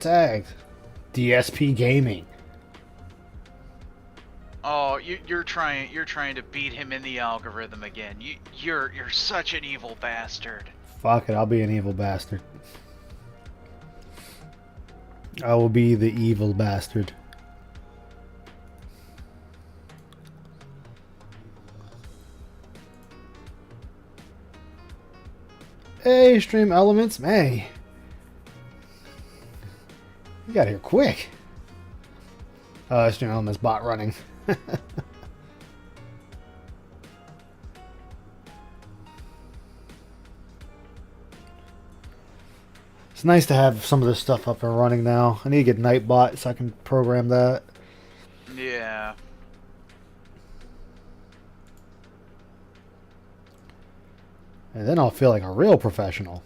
Tagged. DSP Gaming. Oh, you're trying to beat him in the algorithm again. You're such an evil bastard. Fuck it, I'll be an evil bastard. I will be the evil bastard. Hey, Stream Elements, man. You got here quick. Stream Elements bot running. It's nice to have some of this stuff up and running now. I need to get Nightbot so I can program that. Yeah. And then I'll feel like a real professional.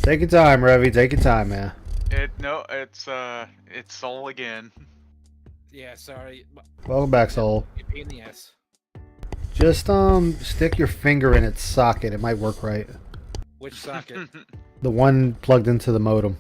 Take your time, Revy. Take your time, man. It's Soul again. Yeah, sorry. Welcome back, Soul. Pain in the ass. Just stick your finger in its socket. It might work right. Which socket? The one plugged into the modem.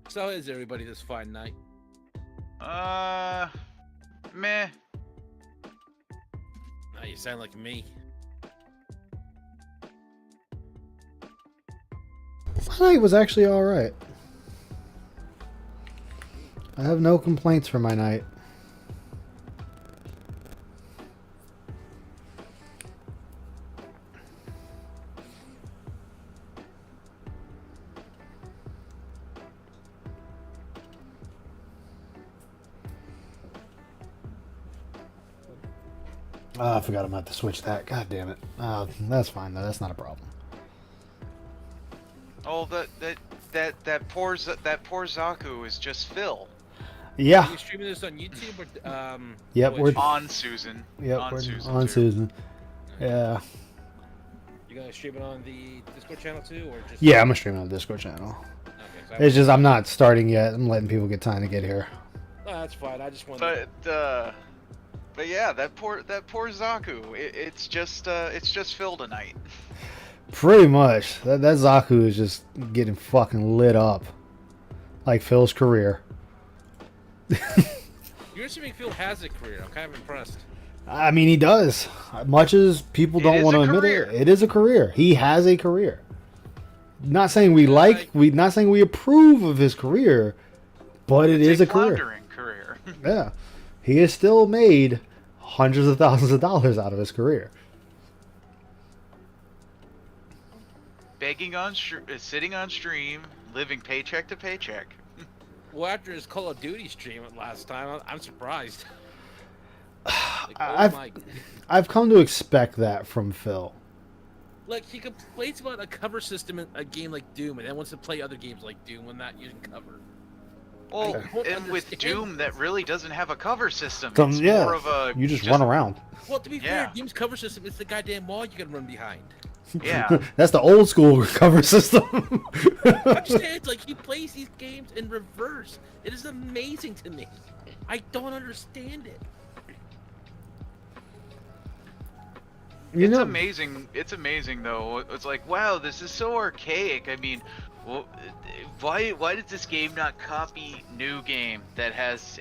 So how is everybody this fine night? Meh. Oh, you sound like me. My night was actually alright. I have no complaints for my night. Oh, I forgot I'm going to have to switch that. God damn it. That's fine though. That's not a problem. Oh, that poor Zaku is just Phil. Yeah. Are you streaming this on YouTube or Yep, Twitch? On Susan. Yep, on we're Susan. on too. Susan. Yeah. You gonna stream it on the Discord channel too, or just? Yeah, I'm gonna stream it on the Discord channel. Okay, so It's just I'm not starting yet. I'm letting people get time to get here. Oh, that's fine. I just wanted. But yeah, that poor Zaku. It's just Phil tonight. Pretty much. That Zaku is just getting fucking lit up. Like Phil's career. You're assuming Phil has a career. I'm kind of impressed. I mean, he does. Much as people don't want to admit it, it is a career. He has a career. Not saying not saying we approve of his career, but it is a career. Career. Yeah. He has still made hundreds of thousands of dollars out of his career. Begging on, sitting on stream, living paycheck to paycheck. Well, after his Call of Duty stream last time, I'm surprised. Like, I've come to expect that from Phil. Like, he complains about a cover system in a game like Doom, and then wants to play other games like Doom when not using cover. Well, and with Doom, that really doesn't have a cover system. So, it's yeah, more of a you just run around. Well, to be fair, Doom's cover system is the goddamn wall you can run behind. Yeah. That's the old school cover system. Understand? Like, he plays these games in reverse. It is amazing to me. I don't understand it. It's amazing. It's amazing though. It's like, wow, this is so archaic. I mean, well, why does this game not copy new game that has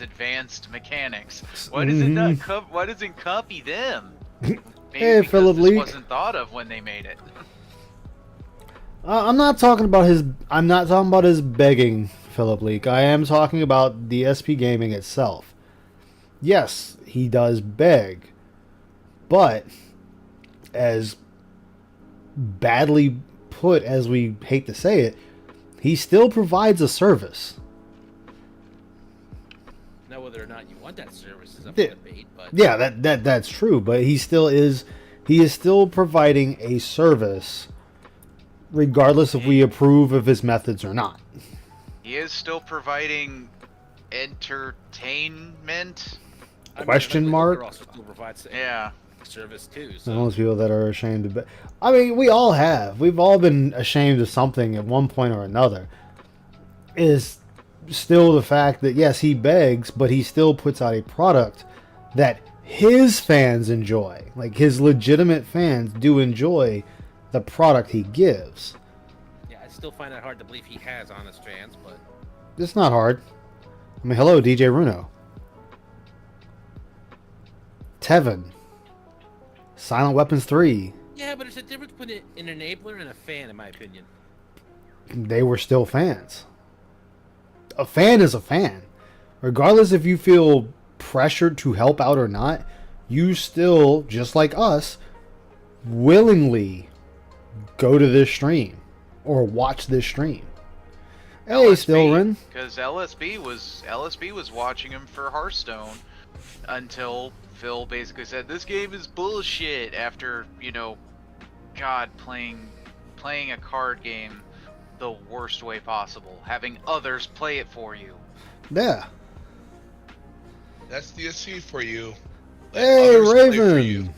advanced mechanics? Why does it not why doesn't it copy them? Maybe Hey, because Philip this Leak. wasn't thought of when they made it. I'm not talking about his begging, Philip Leak. I am talking about DSP Gaming itself. Yes, he does beg, but as badly put as we hate to say it, he still provides a service. Now, whether or not you want that service is up Yeah. for debate. But Yeah, that's true, but he is still providing a service regardless if we approve of his methods or not. He is still providing entertainment. I mean, Question Electric mark? Boogaloo also still provides Yeah. service too. So So most people that are ashamed of it. I mean, we all have. We've all been ashamed of something at one point or another. Is still the fact that yes, he begs, but he still puts out a product that his fans enjoy. Like his legitimate fans do enjoy the product he gives. yeah, I still find it hard to believe he has honest fans, but It's not hard. I mean, hello, DJ Runo. Tevin. Silent Weapons 3. yeah, but there's a difference between an enabler and a fan, in my opinion. They were still fans. A fan is a fan. Regardless if you feel pressured to help out or not, you still, just like us, willingly go to this stream or watch this stream. Hey, Stillrin. Because LSB was watching him for Hearthstone until Phil basically said this game is bullshit after, God, playing a card game the worst way possible, having others play it for you. Yeah. That's DSC for you. Let Hey, others play for you. Raven.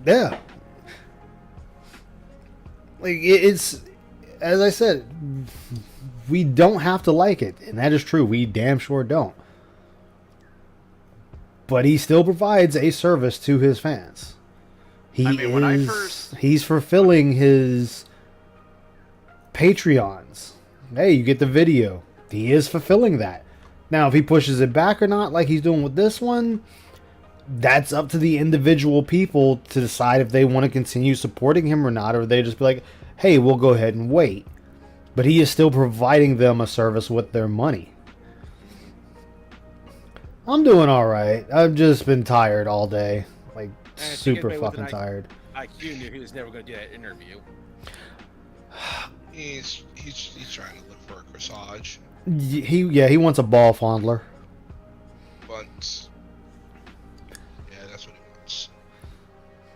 Yeah. Like, it's, as I said, we don't have to like it. And that is true. We damn sure don't. But he still provides a service to his fans. He's fulfilling his Patreons. Hey, you get the video. He is fulfilling that. Now, if he pushes it back or not, like he's doing with this one, that's up to the individual people to decide if they want to continue supporting him or not, or they just be like, hey, we'll go ahead and wait. But he is still providing them a service with their money. I'm doing alright. I've just been tired all day. Like, super fucking tired. IQ knew he was never going to do that interview. He's trying to look for a corsage. He wants a ball fondler. But yeah, that's what he wants.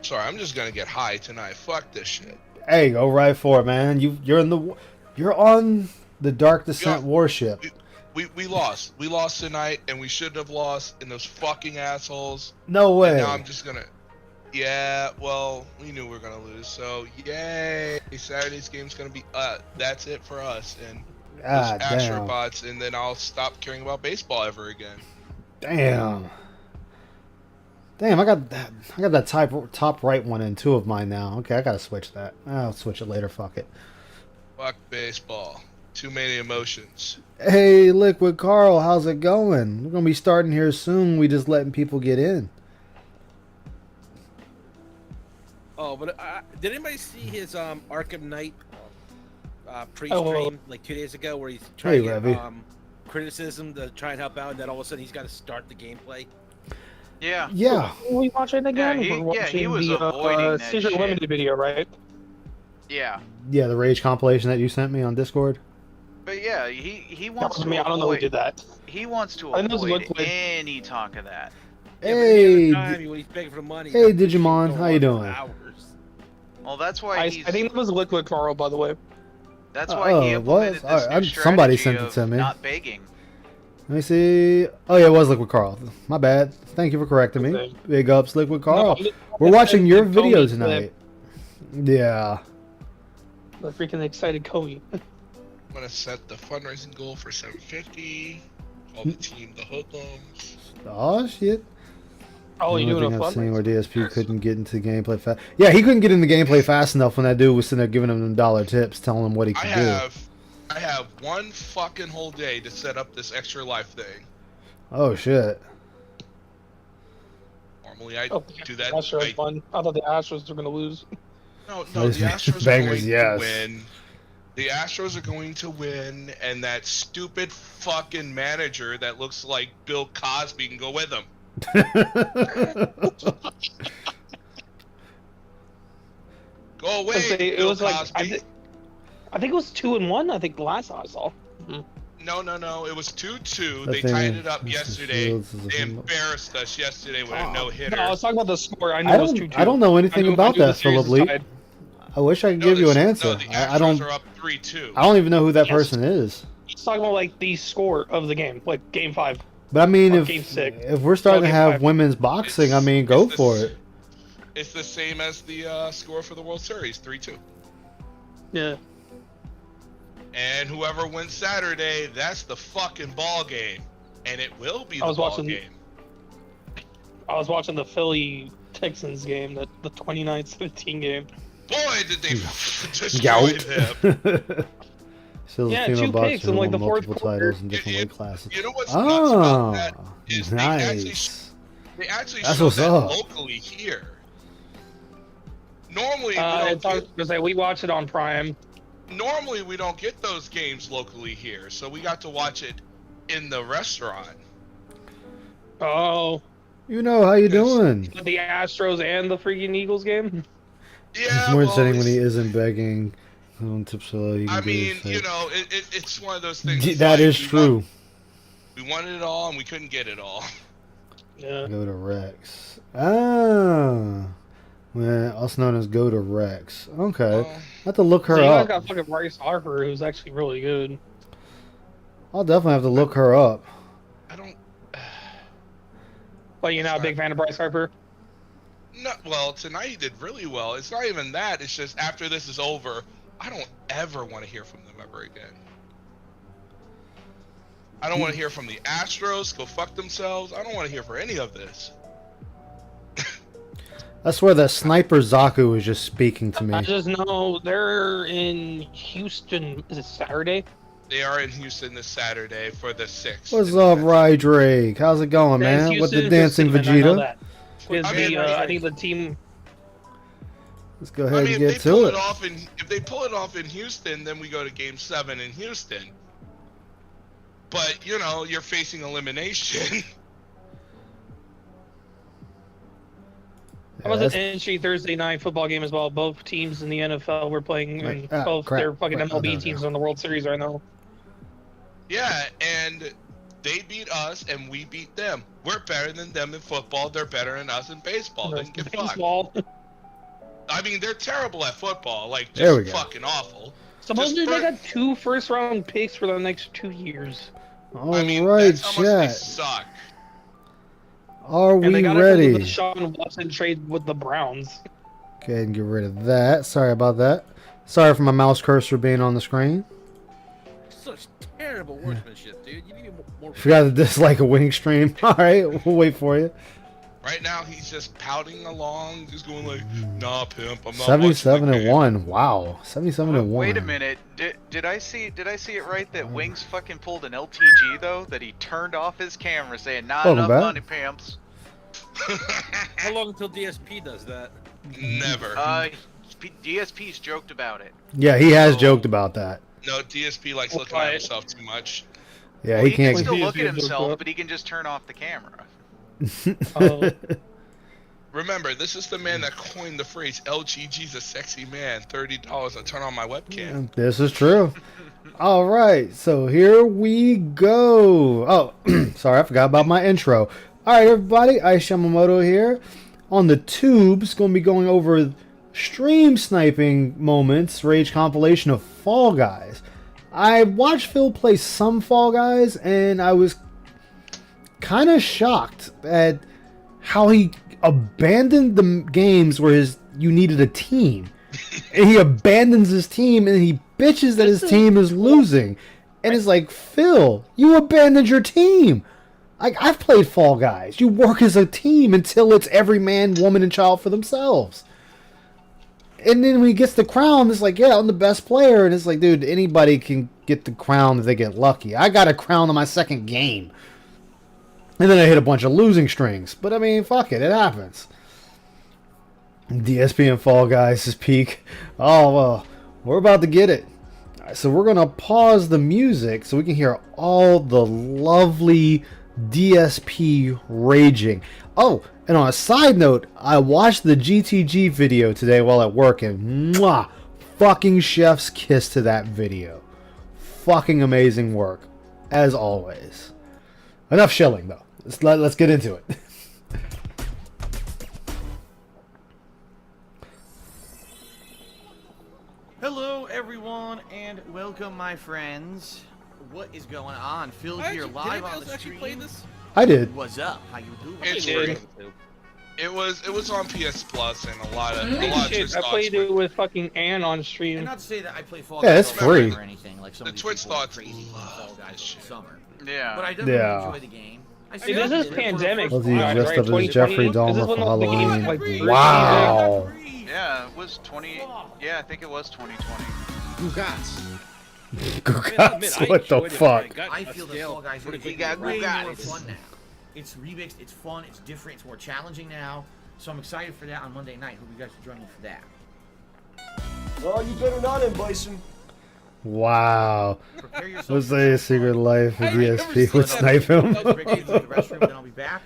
Sorry, I'm just gonna get high tonight. Fuck this shit. Hey, go right for it, man. You're on the Dark Descent Yeah. warship. We lost. We lost tonight, and we shouldn't have lost. And those fucking assholes. No way. And now I'm just gonna. Yeah, well, we knew we were gonna lose. So yay! Saturday's game's gonna be. That's it for us. And Ah, those damn. Astrobots, and then I'll stop caring about baseball ever again. Damn. Damn, I got that top right one in two of mine now. Okay, I gotta switch that. I'll switch it later. Fuck it. Fuck baseball. Too many emotions. Hey, Liquid Carl, how's it going? We're gonna be starting here soon. We just letting people get in. Oh, but did anybody see his Arkham Knight pre-stream like 2 days ago where he's trying to get criticism to try and help out, and then all of a sudden he's got to start the gameplay? Yeah. Yeah. Are we watching again? Yeah, We're watching he was the avoiding that Secret shit. Limited video, right? Yeah. Yeah, the Rage compilation that you sent me on Discord. But yeah, he That wants was to me. I don't know who did that. He wants to I know it's avoid Liquid. any talk of that. Hey, Yeah, but any other time, when he's begging for money, hey, that shit Digimon, go how on you for doing? hours. Well, that's why I he's. think that was Liquid Carl, by the way. That's why he it implemented was? this Alright, new somebody strategy sent it of to me. not begging. Let me see. Oh yeah, it was Liquid Carl. My bad. Thank you for correcting me. Okay. Big ups, Liquid Carl. No, We're watching your Comey video clip. tonight. Yeah. The freaking excited Comey. I'm gonna set the fundraising goal for 750. Call the team the Hoodlums. Oh shit. Oh, you The only doing a thing I've seen where fundraiser? DSP couldn't get into the gameplay fast. Yeah, he couldn't get into the gameplay fast enough when that dude was sitting there giving him them dollar tips, telling him what he I could do. have one fucking whole day to set up this extra life thing. Oh shit. Normally I Oh, do that. Astros won. I thought the Astros were going to lose. No, the Astros Bangers, are going yes. to win. The Astros are going to win, and that stupid fucking manager that looks like Bill Cosby can go with them. Go away, It Bill was like Cosby. I think it was 2-1. I think the last time I saw. No. It was 2-2. They tied it up yesterday. They embarrassed us yesterday with a no-hitter. No, I was talking about the score. I know it was 2-2. I don't know anything about that, Philip Lee. I wish I could give you an answer. No, the Astros are up 3-2. I don't even know who that person is. He's talking about like the score of the game, like Game 5. But I mean, if we're starting to have women's boxing, I mean, go for it. It's the same as the score for the World Series, 3-2. Yeah. And whoever wins Saturday, that's the fucking ball game, and it will be the ball game. I was watching the Philly Texans game, the 29-17 game. Boy, did they destroy them. Yeah, 2 picks in like the fourth quarter. Titles in different weight classes. You know what's nuts about that is nice. they actually show that locally here. Normally, we watch it on Prime. Normally, we don't get those games locally here, so we got to watch it in the restaurant. Oh. You know how you doing? The Astros and the freaking Eagles game? Yeah, it's more exciting when he isn't begging. I mean, you know, it's one of those things. That is true. We wanted it all, and we couldn't get it all. Yeah. Go to Rex. Ah. Well, also known as Go to Rex. Okay. I have to look her up. You guys got fucking Bryce Harper, who's actually really good. I'll definitely have to look her up. I don't... But you're not a big fan of Bryce Harper? No, well, tonight he did really well. It's not even that. It's just after this is over, I don't ever want to hear from them ever again. I don't want to hear from the Astros. Go fuck themselves. I don't want to hear for any of this. That's where the sniper Zaku was just speaking to me. I just know they're in Houston. Is it Saturday? They are in Houston this Saturday for the 6th. What's up, Rye Drake? How's it going, man? With the dancing Vegeta? I think the team... Let's go ahead and get to it. If they pull it off in Houston, then we go to Game 7 in Houston. But, you know, you're facing elimination. That was an interesting Thursday night football game as well. Both teams in the NFL were playing, and both their fucking MLB teams in the World Series right now. Yeah, and they beat us, and we beat them. We're better than them in football. They're better than us in baseball. Then get fucked. I mean, they're terrible at football. Like, just fucking awful. Supposedly they got 2 first-round picks for the next 2 years. All right, that's how much they suck. Are we ready? And the Deshaun Watson trade with the Browns. Go ahead and get rid of that. Sorry about that. Sorry for my mouse cursor being on the screen. Such terrible workmanship, dude. You need more. Forgot to dislike a winning stream. All right, we'll wait for you. Right now, he's just pouting along, just going like, "Nah, pimp, I'm not." 77-1. Wow, 77-1. Wait a minute. Did I see it right that Wings fucking pulled an LTG though? That he turned off his camera, saying, "Not enough money, pimps." How long until DSP does that? Never. DSP's joked about it. Yeah, he has joked about that. No, DSP likes looking at himself too much. Yeah, well, he can't. Can still look at himself, but he can just turn off the camera. Remember, this is the man that coined the phrase "LGG's a sexy man." $30 to turn on my webcam. This is true. All right, so here we go. Oh, sorry, I forgot about my intro. All right, everybody, Ice Yamamoto here. On the tubes, going to be going over stream sniping moments, rage compilation of Fall Guys. I watched Phil play some Fall Guys, and I was kind of shocked at how he abandoned the games where you needed a team. And he abandons his team, and he bitches that his team is losing. And it's like, Phil, you abandoned your team. I've played Fall Guys. You work as a team until it's every man, woman, and child for themselves. And then when he gets the crown, it's like, yeah, I'm the best player. And it's like, dude, anybody can get the crown if they get lucky. I got a crown on my second game. And then I hit a bunch of losing strings. But I mean, fuck it happens. DSP and Fall Guys is peak. Oh, well, we're about to get it. All right, so we're going to pause the music so we can hear all the lovely DSP raging. Oh, and on a side note, I watched the GTG video today while at work, and fucking chef's kiss to that video. Fucking amazing work. as always. Enough shilling, though. Let's get into it. Hello, everyone, and welcome, my friends. What is going on? Phil here, live on the stream. Play this? I did. What's up? How you doing? It's free. It was on PS Plus and a lot of I played it with fucking Ann on stream. And not to say that I play Fall Guys it's free or anything like some the of these Twitch thoughts crazy Fall Guys in the summer. Yeah. But I definitely enjoy the game. See, this is pandemic. Well, the rest of it is Jeffrey Dahmer for Halloween. Wow. Yeah, it was 20. Yeah, I think it was 2020. Gugats, what the fuck? I feel the Fall Guys are way more fun now. It's remixed, it's fun, it's different, it's more challenging now. So I'm excited for that on Monday night. Hope you guys will join me for that. Well, you better not in Bison. Wow. Let's say a secret life of DSP would snipe him. Then I'll be back.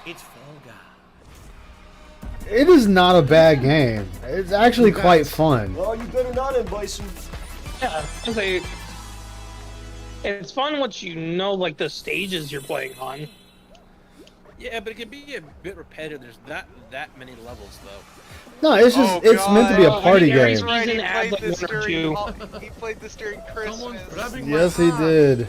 It's Fall Guys. It is not a bad game. It's actually quite fun. Well, you better not in Bison. Yeah, it's fun once you know like the stages you're playing on. Yeah, but it can be a bit repetitive. There's not that many levels though. No, it's just it's meant to be a party game. He's right. He played this during Christmas. Yes, he did.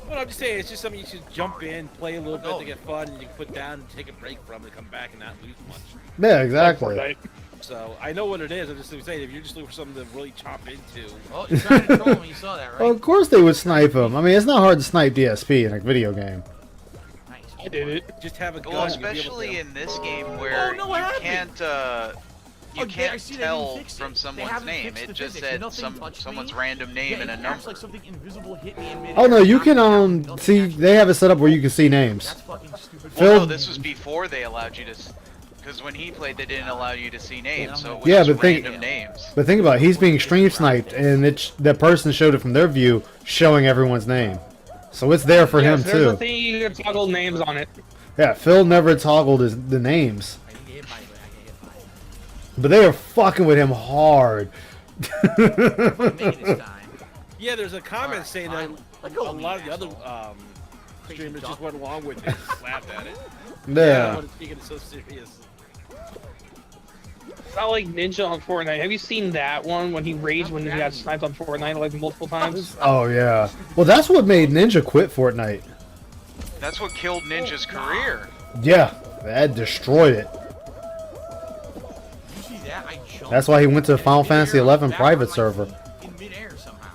Well, I'm just saying, it's just something you should jump in, play a little bit to get fun, and you can put down and take a break from it, come back and not lose much. Yeah, exactly. So I know what it is. I'm just saying, if you're just looking for something to really chop into. Oh, you're trying to troll him. You saw that, right? Well, of course they would snipe him. I mean, it's not hard to snipe DSP in a video game. Nice. I did it. Just have a gun. Well, especially in this game where you can't tell from someone's name. It just said someone's random name and a number. Like something invisible hit me in mid-air. Oh no, you can see they have it set up where you can see names. That's fucking stupid. Well, no, this was before they allowed you to, because when he played, they didn't allow you to see names, so it was just random names. But think about it, he's being stream sniped, and that person showed it from their view, showing everyone's name. So it's there for him there's too. a thing you can toggle names on it. Yeah, Phil never toggled the names. But they are fucking with him hard. Yeah, there's a comment saying that a lot of the other streamers just went along with it, slapped at it. Yeah. Taking it so serious. It's not like Ninja on Fortnite. Have you seen that one when he raged when he got sniped on Fortnite like multiple times? Oh yeah. Well, that's what made Ninja quit Fortnite. That's what killed Ninja's career. Yeah, that destroyed it. You see that? I jumped. That's why he went to Final Fantasy 11 private server. In midair somehow.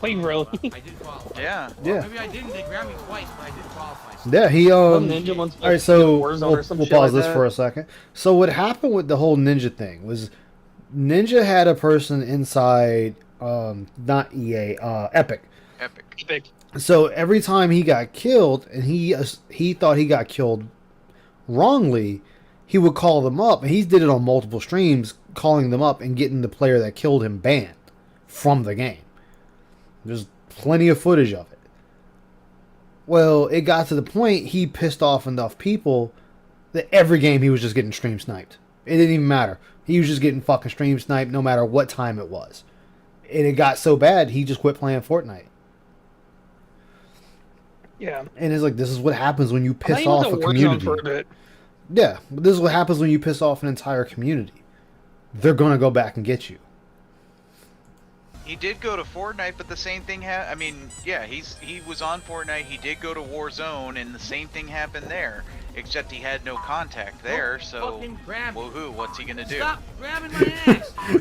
Wait, really? I did qualify. Yeah. Yeah. Maybe I didn't. They grabbed me twice, but I did qualify. Yeah, he Ninja wants All right, so we'll shit pause like this that. for a second. So what happened with the whole Ninja thing was, Ninja had a person inside, not EA, Epic. Epic. So every time he got killed, and he thought he got killed wrongly, he would call them up, and he did it on multiple streams, calling them up and getting the player that killed him banned from the game. There's plenty of footage of it. Well, it got to the point he pissed off enough people that every game he was just getting stream sniped. It didn't even matter. He was just getting fucking stream sniped no matter what time it was. And it got so bad, he just quit playing Fortnite. Yeah. And it's like, this is what happens when you piss off a community. For a bit. Yeah, but this is what happens when you piss off an entire community. They're going to go back and get you. He did go to Fortnite, but the same thing happened. I mean, yeah, he was on Fortnite. He did go to Warzone, and the same thing happened there. Except he had no contact there, so woohoo! What's he gonna do? Stop grabbing my ass! Why are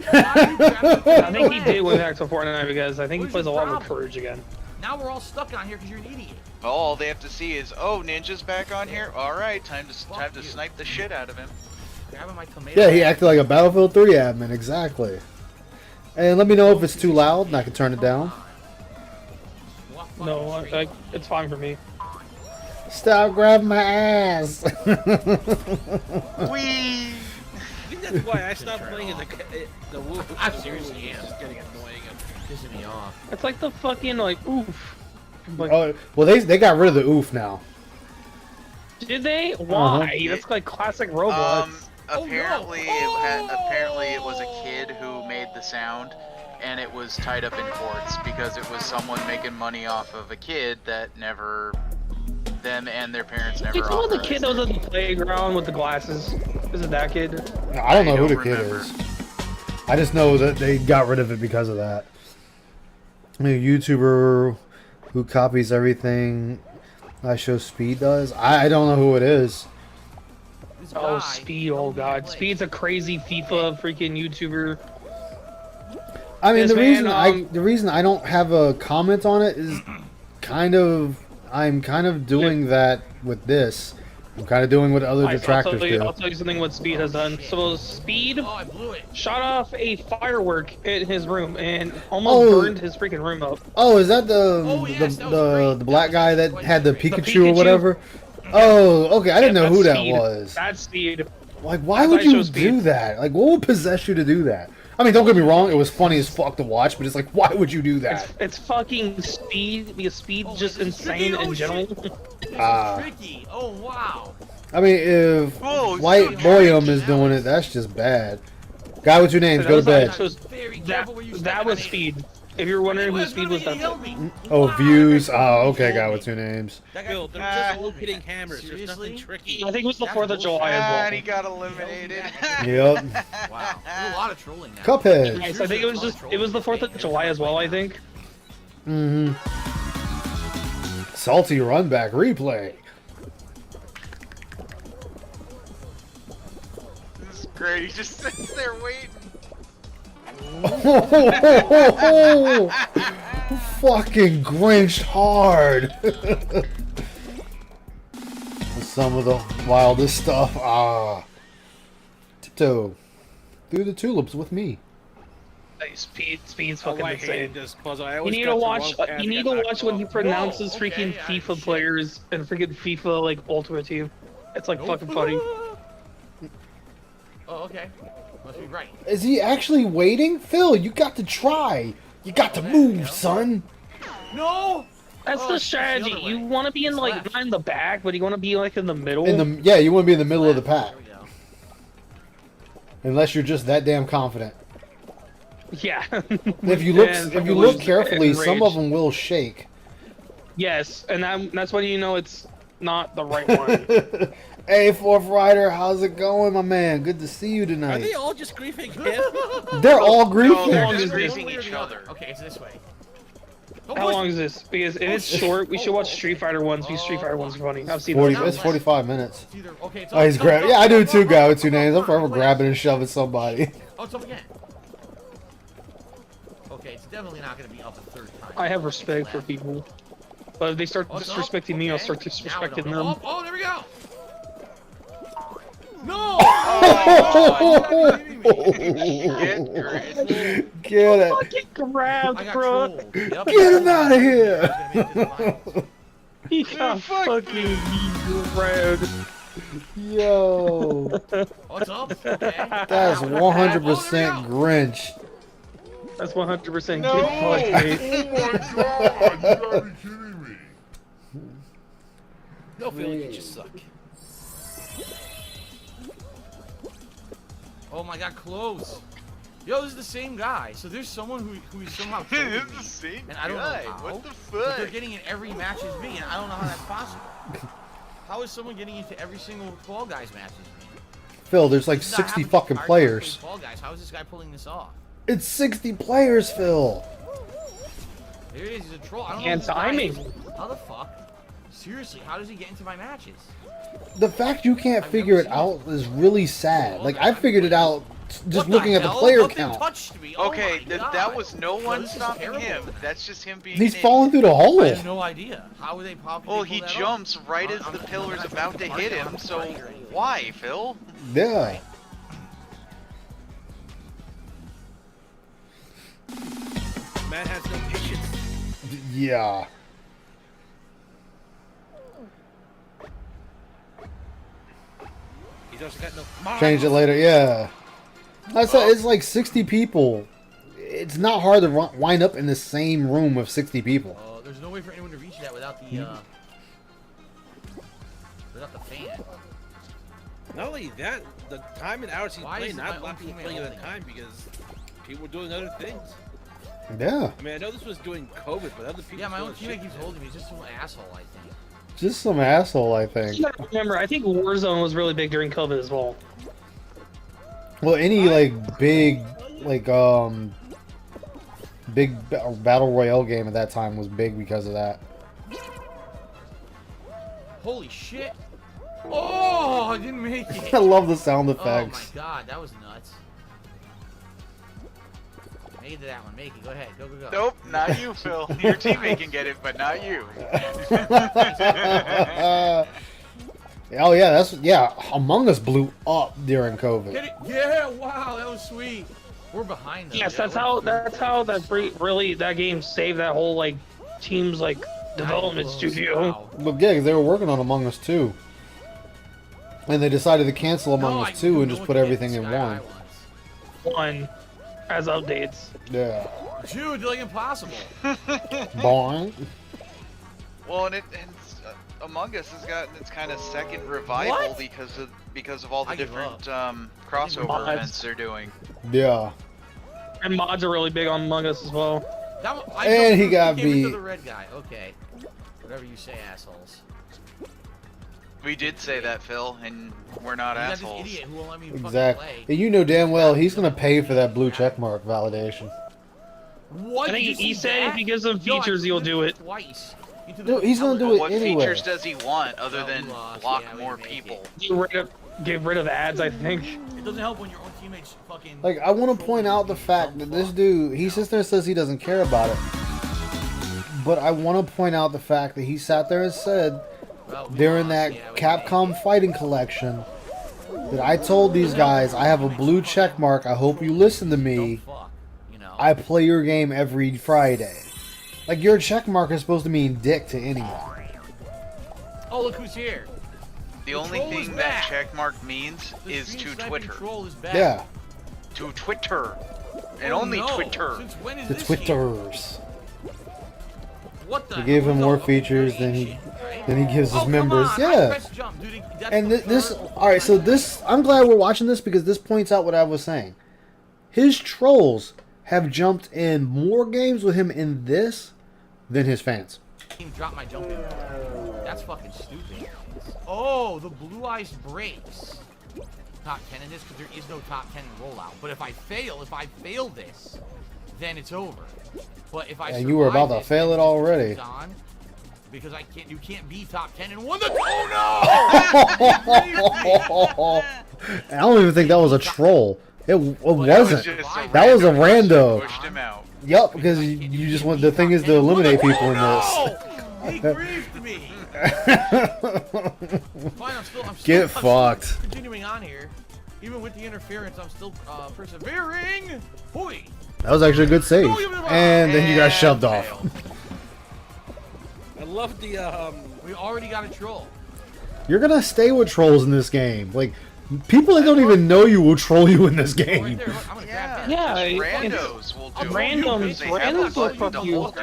you grabbing I think he did went back to Fortnite because I think he plays a lot with Courage again. Now we're all stuck on here because you're an idiot. All they have to see is, oh, Ninja's back on here. All right, time to snipe the shit out of him. Grabbing my tomato. Yeah, he acted like a Battlefield 3 admin, exactly. And let me know if it's too loud and I can turn it down. No, it's fine for me. Stop grabbing my ass! Wee! I think that's why I stopped playing the Wolf. I seriously am. Just getting annoying and pissing me off. It's like the fucking oof. Like, Oh, well, they got rid of the oof now. did they? Why? That's like classic Roblox. Apparently, apparently it was a kid who made the sound, and it was tied up in courts because it was someone making money off of a kid that never, them and their parents never. It's one of the kid that was at the playground with the glasses. Is it that kid? No, I don't know who the kid is. I just know that they got rid of it because of that. I mean, a YouTuber who copies everything I show Speed does. I don't know who it is. Oh, Speed! Oh God, Speed's a crazy FIFA freaking YouTuber. I mean, the reason I don't have a comment on it is I'm kind of doing that with this. I'm kind of doing what other detractors do. I'll tell you something what Speed has done. So Speed shot off a firework in his room and almost burned his freaking room up. Oh, is that the black guy that had the Pikachu or whatever? Oh, okay. I didn't know who that was. That's Speed. Like, why would you do that? Like, what would possess you to do that? I mean, don't get me wrong. It was funny as fuck to watch, but it's like, why would you do that? It's fucking Speed because Speed's just insane in general. Tricky. Oh wow. I mean, if White Boyum is doing it, that's just bad. Guy with 2 names, go to bed. That was Speed. If you're wondering who Speed was, that's it. Oh, views. Oh, okay, guy with 2 names. Bill, they're just all hitting hammers. There's nothing tricky. I think it was the 4th of July as well. And he got eliminated. Yep. Wow. There's a lot of trolling now. Cuphead. Nice. I think it was the 4th of July as well, I think. Mm-hmm. Salty run back replay. This is great. He just sits there waiting. Fucking Grinched hard. Some of the wildest stuff. Tiptoe through the tulips with me. Speed's fucking insane. You need to watch. You need to watch when he pronounces freaking FIFA players and freaking FIFA like Ultimate Team. It's like fucking funny. Oh, okay. Must be right. Is he actually waiting? Phil, you got to try. You got to move, son. No. That's the strategy. You want to be in like not in the back, but you want to be like in the middle. Yeah, you want to be in the middle of the pack. Unless you're just that damn confident. Yeah. If you look carefully, some of them will shake. Yes, and that's when you know it's not the right one. Hey, Fourth Rider, how's it going, my man? Good to see you tonight. Are they all just griefing him? They're all griefing. No, they're just griefing each other. Okay, it's this way. How long is this? Because if it's short, we should watch Street Fighter 1 because Street Fighter 1's funny. I've seen It's 45 minutes. Okay, oh, he's grabbing. Yeah, I do too, guy with 2 names. I'm forever grabbing and shoving somebody. Oh, it's up again. Okay, it's definitely not going to be up a 3rd time. I have respect for people. But if they start disrespecting me, I'll start disrespecting them. Oh, there we go! No! Get it. Fucking grabbed, bro. Yep. Get him out of here. He got fucking grabbed. Yo. What's up? Okay. That's 100% Grinch. That's 100% No! get fucked, mate. Oh my god! You gotta be kidding me. No feeling you just suck. Oh my god, close. Yo, this is the same guy. So there's someone who's somehow This is the same and I don't guy. know how. What the But fuck? they're getting in every match as me, and I don't know how that's possible. How is someone getting into every single Fall Guys match as me? Phil, there's like This is 60 not fucking happening. players. Fall Guys. How is this guy pulling this off? It's 60 players, Phil. There he is. He's a troll. I don't know And who this guy timing. is. How the fuck? Seriously, how does he get into my matches? The fact you can't figure it out is really sad. Like, I figured it out just looking at the player Nothing count. touched me. Oh Okay, my God. that was no one this is stopping terrible. him. That's just him being. He's an falling through the hole. I have no idea. How would they pop? Well, he jumps right as the pillar's about to hit him. So why, Phil? Yeah. Man has no patience. Yeah. He's also got no. Change it later, yeah. I said it's like 60 people. It's not hard to wind up in the same room with 60 people. There's no way for anyone to reach that without the fan. Not only that, the time and hours he's Why playing, is not my a lot of people own playing at teammate a time because people are doing other things. Yeah. I mean, I know this was during COVID, but other people. Yeah, my own teammate keeps holding me. He's just some asshole, I think. Just some asshole, I think. I remember, I think Warzone was really big during COVID as well. Well, any like big, like big battle royale game at that time was big because of that. Holy shit! Oh, I didn't make it. I love the sound effects. Oh my god, that was nuts. Make it to that one. Make it. Go ahead. Go, go, go. Nope, not you, Phil. Your teammate can get it, but not you. Oh yeah, Among Us blew up during COVID. Get it? Yeah, wow, that was sweet. We're behind them. Yes, that's how that game saved that whole like team's like development studio. Wow. But yeah, 'cause they were working on Among Us 2. And they decided to cancel Among Us 2 and just put everything in one. One as updates. Yeah. Dude, they're like impossible. Boing. Well, and Among Us has gotten its kind of second revival What? because of all the I give different crossover Mods. events they're doing. Yeah. And mods are really big on Among Us as well. That one, And he got gave it to beat. the red guy. Okay. Whatever you say, assholes. We did say that, Phil, and we're not You got assholes. this idiot who won't let me fucking Exactly. play. And you know damn well he's gonna pay for that blue checkmark validation. What? I think Did you he see said if that? he gives them Yo, I features, he'll do it. Twice. Into the No, he's gonna do pellet. it What anyway. features does he want other No, we than lost. block Yeah, we more make people? Get rid of ads, I think. It doesn't help when your own teammates fucking. Like, I want to point out the fact that this dude, he sits there and says he doesn't care about it. But I want to point out the fact that he sat there and said Well, we during lost. that Yeah, we Capcom fighting collection that I told these guys I have a blue check mark. I hope you listen to me. Don't fuck, you know. I play your game every Friday. Like, your check mark is supposed to mean dick to anyone. Oh, look who's here. The only troll is thing that back. checkmark means The is stream to sniping Twitter. Troll is back. Yeah, To Twitter. And Oh, only no. Twitter. Since when is the this here? Twitters. What the They gave hell? him No, more no, features you're than he ancient, right? than he gives his Oh, come members. on, I Yeah. pressed jump, dude. That's And the this, third- all right. So this, I'm glad we're watching this because this points out what I was saying. His trolls have jumped in more games with him in this than his fans. Drop my jump in. That's fucking stupid. Oh, the blue eyes breaks. Top 10 in this because there is no top 10 rollout. But if I fail this, then it's over. But if I Yeah, you were about to survive this, fail then it just already. goes on, because you can't be top 10 in one. Oh I don't even think that was a troll. It wasn't. just That was a rando rando. Pushed him out. Yup, because you just want. The thing is to eliminate people in this. no! He griefed me. Fine, I'm still Get fucked. continuing on here. Even with the interference, I'm still persevering. Hoi! That was actually a good save. And then you got shoved And off. failed. I love the We already got a troll. You're gonna stay with trolls in this game. Like, people that don't even know you will troll you in this Right game. there, look, I'm gonna grab that. Yeah, Randos will do it. randoms- They have randoms the will button fuck to you. hold you.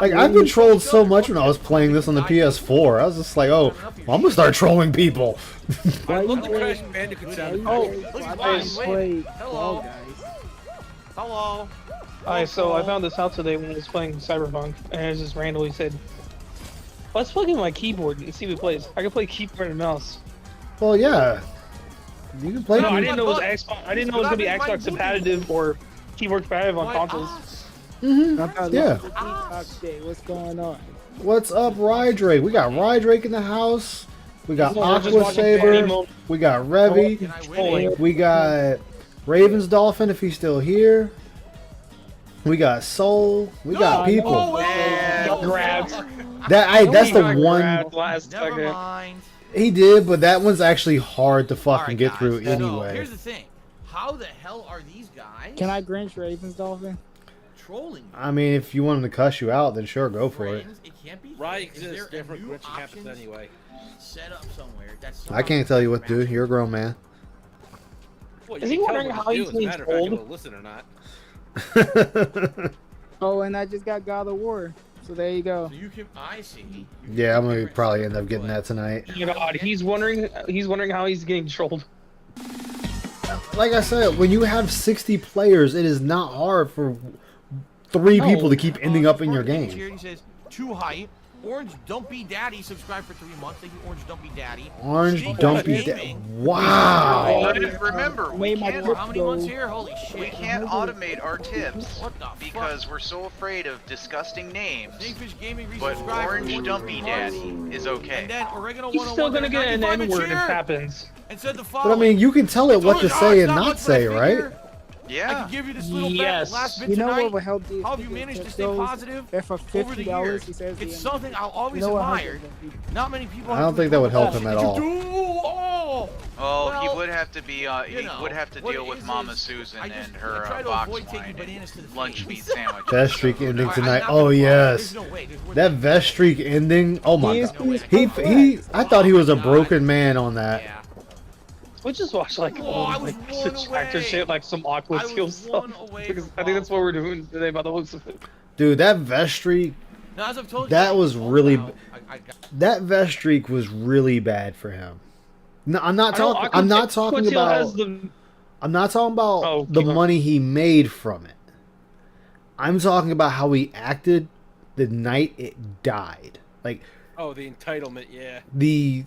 Like, I've been trolled so much when I was playing this on the PS4. I was just like, oh, well, I'm gonna start trolling people. I love the Crash Bandicoot sound. Oh, effects. look at Nice. mine. Wait. Hello. Hello. Alright, so I found this out today when I was playing Cyberpunk, and it just randomly said, let's plug in my keyboard and see what it plays. I can play keyboard and mouse. Well, yeah. You can play. No, I them. didn't know it was Xbox. I didn't know it was gonna be Xbox competitive or keyboard competitive on Why consoles. us? Yeah. What's going on? What's up, Rydrake? We got Rydrake in the house. We got No, we're just Aqua watching Saber. Animo. We got Revy. Can I win? We got Ravens Dolphin if he's still here. We got Soul. We got people. Oh, Got grabbed. That's He the got one grabbed last Never second. mind. he did, but that one's actually hard to fucking Alright, get guys, through so anyway. here's the thing. How the hell are these guys Can I Grinch Ravens Dolphin? trolling me? I mean, if you want him to cuss you out, then sure, go for it. Friends, it can't be Right fair. Is there exists, a different new glitching happens options anyway. set up somewhere that's I can't tell you what to do. You're a grown man. Well, Is you he can tell wondering what how to he's do, it's a being matter of fact, trolled? you'll listen or not. Oh, and I just got God of War. So there you go. So you can. I see. You can Yeah, I'm do gonna different probably stuff. end up getting that tonight. Oh my God, he's wondering how he's getting trolled. Like I said, when you have 60 players, it is not hard for 3 people to keep ending up in your game. He says, too hype. Orange Don't Be Daddy subscribed for 3 months. Thank you, Orange Don't Be Daddy. Orange Don't Be Daddy. Wow. Remember, we can't. How many months here? Holy shit. We can't automate our tips because we're so afraid of disgusting names. But Orange Don't Be Daddy is okay. And then Oregano He's still gonna get an N-word if it happens. And said the But I mean, you can tell it what to say and not say, right? Yeah. I can give you this little bit, last bit You know tonight. what will help you? How have you managed to stay positive for over the years? he says It's something I'll always admire. Not many people. I don't think that would help him at all. Oh, well, he would have to be. He would have to deal with Mama Susan and her box wine and lunch meat sandwich. Vest streak ending tonight. Oh yes, that vest streak ending. Oh my god. He. I thought he was a broken man on that. We just watch like old tractor shit, like some Aqua Steel stuff. Because I think that's what we're doing today by the looks of it. Dude, that vest streak. That was really. That vest streak was really bad for him. No, I'm not talking. I'm not talking about. I'm not talking about the money he made from it. I'm talking about how he acted the night it died. Like. Oh, the entitlement, yeah.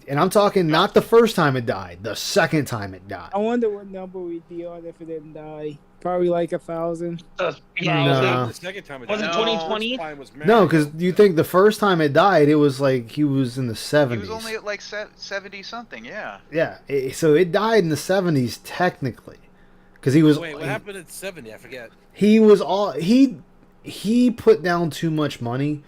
And I'm talking not the first time it died, the second time it died. I wonder what number we'd be on if it didn't die. Probably like 1,000. Yeah, the second time it was it 2020? No, because you think the first time it died, it was like he was in the 70s. He was only at like 70 something, yeah. Yeah, so it died in the 70s technically, because he was. Wait, what happened at 70? I forget. He was he put down too much money.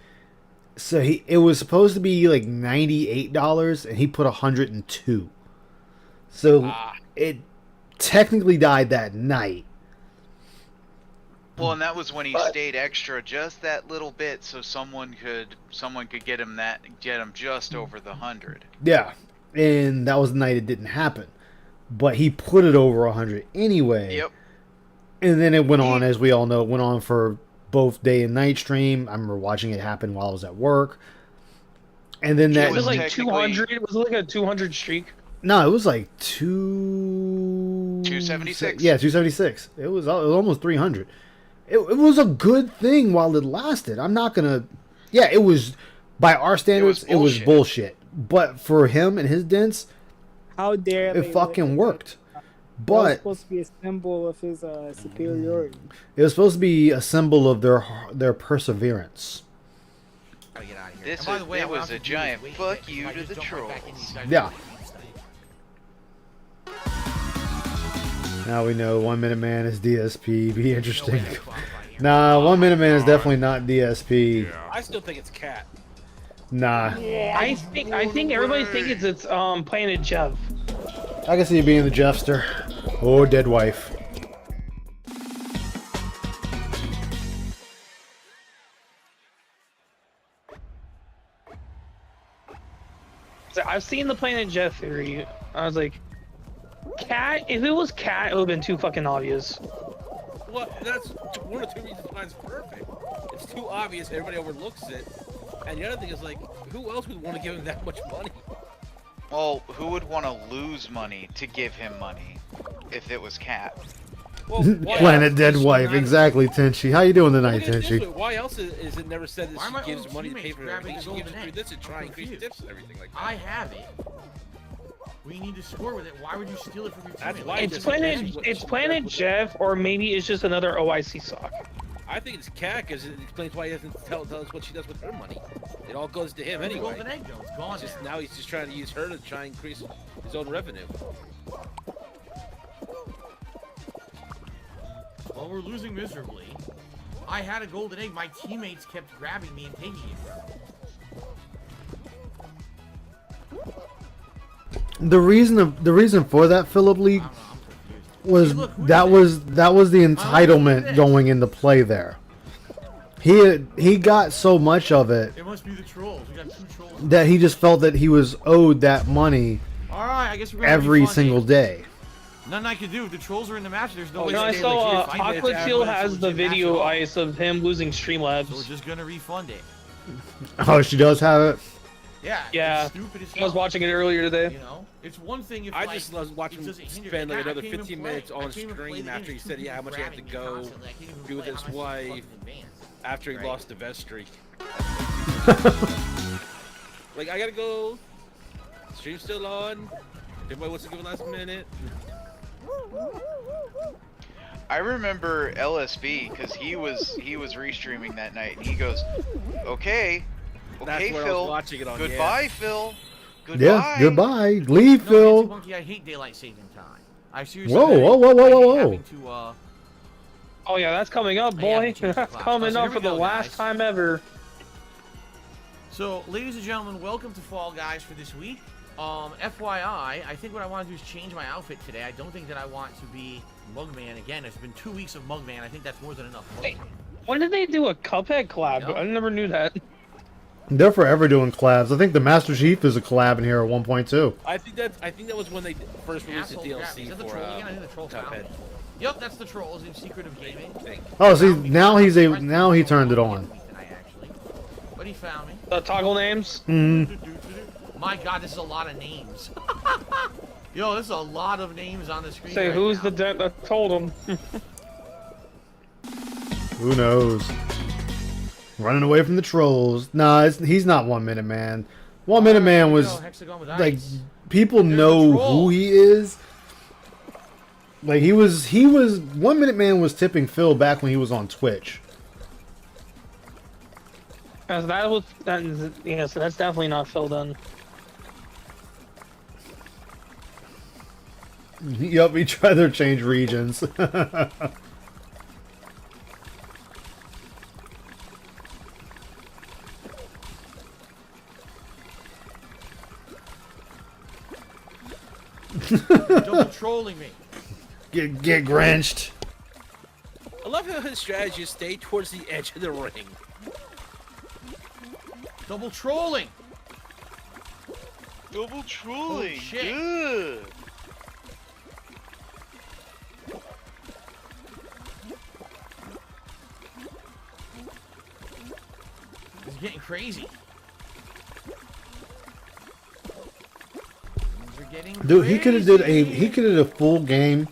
So it was supposed to be like $98, and he put $102. So it technically died that night. Well, and that was when he stayed extra just that little bit, so someone could get him just over the 100. Yeah, and that was the night it didn't happen, but he put it over 100 anyway. Yep. And then it went on, as we all know, it went on for both day and night stream. I remember watching it happen while I was at work. And then that was like 200. It was like a 200 streak. No, it was like 276. Yeah, 276. It was almost 300. It was a good thing while it lasted. I'm not gonna. Yeah, it was by our standards. It was bullshit. But for him and his dents, how dare it fucking worked. But it was supposed to be a symbol of his superiority. It was supposed to be a symbol of their perseverance. It was a giant fuck you to the trolls. Yeah. Now we know 1 Minute Man is DSP. Be interesting. Nah, 1 Minute Man is definitely not DSP. I still think it's Cat. Nah. I think everybody thinks it's Planet Jeff. I can see you being the Jeffster. Or dead wife. So I've seen the Planet Jeff theory. I was like, Cat? If it was Cat, it would have been too fucking obvious. Well, that's one or two reasons why it's perfect. It's too obvious, everybody overlooks it. And the other thing is, like, who else would want to give him that much money? Well, who would want to lose money to give him money if it was Cat? Well, Planet Dead Wife, exactly, Tenchi. How you doing tonight, Tenchi? Why else is it never said that she gives money to pay for everything? She gives through this and try and increase tips and everything like that. I have it. We need to score with it. Why would you steal it from your teammate? It's Planet Jeff, or maybe it's just another OIC sock. I think it's Cat because it explains why he doesn't tell us what she does with her money. It all goes to him anyway. Golden egg though, it's gone. Now he's just trying to use her to try and increase his own revenue. Well, we're losing miserably. I had a golden egg. My teammates kept grabbing me and taking it from me. The reason for that, Philip Lee, was that was the entitlement going into play there. He got so much of it. It must be the trolls. We got 2 trolls. That he just felt that he was owed that money. All right, I guess we're gonna every single day. Nothing I can do. If the trolls are in the match, there's no way. I saw Aqua Steel has the video ice of him losing Streamlabs. So we're just gonna refund it. Oh, she does have it. Yeah. I was watching it earlier today. You know, it's one thing if I just love watching him spend like another 15 minutes on screen after he said, "Yeah, how much I have to go, be with his wife." After he lost the vestry. Like, I gotta go. Stream's still on. Everybody wants to give a last minute. I remember LSB because he was restreaming that night, and he goes, "Okay, Phil. Goodbye, yeah. Phil. Goodbye. Yeah, goodbye. Leave, Phil." Monkey, I hate daylight saving time. I seriously. Whoa. Oh yeah, that's coming up, boy. That's coming up for the last time ever. So, ladies and gentlemen, welcome to Fall Guys for this week. FYI, I think what I want to do is change my outfit today. I don't think that I want to be Mugman again. It's been 2 weeks of Mugman. I think that's more than enough. Hey, when did they do a Cuphead collab? Yep. I never knew that. They're forever doing collabs. I think the Master Chief is a collab in here at 1.2. I think that was when they first released the DLC Is that the for troll again? I think the troll found Cuphead. me. Yep, that's the Trolls in Secret of Gaming. Oh, see, now he turned it on. But he found me. The toggle names? My god, this is a lot of names. Yo, there's a lot of names on the screen. Say, right who's now. the dent that told him? Who knows? Running away from the trolls. Nah, he's not 1 Minute Man. 1 Minute Man was like, people know who he is. Like he was 1 Minute Man was tipping Phil back when he was on Twitch. So that's definitely not Phil then. Yup, he tried to change regions. You're double trolling me. Get Grinched. I love how his strategy is stay towards the edge of the ring. Double trolling. Double trolling. Oh, shit. Good. It's getting crazy. Dude, he could have did a full game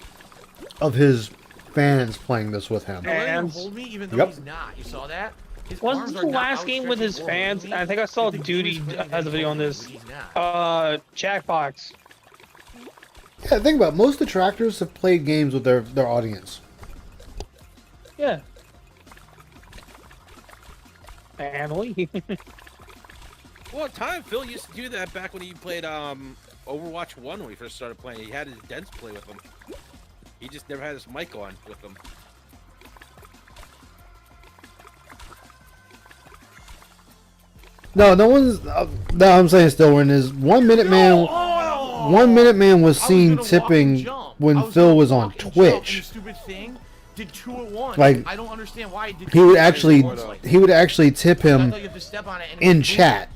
of his fans playing this with him. And hold me even though he's not. You saw that? His Wasn't the last game with his fans? I think I saw Duty has a video on this. Jackbox. Yeah, think about it. Most detractors have played games with their audience. Yeah. Family. Well, time Phil used to do that back when he played Overwatch 1 when he first started playing. He had his dents play with him. He just never had his mic on with him. No one's. No, I'm saying still when his 1 Minute Man. 1 Minute Man was seen tipping when Phil was on Twitch. Stupid thing did 2 at once. Like, I don't understand why it did. He would actually tip him in chat.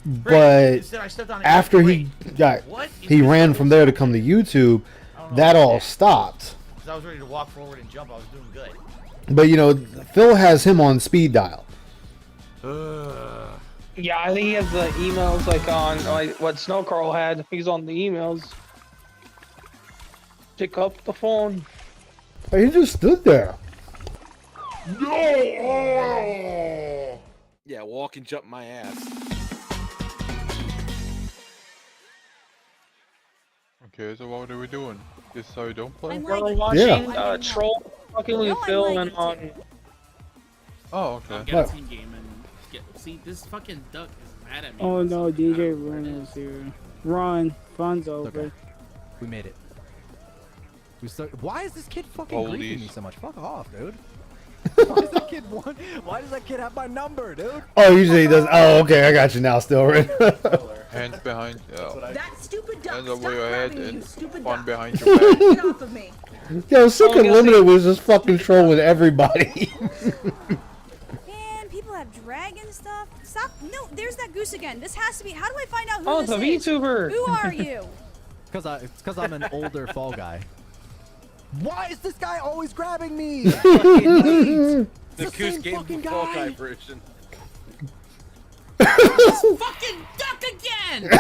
But after he ran from there to come to YouTube, that all stopped. I was ready to walk forward and jump. I was doing good. But you know, Phil has him on speed dial. Yeah, I think he has the emails like on like what Snow Carl had. He's on the emails. Pick up the phone. He just stood there. No! Yeah, walk and jump my ass. Okay, so what are we doing? This is how you don't play? We're watching Troll fucking with Phil and on. Oh, okay. Get a team game and see this fucking duck is mad at me. Oh no, DJ Run is here. Run, fun's over. Okay. We made it. Why is this kid fucking griefing me so much? Fuck off, dude. Why does that kid want? Why does that kid have my number, dude? Oh, usually he does. Oh, okay, I got you now, still right. Hands behind. That stupid duck. Hands over your head and one behind your your back. Get off of me. Yo, Sick Unlimited was just fucking trolling everybody. Man, people have dragon stuff. Stop. No, there's that goose again. This has to be. How do I find out who Oh, this it's a is? VTuber. Who are you? It's because I'm an older fall guy. Why is this guy always grabbing me? The Goose Game Fall Guy version. This fucking duck again!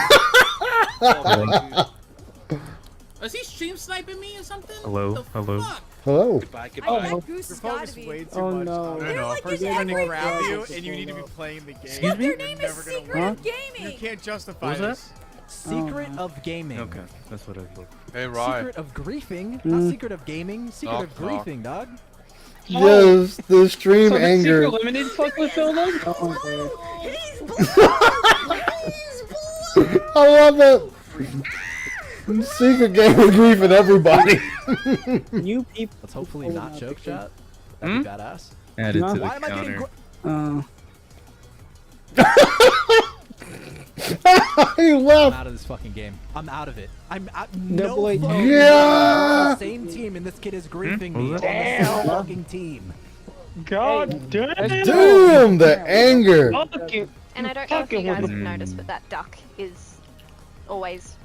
Is he stream sniping me or something? Hello, hello. Hello. Goodbye, goodbye. That goose has gotta be. Way too Oh much. no. They're like First in they're trying to every grab you, game. and you need to be playing the game. Excuse me? Their You're name is never gonna Secret win. of Gaming. You can't justify What was this. Secret of gaming. Okay, that's what I thought. Hey, Rye. Secret of griefing? Not secret of gaming. Secret Knock, of griefing, dog. Yes, the stream So anger. Secret Limited fuck with Phil then? He's blue. He's blue. I love it. Secret game of grief and everybody. You people. Let's hopefully not choke shot. That'd be badass. Add it to the Why am I getting? counter. You I'm left. out of this fucking game. I'm out of it. I'm out. Double No A. fucking Yeah. Same team, and this kid is griefing What me on was the that? same fucking team. God damn. Damn, the anger. Fucking. And I don't know if you guys have Mm. noticed, but that duck is always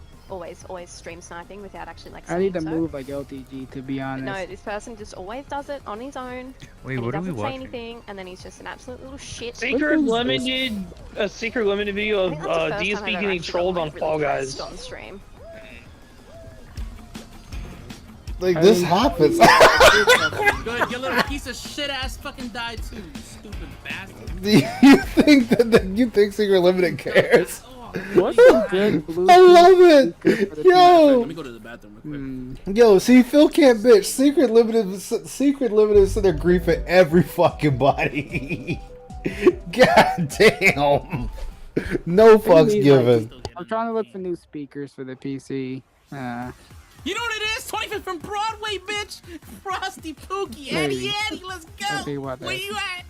stream sniping without actually like I need to saying so. move like LTG to be But honest. no, this person just always does it on his own. Wait, and what he are we doesn't say watching? anything, and then he's just an absolute little shit. Secret Limited, a Secret Limited video I of think that's the first time DSP I've ever getting actually trolled got, on like, Fall really Guys. pressed on stream. Like this happens. Good, your little piece of shit ass fucking died too, you stupid bastard. Do you think that you think Secret Limited cares? What's a good blue? I love it. Let Yo. me go to the bathroom real quick. Yo, see, Phil can't bitch. Secret Limited is in there griefing every fucking body. God damn. No fucks given. I'm trying to look for new speakers for the PC. You know what it is? 25th from Broadway, bitch! Frosty Pookie, Maybe. Eddie, let's That'd be go! what Where that- you at?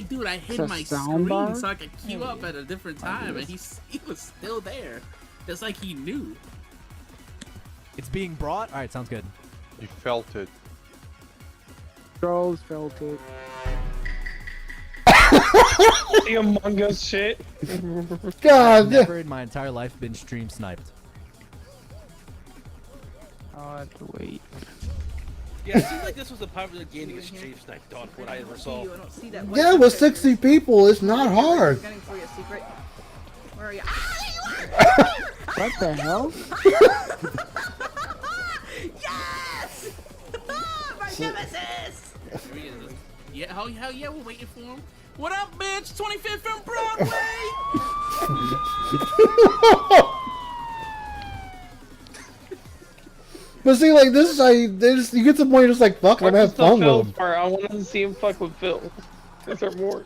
Dude, I hid It's a my sound screen bar? so I could queue up at a different time, and he was still there. Just like he knew. It's being brought. All right, sounds good. You felt it. Trolls felt it. The Among Us shit. God. I've never in my entire life been stream sniped. I'll have to wait. Yeah, it seems like this was a popular game to get stream sniped on, from what I ever saw. Yeah, with 60 people, it's not hard. Where are you? What the hell? Yes! My nemesis! Yeah, hell yeah, we're waiting for him. What up, bitch? 25th from Broadway! But see, like this is how you get to the point you're just like, fuck it, I'm gonna have fun with Phil them. part. I wanted to see him fuck with Phil. Is there more?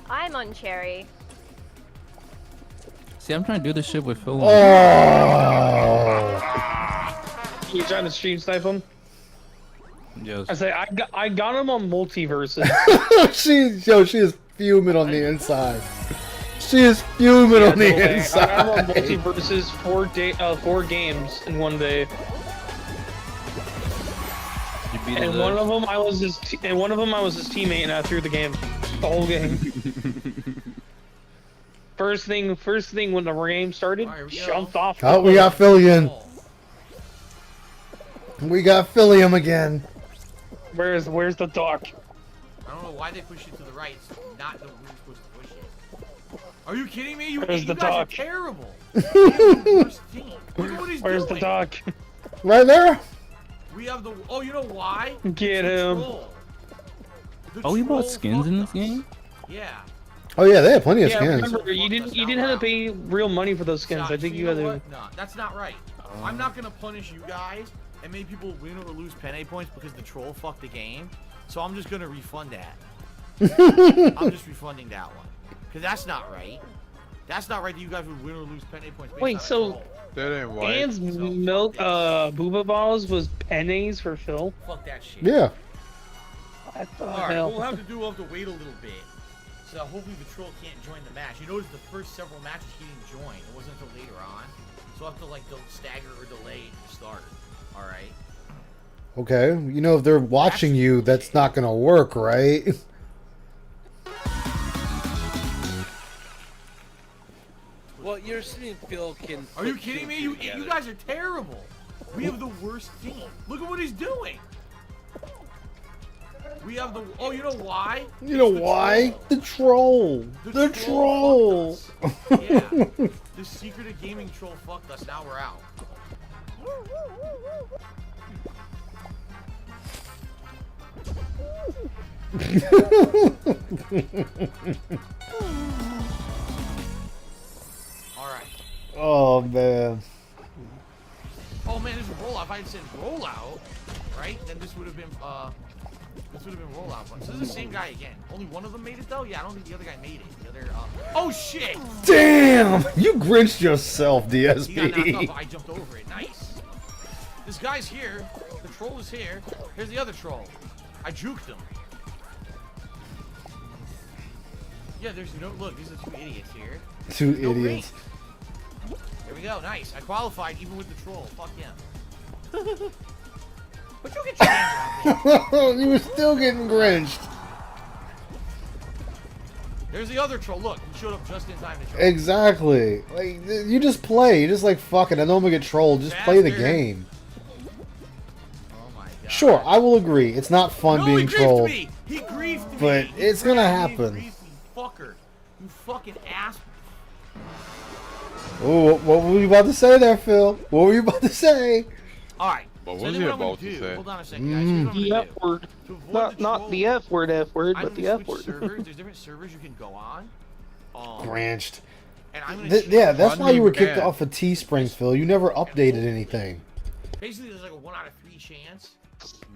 I'm on Cherry. See, I'm trying to do this shit with Phil. Oh. You trying to stream snipe him? Yes. I say I got him on multiverses. she is fuming on the inside. She is fuming on the inside. I got him on multiverses 4 games in one day. You beat And his one ass. of them I was his teammate, and I threw the game, the whole game. First thing when the game started, jumped off. Oh, we got Phillian. We got Phillium again. Where's the dock? I don't know why they push it to the right. It's not the way we're supposed to push it. Are you kidding me? You Where's the guys are dock? terrible. You're the worst team. Look at what he's Where's doing. the dock? Right there. We have the. Oh, you know why? Get The him. troll. The Oh, we bought troll skins in fucked this game? Yeah. Oh yeah, they have plenty of Yeah, skins. remember you didn't have to pay real money for those skins. Josh, I think you know had to. what? No, that's not right. I'm not gonna punish you guys and make people win or lose penne points because the troll fucked the game. So I'm just gonna refund that. I'm just refunding that one because that's not right. That's not right that you guys would win or lose penne points. Wait, so That ain't right. Anne's milk booba balls was pennies for Phil? Fuck that shit. Yeah. What the Alright, hell? we'll have to wait a little bit. So hopefully the troll can't join the match. You notice the first several matches he didn't join. It wasn't until later on. So I'll have to like stagger or delay the start. Alright. Okay. You know, if they're watching you, that's not gonna work, right? Well, you're assuming Phil can. Are you kidding me? You guys are terrible. We have the worst team. Look at what he's doing. We have the. Oh, you know why? You know why? The troll. The troll. Yeah. The secret of gaming troll fucked us. Now we're out. Alright. Oh, man. Oh, man, there's a rollout. If I had said rollout, right, then this would have been, rollout. So this is the same guy again. Only one of them made it, though? Yeah, I don't think the other guy made it. The other, oh, shit! Damn! You grinched yourself, DSP. He got knocked off. I jumped over it. Nice. This guy's here. The troll is here. Here's the other troll. I juked him. Yeah, there's no... Look, these are two idiots here. Two idiots. There we go. Nice. I qualified even with the troll. Fuck yeah. But you get your hands out. You were still getting grinched. There's the other troll. Look, he showed up just in time to troll. Exactly. Like, you just play. You just like, fuck it. I know I'm gonna get trolled. Just play the game. Oh my god. Sure, I will agree. It's not fun being trolled. He griefed me. But it's gonna happen. He fucker. You fucking ass. Oh, what were you about to say there, Phil? What were you about to say? Alright. What was he about to say? Hold on a second, guys. Here's what I'm The gonna F word. do. Not the F word, but the F word. Servers. There's different servers you can go on. Branched. And I'm gonna Yeah, that's why you were kicked off of Teespring, Phil. You never updated anything. Basically, there's like a 1 out of 3 chance.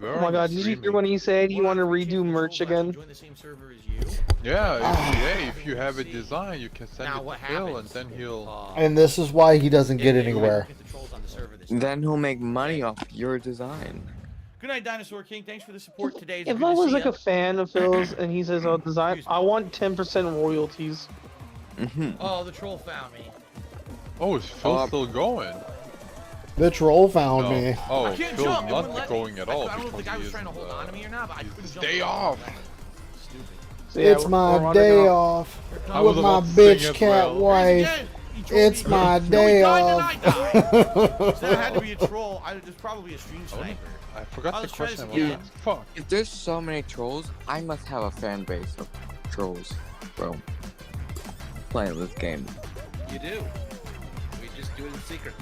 Oh my god, did you hear when he said he wanted to redo merch again? Join the same server as you. Yeah, if you have a design, you can send it to Phil, and then he'll... And this is why he doesn't get anywhere. Then he'll make money off your design. Good night, Dinosaur King. Thanks for the support today. If I was like a fan of Phil's and he says, "Oh, design," I want 10% royalties. Oh, the troll found me. Oh, is Phil still going? The troll found me. Oh, I can't Phil's jump. not going at all. I don't know if the guy was trying to hold on to me or not, but I couldn't jump. Day off. Stupid. So yeah, It's my day off with my bitch cat wife. It's my day off. So that had to be a troll. There's probably a stream sniper. I forgot the question. Dude, fuck. If there's so many trolls, I must have a fan base of trolls, bro. Playing this game. You do. We just do it in secret.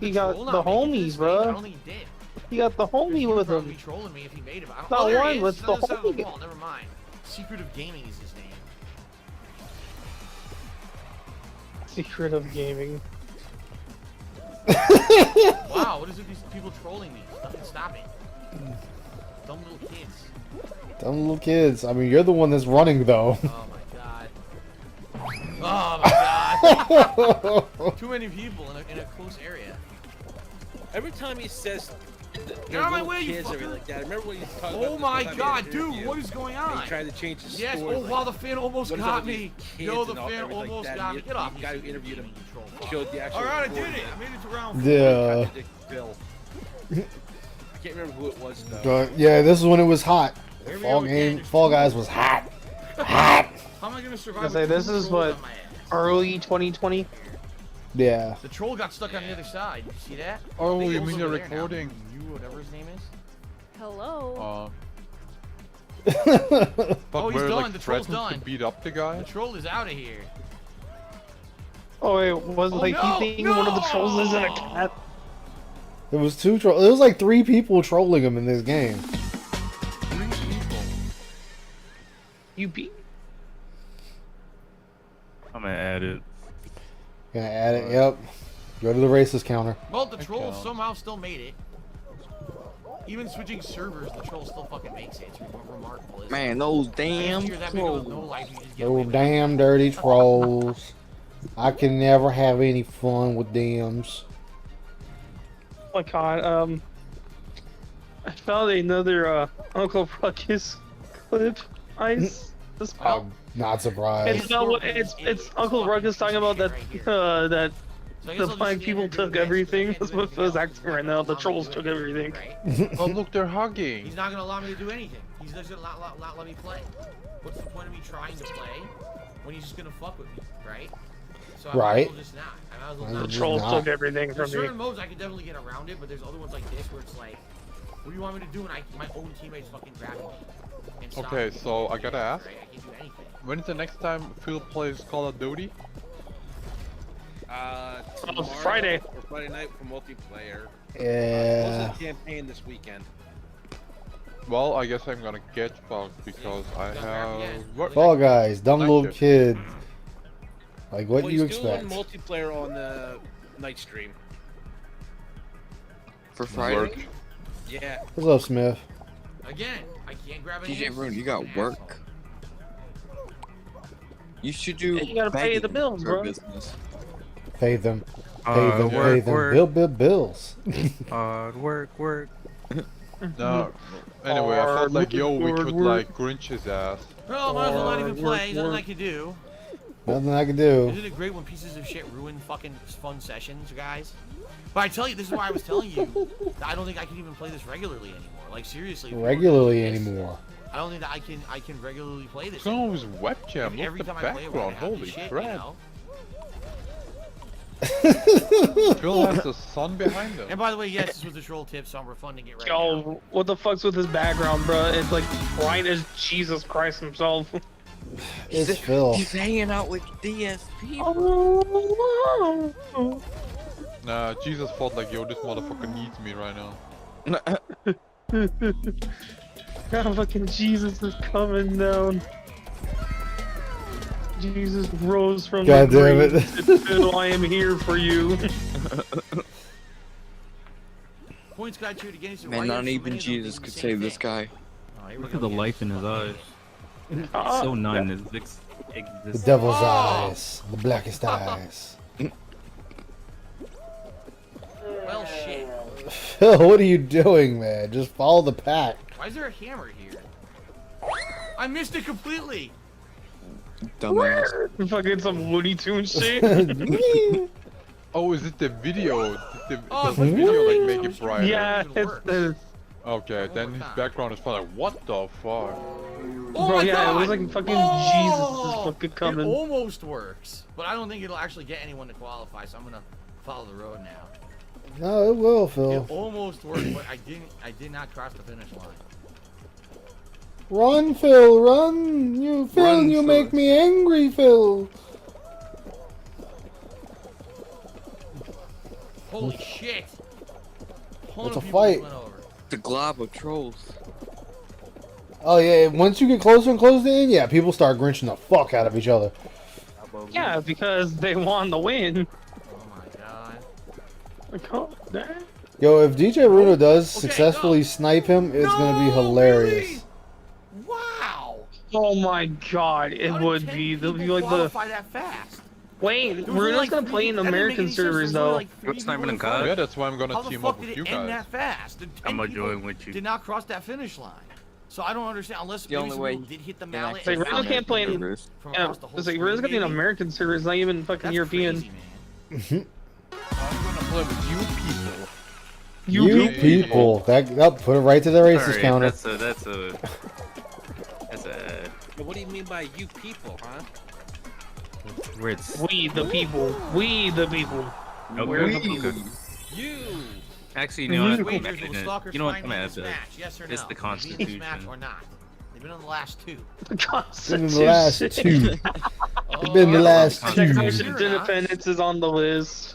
He got the homies, bro. I don't think he did. He got the homie with him. Be trolling me if he made him. Not one, but the homie. Never mind. Secret of Gaming is his name. Secret of Gaming. Wow, what is it? These people trolling me. Fucking stop it. Dumb little kids. Dumb little kids. I mean, you're the one that's running, though. Oh my god. Oh my god. Too many people in a close area. Every time he says, "Get out of my way, you kids," fucker! like that. I remember when he was talking Oh about my this god, dude, what is going on? He tried to change the Yes, story. oh wow, the fan almost got me. Yo, the fan everything almost like got me. Get off The me. guy who interviewed him showed the actual. Alright, I did it. I made it to round 4. Yeah. Bill. I can't remember who it was though. Yeah, this is when it was hot. Here we Fall go game, again. Fall Guys was hot. Hot. How am I gonna survive? I say with this two is trolls what on my ass? early 2020. Yeah. The troll got stuck on the other side. You see that? Oh, The you troll's mean over the there now. recording? You, whatever his name is. Hello. Oh, he's where, done. like, The troll's threatened to done. beat up the guy? The troll is out of here. Oh wait, was like no, he thinking one of the trolls isn't a cat? It was 2 trolls. It was like 3 people trolling him in this game. 3 people. You beat. I'm gonna add it. Gonna add it. Yep. Go to the racist counter. Well, the troll somehow still made it. Even switching servers, the troll still fucking makes it. It's remarkable. Isn't Man, it? those I damn just hear that big of trolls. no life, you just get Oh, away with it. damn dirty trolls. I can never have any fun with thems. Oh my god, I found another Uncle Ruckus clip. This I'm not surprised. It's not what it's Uncle Ruckus talking about that that So I guess the I'll black just people stand here took doing everything. this, That's what Phil's acting right now. The trolls took everything. Oh, look, they're hugging. He's not gonna allow me to do anything. He's just gonna not let me play. What's the point of me trying to play when he's just gonna fuck with me, right? So Right. I might as well just not. I might as well The not. trolls took everything There's from me. certain modes I can definitely get around it, but there's other ones like this where it's like, what do you want me to do? And my own teammates fucking grab me. And stop Okay, me. so I gotta ask. I can't do anything. When is the next time Phil plays Call of Duty? Tomorrow Friday. or Friday night for multiplayer. Yeah. Closing campaign this weekend. Well, I guess I'm gonna get fucked because I have work. Fall Guys, dumb Night little shift. kid. Like, what Well, do you he's doing expect? multiplayer on the night stream. For Friday? Yeah. What's up, Smith? Again, I can't grab any DJ answers. Rune, you got work. You should do. You gotta pay the begging bills, for bro. business. Pay them. Pay them. Work, Pay them. work. Bills. Hard work. No. Anyway, I thought like, yo, we Hard could work. like Grinch his ass. No, might as well not even Work, play. Nothing I work. can do. Nothing I can do. Isn't it great when pieces of shit ruin fucking fun sessions, guys? But I tell you, this is why I was telling you that I don't think I can even play this regularly anymore. Like seriously. if we were Regularly doing this, anymore. I don't think that I can regularly play this. What's wrong with his webcam? Look Every at the time I play it, we're gonna background. have Holy this shit, crap. you know? Phil has the sun behind him. And by the way, yes, this was the troll tip, so I'm refunding it right now. Yo, what the fuck's with his background, bro? It's like bright as Jesus Christ himself. It's Phil. He's hanging out with DSP. Nah, Jesus felt like, yo, this motherfucker needs me right now. God, fucking Jesus is coming down. Jesus rose from God the damn grave. it. Said, Phil, I am here for you. Points got you to get into Man, not even Jesus could save this guy. Look at the life in his eyes. Ah. So non The existent. devil's eyes. The blackest eyes. Well, shit. Phil, what are you doing, man? Just follow the pack. Why is there a hammer here? I missed it completely. Dumbass. Fucking some Looney Tunes shit. Oh, is it the video? Did Oh, does the video like make it brighter? Yeah, it's the. Okay, then his background is probably like, what the fuck? Oh Bro, my yeah, God! it was like fucking Oh! Jesus is fucking coming. It almost works, but I don't think it'll actually get anyone to qualify, so I'm gonna follow the road now. No, it will, Phil. It almost worked, but I did not cross the finish line. Run, Phil, run! Phil, Run, you Phil. make me angry, Phil. Holy shit! It's a fight. The glob of trolls. Oh yeah, once you get closer and closer in, yeah, people start grinching the fuck out of each other. Yeah, because they won the win. Oh my god. Like, oh, damn. Yo, if DJ Runo does Okay, successfully snipe him, it's gonna be hilarious. Wow! Oh my god, it How did would 10 be. They'll be people like the. qualify that fast? Wait, There was only, Runo's like, gonna three play in people- that didn't make American any sense. servers There was only, though. like, three What's not people even in a front. god? Yeah, that's why I'm How gonna the team fuck up did with it you end guys. that fast? The 10 I'm gonna people join with you. Did not cross that finish line. So I don't understand unless The maybe only some way people did hit the can mallet. actually and Like, Runo found can't it play in. from Yeah, across the whole it's like screen, Runo's gonna be in maybe? American servers, not even fucking That's European. crazy, man. I'm gonna play with you people. You people, that put it right to the racist Alright, counter. that's a. But what do you mean by you people, huh? Where it's. We the people. We the people. Okay. We're the Okay. people. You. Actually, you know what? Wait, I'm there's adding the it. stalkers You know what? finally I'm in gonna this add match, yes or It's no? the Will they be in this match Constitution. or not? They've been in the last two. The Been Constitution. in the last two. Oh, Been the last The two. Declaration of Independence is on the list.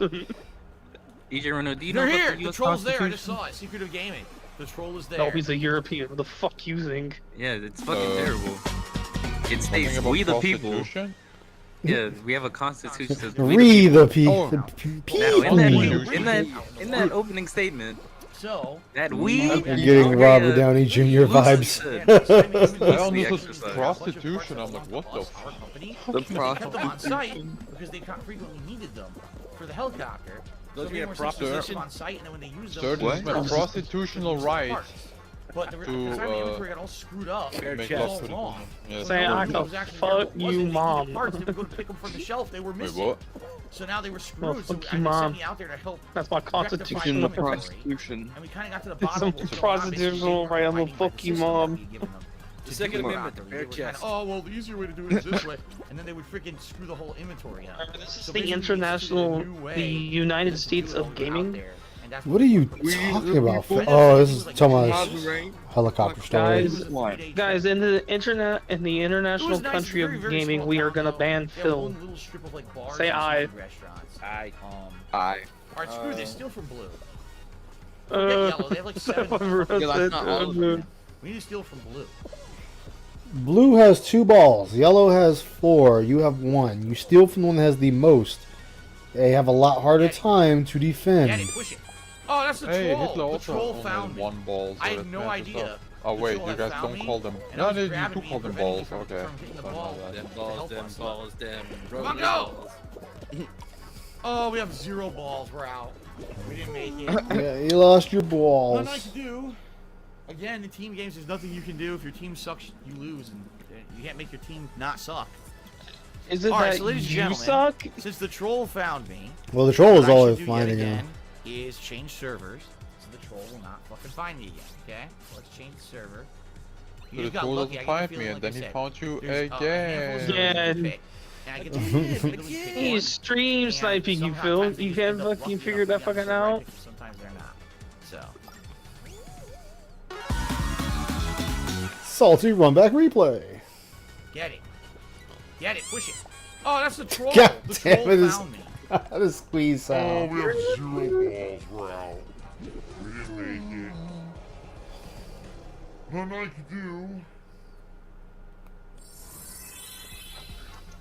DJ Reno, do you know They're about here. the The US troll's there. I just Constitution? saw it. Secret of Gaming. The troll is there. No, he's a European. What the fuck you think? Yeah, it's fucking terrible. It Something states about we the people. prostitution? Yeah, we have a constitution that says We the Oh, people. now, in that opening statement, So that we You're getting Robert Downey Jr. vibes. I understood prostitution. I'm like, what the fuck? The kept them on site because they frequently needed them for the helicopter. Those so are they your were props, supposed to sir. them on site, and then when they used them, Sir, they this is my used prostitutional right But the to, time the inventory got all screwed up, Fair make chest. love all to the wrong. woman. Yes. Say, no, I it can was actually fuck what it was. you, They needed mom. parts, They would go to pick them from the shelf. They were Wait, missing. what? So now they were Well, screwed. So fuck I you, just sent mom. me out there to help. That's my rectify constitution. the the inventory. prostitution. And we kind of got to the It's bottom some of what was going on. Basically, prostitutional they weren't right. I'm abiding gonna by fuck the you, system that mom. we had given them. The Second Amendment, properly. the They bare were kinda, chest. oh well, the easier way to do it is this way, and then they would freaking screw the whole inventory up. This is So the basically, international, it's a new way the United to States do it of out gaming. there, and that's What are you talking about? Oh, this is Thomas helicopter story. Guys, in the internet, in the international nice, country very, of very gaming, small we are town, gonna though. ban They have Phil. one little strip of, like, bars Say and aye. some restaurants. Aye. Aye. Alright, screw this. Steal from blue. Forget Uh, yellow. They have like 7. that's not all of them. We need to steal from blue. Blue has 2 balls. Yellow has 4. You have 1. You steal from the one that has the most. They have a lot harder time to Get it, defend. push it. Oh, that's the Hey, troll. Hitler The also troll only found me. one ball. So I had that no matches idea. up. Oh The wait, troll you had guys found don't me, call them. and No, I was you grabbing do me call and them preventing me balls. from Okay. hitting the Sorry ball. about that. Them To balls, help them us. balls, them. Come on, go! Oh, we have 0 balls. We're out. We didn't make it. Yeah, you lost your Not balls. nice to do. Again, in team games, there's nothing you can do. If your team sucks, you lose, and you can't make your team not suck. Is it All right, that so ladies and you gentlemen, suck? since the troll found me, Well, the troll is what I always should do yet finding him. again is change servers, so the troll will not fucking find me again. Okay, so let's change the server. So You the just got troll lucky. doesn't I get find the me, feeling, and like then I he said, found you there's, a handful of again. servers you can Again. pick, and I get to randomly pick one, He's stream and sniping you, Phil. sometimes they You just can't end up fucking lucky figure enough that to be fucking on the server I out. pick, Sometimes they're not. So. Salty run back replay. Get it. Get it. Push it. Oh, that's the troll. God The damn troll it! Is found me. how to squeeze Oh, out. we have 0 balls. We're out. We didn't make it. Nothing I can do.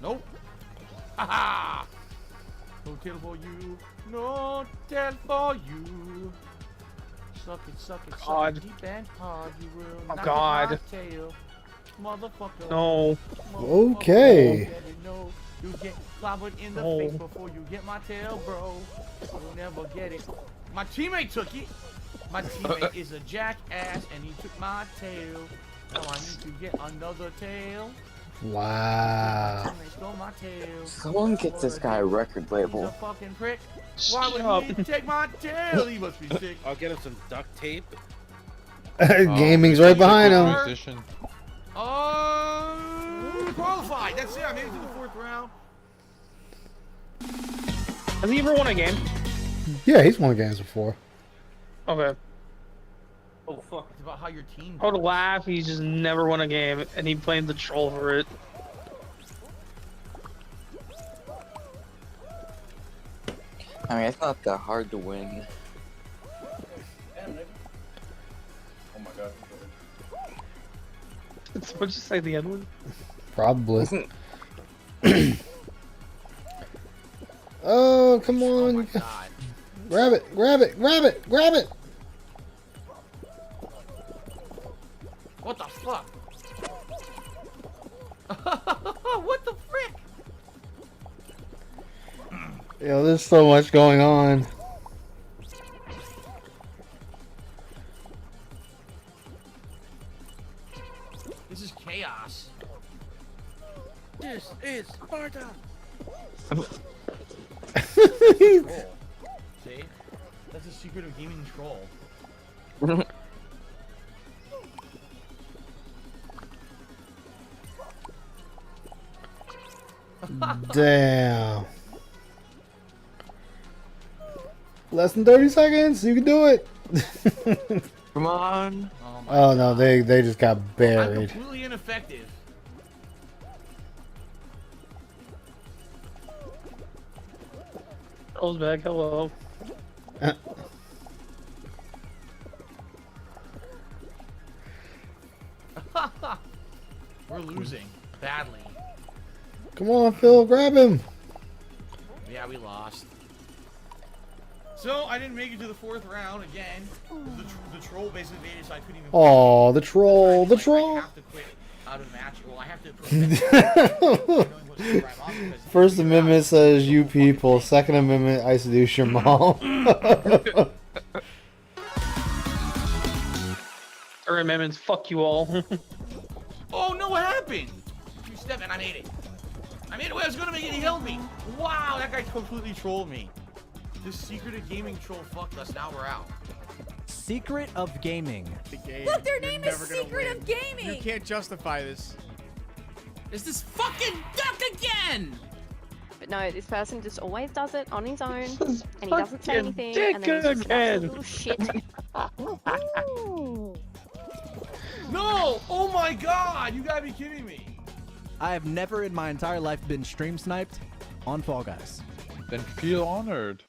Nope. Haha. No tail for you. No tail for you. Suck it, suck it, suck God. it deep and hard. You will Oh, not God. get my tail. Motherfucker. No. Okay. You get clobbered in the No. face before you get my tail, bro. You'll never get it. My teammate took it. My teammate is a jackass and he took my tail. Now I need to get another tail. Wow. They stole my tail. Someone get this guy a record He's a label. fucking prick. Why would he take my tail? He must be sick. I'll get him some duct tape. Gaming's right behind him. Musician. Qualified. That's it. I made it to the 4th round. Has he ever won a game? Yeah, he's won games before. Okay. Oh fuck! It's about how your team. I would laugh. He's just never won a game, and he played the troll for it. I mean, it's not that hard to win. Oh my god. What'd you say, the N word? Probably. Oh, come on. Oh God. Grab it, grab it, grab it, grab it. What the fuck? What the frick? Yo, there's so much going on. This is chaos. This is Sparta. Troll. See? That's the secret of gaming troll. Damn. Less than 30 seconds. You can do it. Come on. Oh no, they just got I'm buried. completely ineffective. Troll's back. Hello. We're losing badly. Come on, Phil, grab him. Yeah, we lost. So I didn't make it to the 4th round again. The troll basically made it so I couldn't even. Oh, the troll, the troll. I have to quit out of the match. Well, I have to. First Amendment says you people. Second Amendment, I seduce your mom. Third Amendment's fuck you all. Oh no! What happened? 2-step and I made it. I made it. Wait, I was gonna make it. He held me. Wow, that guy completely trolled me. The secret of gaming troll fucked us. Now we're out. Secret of Gaming. Look, their name is Secret of Gaming. You can't justify this. It's this fucking duck again! But no, this person just always does it on his own, and he doesn't say anything, dick and then he's just a again. little shit. No! Oh my god! You gotta be kidding me! I have never in my entire life been stream sniped on Fall Guys. Then feel honored.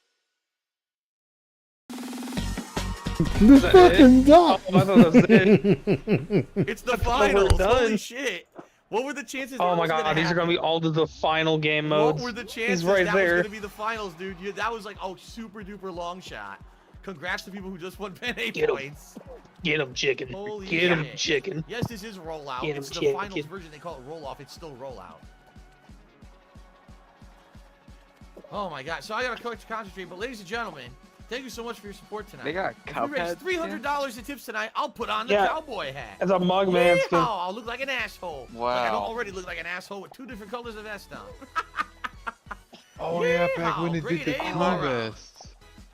This fucking duck! Oh, I thought that was it. It's the We're finals! done. Holy shit! What were the chances? Oh that my was gonna god, these are gonna be happen? all the final game modes. What were the chances He's right that there. was gonna be the finals, dude? That was like, oh, super duper long shot. Congrats to people who just won Pen A Get 'em. points. Get him, chicken. Holy Get him, shit. chicken. Yes, this is rollout. Get 'em, It's the chicken. finals version. They call it roll off. It's still rollout. Oh my god. So I gotta concentrate. But ladies and gentlemen, thank you so much for your support tonight. They got if we raise Cuphead $300 in tips tonight, I'll put on the Yeah. cowboy hat. As a mug man skin. Yeehaw, I'll look like an asshole. Wow. Like I don't already look like an asshole with 2 different colors of vest on. Oh yeah, back when they Great did the aim, cool Laura. vest.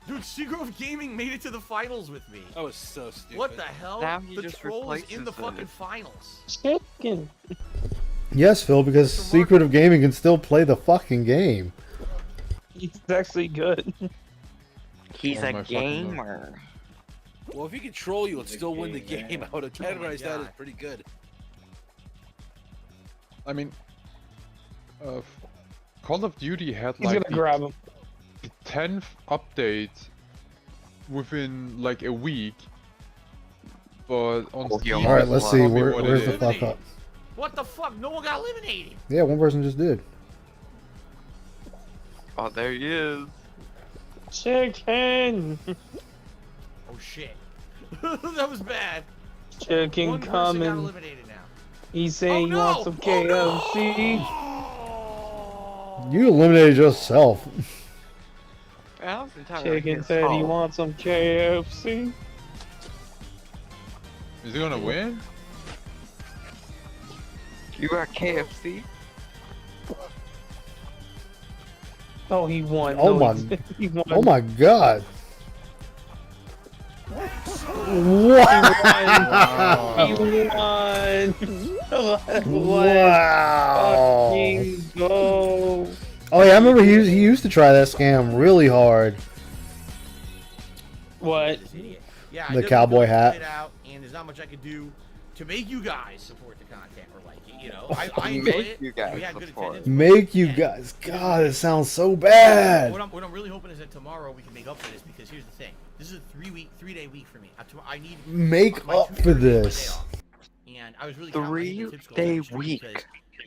Dude, Secret of Gaming made it to the finals with me. That was so stupid. What the hell? Now he The just troll is in the replaces fucking it. finals. Chicken. Yes, Phil, because Secret of Gaming can still play the fucking game. He's actually good. He's Oh a my fucking gamer. Well, if he can troll you and still win the game, I would have categorized that as God. pretty good. I mean, Call of Duty had He's like gonna grab him. the 10th update within like a week, but on Oh, Steam, yeah. Alright, let's see. tell me Where, what it where's the is. fuck up? What the fuck? No one got eliminated. Yeah, one person just did. Oh, there he is. Chicken. Oh shit. That was bad. Chicken One person got coming. eliminated now. He's saying he wants some KFC. You eliminated yourself. I was entirely Chicken his said he fault. wants some KFC. Is he gonna win? You got KFC? Oh, he won. Oh No, my, he won. oh my god. He Wow. won. Wow. Fucking go. Oh yeah, I remember he used to try that scam really hard. What? This idiot. Yeah, The I cowboy definitely hat. played out, and there's not much I could do to make you guys support the content or like it. You know, I enjoy Make it. you guys we had good support. attendance. Make you guys. God, it sounds so bad. What I'm really hoping is that tomorrow we can make up for this because here's the thing. This is a 3-day week for me. I need Make my up Tuesday for is my day this. off. And I was really counting on the tips goals 3-day extra week. because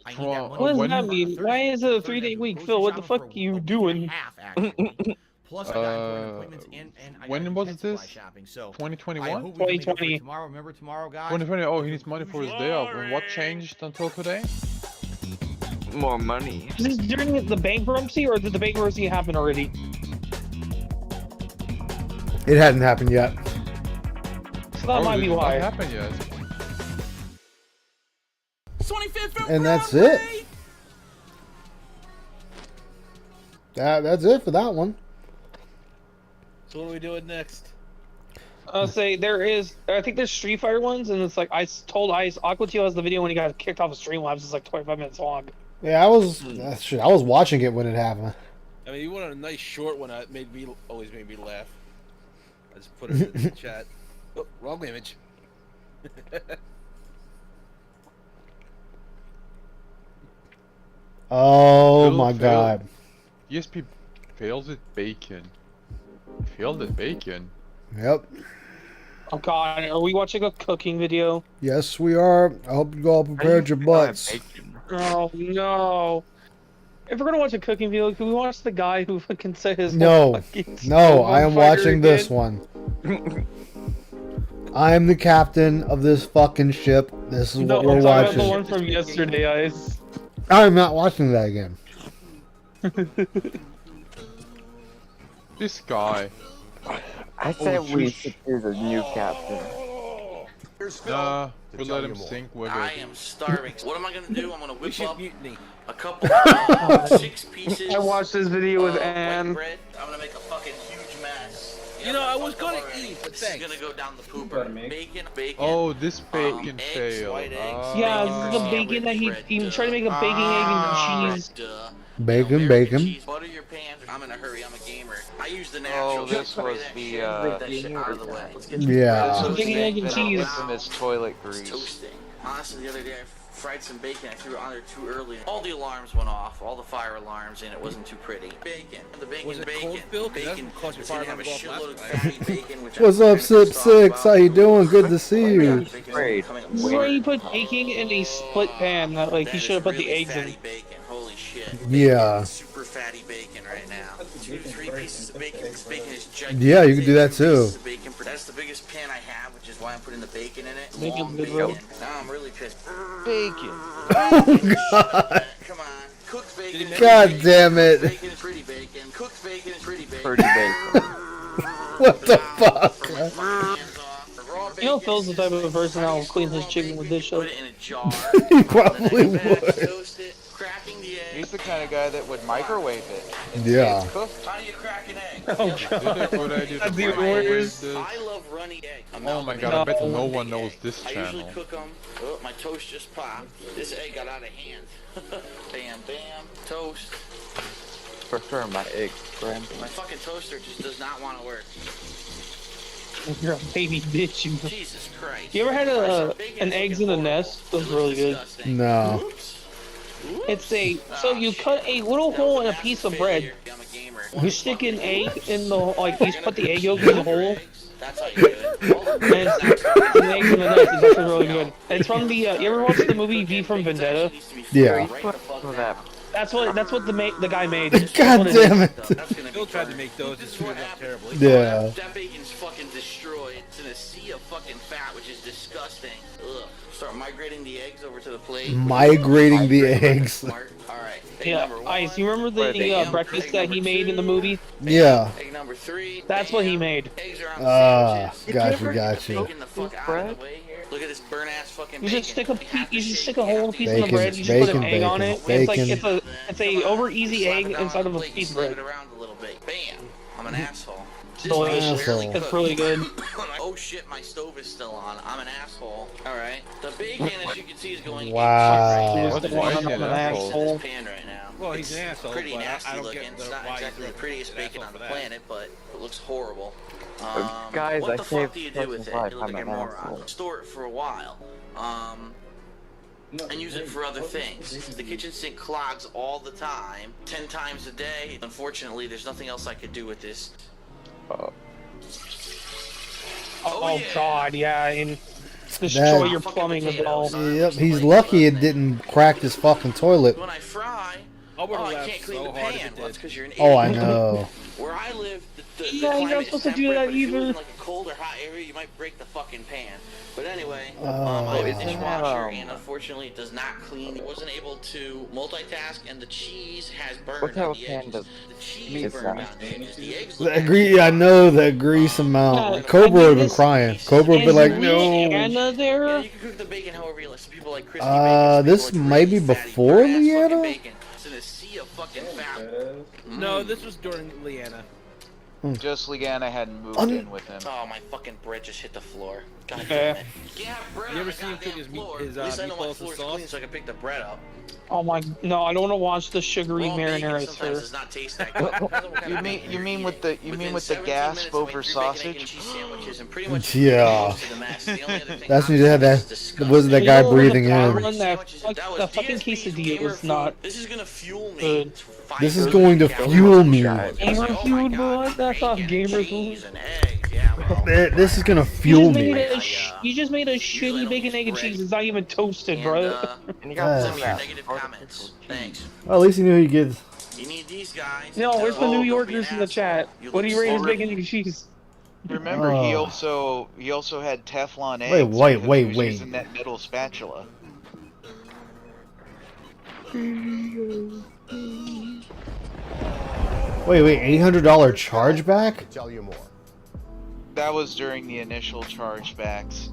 I need that Well, money What does when- that mean? Why is it a Thursday. 3-day week, Grocery Phil? What the shopping fuck for are you a week and a doing? half, actually. Plus, I got important appointments and I when got was pet this? supply shopping. So I 2021? hope we can make up for it 2020. tomorrow. Remember tomorrow, guys? 2020. Oh, he needs money for his day off. And what changed until today? More money. Is this during the bankruptcy, or did the bankruptcy happen already? It hadn't happened yet. So that might it be did not why. happen yet. 25th from And that's Broadway. it. That's it for that one. So what are we doing next? I'll say there is. I think there's Street Fighter ones, and it's like I told Ice Aqua Teal has the video when he got kicked off of Streamlabs. It's like 25 minutes long. Yeah, I was shit, I was watching it when it happened. I mean, you wanted a nice short one that always made me laugh. I just put it in the chat. Oh, wrong image. Oh Phil my failed- god. ESP fails at bacon. Failed at bacon. Yep. Oh god, are we watching a cooking video? Yes, we are. I hope you all prepared your butts. Oh no. If we're gonna watch a cooking video, can we watch the guy who fucking said his No, whole fucking no, stove I on am fire watching this again? one. I am the captain of this fucking ship. This is No, what we're I'm talking about watching. the one from yesterday, Ice. I'm not watching that again. This guy. I said we juice. should choose a new captain. Nah, we'll let him sink with I it. am starving. What am I gonna do? I'm gonna whip up Mutiny. a couple 6 pieces. I watched this video with of white Anne. bread. I'm gonna make a fucking huge mess You know, I was gonna eat, but this is thanks. gonna go down the pooper. Bacon. Oh, this bacon eggs, fail. white eggs, Yeah, the bacon that he tried to make a bacon, egg, and cheese. Bacon, bacon. Butter your pans. I'm in a hurry. I'm a gamer. I use the natural. Oh, this was the that shit out of the way. Yeah. This was Bacon, egg, and the cheese. infamous toilet grease. Toasting. Honestly, the other day I fried some bacon. I threw it on there too early. All the alarms went off, all the fire alarms, and it wasn't too pretty. Bacon. The bacon. Was it bacon. cold, Bill? Bacon. Cause your It's gonna fire have a alarm to go off shitload of last fatty bacon, which What's I'm up, Sip Six? How you doing? Good to see you. Great. This is where you put bacon in a split pan. That, like, you should have put the eggs in. Bacon. Holy shit. Yeah. Super fatty bacon right now. 2-3 pieces of bacon. This bacon is gigantic. Yeah, you can do that too. Bacon. That's the biggest pan I have, which is why I'm putting the bacon in it. Bacon's Long good, bacon. bro. Now I'm really pissed. Bacon. Oh God. Come on. Cooked bacon. God damn it. Bacon is pretty bacon. Cooked bacon is pretty bacon. Pretty bacon. What the fuck? You know, Phil's the type of person that will clean his chicken with dish soap. Put it in a jar. He probably would. Toast it. Cracking the egg. He's the kind of guy that would microwave it. Yeah. How do you crack an egg? Oh god. That's the worst. I love runny egg. Oh my god, I bet no one knows this I usually channel. cook them. Oh, my toast just popped. This egg got out of hand. Bam, bam. Toast. Prefer my egg, friend. My fucking toaster just does not want to work. You're a baby bitch, you. Jesus Christ. You ever had an eggs in a nest? Those are really good. No. It's so you cut a little hole in a piece of bread. You stick an egg in the, like, you put the egg yolk in the hole. That's how you do it. And it's an egg in the nest. It's actually really good. It's from the, you ever watched the movie V from Vendetta? Yeah. That's what the guy made. God damn it. Bill tried to make those and screwed it up terribly. Yeah. That bacon's fucking destroyed. It's in a sea of fucking fat, which is disgusting. Ugh. Start migrating the eggs over to the plate. Migrating the eggs. Alright. Yeah, Ice, you remember the breakfast that he made in the movie? Yeah. Egg number 3. That's what he made. Eggs are on Gotcha. Bacon the fuck out of the way here. Look at this burnt ass fucking You bacon. just stick a hole in a piece of the Bacon, bread. You just put an bacon, egg on it. bacon, It's like it's a over easy egg inside of a piece of bread. It around a little bit. Bam. I'm an asshole. Delicious. It's really good. Oh shit, my stove is still on. I'm an asshole. Alright. The bacon, as you can see, is going Wow. What's why is he an asshole? pan right now. Well, he's an asshole, Pretty but nasty I don't looking. get It's not why exactly the he's prettiest an bacon asshole on the for that. planet, but it looks horrible. Guys, what I the fuck saved do you do with it? life. You look I'm like a an moron. asshole. Store it for a while. And use it for other things. The kitchen sink clogs all the time, 10 times a day. Unfortunately, there's nothing else I could do with this. Oh god, yeah, and destroy your plumbing as well. Yep, he's lucky it didn't crack his fucking toilet. When I fry, I can't clean the pan. Well, that's because you're an idiot. Oh, I know. Where I live, the Yeah, you're not supposed to do that but if you live either. in like a cold or hot area, you might break the fucking pan. But anyway, Oh. I have a dishwasher, and unfortunately, it does not clean. It wasn't able to multitask, and the cheese has burned What type on of the pan edges. does The cheese burned on the edges. The eggs I know the grease amount. Cobra would have been crying. Cobra would be like, no. Leanna there? Yeah, you can cook the bacon however you like. Some people like crispy bacon. This might be before Leanna? It's in a sea of fucking fat. No, this was during Leanna. Just Leanna hadn't moved in with him. Oh, my fucking bread just hit the floor. God Okay. damn it. Yeah, bread You on ever the seen him cook his floor. his At least I know my meatballs floor's and clean sauce? so I can pick the bread up. Oh my, no, I don't want to watch the sugary Raw bacon marinara, sometimes sir. does not taste that good. Depends on what kind of bacon You you're mean with eating. the Within gasp 17 minutes, I over made 3 bacon, egg, and sausage? cheese sandwiches, and pretty much Yeah. most of the mess. The only other thing That's when I you had was that. disgusting. Was that guy breathing in? The fucking quesadilla was not This is gonna fuel me. good. This is going to fuel me. Gamer food, bro? That's not gamer food. This is gonna You fuel just made me. you just made a shitty bacon, egg, and cheese. It's not even toasted, bro. And you got Send some me your negative comments. Thanks. Well, at least you knew he gets. You need these guys. No, where's the Oh, New don't Yorkers be in an the chat? asshole. You What do you look rate his so bacon, egg, and cheese? Remember, he also had Teflon eggs. Wait, because wait, he was wait. Using that metal spatula. Wait, $800 chargeback? Tell you more. That was during the initial chargebacks.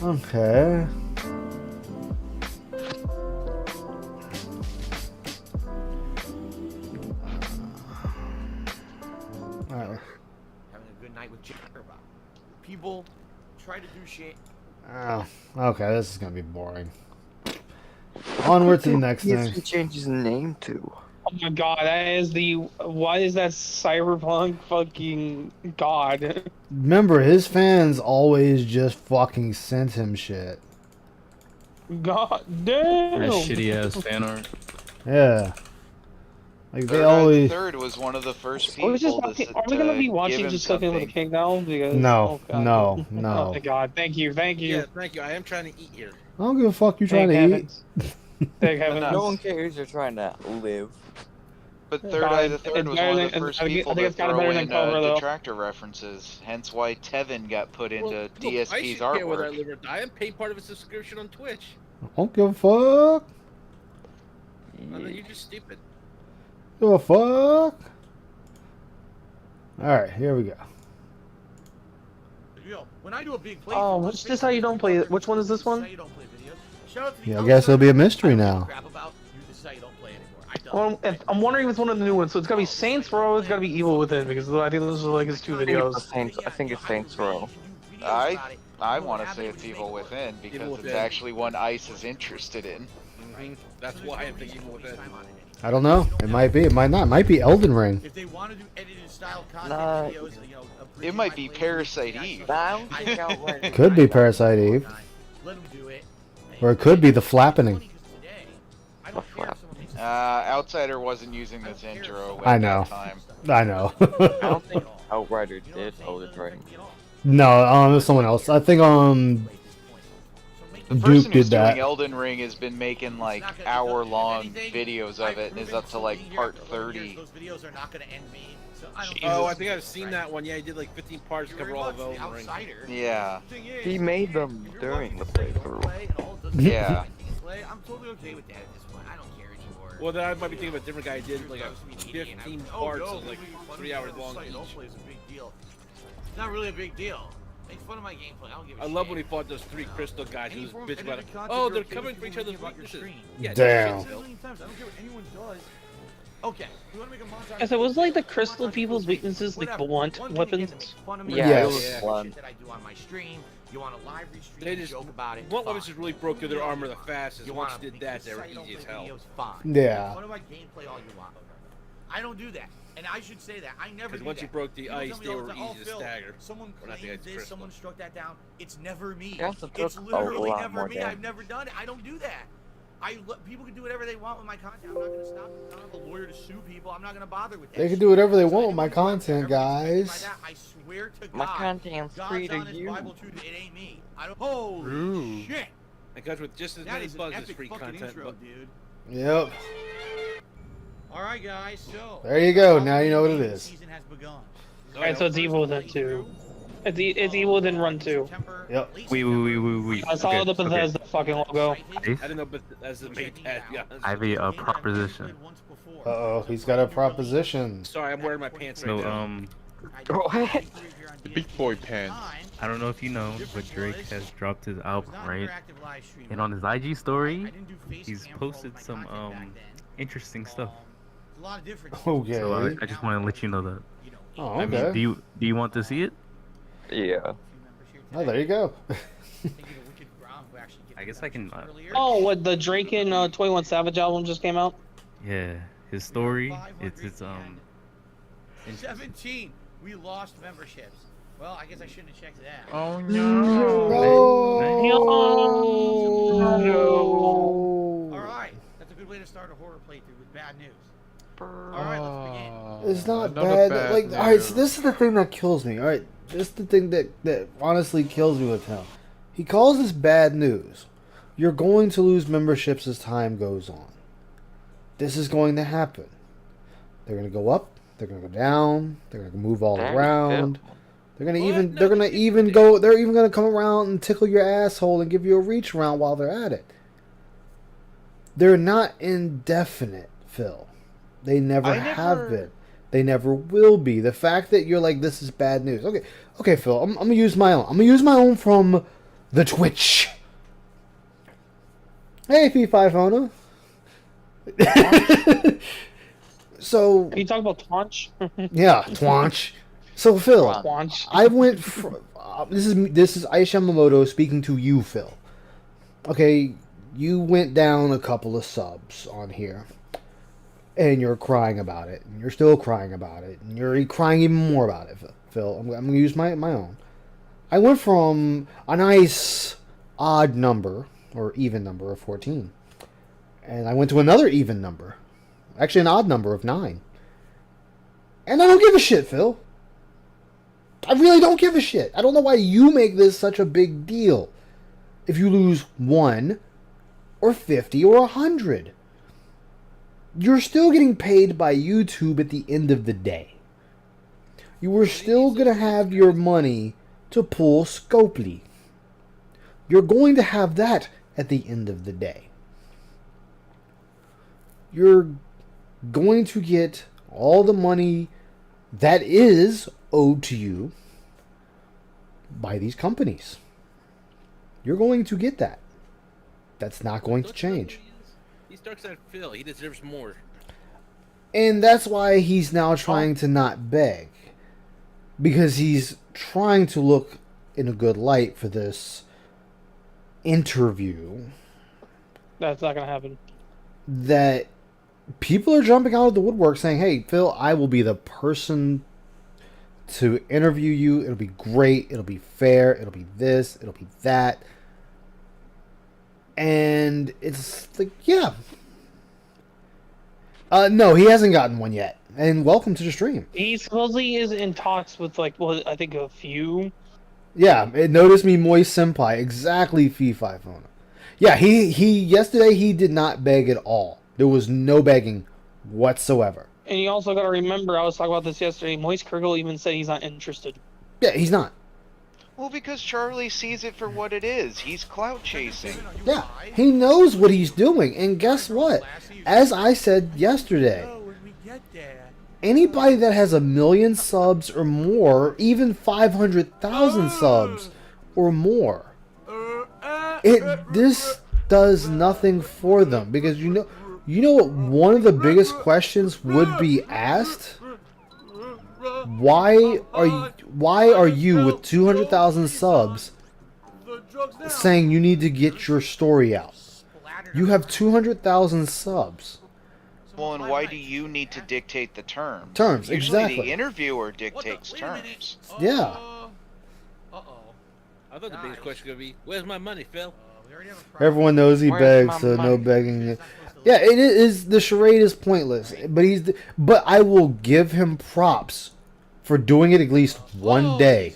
Okay. Alright. people try to do shit. Oh, okay, this is gonna be boring. Onward to the next thing. He changed his name to. Oh my god, that is the. Why is that cyberpunk fucking god? Remember, his fans always just fucking sent him shit. God damn! That shitty ass fan art. Yeah. Like they Third always. Third was one of the first Are we, people are we gonna be watching just cooking with a king now? Because, No, oh god. no, Oh no. my god, thank you. Yeah, thank you. I am trying to eat here. I don't give a fuck you trying Thank to heavens. eat. Thank heavens. No one cares. You're trying to live. But Third Eye the Third It's was better one of the than- first I think people to it's kinda throw better than in Cobra, though. detractor references. Hence why Tevin got put into I DSP's should care whether I artwork. live or die. I'm paying part of a subscription on Twitch. I don't give a fuck. I mean, you're just stupid. Give a fuck. Alright, here we go. Yo, when I do a big play, Oh, what's this? How you don't play it? Which one is this one? Yeah, I guess it'll be a mystery now. This is how you don't play anymore. Well, I'm wondering if it's one of the new ones. So it's gotta be Saints Row. It's gotta be Evil Within because I think those are like his two videos. I think it's Saints Row. I want to say it's Evil Within because it's actually one Ice is interested in. That's why I'm thinking with it. I don't know. It might be. It might not. It might be Elden Ring. If they want to do edited style content Nah. videos, you know, It might be Parasite Eve. I don't think Outrider. Could be Parasite Eve. let them do it. Or it could be The Flappening. Outsider wasn't using this intro at I know. that time. I know. I don't think Outrider did Elden Ring. No, it was someone else. I think The Duke person did who's that. doing Elden Ring has been making like hour-long videos of it and is up to like part 30. Those videos are not going to end me. So I don't Oh, I think I've seen that one. Yeah, he did like 15 parts to cover all of Elden Ring. Yeah. He made them during the playthrough. Yeah. I'm totally okay with that at this point. I don't care anymore. Well, then I might be thinking of a different guy who did like a 15 parts of like 3 hours long each. Don't play is a big deal. It's not really a big deal. Make fun of my gameplay. I don't give a I shit. love when he fought those 3 crystal guys who was bitch about it. content Oh, they're you're covering for each other's about your weaknesses. stream. Yeah, Damn. shit, Phil. I don't care what anyone does. Okay, you want to make a montage? I said, was like the crystal people's weaknesses like blunt weapons? Yeah, it was fun. That I do on my stream. You want to live restream? They just joke about it. Blunt fine. weapons just really broke through their armor the fastest. You Once want you did that, they were easy as hell. Fine. Yeah. Make fun of my gameplay all you want. I don't do that, and I should say that I never. Because do once that. you broke the People ice, tell me they all the were time, easy to Phil, stagger. Someone Or not the claims ice this, crystal. someone struck that down. It's never me. You also It's took a literally lot never more me. damage. I've never done it. I don't do that. People can do whatever they want with my content. I'm not going to stop them. I'm not a lawyer to sue people. I'm not going to bother with that. They can do whatever they want with my content, guys. I swear to God. My content's God's free to honest you. Bible truth, it ain't me. I don't. Holy Ooh. shit! It comes with just as That many is an bugs as epic free fucking content. intro, But dude. Yep. All right, guys. So There you go. Now you know what it is. season has begun. Alright, so it's Evil Within 2. It's Evil Within Run 2. Yep. Wait. I saw the Bethesda fucking logo. I didn't know Bethesda made that. Yeah. I have a proposition. Uh-oh, he's got a proposition. Sorry, I'm wearing my pants right So, now. The big boy pants. I don't know if you know, but Drake has dropped his album, right? And on his IG story, he's posted some interesting stuff. A lot of different. Okay. So I just want to let you know that. Oh, I mean, okay. do you want to see it? Yeah. Oh, there you go. I guess I can. Oh, what, the Drake and 21 Savage album just came out? Yeah, his story. It's 17. We lost memberships. Well, I guess I shouldn't have checked that. Oh no. All right, that's a good way to start a horror playthrough with bad news. All right, let's begin. It's not Another bad. Like, all right, so this is the thing that kills me. All right, this is the thing that honestly kills me with him. He calls this bad news. You're going to lose memberships as time goes on. This is going to happen. They're going to go up. They're going to go down. They're going to move all around. They're going to They're going to even go. They're even going to come around and tickle your asshole and give you a reach around while they're at it. They're not indefinite, Phil. They never have been. They never will be. The fact that you're like, this is bad news. Okay, Phil. I'm gonna use my own. I'm gonna use my own from the Twitch. Hey, P5 owner. So Can you talk about Twanch? yeah, Twanch. So Phil, Twanch. I went this is Aisha Yamamoto speaking to you, Phil. Okay, you went down a couple of subs on here, and you're crying about it, and you're still crying about it, and you're crying even more about it, Phil. I'm going to use my own. I went from a nice odd number, or even number of 14, and I went to another even number, actually an odd number of 9. And I don't give a shit, Phil. I really don't give a shit. I don't know why you make this such a big deal. If you lose 1, or 50, or 100, you're still getting paid by YouTube at the end of the day. You are still going to have your money to pull Scopely. You're going to have that at the end of the day. You're going to get all the money that is owed to you by these companies. You're going to get that. That's not going to change. He's dark side Phil. He deserves more. And that's why he's now trying to not beg. Because he's trying to look in a good light for this interview. That's not going to happen. That people are jumping out of the woodwork saying, hey, Phil, I will be the person to interview you. It'll be great. It'll be fair. It'll be this. It'll be that. And it's like, yeah. No, he hasn't gotten one yet. And welcome to the stream. He supposedly is in talks with, like, well, I think a few. Yeah, notice me, Moist Senpai. Exactly, Fee 5 Fona. Yeah, he yesterday he did not beg at all. There was no begging whatsoever. And you also got to remember, I was talking about this yesterday, Moist Kirkle even said he's not interested. Yeah, he's not. Well, because Charlie sees it for what it is. He's clout chasing. Yeah, he knows what he's doing. And guess what? As I said yesterday, anybody that has 1 million subs or more, even 500,000 subs or more, this does nothing for them. Because you know what one of the biggest questions would be asked? Why are you with 200,000 subs saying you need to get your story out? You have 200,000 subs. Well, and why do you need to dictate the terms? Terms, Usually exactly. the interviewer dictates terms. Yeah. I thought the biggest question was going to be, where's my money, Phil? Everyone knows he begs, so no begging. Yeah, it is. The charade is pointless, but I will give him props for doing it at least one day.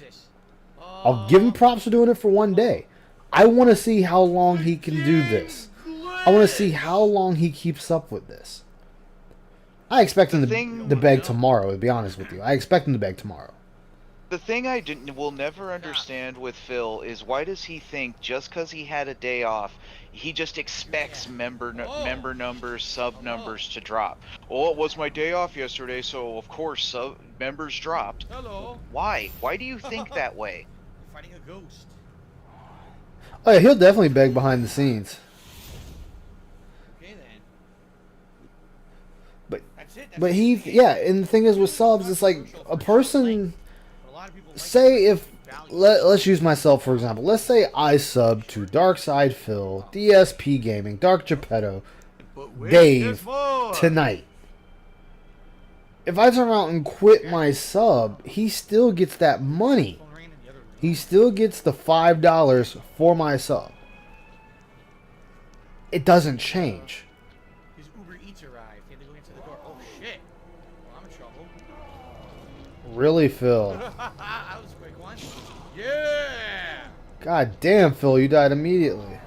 I'll give him props for doing it for one day. I want to see how long he can do this. I want to see how long he keeps up with this. I expect him to beg tomorrow, to be honest with you. I expect him to beg tomorrow. The thing I will never understand with Phil is why does he think just because he had a day off, he just expects member numbers, sub numbers to drop. Oh, it was my day off yesterday, so of course members dropped. Hello. Why? Why do you think that way? Fighting a ghost. Oh yeah, he'll definitely beg behind the scenes. Okay then. But yeah, and the thing is with subs, it's like a person. Say if let's use myself for example. Let's say I sub to Darkside Phil, DSP Gaming, Dark Geppetto, Dave tonight. If I turn around and quit my sub, he still gets that money. He still gets the $5 for my sub. It doesn't change. His Uber Eats arrived. He had to go into the door. Oh shit. Well, I'm in trouble. Really, Phil? That was a quick one. Yeah. God damn, Phil, you died immediately.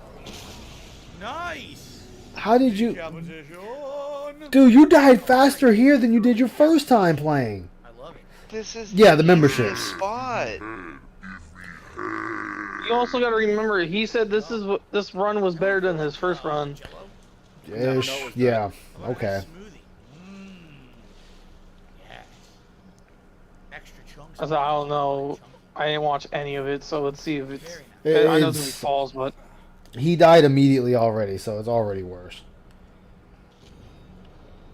Nice. How did you... Dude, you died faster here than you did your first time playing. I love it. This is the membership spot. You also got to remember, he said this run was better than his first run. Yeah. Okay. I don't know. I didn't watch any of it, so let's see if it's. I know it's gonna be falls, but he died immediately already, so it's already worse.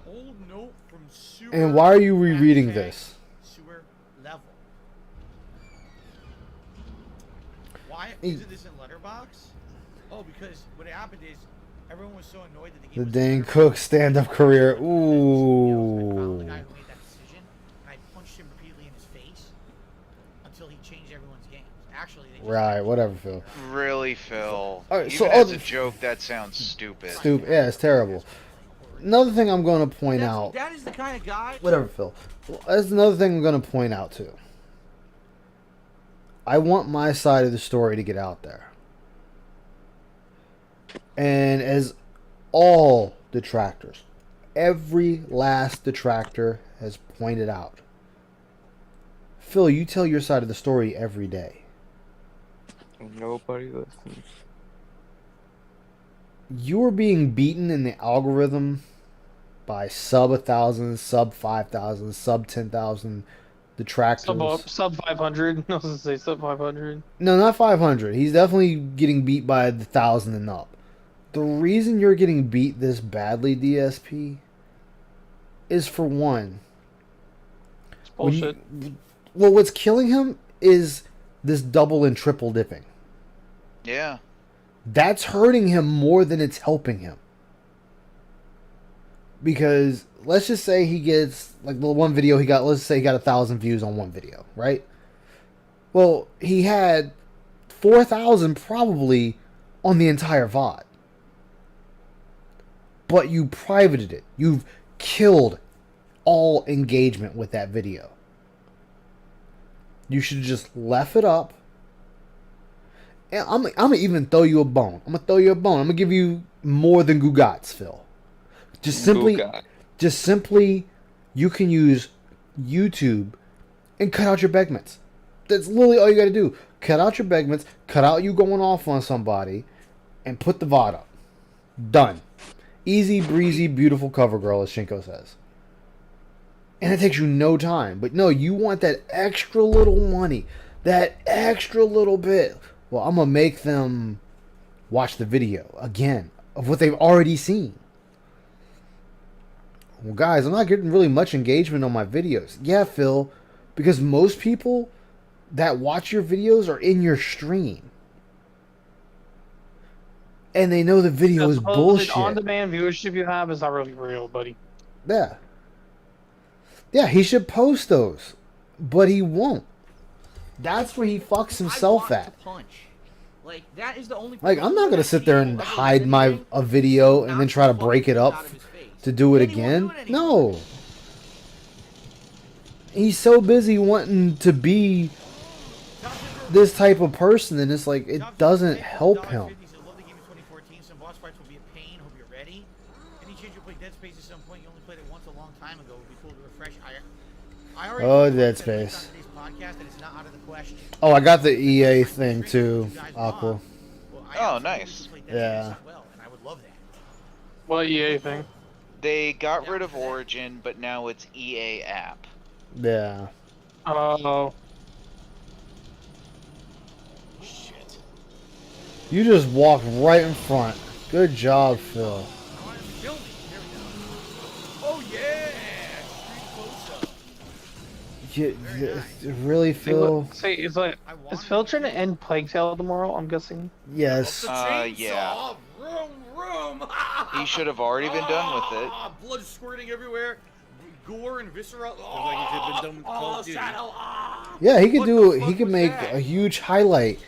Old note from sewer. And why are you rereading this? Sewer level. Isn't this in Letterbox? Oh, because what happened is everyone was so annoyed that the game The was Dane Cook stand-up career. Ooh. the guy who made that decision, and I punched him repeatedly in his face until he changed everyone's games. Actually, they just Right, whatever, Phil. Really, Phil? Alright, Even as a joke, that sounds stupid. Stupid. Yeah, it's terrible. Another thing I'm going to point out. That is the kind of guy. Whatever, Phil. That's another thing I'm going to point out too. I want my side of the story to get out there. And as all detractors, every last detractor has pointed out, Phil, you tell your side of the story every day. Nobody listens. You are being beaten in the algorithm by sub 1,000, sub 5,000, sub 10,000 detractors. Sub 500. I was gonna say sub 500. No, not 500. He's definitely getting beat by the 1,000 and up. The reason you're getting beat this badly, DSP, is for one. It's bullshit. Well, what's killing him is this double and triple dipping. Yeah. That's hurting him more than it's helping him. Because let's just say he gets, like the one video he got, let's say he got 1,000 views on one video, right? Well, he had 4,000 probably on the entire VOD. But you privated it. You've killed all engagement with that video. You should have just left it up. And I'm gonna even throw you a bone. I'm gonna give you more than Gugats, Phil. Just simply, you can use YouTube and cut out your begments. That's literally all you gotta do. Cut out your begments, cut out you going off on somebody, and put the VOD up. Done. Easy breezy, beautiful cover girl, as Shinko says. And it takes you no time. But no, you want that extra little money. That extra little bit. Well, I'm going to make them watch the video again of what they've already seen. Well, guys, I'm not getting really much engagement on my videos. Yeah, Phil, because most people that watch your videos are in your stream. And they know the video is bullshit. On-demand viewership you have is not really real, buddy. Yeah. Yeah, he should post those. But he won't. That's where he fucks himself at. Punch. Like, that is the only like, I'm not going to sit there and hide a video and then try to break it up to do it again. No. He's so busy wanting to be this type of person, and it's like, it doesn't help him. Oh, Dead Space. Oh, I got the EA thing too, Aqua. Oh, nice. Yeah. What EA thing? They got rid of Origin, but now it's EA app. Yeah. Oh. Shit. You just walked right in front. Good job, Phil. Oh yeah! Really, Phil? Is Phil trying to end Plague Tale tomorrow, I'm guessing? Yes. Yeah. Vroom. He should have already been done with it. Blood squirting everywhere. Gore and viscera. Yeah, he could make a huge highlight,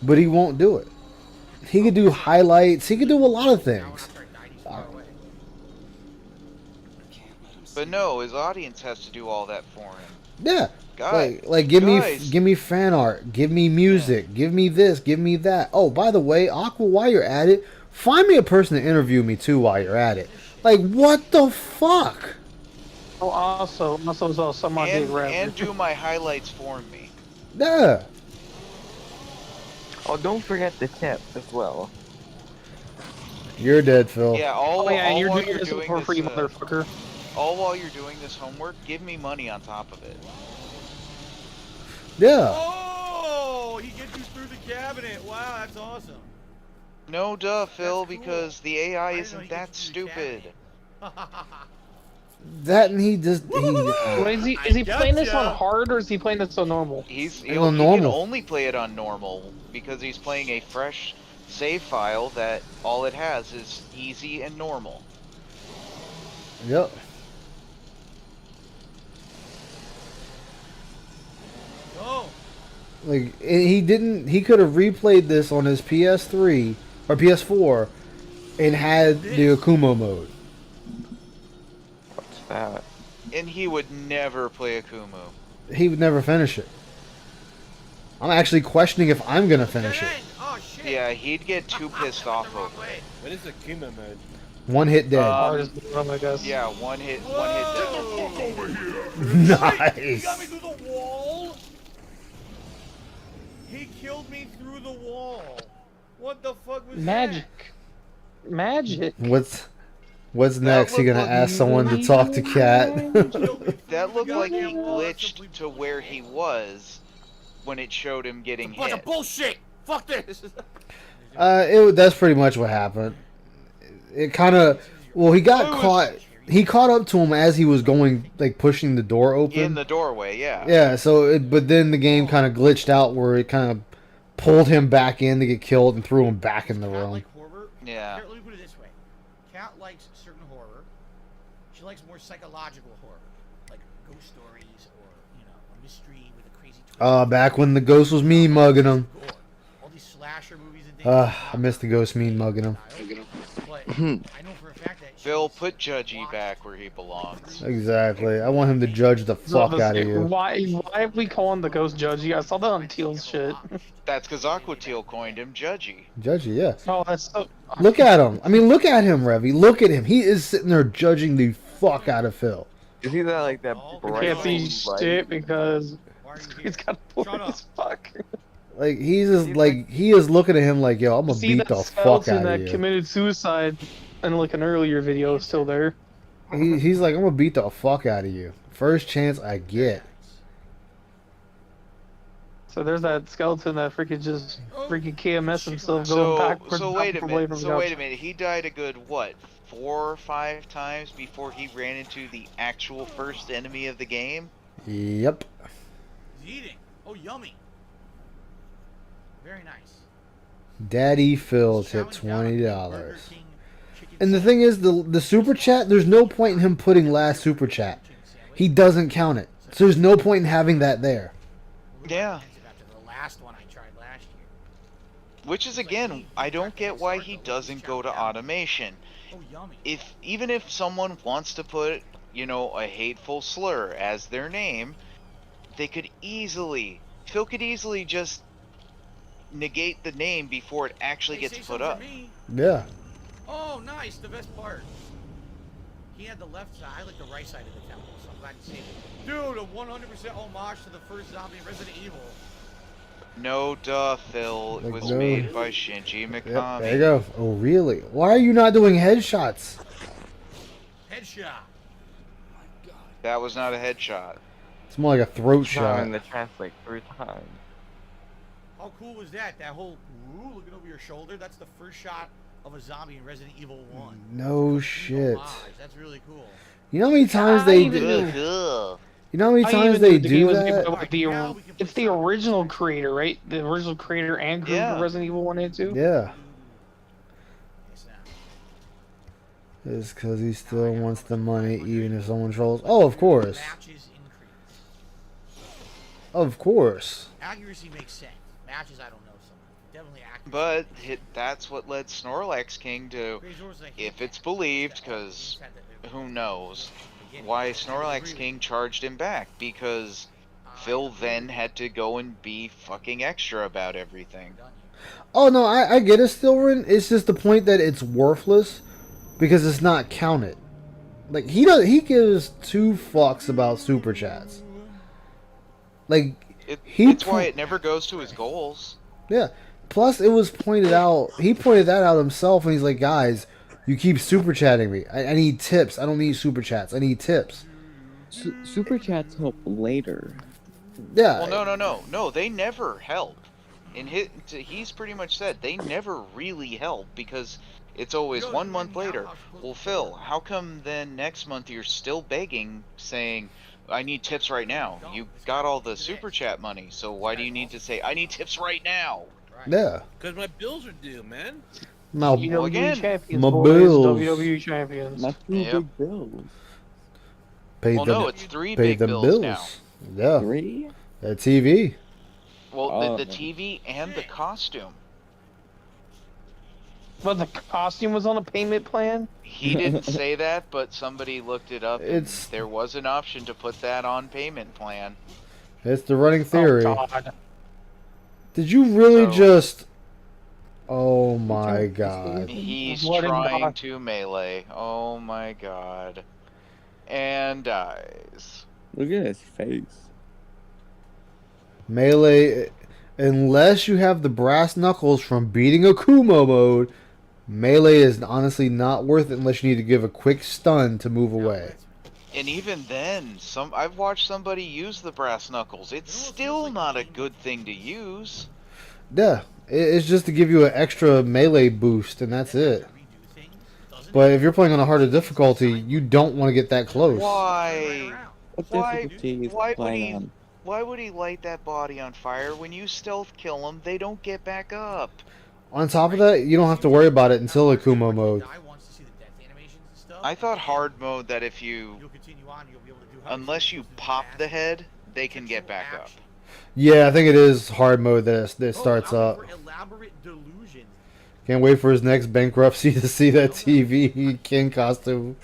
but he won't do it. He could do highlights. He could do a lot of things. But no, his audience has to do all that for him. Yeah. Like give me fan art, give me music, give me this, give me that. Oh, by the way, Aqua, while you're at it, find me a person to interview me too while you're at it. Like, what the fuck? Oh, also someone and do my highlights for me. Yeah. Oh, don't forget the tip as well. You're dead, Phil. Yeah, and you're doing this for free, motherfucker. All while you're doing this homework, give me money on top of it. Yeah. Oh, he gets you through the cabinet. Wow, that's awesome. No, duh, Phil, because the AI isn't that stupid. That and he just Is he playing this on hard or is he playing this on normal? He on can normal. only play it on normal because he's playing a fresh save file that all it has is easy and normal. Yep. Go. Like he could have replayed this on his PS3 or PS4 and had the Akumo mode. What's that? And he would never play Akumu. He would never finish it. I'm actually questioning if I'm gonna finish it. Oh shit. Yeah, he'd get too pissed off over it. What is the Kuma mode? One hit dead. Yeah, one hit dead. Nice. He got me through the wall. He killed me through the wall. What the fuck was Magic. Magic. What's next? You gonna ask someone to talk to Cat? That looked like he glitched to where he was when it showed him getting bunch hit. of bullshit. Fuck this. That's pretty much what happened. It kind of, well, he got caught. He caught up to him as he was going, like pushing the door open. In the doorway, yeah. Yeah. So, but then the game kind of glitched out where it kind of pulled him back in to get killed and threw him back in the room. Yeah. Here, let me put it this way. Cat likes certain horror. She likes more psychological horror, like ghost stories or a mystery with a crazy twist. Back when the ghost was mean mugging him. All these slasher movies and things. I missed the ghost mean mugging him. But I know for a fact that Phil, put Judgy back where he belongs. Exactly. I want him to judge the fuck out of you. Why have we calling the ghost Judgy? I saw that on Teal's shit. That's because Aquateal coined him Judgy. Judgy, yeah. Oh, that's so... Look at him. I mean, look at him, Revy. Look at him. He is sitting there judging the fuck out of Phil. Is he that like that bright? Can't see shit because he's got boring as fuck. Like he is looking at him like, yo, I'm gonna beat the fuck out of you. That committed suicide in like an earlier video is still there. He's like, I'm gonna beat the fuck out of you. First chance I get. So there's that skeleton that freaking KMS himself going backwards. So wait a minute. He died a good what, 4 or 5 times before he ran into the actual first enemy of the game? Yep. He's eating. Oh, yummy. Very nice. Daddy Phil tipped $20. And the thing is, the super chat, there's no point in him putting last super chat. He doesn't count it. So there's no point in having that there. Yeah. The last one I tried last year. Which is, again, I don't get why he doesn't go to automation. Even if someone wants to put, a hateful slur as their name, Phil could easily just negate the name before it actually gets put up. Yeah. Oh, nice. The best part. He had the left side. I like the right side of the temple, so I'm glad to see it. Dude, a 100% homage to the first zombie Resident Evil. No, duh, Phil. It was made by Shinji Mikami. Yep, there you go. Oh, really? Why are you not doing headshots? Headshot. That was not a headshot. It's more like a throat shot. In the translate 3 times. How cool was that? That whole looking over your shoulder. That's the first shot of a zombie in Resident Evil 1. No shit. That's really cool. You know how many times they do? You know how many times they do that? It's the original creator, right? The original creator and crew of Resident Evil 1 and 2? Yeah. It's because he still wants the money even if someone trolls. Oh, of course. Of course. Accuracy makes sense. Matches, I don't know so much. Definitely accuracy. But that's what led Snorlax King to, if it's believed, because who knows, why Snorlax King charged him back, because Phil then had to go and be fucking extra about everything. Oh no, I get it, Stilren. It's just the point that it's worthless because it's not counted. Like he gives 2 fucks about super chats. Like it's why it never goes to his goals. Yeah. Plus, it was pointed out. He pointed that out himself, and he's like, "Guys, you keep super chatting me. I need tips. I don't need super chats. I need tips." Super chats help later. Yeah. Well, no. They never help. He's pretty much said they never really help because It's always 1 month later. Well, Phil, how come then next month you're still begging, saying, I need tips right now? You got all the super chat money, so why do you need to say, I need tips right now? Yeah. Because my bills are due, man. My, WWE champions, my boys. bills. WWE champions. My two big bills. Pay Well, them, no, it's 3 pay big them bills bills. now. Yeah. 3? That TV. Well, the TV and the costume. But the costume was on a payment plan? He didn't say that, but somebody looked it up. And It's there was an option to put that on payment plan. It's the running theory. Oh, God. Did you really just... Oh my god. He's trying to melee. Oh my god. And dies. Look at his face. Melee... Unless you have the brass knuckles from beating a Kumo mode, Melee is honestly not worth it unless you need to give a quick stun to move away. And even then, I've watched somebody use the brass knuckles. It's still not a good thing to use. Yeah, it's just to give you an extra melee boost, and that's it. But if you're playing on a harder difficulty, you don't want to get that close. Why? Why Why would he light that body on fire? When you stealth kill them, they don't get back up. On top of that, you don't have to worry about it until Akumo mode. I thought hard mode that if you... Unless you pop the head, they can get back up. Yeah, I think it is hard mode that it starts up. Can't wait for his next bankruptcy to see that TV King costume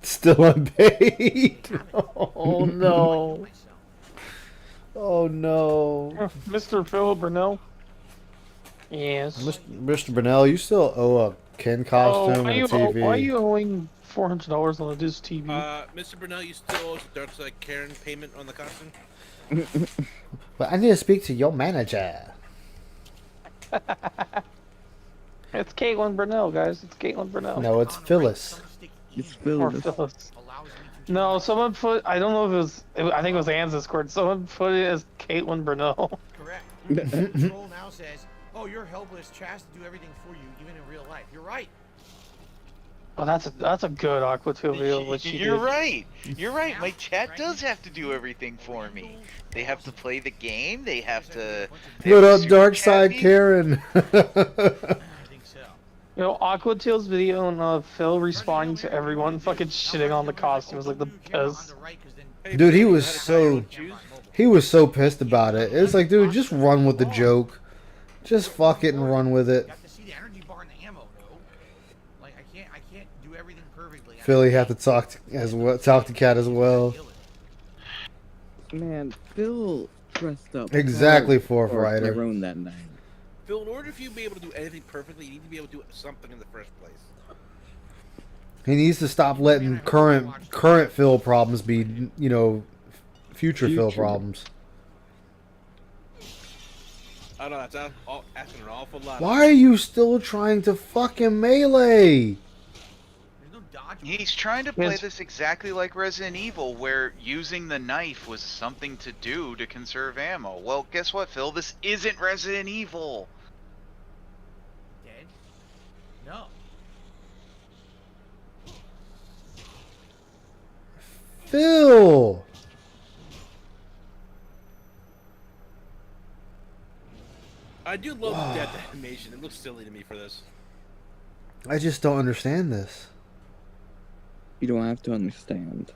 still unpaid. Oh no. Oh no. Mr. Phil Burnell? Yes. Mr. Burnell, you still owe a Ken costume and a TV. Why are you owing $400 on this TV? Mr. Burnell, you still owe the Dark Side Karen payment on the costume? But I need to speak to your manager. It's Caitlin Burnell, guys. It's Caitlin Burnell. No, it's Phyllis. It's Or Phyllis. Phyllis. No, someone put. I don't know if it was. I think it was Anne's Discord. Someone put it as Caitlin Burnell. Correct. Control now says, "Oh, you're helpless. Chaz to do everything for you, even in real life." You're right. Oh, that's a good Aquatube video. What she You're did. right. You're right. My chat does have to do everything for me. They have to play the game. They have to. What up, Dark Side Karen? You know, Aquatail's video and Phil responding to everyone fucking shitting on the costume was like the best. Dude, he was so pissed about it. It's like, dude, just run with the joke. Just fuck it and run with it. Philly have to talk to Cat as well. Man, Phil dressed up. Exactly, Fourth Rider. Tyrone that night. Phil, in order for you to be able to do anything perfectly, you need to be able to do something in the first place. He needs to stop letting current Phil problems be, you know, future Phil problems. I know that's asking an awful lot. Why are you still trying to fucking melee? He's trying to play this exactly like Resident Evil, where using the knife was something to do to conserve ammo. Well, guess what, Phil? This isn't Resident Evil. Dead? No. Phil! I do love the death animation. It looks silly to me for this. I just don't understand this. You don't have to understand.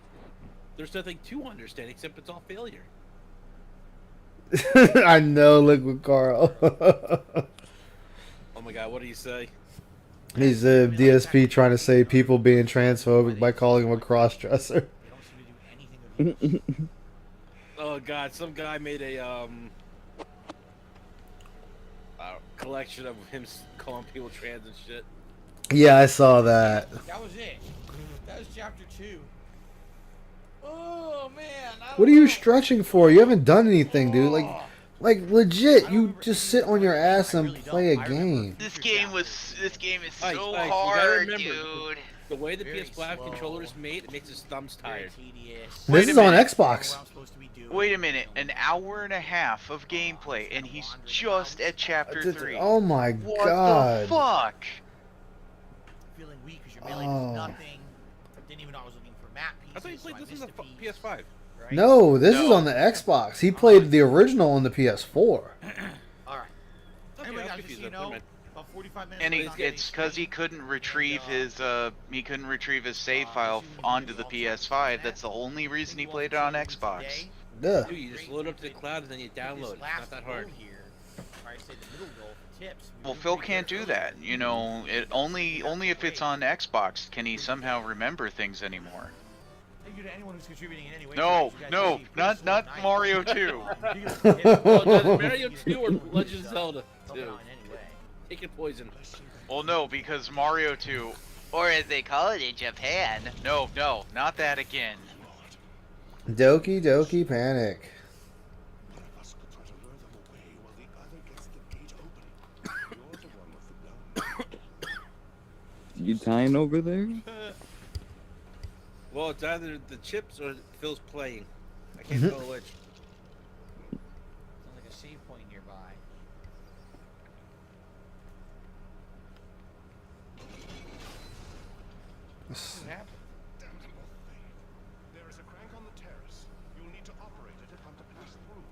There's nothing to understand except it's all failure. I know, Liquid Carl. Oh my god, what do you say? He's a DSP trying to say people being transphobic by calling him a cross-dresser. Oh god, some guy made a collection of him calling people trans and shit. Yeah, I saw that. That was it. That was chapter 2. Oh man. What are you stretching for? You haven't done anything, dude. Like legit, you just sit on your ass and play a game. This game is so Ike, hard, you gotta remember, dude. The way the PS5 controller is made, it makes his thumbs tired. This is on Xbox. Wait a minute, an hour and a half of gameplay, and he's just at chapter 3. Oh my what god. the fuck? feeling weak because your melee does nothing. Didn't even know I was looking for map pieces. I thought you played this on the PS5. Right? No, this is on the Xbox. He played the original on the PS4. All right. Anyway, guys, just so you know, about 45 minutes. And it's because he couldn't retrieve his save file onto the PS5. That's the only reason he played it on Xbox. Yeah. Dude, you just load up to the cloud and then you download it. It's not that hard. Well, Phil can't do that. You know, it only if it's on Xbox can he somehow remember things anymore. No, not Mario 2. Mario 2 or Legend of Zelda 2. Taking poison. Well, no, because Mario 2, or as they call it in Japan. No, not that again. Doki Doki Panic. You dying over there? Well, it's either the chips or Phil's playing. I can't tell which. Sounds like a save point nearby. What happened? There is a crank on the terrace. You'll need to operate it if I'm to pass through.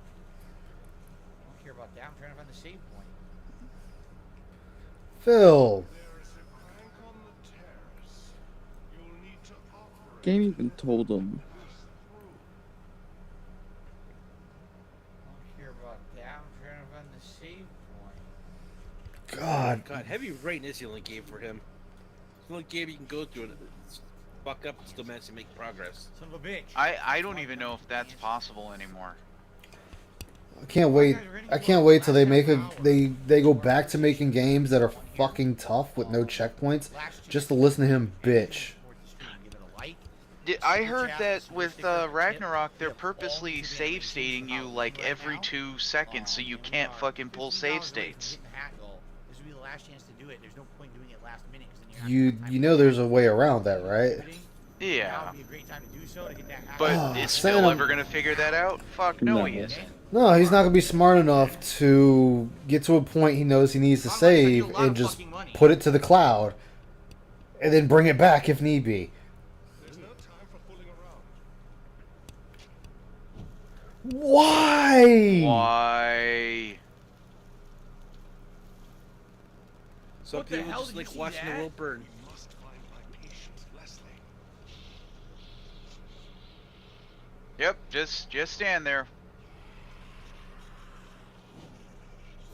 I don't care about that. I'm trying to find the save point. Phil. Game even told him. I don't care about that. I'm trying to find the save point. God, Heavy Rain is the only game for him. It's the only game you can go through and fuck up and still manage to make progress. Son of a bitch. I don't even know if that's possible anymore. I can't wait. I can't wait till they make they go back to making games that are fucking tough with no checkpoints, just to listen to him bitch. I heard that with Ragnarok, they're purposely save stating you like every 2 seconds, so you can't fucking pull save states. This will be the last chance to do it. There's no point doing it last minute. You know there's a way around that, right? Yeah. But But is Phil ever gonna figure that out? Fuck no, he isn't. No, he's not gonna be smart enough to get to a point he knows he needs to save and just put it to the cloud, and then bring it back if need be. Why? Why? Some people just like watching the world burn. Yep, just stand there.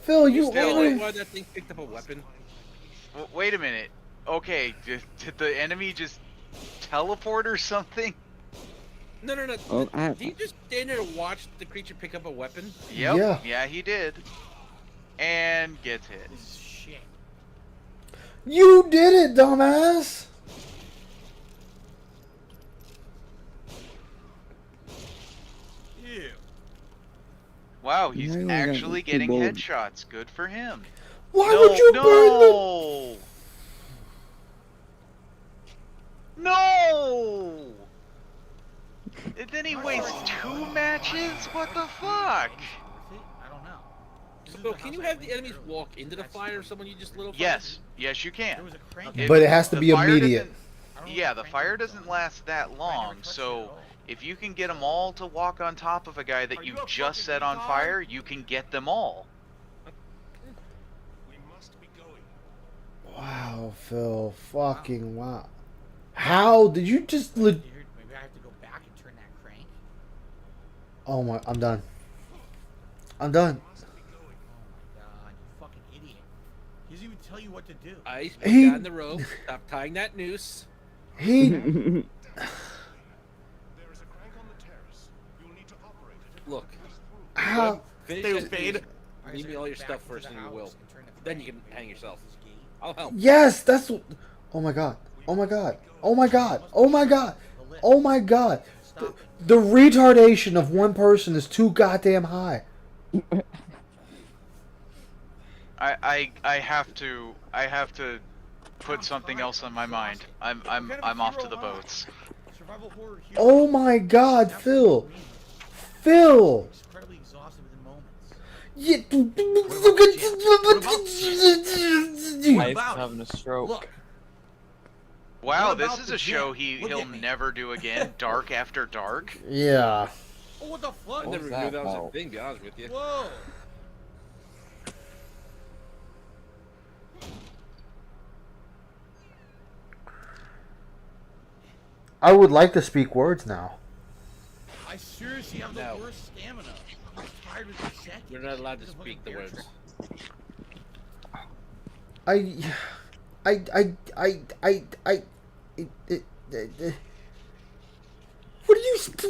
Phil, you still why that thing picked up a weapon? Wait a minute. Okay, did the enemy just teleport or something? No. Oh, Did he just stand there and watch the creature pick up a weapon? Yep. Yeah, he did. And gets hit. Shit. You did it, dumbass. Ew. Wow, he's Yeah, actually getting bold. headshots. Good for him. Why would you burn them? No! And then he wastes 2 matches? What the fuck? I don't know. So can you have the enemies walk into the fire or someone you just lit on fire? Yes, you can. But it has to The be fire immediate. Yeah, the fire doesn't last that long, so if you can get them all to walk on top of a guy that you just set on fire, you can get them all. Wow, Phil. Fucking wow. How did you just... Maybe I have to go back and turn that crank. Oh my... I'm done. I'm done. Oh my god, you fucking idiot. He doesn't even tell you what to do. Ice, put down the rope. Stop tying that noose. He... Look. How... Finish that. Leave me all your stuff first and you will. Then you can hang yourself. I'll help. Yes, that's... Oh my god. Oh my god. Oh my god. Oh my god. Oh my god. The retardation of one person is too goddamn high. I have to put something else on my mind. I'm off to the boats. Oh my god, Phil. Phil. Incredibly exhausted within moments. Ice having a stroke. Look, Wow, this is a show he'll never do again. Dark After Dark. Yeah. Oh, what the fuck? I never knew that was a thing, to be honest with you. Whoa. I would like to speak words now. I seriously have the worst stamina. I'm tired of this second. You're not allowed to speak the words. What are you?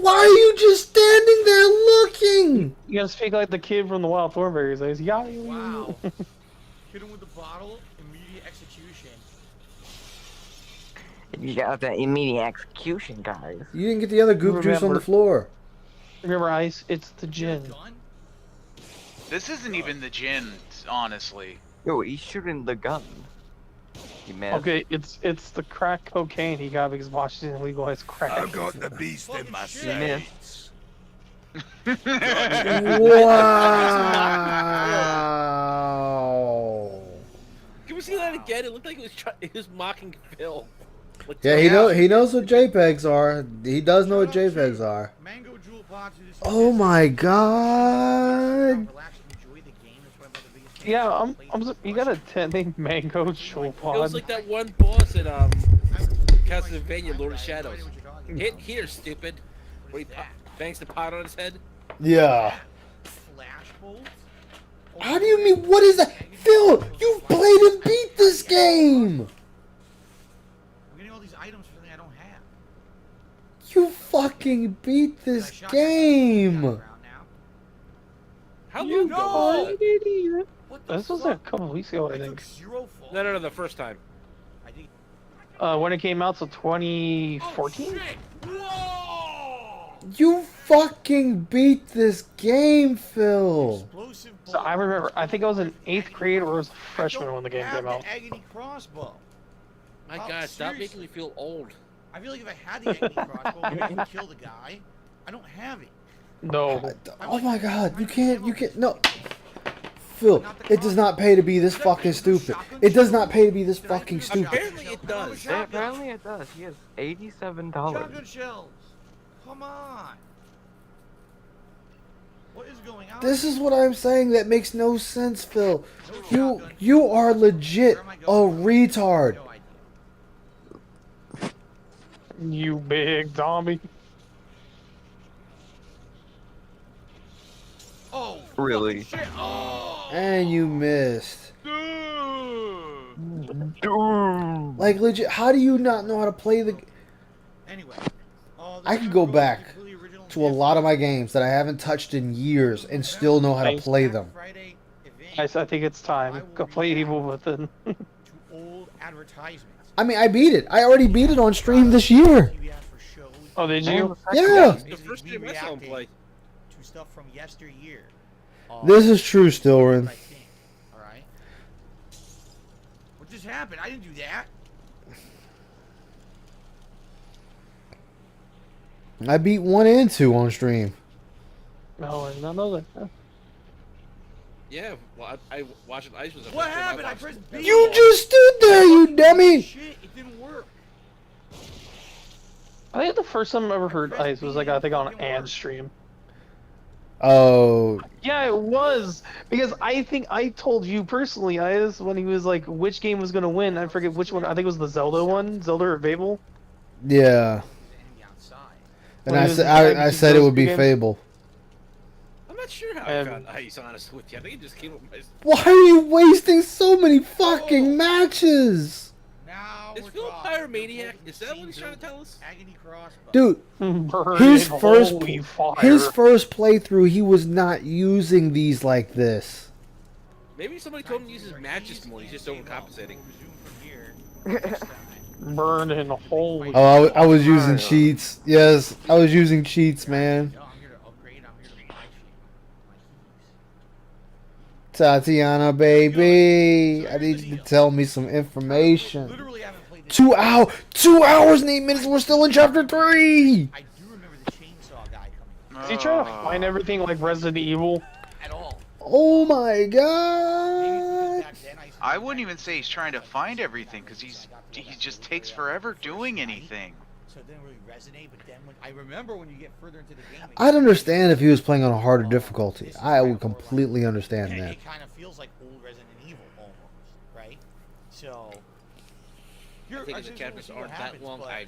Why are you just standing there looking? You gotta speak like the kid from the Wild Thornberries. Like, yeah. Wow. Hit him with the bottle. Immediate execution. You got the immediate execution, guys. You didn't get the other goop juice on the floor. Remember, Ice? It's the gin. This isn't even the gin, honestly. Yo, he's shooting the gun. You mad? Okay, it's the crack cocaine he got because Washington legalized crack. I've got the beast in my sights. Wow. Can we see that again? It looked like it was mocking Phil. Yeah, he knows what JPEGs are. He does know what JPEGs are. Oh my god. Yeah, you got a 10 named Mango Jewel Pod. It was like that one boss in Castlevania, Lord of Shadows. Hit here, stupid. Where he bangs the pot on his head. Yeah. How do you mean? What is that? Phil, you've played and beat this game. I'm getting all these items for something I don't have. You fucking beat this game. How long ago? Idiot. This was a couple weeks ago, I think. No, the first time. When it came out, so 2014? You fucking beat this game, Phil. So I remember, I think I was in 8th grade or I was a freshman when the game came out. Agony crossbow. My God, stop making me feel old. I feel like if I had the agony crossbow, maybe I could kill the guy. I don't have it. No. Oh my god, you can't, no. Phil, it does not pay to be this fucking stupid. It does not pay to be this fucking stupid. Apparently it does. Apparently it does. He has $87. Shotgun shells. Come on. What is going on? This is what I'm saying that makes no sense, Phil. You are legit a retard. You big zombie. Oh, really? shit. Oh. And you missed. Like legit, how do you not know how to play the? Anyway, I could go back to a lot of my games that I haven't touched in years and still know how to play them. I think it's time. Go play Evil Within. Old advertisements. I mean, I beat it. I already beat it on stream this year. Oh, did you? Yeah. The first game I saw him play. To stuff from yesteryear. This is true, Stilren. Alright. What just happened? I didn't do that. I beat 1 and 2 on stream. No, I did not know that. Yeah, well, I watched Ice was a What happened? I pressed B. You just stood there, you dummy! Shit, it didn't work. I think the first time I ever heard Ice was like, I think on Ann's stream. Oh. Yeah, it was. Because I think I told you personally, Ice, when he was like, which game was going to win. I forget which one. I think it was the Zelda one. Zelda or Fable. Yeah. And I said it would be Fable. I'm not sure how I got Ice, honestly with you. I think it just came up with my... Why are you wasting so many fucking matches? Is Phil a pyromaniac? Is that what he's trying to tell us? Agony crossbow. Dude, his first playthrough, he was not using these like this. Maybe somebody told him to use his matches more. He's just overcompensating. Burning a hole. Oh, I was using cheats. Yes, I was using cheats, man. Tatiana, baby, I need you to tell me some information. 2 hours and 8 minutes. We're still in chapter 3. I do remember the chainsaw guy coming. Is he trying to find everything like Resident Evil? At all. Oh my god. I wouldn't even say he's trying to find everything, because he just takes forever doing anything. So it didn't really resonate, but then when I remember when you get further into the game, I'd understand if he was playing on a harder difficulty. I would completely understand that. It kind of feels like old Resident Evil almost, right? So I think the characters aren't that long. I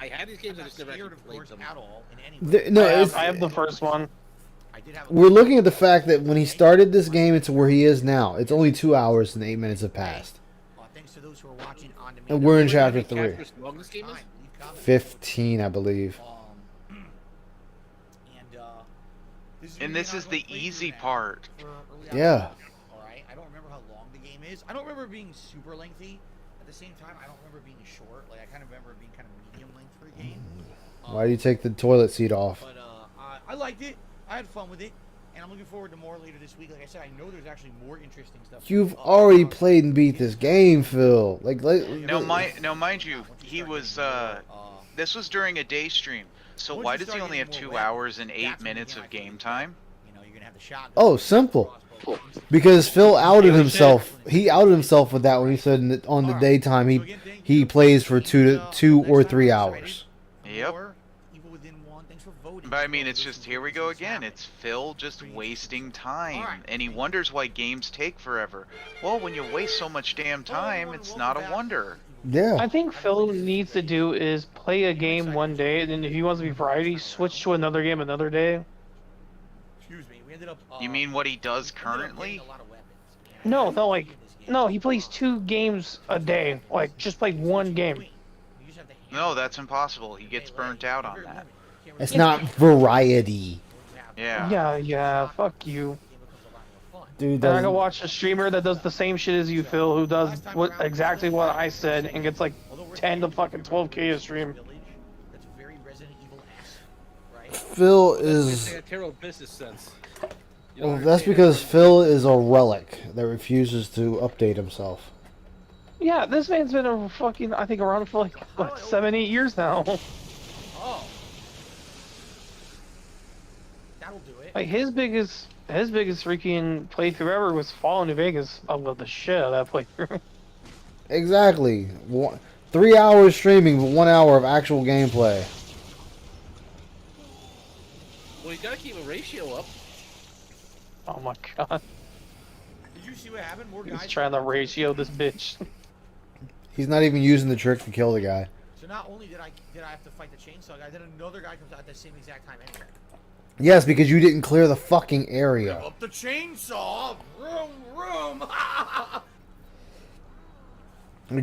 had these games, I just never actually played them at all in any The- no, it's- I have the first one. We're looking at the fact that when he started this game into where he is now, it's only 2 hours and 8 minutes have passed. Thanks to those who are watching on demand. And we're in chapter 3. Characters long this game is? 15, I believe. And this is the easy part. Yeah. Alright, I don't remember how long the game is. I don't remember it being super lengthy. At the same time, I don't remember it being short. Like, I kind of remember it being kind of medium length for a game. Why do you take the toilet seat off? But I liked it. I had fun with it. And I'm looking forward to more later this week. Like I said, I know there's actually more interesting stuff. You've already played and beat this game, Phil. Now, mind you, he was. This was during a day stream. So why does he only have 2 hours and 8 minutes of game time? Oh, simple. Because Phil outed himself. He outed himself with that when he said that on the daytime he plays for 2 or 3 hours. Yep. But I mean, it's just, here we go again. It's Phil just wasting time. And he wonders why games take forever. Well, when you waste so much damn time, it's not a wonder. Yeah. I think Phil needs to do is play a game one day, and then if he wants to be variety, switch to another game another day. Excuse me, we ended up. You mean what he does currently? No, he plays 2 games a day. Like, just play one game. No, that's impossible. He gets burnt out on that. It's not variety. Yeah. Yeah, fuck you. Dude, then I go watch a streamer that does the same shit as you, Phil, who does exactly what I said and gets like 10 to fucking 12K a stream. Phil is. They got terrible business sense. Well, that's because Phil is a relic that refuses to update himself. Yeah, this man's been a fucking, I think, around for like, what, 7, 8 years now. Oh. That'll do it. Like, his biggest freaking playthrough ever was Fallout New Vegas. I love the shit out of that playthrough. Exactly. 3 hours streaming, but 1 hour of actual gameplay. Well, you gotta keep a ratio up. Oh my god. Did you see what happened? More guys. He's trying to ratio this bitch. He's not even using the trick to kill the guy. So not only did I have to fight the chainsaw guy, then another guy comes out at the same exact time anyway. Yes, because you didn't clear the fucking area. Up the chainsaw! Vroom, vroom!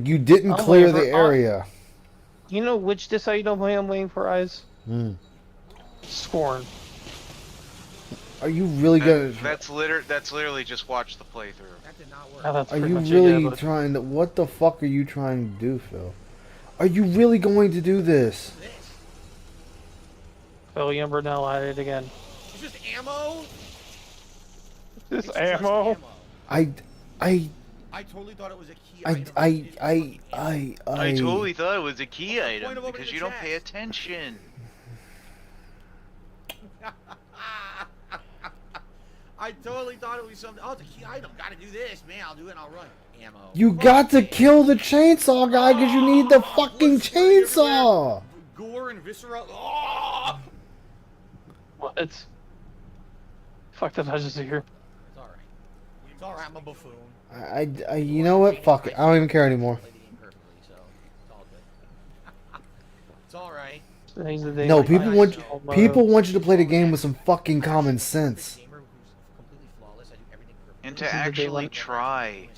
You didn't clear the area. You know which disc I don't play I'm waiting for, Eyes? Scorn. Are you really gonna... That's literally just watch the playthrough. That did not work. Oh, are you really trying to... What the fuck are you trying to do, Phil? Are you really going to do this? Phil Yumber at it again. It's just ammo? This ammo? I totally thought it was a key I totally thought it was a key item because you don't pay attention. I totally thought it was something. Oh, it's a key item. Gotta do this, man. I'll do it and I'll run. Ammo. You got to kill the chainsaw guy because you need the fucking chainsaw. Gore and viscera. Oh! What? Fuck the Legends here. It's alright. It's alright. I'm a buffoon. I you know what? Fuck it. I don't even care anymore. It's alright. No, people want you to play the game with some fucking common sense. And to actually try.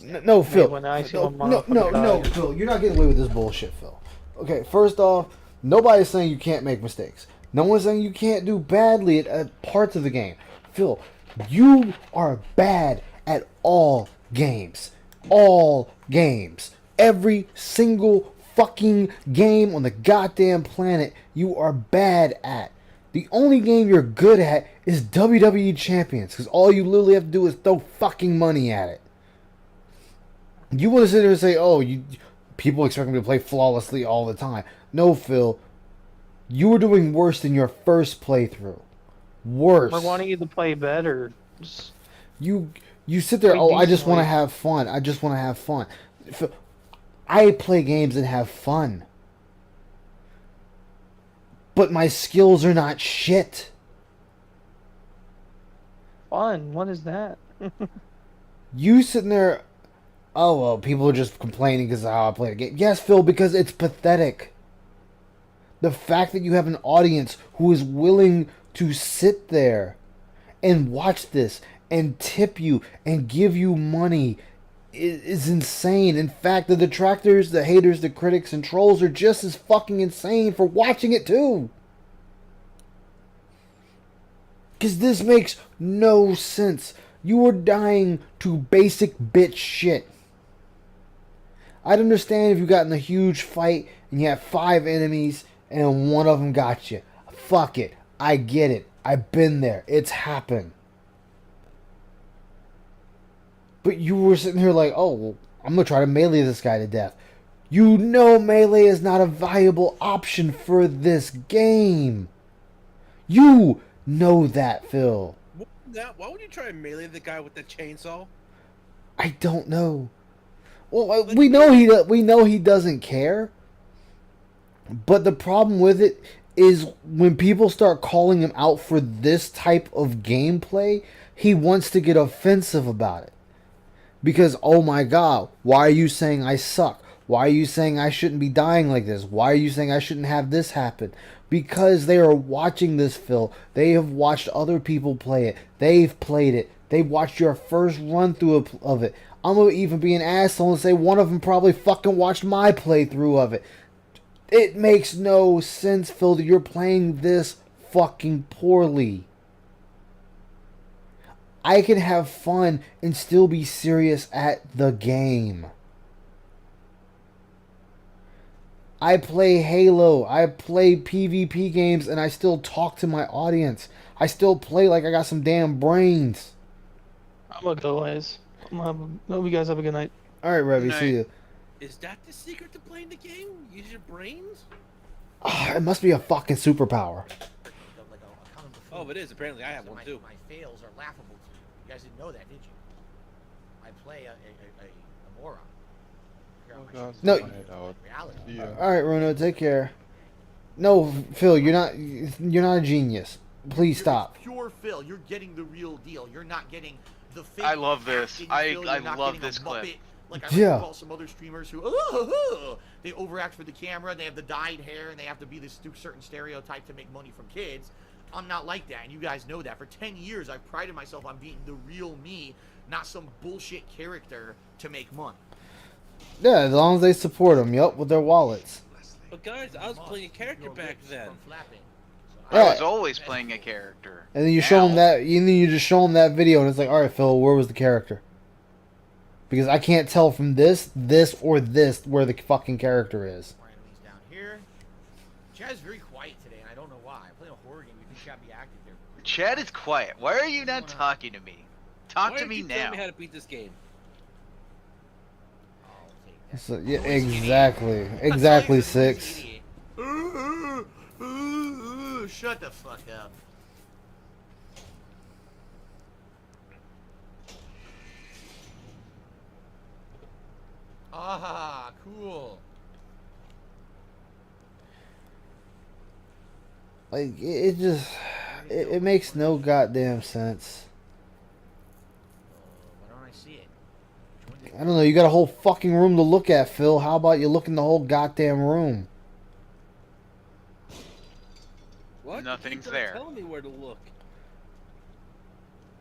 No, Phil. No, Phil. You're not getting away with this bullshit, Phil. Okay, first off, nobody's saying you can't make mistakes. No one's saying you can't do badly at parts of the game. Phil, you are bad at all games. All games. Every single fucking game on the goddamn planet you are bad at. The only game you're good at is WWE Champions, because all you literally have to do is throw fucking money at it. You want to sit there and say, oh, people expect me to play flawlessly all the time. No, Phil. You were doing worse than your first playthrough. Worse. We're wanting you to play better. You You sit there, oh, I just want to have fun. I just want to have fun. I play games and have fun. But my skills are not shit. Fun? What is that? You sitting there, oh, well, people are just complaining because of how I play the game. Yes, Phil, because it's pathetic. The fact that you have an audience who is willing to sit there and watch this and tip you and give you money is insane. In fact, the detractors, the haters, the critics, and trolls are just as fucking insane for watching it too. Because this makes no sense. You are dying to basic bitch shit. I'd understand if you got in a huge fight and you have 5 enemies and one of them got you. Fuck it. I get it. I've been there. It's happened. But you were sitting here like, oh, well, I'm going to try to melee this guy to death. You know melee is not a viable option for this game. You know that, Phil. Why would you try and melee the guy with the chainsaw? I don't know. Well, we know he doesn't care. But the problem with it is when people start calling him out for this type of gameplay, he wants to get offensive about it. Because, oh my god, why are you saying I suck? Why are you saying I shouldn't be dying like this? Why are you saying I shouldn't have this happen? Because they are watching this, Phil. They have watched other people play it. They've played it. They watched your first run through of it. I'm going to even be an asshole and say one of them probably fucking watched my playthrough of it. It makes no sense, Phil, that you're playing this fucking poorly. I can have fun and still be serious at the game. I play Halo, I play PvP games, and I still talk to my audience. I still play like I got some damn brains. I'm gonna go, guys. Hope you guys have a good night. Alright, Revy, see you. Is that the secret to playing the game? Use your brains? It must be a fucking superpower. Oh, it is. Apparently, I have one too. My fails are laughable to you. You guys didn't know that, did you? I play a moron. No. Yeah. Alright, Bruno, take care. No, Phil, you're not a genius. Please stop. Pure Phil, you're getting the real deal. You're not getting the fake. I love this. I love this clip. clip. Like I recall some other streamers who they overact for the camera, they have the dyed hair, and they have to be this certain stereotype to make money from kids. I'm not like that, and you guys know that. For 10 years, I've prided myself on being the real me, not some bullshit character to make money. Yeah, as long as they support them, yup, with their wallets. But guys, I was playing a character back then. I was always playing a character. And then you show them that, and then you just show them that video, and it's like, all right, Phil, where was the character? Because I can't tell from this, or this where the fucking character is. Down here, Chad's very quiet today, and I don't know why. I'm playing a horror game. You think Chad be active there? Chad is quiet. Why are you not talking to me? Talk to me now. Tell me how to beat this game. So, yeah, exactly, 6. Shut the fuck up. Ah, cool. Like, it just... It makes no goddamn sense. Why don't I see it? I don't know, you got a whole fucking room to look at, Phil. How about you look in the whole goddamn room? What? Nothing's there. Tell me where to look.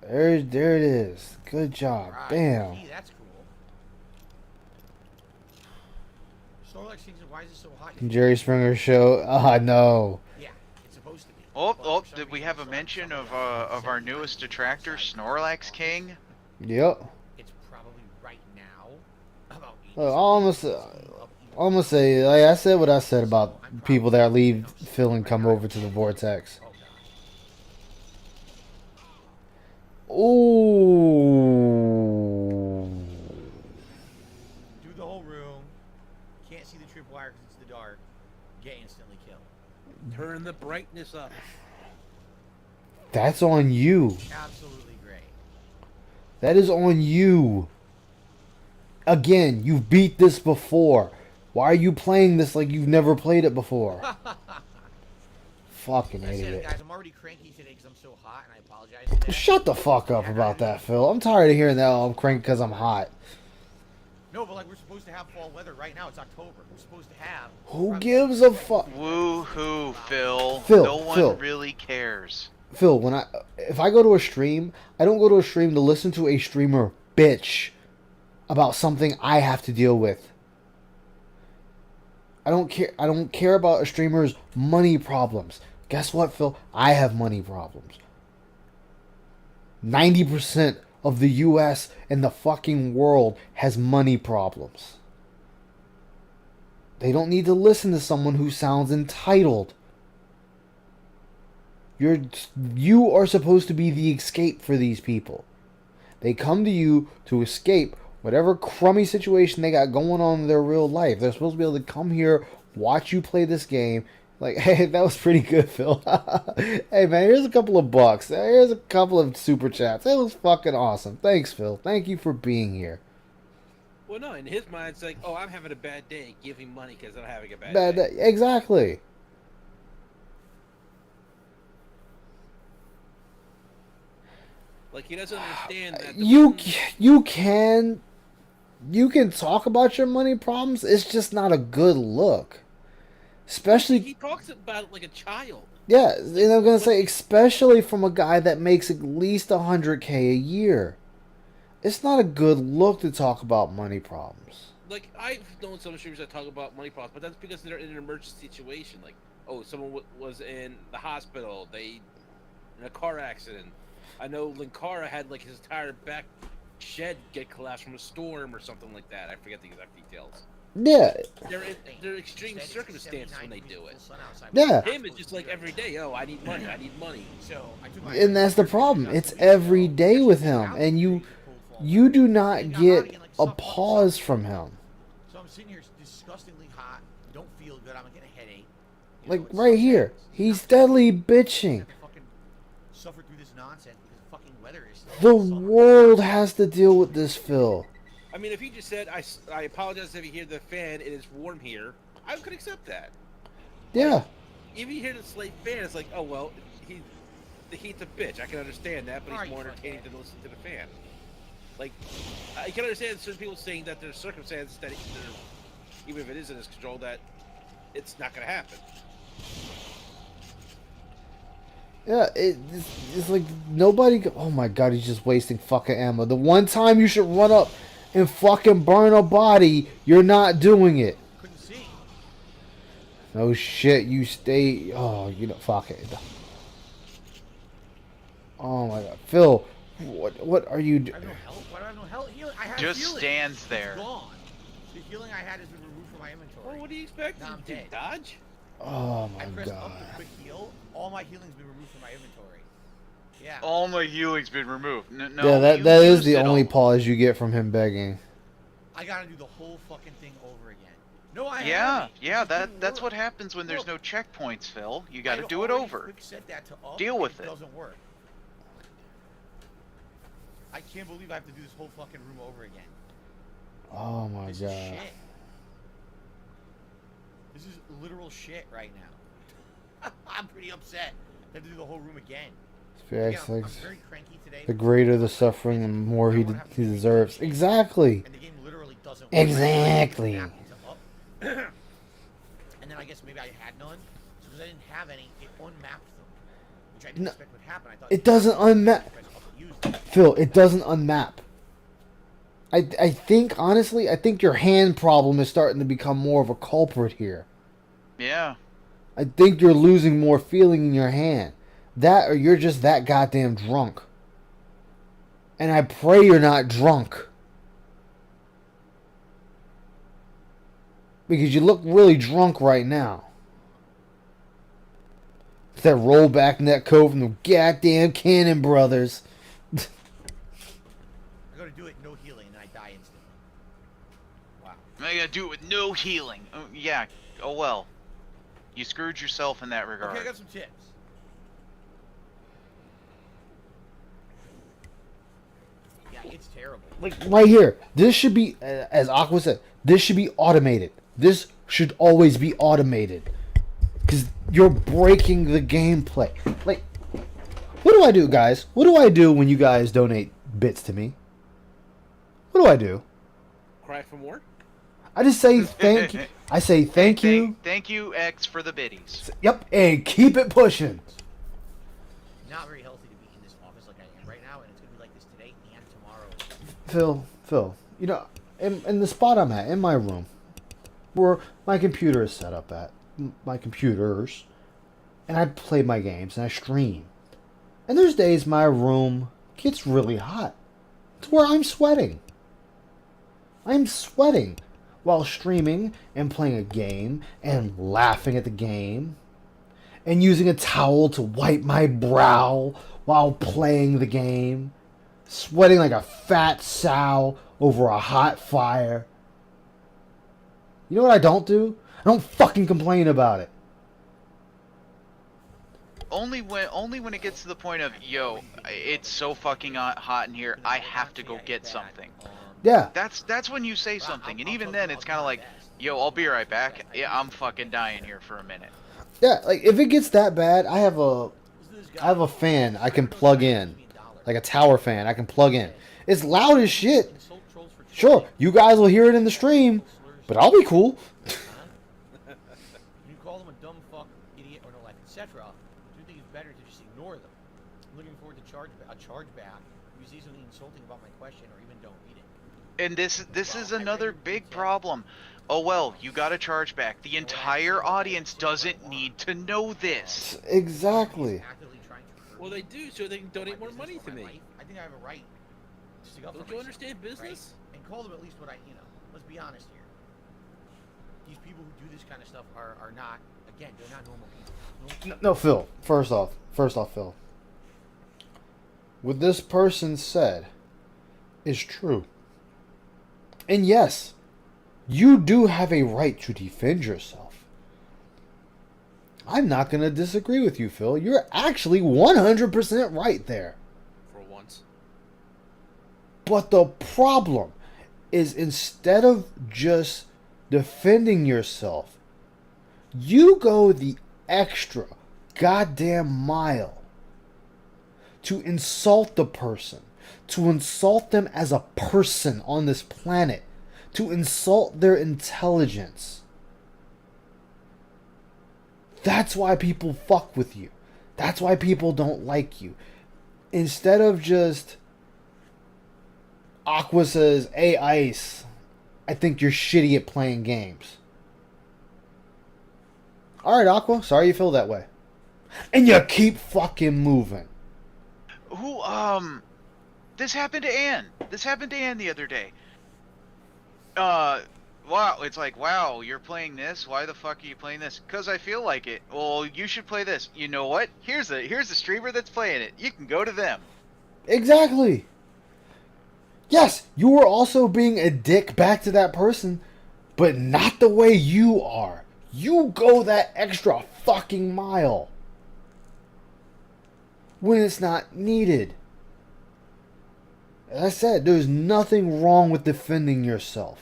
There it is. Good job. Right. Damn. Gee, that's cool. Snorlax thinks, why is it so hot? Jerry Springer show. Ah, no. Yeah, it's supposed to be. Oh, did we have a mention of our newest detractor, Snorlax King? Yep. It's probably right now about I'm gonna say, like I said what I said about people that leave Phil and come over to the Vortex. Ooh. Do the whole room. Can't see the tripwire because it's the dark. Get instantly killed. Turn the brightness up. That's on you. Absolutely great. That is on you. Again, you've beat this before. Why are you playing this like you've never played it before? Fucking idiot. Guys, I'm already cranky today because I'm so hot, and I apologize for that. Shut the fuck up about that, Phil. I'm tired of hearing that. Oh, I'm cranky because I'm hot. No, but like we're supposed to have fall weather right now. It's October. We're supposed to have. Who gives a fuck? Woo-hoo, Phil. No one really cares. Phil, if I go to a stream, I don't go to a stream to listen to a streamer bitch about something I have to deal with. I don't care about a streamer's money problems. Guess what, Phil? I have money problems. 90% of the US and the fucking world has money problems. They don't need to listen to someone who sounds entitled. You are supposed to be the escape for these people. They come to you to escape whatever crummy situation they got going on in their real life. They're supposed to be able to come here, watch you play this game. Like, hey, that was pretty good, Phil. Hey, man, here's a couple of bucks. Here's a couple of super chats. That was fucking awesome. Thanks, Phil. Thank you for being here. Well, no, in his mind, it's like, oh, I'm having a bad day. Give me money because I'm having a bad day. Exactly. Like, he doesn't understand that. You can talk about your money problems. It's just not a good look. Especially he talks about it like a child. Yeah, and I'm gonna say especially from a guy that makes at least $100K a year. It's not a good look to talk about money problems. Like, I've known some streamers that talk about money problems, but that's because they're in an emergency situation. Like, oh, someone was in the hospital, in a car accident. I know Linkara had like his entire back shed get collapsed from a storm or something like that. I forget the exact details. Yeah. They're extreme circumstances when they do it. Yeah. Him, it's just like every day. Oh, I need money. I need money. And that's the problem. It's every day with him, and you do not get a pause from him. So I'm sitting here disgustingly hot. Don't feel good. I'm gonna get a headache. Like right here, he's deadly bitching. Suffer through this nonsense because the fucking weather is. The world has to deal with this, Phil. I mean, if he just said, I apologize if you hear the fan, it is warm here, I could accept that. Yeah. Like, if you hear the slate fan, it's like, oh, well, the heat's a bitch. I can understand that, but he's more entertaining than listen to the fan. Like, I can understand certain people saying that there's circumstances that, even if it is in his control, that it's not going to happen. Yeah, it's like nobody. Oh my god, he's just wasting fucking ammo. The one time you should run up and fucking burn a body, you're not doing it. Couldn't see. No shit, you stay. Oh, you know, fuck it. Oh my god, Phil, what are you doing? I have no health. Why do I have no health? I had just healing. Stands there. It's gone. The healing I had has been removed from my inventory. Well, what do you expect? Now I'm dead. Dodge? Oh my I pressed god. up to quick heal. All my healing's been removed from my inventory. Yeah. All my healing's been removed. No, Yeah, that is the only pause you get from him begging. I gotta do the whole fucking thing over again. No, that's what happens when there's no checkpoints, Phil. You got to do it over. Deal with it. Doesn't work. I can't believe I have to do this whole fucking room over again. Oh my This god. is shit. This is literal shit right now. I'm pretty upset. I have to do the whole room again. Yeah, I'm very cranky today. The greater the suffering, the more he deserves. Exactly. And the game literally doesn't work. Exactly. And then I guess maybe I had none. So because I didn't have any, it unmapped them. Which I didn't expect would happen. I thought It doesn't unmap. Phil, it doesn't unmap. I think, honestly, I think your hand problem is starting to become more of a culprit here. Yeah. I think you're losing more feeling in your hand. That or you're just that goddamn drunk. And I pray you're not drunk. Because you look really drunk right now. It's that rollback neck coat from the goddamn Cannon Brothers. I gotta do it no healing and I die instantly. Wow. I gotta do it with no healing. Oh, yeah. Oh well. You screwed yourself in that regard. Okay, I got some tips. Yeah, it's terrible. Like right here, this should be, as Aqua said, this should be automated. This should always be automated. Because you're breaking the gameplay. Like, what do I do, guys? What do I do when you guys donate bits to me? What do I do? Cry for more? I just say thank you. I say thank you. Thank you, X, for the biddies. Yep, and keep it pushing. Not very healthy to be in this office like I am right now, and it's gonna be like this today and tomorrow. Phil, you know, in the spot I'm at, in my room, where my computer is set up at, my computers, and I play my games and I stream. And there's days my room gets really hot to where I'm sweating. I'm sweating while streaming and playing a game and laughing at the game and using a towel to wipe my brow while playing the game, sweating like a fat sow over a hot fire. You know what I don't do? I don't fucking complain about it. Only when it gets to the point of, yo, it's so fucking hot in here, I have to go get something. Yeah. That's when you say something, and even then, it's kind of like, yo, I'll be right back. Yeah, I'm fucking dying here for a minute. Yeah, like if it gets that bad, I have a fan I can plug in, like a tower fan I can plug in. It's loud as shit. Sure, you guys will hear it in the stream, but I'll be cool. You call them a dumb fuck, idiot, or no life, etc. Do you think it's better to just ignore them? I'm looking forward to a charge back. If you see something insulting about my question, or even don't read it. And this is another big problem. Oh well, you got a charge back. The entire audience doesn't need to know this. Exactly. Well, they do, so they can donate more money to me. I think I have a right to stick up for Don't you understand business? Right? And call them at least what let's be honest here. These people who do this kind of stuff are not, again, they're not normal people. No, Phil. First off, Phil. What this person said is true. And yes, you do have a right to defend yourself. I'm not going to disagree with you, Phil. You're actually 100% right there. For once. But the problem is, instead of just defending yourself, you go the extra goddamn mile to insult the person, to insult them as a person on this planet, to insult their intelligence. That's why people fuck with you. That's why people don't like you. Instead of just, Aqua says, "Hey, Ice, I think you're shitty at playing games." Alright, Aqua, sorry you feel that way. And you keep fucking moving. This happened to Ann. This happened to Ann the other day. Wow, it's like, wow, you're playing this? Why the fuck are you playing this? Because I feel like it. Well, you should play this. You know what? Here's a streamer that's playing it. You can go to them. Exactly. Yes, you were also being a dick back to that person, but not the way you are. You go that extra fucking mile when it's not needed. As I said, there's nothing wrong with defending yourself.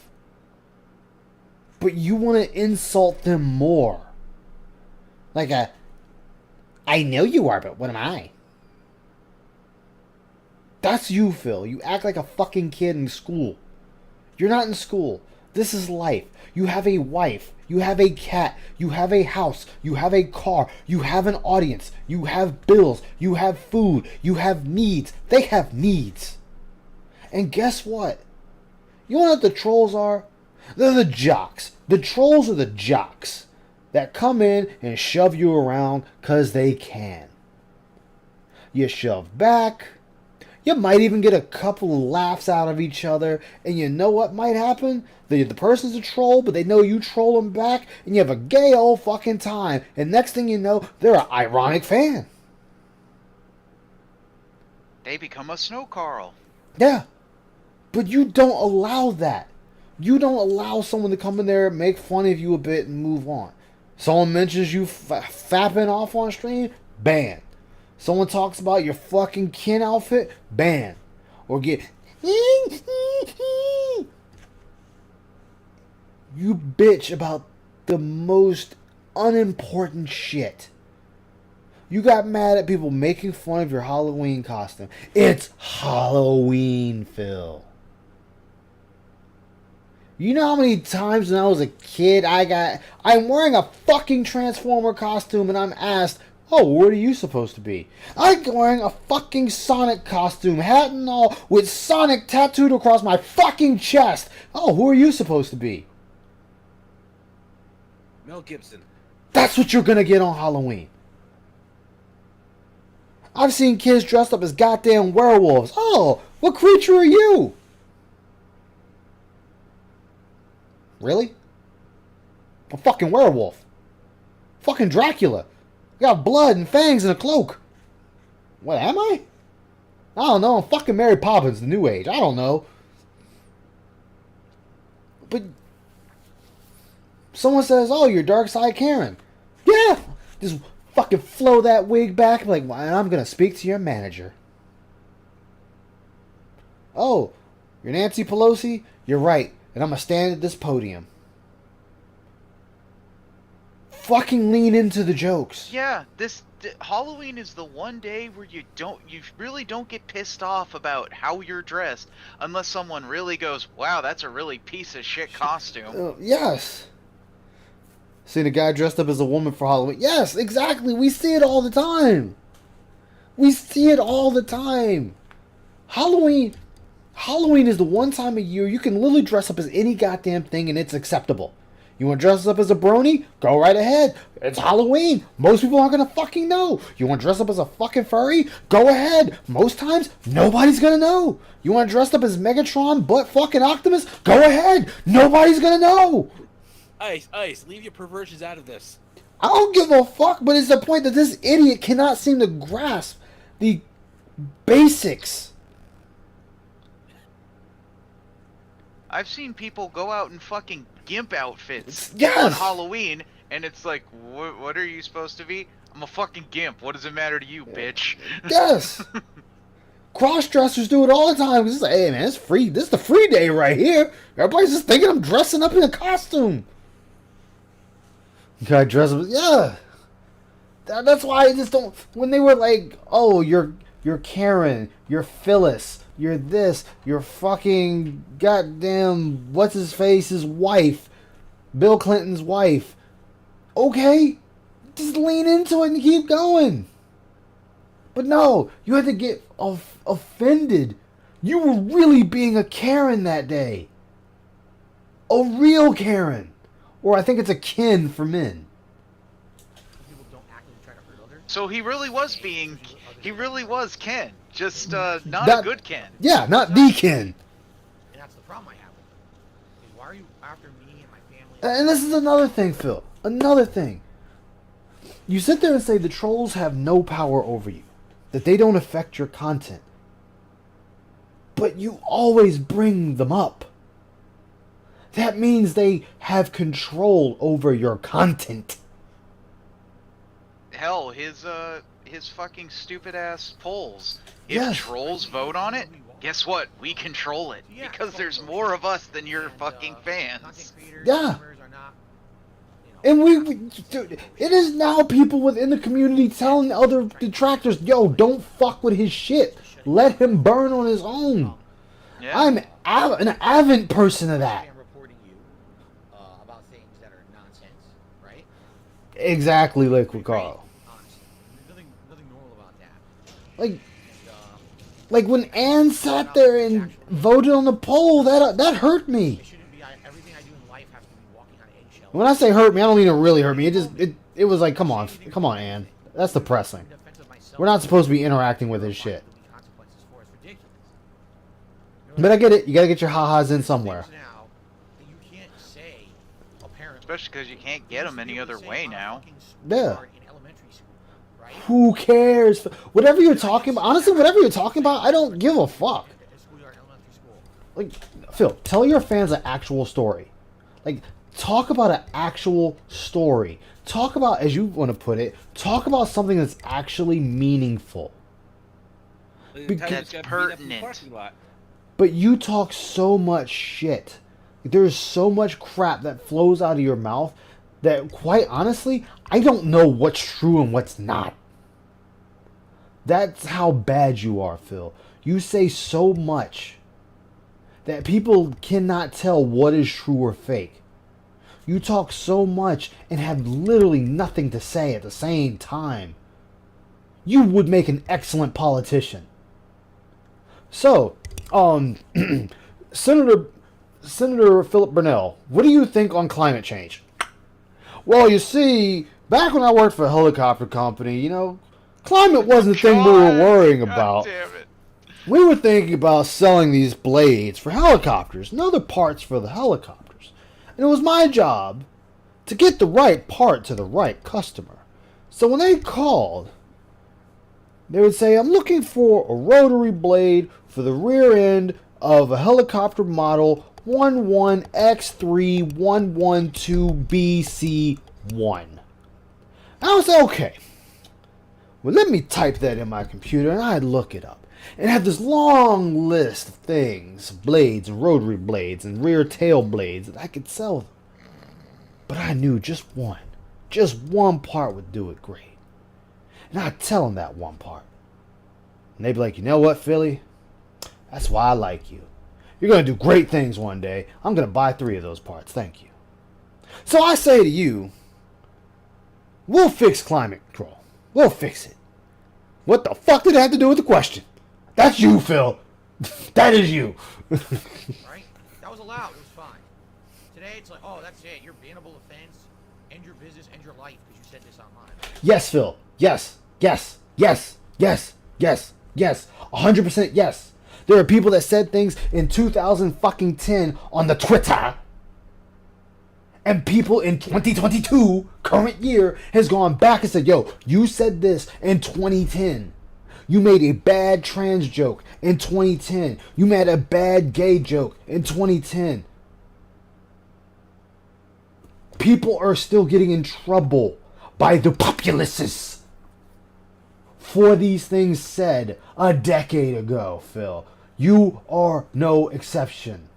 But you want to insult them more. Like I know you are, but what am I? That's you, Phil. You act like a fucking kid in school. You're not in school. This is life. You have a wife. You have a cat. You have a house. You have a car. You have an audience. You have bills. You have food. You have needs. They have needs. And guess what? You know what the trolls are? They're the jocks. The trolls are the jocks that come in and shove you around because they can. You shove back. You might even get a couple of laughs out of each other. And you know what might happen? The person's a troll, but they know you troll them back. And you have a gay old fucking time. And next thing you know, they're an ironic fan. They become a snow Carl. Yeah. But you don't allow that. You don't allow someone to come in there, make fun of you a bit, and move on. Someone mentions you fapping off on stream, ban. Someone talks about your fucking kin outfit, ban. Or get, You bitch about the most unimportant shit. You got mad at people making fun of your Halloween costume. It's Halloween, Phil. You know how many times when I was a kid I'm wearing a fucking Transformer costume and I'm asked, oh, what are you supposed to be? I'm wearing a fucking Sonic costume, hat and all, with Sonic tattooed across my fucking chest. Oh, who are you supposed to be? Mel Gibson. That's what you're gonna get on Halloween. I've seen kids dressed up as goddamn werewolves. Oh, what creature are you? Really? A fucking werewolf. Fucking Dracula. Got blood and fangs and a cloak. What am I? I don't know. I'm fucking Mary Poppins, the New Age. I don't know. But someone says, oh, you're Dark Side Karen. Yeah. Just fucking flow that wig back. Like, well, I'm going to speak to your manager. Oh, you're Nancy Pelosi? You're right. And I'm going to stand at this podium. Fucking lean into the jokes. Yeah, Halloween is the one day where you really don't get pissed off about how you're dressed unless someone really goes, wow, that's a really piece of shit costume. Yes. Seen a guy dressed up as a woman for Halloween. Yes, exactly. We see it all the time. We see it all the time. Halloween is the one time a year you can literally dress up as any goddamn thing and it's acceptable. You want to dress up as a brony? Go right ahead. It's Halloween. Most people aren't going to fucking know. You want to dress up as a fucking furry? Go ahead. Most times, nobody's going to know. You want to dress up as Megatron, butt fucking Optimus? Go ahead. Nobody's going to know. Ice, leave your perversions out of this. I don't give a fuck, but it's the point that this idiot cannot seem to grasp the basics. I've seen people go out in fucking gimp outfits yes! on Halloween, and it's like, what are you supposed to be? I'm a fucking gimp. What does it matter to you, bitch? Yes! Cross-dressers do it all the time. It's like, hey, man, it's free. This is the free day right here. Everybody's just thinking I'm dressing up in a costume. Guy dress up. Yeah. That's why I just don't... When they were like, oh, you're Karen, you're Phyllis, you're this, you're fucking goddamn what's-his-face's wife, Bill Clinton's wife. Okay, just lean into it and keep going. But no, you had to get offended. You were really being a Karen that day. A real Karen. Or I think it's a Ken for men. So he really was Ken. Just not a good Ken. Yeah, not the Ken. And that's the problem I have with it. Why are you after me and my family? And this is another thing, Phil. Another thing. You sit there and say the trolls have no power over you. That they don't affect your content. But you always bring them up. That means they have control over your content. Hell, his fucking stupid ass polls. If yes. trolls vote on it, guess what? We control it because there's more of us than your fucking fans. Yeah. And dude, it is now people within the community telling other detractors, yo, don't fuck with his shit. Let him burn on his own. Yeah. I'm an avid person of that. Exactly, Liquid Carl. Nothing normal about that. Like when Ann sat there and voted on the poll, that hurt me. Everything I do in life has to be walking on eggshells. When I say hurt me, I don't mean it really hurt me. It was like, come on, Ann. That's depressing. We're not supposed to be interacting with his shit. But I get it. You gotta get your ha-has in somewhere. Especially because you can't get them any other way now. Yeah. Who cares? Whatever you're talking about, honestly, whatever you're talking about, I don't give a fuck. Like, Phil, tell your fans an actual story. Like, talk about an actual story. Talk about, as you want to put it, talk about something that's actually meaningful. That's pertinent. But you talk so much shit. There's so much crap that flows out of your mouth that, quite honestly, I don't know what's true and what's not. That's how bad you are, Phil. You say so much that people cannot tell what is true or fake. You talk so much and have literally nothing to say at the same time. You would make an excellent politician. So, Senator Philip Burnell, what do you think on climate change? Well, you see, back when I worked for a helicopter company, you know, climate wasn't the thing we were worrying about. We were thinking about selling these blades for helicopters and other parts for the helicopters. And it was my job to get the right part to the right customer. So when they called, they would say, I'm looking for a rotary blade for the rear end of a helicopter model 11X3112BC1. I would say, okay. Well, let me type that in my computer and I'd look it up. And have this long list of things, blades, rotary blades, and rear tail blades that I could sell them. But I knew just one part would do it great. And I'd tell them that one part. And they'd be like, you know what, Philly? That's why I like you. You're going to do great things one day. I'm going to buy 3 of those parts. Thank you. So I say to you, we'll fix climate control. We'll fix it. What the fuck did it have to do with the question? That's you, Phil. That is you. Right? That was allowed. It was fine. Today, it's like, oh, that's it. You're bannable offense. End your business, end your life, because you said this online. Yes, Phil. Yes. Yes. Yes. Yes. Yes. Yes. 100% yes. There are people that said things in 2010 on the Twitter. And people in 2022, current year, has gone back and said, yo, you said this in 2010. You made a bad trans joke in 2010. You made a bad gay joke in 2010. People are still getting in trouble by the populaces for these things said a decade ago, Phil. You are no exception.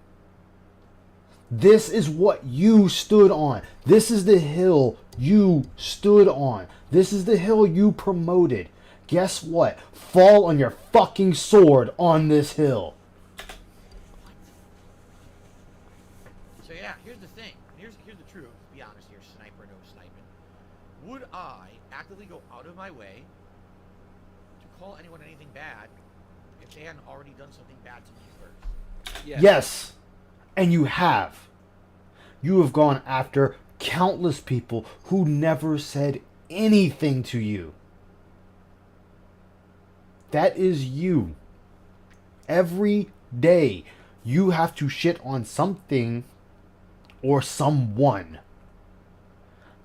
This is what you stood on. This is the hill you stood on. This is the hill you promoted. Guess what? Fall on your fucking sword on this hill. So yeah, here's the thing. Here's the truth. Be honest here, sniper, no sniping. Would I actively go out of my way to call anyone anything bad if they hadn't already done something bad to me first? Yes. And you have. You have gone after countless people who never said anything to you. That is you. Every day you have to shit on something or someone.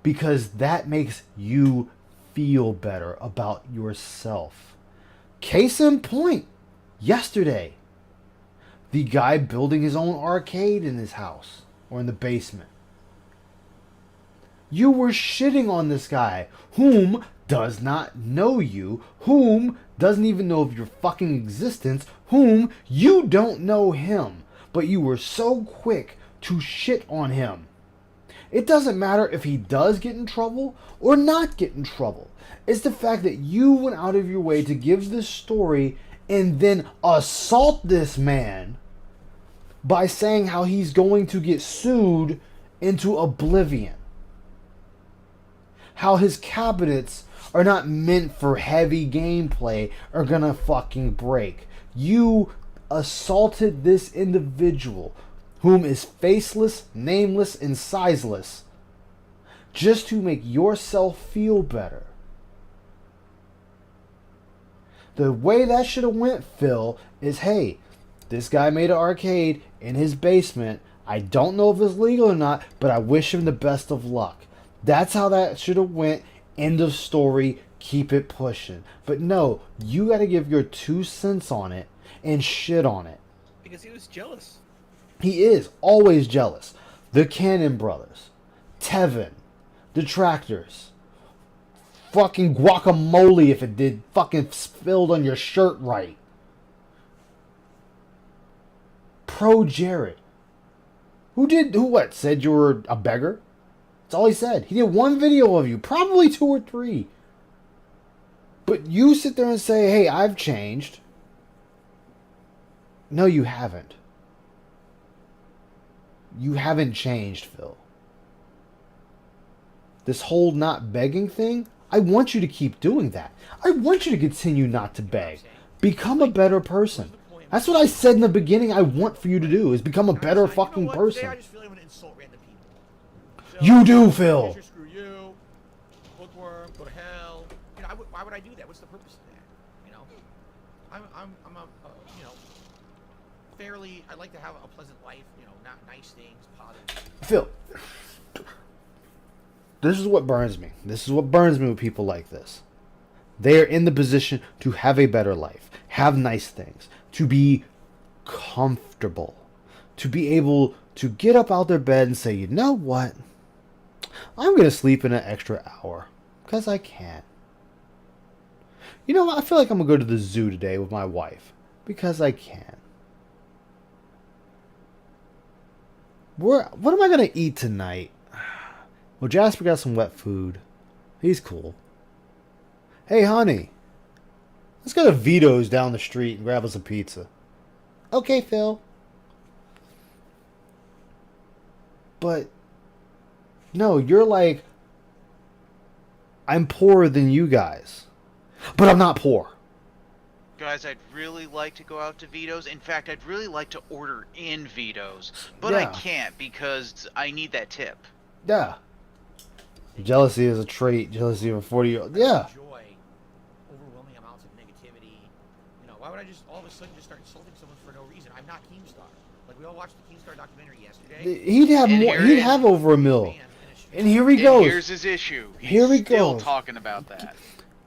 Because that makes you feel better about yourself. Case in point, yesterday. The guy building his own arcade in his house or in the basement. You were shitting on this guy whom does not know you, whom doesn't even know of your fucking existence, whom you don't know him, but you were so quick to shit on him. It doesn't matter if he does get in trouble or not get in trouble. It's the fact that you went out of your way to give this story and then assault this man by saying how he's going to get sued into oblivion. How his cabinets are not meant for heavy gameplay are gonna fucking break. You assaulted this individual whom is faceless, nameless, and sizeless just to make yourself feel better. The way that should have went, Phil, is hey, this guy made an arcade in his basement. I don't know if it's legal or not, but I wish him the best of luck. That's how that should have went. End of story. Keep it pushing. But no, you got to give your 2 cents on it and shit on it. Because he was jealous. He is always jealous. The Cannon brothers, Tevin, Detractors, fucking guacamole if it did fucking spilled on your shirt right. pro Jared. Who said you were a beggar? That's all he said. He did one video of you, probably 2 or 3. But you sit there and say, hey, I've changed. No, you haven't. You haven't changed, Phil. This whole not begging thing, I want you to keep doing that. I want you to continue not to beg. Become a better person. That's what I said in the beginning I want for you to do, is become a better fucking person. You do, Phil. Screw you. Bookworm, go to hell. You know, why would I do that? What's the purpose of that? You know, I'm a you know, fairly. I like to have a pleasant life. You know, not nice things, positive. Phil, this is what burns me. This is what burns me with people like this. They are in the position to have a better life, have nice things, to be comfortable, to be able to get up out their bed and say, you know what? I'm going to sleep in an extra hour because I can. You know what? I feel like I'm going to go to the zoo today with my wife because I can. What am I going to eat tonight? Well, Jasper got some wet food. He's cool. Hey, honey. Let's go to Vito's down the street and grab us a pizza. Okay, Phil. But, no, you're like, I'm poorer than you guys. But I'm not poor. Guys, I'd really like to go out to Vito's. In fact, I'd really like to order in Vito's. But I can't because I need that tip. Yeah. Jealousy is a trait. Jealousy of a 40-year-old. Yeah. Enjoy overwhelming amounts of negativity. You know, why would I just all of a sudden just start insulting someone for no reason? I'm not Keemstar. Like, we all watched the Keemstar documentary yesterday. He'd have more. He'd have over 1 mil. And here he goes. Here's his issue. Here he still goes. Talking about that.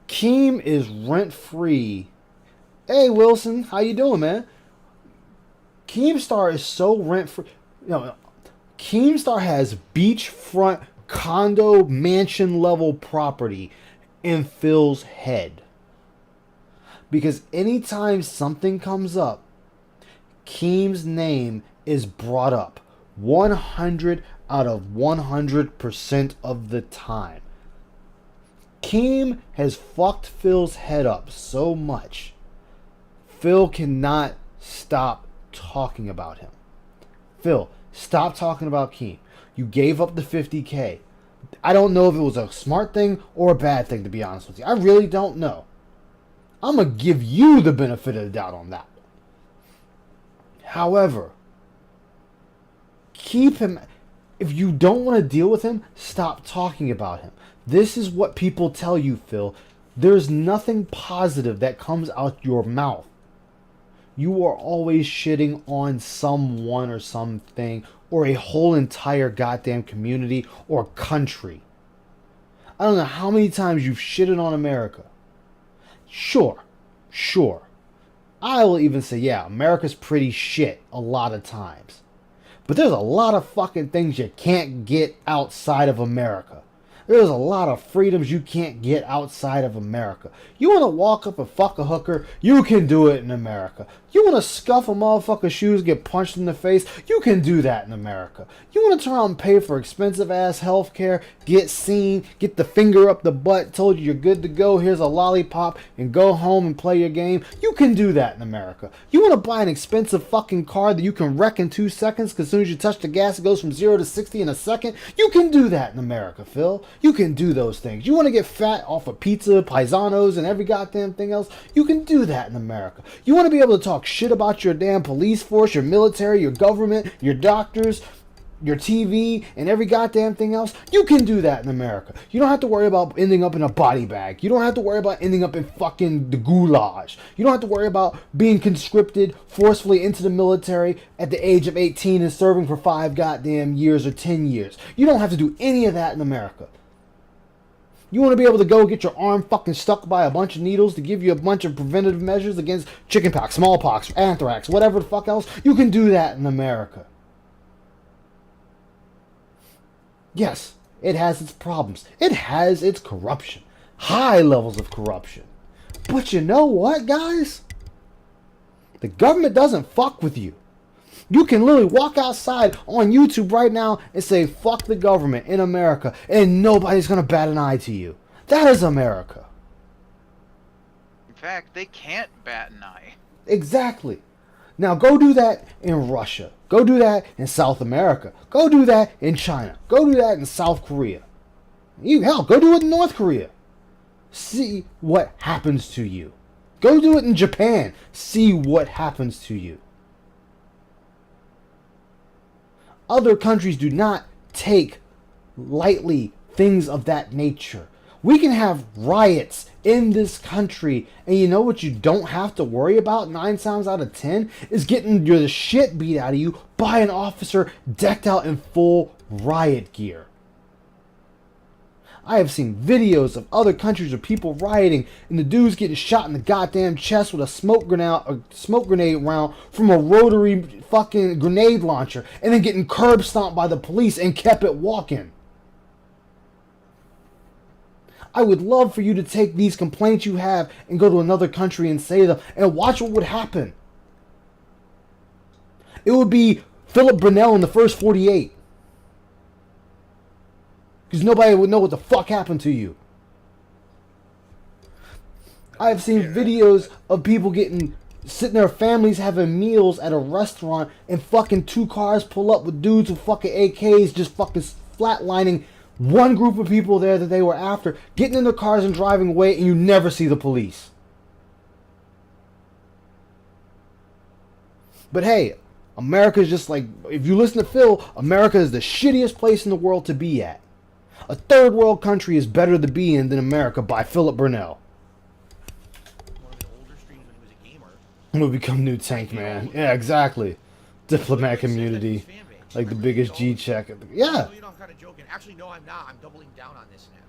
Keem is rent-free. Hey, Wilson, how you doing, man? Keemstar is so rent-free. Keemstar has beachfront condo mansion level property in Phil's head. Because anytime something comes up, Keem's name is brought up 100 out of 100% of the time. Keem has fucked Phil's head up so much, Phil cannot stop talking about him. Phil, stop talking about Keem. You gave up the 50K. I don't know if it was a smart thing or a bad thing, to be honest with you. I really don't know. I'm going to give you the benefit of the doubt on that. However, keep him. If you don't want to deal with him, stop talking about him. This is what people tell you, Phil. There's nothing positive that comes out your mouth. You are always shitting on someone or something or a whole entire goddamn community or country. I don't know how many times you've shitted on America. Sure. I will even say, yeah, America's pretty shit a lot of times. But there's a lot of fucking things you can't get outside of America. There's a lot of freedoms you can't get outside of America. You want to walk up and fuck a hooker? You can do it in America. You want to scuff a motherfucker's shoes, get punched in the face? You can do that in America. You want to turn around and pay for expensive ass health care, get seen, get the finger up the butt, told you you're good to go, here's a lollipop, and go home and play your game? You can do that in America. You want to buy an expensive fucking car that you can wreck in 2 seconds because as soon as you touch the gas it goes from 0 to 60 in a second? You can do that in America, Phil. You can do those things. You want to get fat off of pizza, paisanos, and every goddamn thing else? You can do that in America. You want to be able to talk shit about your damn police force, your military, your government, your doctors, your TV, and every goddamn thing else? You can do that in America. You don't have to worry about ending up in a body bag. You don't have to worry about ending up in fucking the goulash. You don't have to worry about being conscripted forcefully into the military at the age of 18 and serving for 5 goddamn years or 10 years. You don't have to do any of that in America. You want to be able to go get your arm fucking stuck by a bunch of needles to give you a bunch of preventative measures against chickenpox, smallpox, anthrax, whatever the fuck else? You can do that in America. Yes, it has its problems. It has its corruption. High levels of corruption. But you know what, guys? The government doesn't fuck with you. You can literally walk outside on YouTube right now and say, fuck the government in America, and nobody's going to bat an eye to you. That is America. In fact, they can't bat an eye. Exactly. Now go do that in Russia. Go do that in South America. Go do that in China. Go do that in South Korea. Hell, go do it in North Korea. See what happens to you. Go do it in Japan. See what happens to you. Other countries do not take lightly things of that nature. We can have riots in this country, and you know what you don't have to worry about 9 times out of 10 is getting your shit beat out of you by an officer decked out in full riot gear. I have seen videos of other countries of people rioting and the dudes getting shot in the goddamn chest with a smoke grenade round from a rotary fucking grenade launcher and then getting curb stomped by the police and kept it walking. I would love for you to take these complaints you have and go to another country and say them and watch what would happen. It would be Philip Brunel in the first 48. Because nobody would know what the fuck happened to you. I've seen videos of people sitting there, families having meals at a restaurant, and fucking 2 cars pull up with dudes with fucking AKs just fucking flatlining one group of people there that they were after, getting in their cars and driving away, and you never see the police. But hey, America's just like, if you listen to Phil, America is the shittiest place in the world to be at. A third world country is better to be in than America by Philip Brunel. One of the older streams when he was a gamer. We'll become new Tank Man. Yeah, exactly. Diplomat community. Like the biggest G-check. Yeah. No, you know, I'm kind of joking. Actually, no, I'm not. I'm doubling down on this now.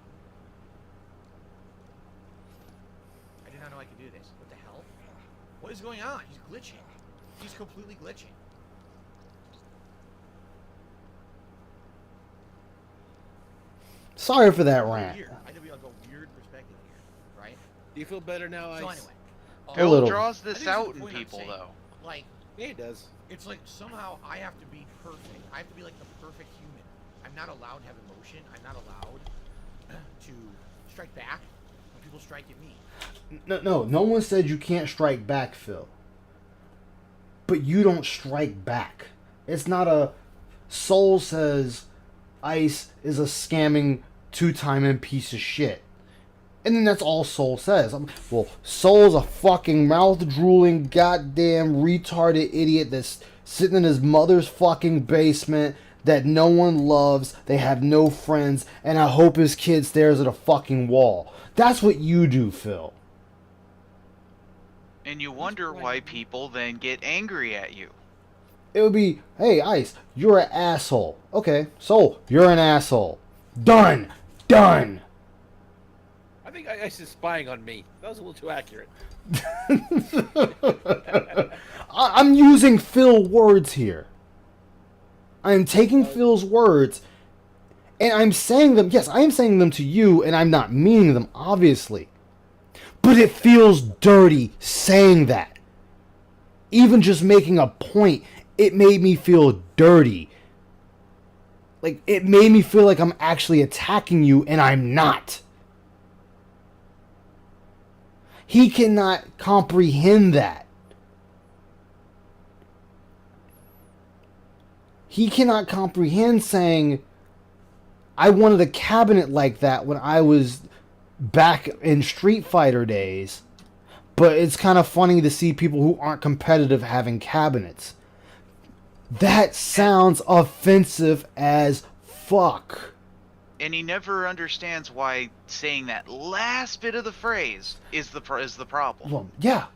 I did not know I could do this. What the hell? What is going on? He's glitching. He's completely glitching. Sorry for that rant. I know we all go weird perspective here, right? Do you feel better now, Ice? So anyway, Phil draws this out in people, though. Like, yeah, he does. It's like somehow I have to be perfect. I have to be like the perfect human. I'm not allowed to have emotion. I'm not allowed to strike back when people strike at me. No one said you can't strike back, Phil. But you don't strike back. It's not a Soul says Ice is a scamming 2-timing piece of shit. And then that's all Soul says. Well, Soul's a fucking mouth-drooling, goddamn retarded idiot that's sitting in his mother's fucking basement that no one loves, they have no friends, and I hope his kid stares at a fucking wall. That's what you do, Phil. And you wonder why people then get angry at you. It would be, hey, Ice, you're an asshole. Okay, Soul, you're an asshole. Done! Done! I think Ice is spying on me. That was a little too accurate. I'm using Phil words here. I'm taking Phil's words, and I'm saying them, yes, I am saying them to you, and I'm not meaning them, obviously. But it feels dirty saying that. Even just making a point, it made me feel dirty. Like, it made me feel like I'm actually attacking you, and I'm not. He cannot comprehend that. He cannot comprehend saying, I wanted a cabinet like that when I was back in Street Fighter days, but it's kind of funny to see people who aren't competitive having cabinets. That sounds offensive as fuck. And he never understands why saying that last bit of the phrase is the problem. Well, yeah.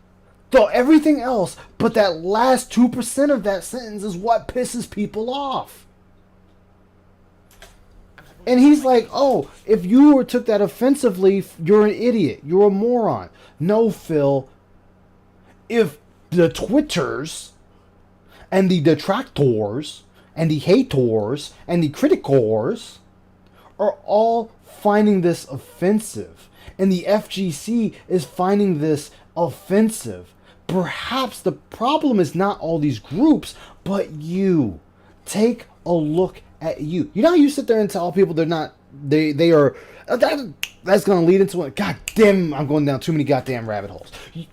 So everything else, but that last 2% of that sentence is what pisses people off. And he's like, oh, if you took that offensively, you're an idiot. You're a moron. No, Phil. If the Twitters and the detractors and the haters and the criticors are all finding this offensive, and the FGC is finding this offensive, perhaps the problem is not all these groups, but you. Take a look at you. You know how you sit there and tell people they're not, they are, that's going to lead into it. God damn, I'm going down too many goddamn rabbit holes.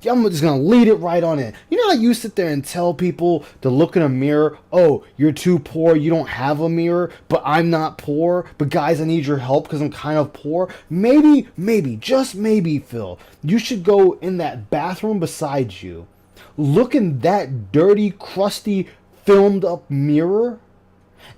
I'm just going to lead it right on in. You know how you sit there and tell people to look in a mirror, oh, you're too poor, you don't have a mirror, but I'm not poor, but guys, I need your help because I'm kind of poor. Maybe, just maybe, Phil, you should go in that bathroom beside you, look in that dirty, crusty, filmed up mirror,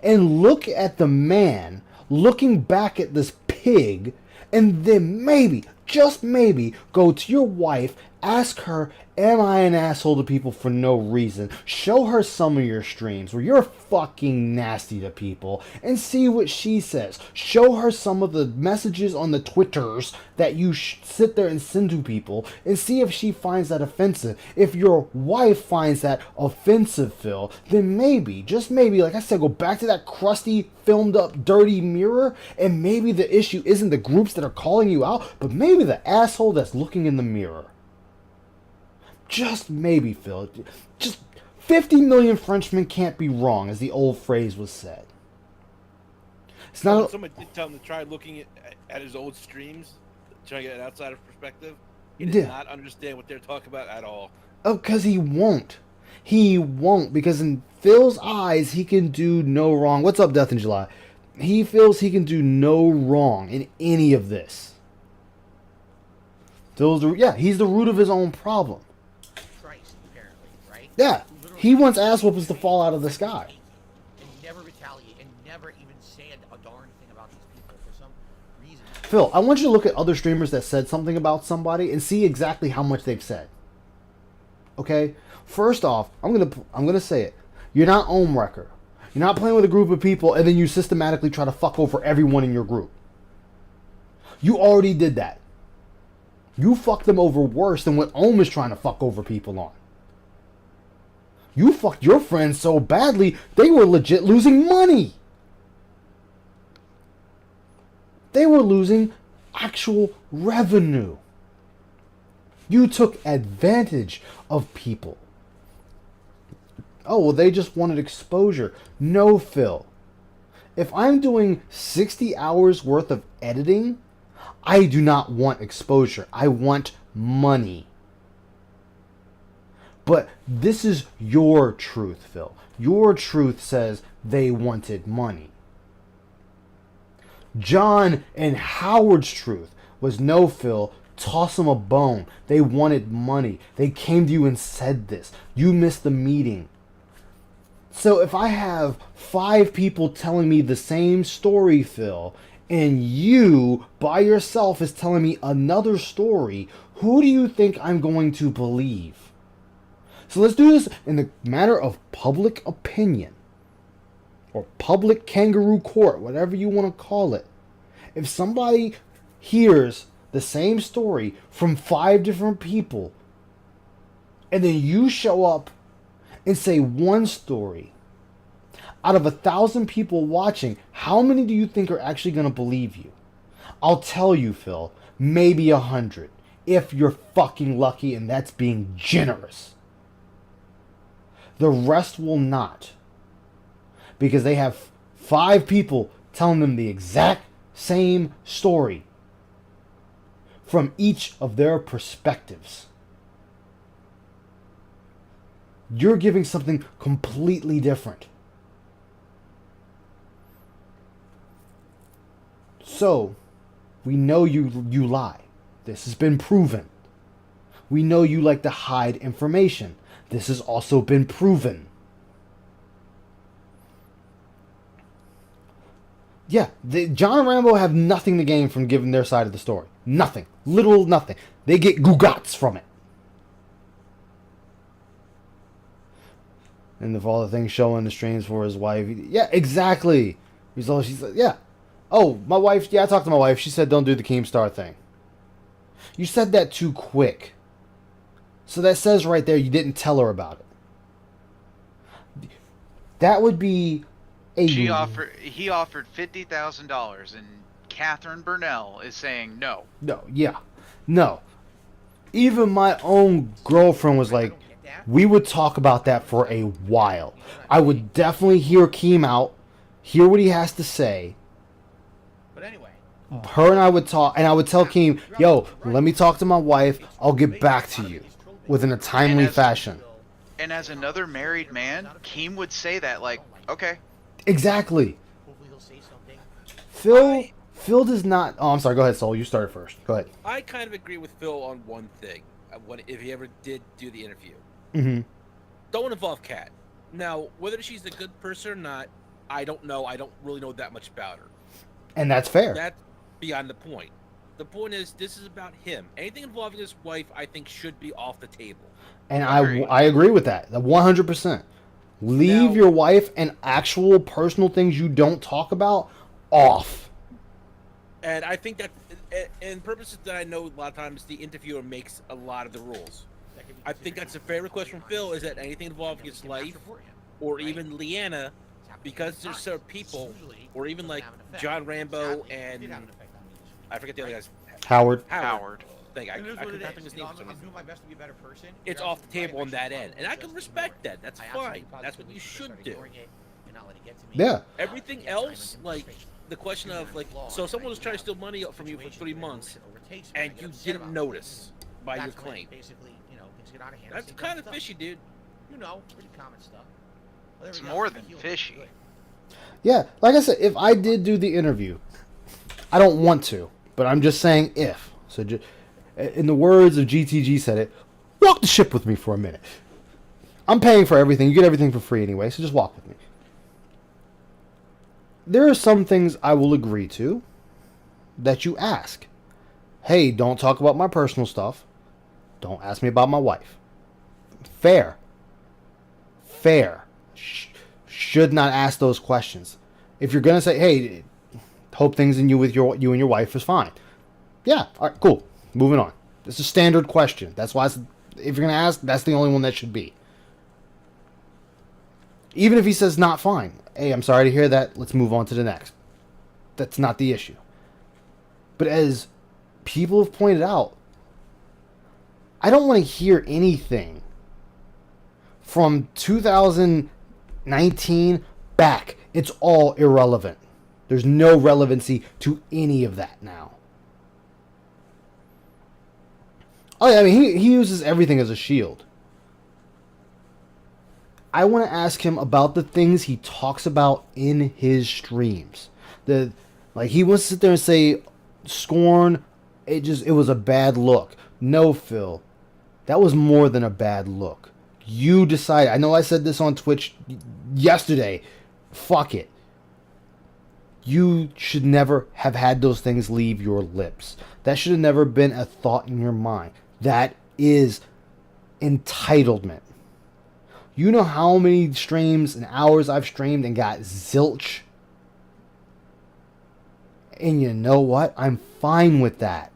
and look at the man looking back at this pig, and then maybe, just maybe, go to your wife, ask her, am I an asshole to people for no reason? Show her some of your streams where you're fucking nasty to people and see what she says. Show her some of the messages on the Twitters that you sit there and send to people and see if she finds that offensive. If your wife finds that offensive, Phil, then maybe, just maybe, like I said, go back to that crusty, filmed up, dirty mirror, and maybe the issue isn't the groups that are calling you out, but maybe the asshole that's looking in the mirror. Just maybe, Phil. Just 50 million Frenchmen can't be wrong, as the old phrase was said. It's not. Someone did tell him to try looking at his old streams, trying to get an outsider perspective. He Yeah. does not understand what they're talking about at all. Oh, because he won't. He won't, because in Phil's eyes, he can do no wrong. What's up, Death in July? He feels he can do no wrong in any of this. He's the root of his own problem. Yeah, he wants ass whoopers to fall out of the sky. And never retaliate and never even say a darn thing about these people for some reason. Phil, I want you to look at other streamers that said something about somebody and see exactly how much they've said. Okay? First off, I'm gonna say it. You're not Ohmwrecker. You're not playing with a group of people and then you systematically try to fuck over everyone in your group. You already did that. You fucked them over worse than what Ohm is trying to fuck over people on. You fucked your friends so badly, they were legit losing money. They were losing actual revenue. You took advantage of people. Oh, well, they just wanted exposure. No, Phil. If I'm doing 60 hours worth of editing, I do not want exposure. I want money. But this is your truth, Phil. Your truth says they wanted money. John and Howard's truth was, no, Phil, toss them a bone. They wanted money. They came to you and said this. You missed the meeting. So if I have 5 people telling me the same story, Phil, and you by yourself is telling me another story, who do you think I'm going to believe? So let's do this in the matter of public opinion, or public kangaroo court, whatever you want to call it. If somebody hears the same story from 5 different people, and then you show up and say one story, out of 1,000 people watching, how many do you think are actually going to believe you? I'll tell you, Phil, maybe 100, if you're fucking lucky, and that's being generous. The rest will not. Because they have 5 people telling them the exact same story from each of their perspectives. You're giving something completely different. So, we know you lie. This has been proven. We know you like to hide information. This has also been proven. Yeah, John and Rambo have nothing to gain from giving their side of the story. Nothing. Literal nothing. They get gugats from it. And of all the things showing the streams for his wife. Yeah, exactly. She said, yeah. Oh, my wife, yeah, I talked to my wife. She said don't do the Keemstar thing. You said that too quick. So that says right there you didn't tell her about it. That would be a... He offered $50,000 and Catherine Burnell is saying no. No, yeah. No. Even my own girlfriend was like, we would talk about that for a while. I would definitely hear Keem out, hear what he has to say. But anyway. Her and I would talk, and I would tell Keem, yo, let me talk to my wife. I'll get back to you within a timely fashion. And as another married man, Keem would say that, like, okay. Exactly. Phil does not. Oh, I'm sorry. Go ahead, Soul. You started first. Go ahead. I kind of agree with Phil on one thing. If he ever did do the interview, don't involve Kat. Now, whether she's a good person or not, I don't know. I don't really know that much about her. And that's fair. That's beyond the point. The point is, this is about him. Anything involving his wife, I think, should be off the table. And I agree with that. 100%. Leave your wife and actual personal things you don't talk about off. And I think that, in purposes that I know, a lot of times the interviewer makes a lot of the rules. I think that's a fair request from Phil, is that anything involving his life, or even Leanna, because there's certain people, or even like John Rambo and I forget the other guys. Howard. Thing. I couldn't think his name. It's off the table on that end, and I can respect that. That's fine. That's what you should do. Yeah. Everything else, like the question of like, so someone was trying to steal money from you for 3 months, and you didn't notice by your claim. That's kind of fishy, dude. Pretty common stuff. It's more than fishy. Yeah, like I said, if I did do the interview, I don't want to, but I'm just saying if. So, in the words of GTG said it, walk the ship with me for a minute. I'm paying for everything. You get everything for free anyway, so just walk with me. There are some things I will agree to that you ask. Hey, don't talk about my personal stuff. Don't ask me about my wife. Fair. Should not ask those questions. If you're gonna say, hey, hope things in you with you and your wife is fine. Yeah, all right, cool. Moving on. It's a standard question. That's why if you're gonna ask, that's the only one that should be. Even if he says not fine. Hey, I'm sorry to hear that. Let's move on to the next. That's not the issue. But as people have pointed out, I don't want to hear anything from 2019 back. It's all irrelevant. There's no relevancy to any of that now. Oh yeah, I mean, he uses everything as a shield. I want to ask him about the things he talks about in his streams. Like he wants to sit there and say, Scorn, it was a bad look. No, Phil, that was more than a bad look. You decide. I know I said this on Twitch yesterday. Fuck it. You should never have had those things leave your lips. That should have never been a thought in your mind. That is entitlement. You know how many streams and hours I've streamed and got zilch? And you know what? I'm fine with that.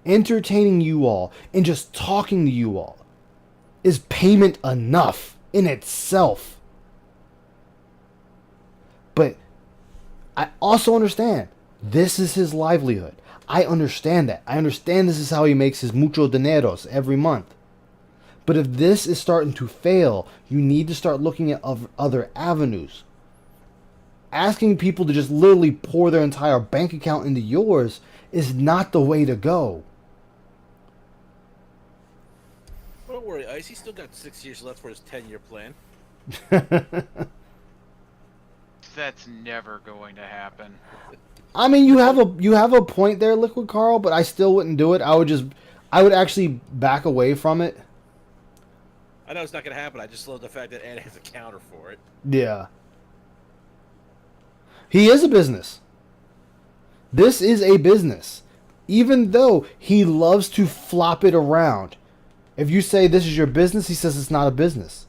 Entertaining you all and just talking to you all is payment enough in itself. But I also understand this is his livelihood. I understand that. I understand this is how he makes his mucho dineros every month. But if this is starting to fail, you need to start looking at other avenues. Asking people to just literally pour their entire bank account into yours is not the way to go. Don't worry, Ice. He's still got 6 years left for his 10-year plan. That's never going to happen. I mean, you have a point there, Liquid Carl, but I still wouldn't do it. I would actually back away from it. I know it's not going to happen. I just love the fact that Ed has a counter for it. Yeah. He is a business. This is a business. Even though he loves to flop it around. If you say this is your business, he says it's not a business.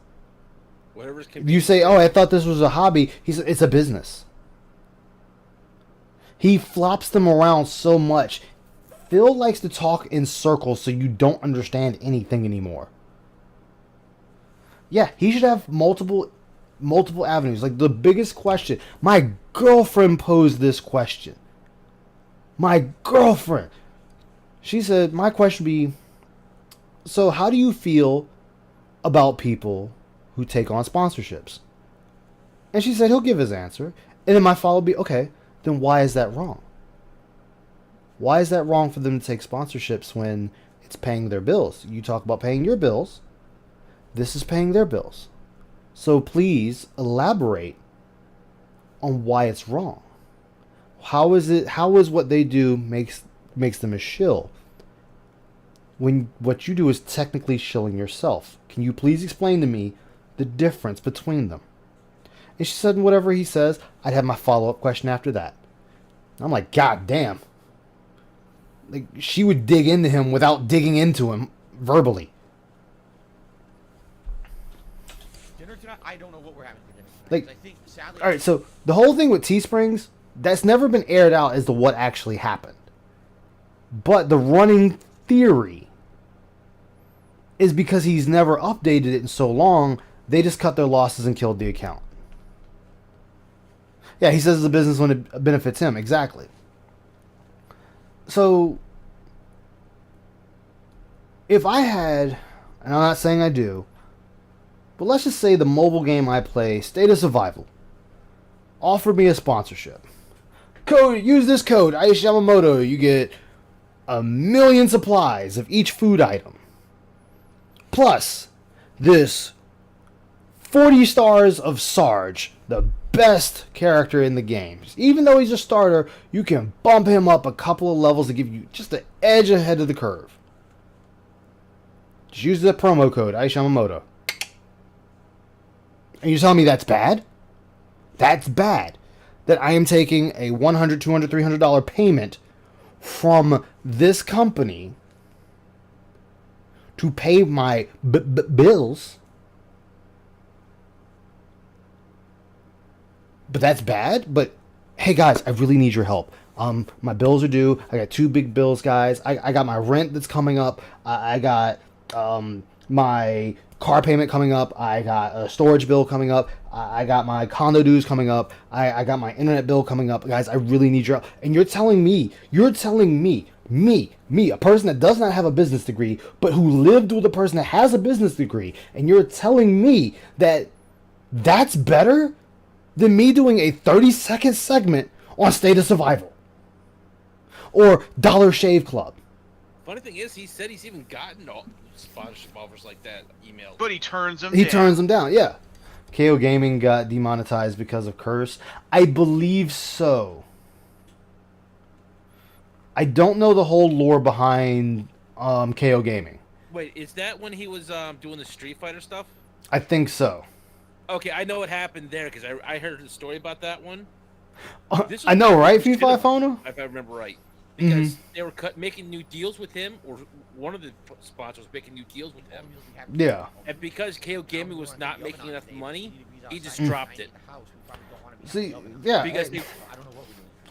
Whatever's If you say, oh, I thought this was a hobby, he says it's a business. He flops them around so much. Phil likes to talk in circles so you don't understand anything anymore. Yeah, he should have multiple avenues. Like the biggest question. My girlfriend posed this question. My girlfriend. She said, my question would be, so how do you feel about people who take on sponsorships. And she said he'll give his answer. And then my follow-up would be, okay, then why is that wrong? Why is that wrong for them to take sponsorships when it's paying their bills? You talk about paying your bills. This is paying their bills. So please elaborate on why it's wrong. How is what they do makes them a shill? When what you do is technically shilling yourself. Can you please explain to me the difference between them? And she said, whatever he says, I'd have my follow-up question after that. I'm like, God damn. Like, she would dig into him without digging into him verbally. Dinner tonight? I don't know what we're having for dinner tonight. Like, I think, sadly, all right, so the whole thing with Teesprings, that's never been aired out as to what actually happened. But the running theory is because he's never updated it in so long, they just cut their losses and killed the account. Yeah, he says it's a business when it benefits him. Exactly. So, if I had, and I'm not saying I do, but let's just say the mobile game I play, State of Survival, offered me a sponsorship. Use this code, Aishi Yamamoto. You get 1 million supplies of each food item. Plus, this 40 stars of Sarge, the best character in the game. Even though he's a starter, you can bump him up a couple of levels to give you just the edge ahead of the curve. Just use the promo code, Aishi Yamamoto. And you're telling me that's bad? That's bad. That I am taking a $100, $200, $300 payment from this company to pay my bills. But that's bad. But hey guys, I really need your help. My bills are due. I got 2 big bills, guys. I got my rent that's coming up. I got my car payment coming up. I got a storage bill coming up. I got my condo dues coming up. I got my internet bill coming up. Guys, I really need your help. And you're telling me, a person that does not have a business degree, but who lived with a person that has a business degree, and you're telling me that that's better than me doing a 30-second segment on State of Survival or Dollar Shave Club. Funny thing is, he said he's even gotten sponsorship offers like that emailed. But he turns them He down. turns them down, yeah. KO Gaming got demonetized because of curse. I believe so. I don't know the whole lore behind KO Gaming. Wait, is that when he was doing the Street Fighter stuff? I think so. Okay, I know what happened there because I heard the story about that one. I know, right, FIFA Fono? If I remember right. Because they were making new deals with him, or one of the sponsors was making new deals with him. Yeah. And because KO Gaming was not making enough money, he just dropped it. See, yeah, because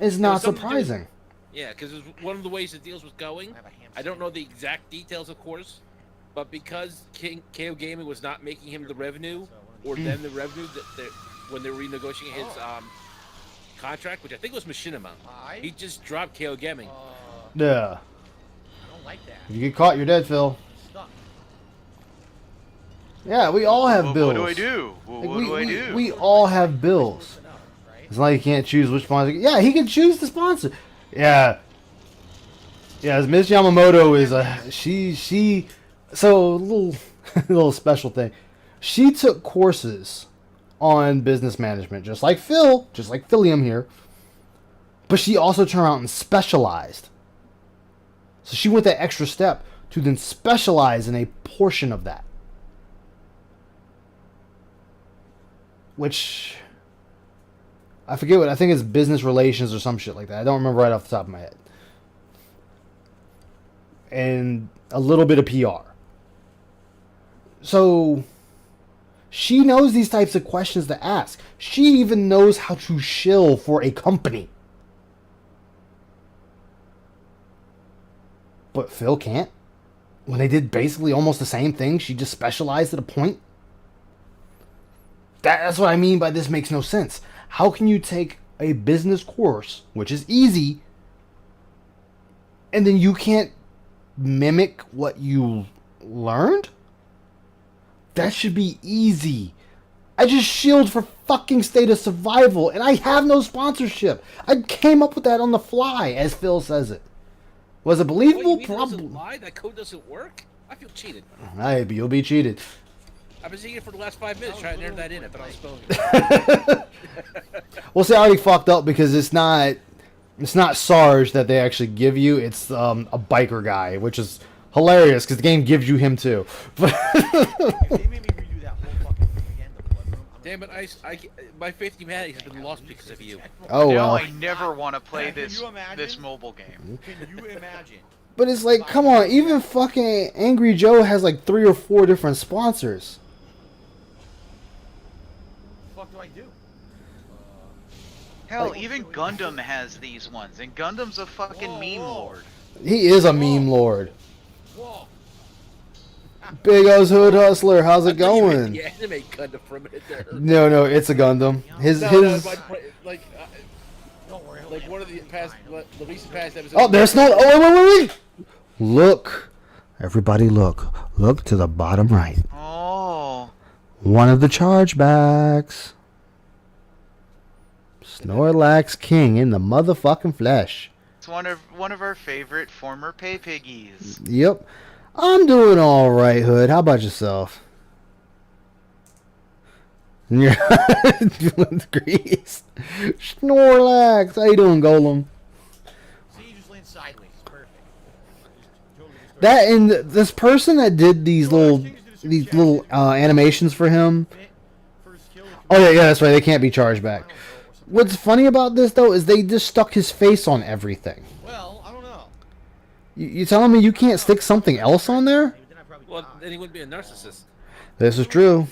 it's not surprising. Yeah, because it was one of the ways the deals was going. I don't know the exact details, of course, but because KO Gaming was not making him the revenue, or them the revenue that when they were renegotiating his contract, which I think was Machinima, he just dropped KO Gaming. Yeah. I don't like that. If you get caught, you're dead, Phil. Yeah, we all have bills. What do I do? What do I do? We all have bills. It's like you can't choose which sponsor. Yeah, he can choose the sponsor. Yeah. Yeah, Miss Yamamoto is she. So a little special thing. She took courses on business management, just like Philium here. But she also turned out and specialized. So she went that extra step to then specialize in a portion of that. Which, I forget what, I think it's business relations or some shit like that. I don't remember right off the top of my head. And a little bit of PR. So, she knows these types of questions to ask. She even knows how to shill for a company. But Phil can't. When they did basically almost the same thing, she just specialized at a point. That's what I mean by this makes no sense. How can you take a business course, which is easy, and then you can't mimic what you learned? That should be easy. I just shield for fucking State of Survival, and I have no sponsorship. I came up with that on the fly, as Phil says it. Was it believable? Probably. That code doesn't work? I feel cheated. Hey, you'll be cheated. I've been seeing it for the last 5 minutes trying to enter that in it, but I was spelling Well, see, I already fucked up because it's not Sarge that they actually give you. It's a biker guy, which is hilarious because the game gives you him too. Damn it, my faith in humanity has been lost because of you. Oh now well. I never want to play this mobile game. Can you imagine? But it's like, come on, even fucking Angry Joe has like 3 or 4 different sponsors. What the fuck do I do? Hell, even Gundam has these ones, and Gundam's a fucking meme lord. He is a meme lord. Big O's Hood Hustler, how's it going? Yeah, anime Gundam for a minute there. No, it's a Gundam. Like one of the recent past episodes. Oh, there's no. Oh, wait. Look, everybody, look to the bottom right. Oh. One of the chargebacks. Snorlax King in the motherfucking flesh. It's one of our favorite former pay piggies. Yep. I'm doing all right, Hood. How about yourself? Yeah, Grease. Snorlax. How you doing, Golem? See, you just land sideways. It's perfect. That and this person that did these little animations for him. Oh yeah, that's right. They can't be charged back. What's funny about this though is they just stuck his face on everything. Well, I don't know. You telling me you can't stick something else on there? Well, then he wouldn't be a narcissist. This is true.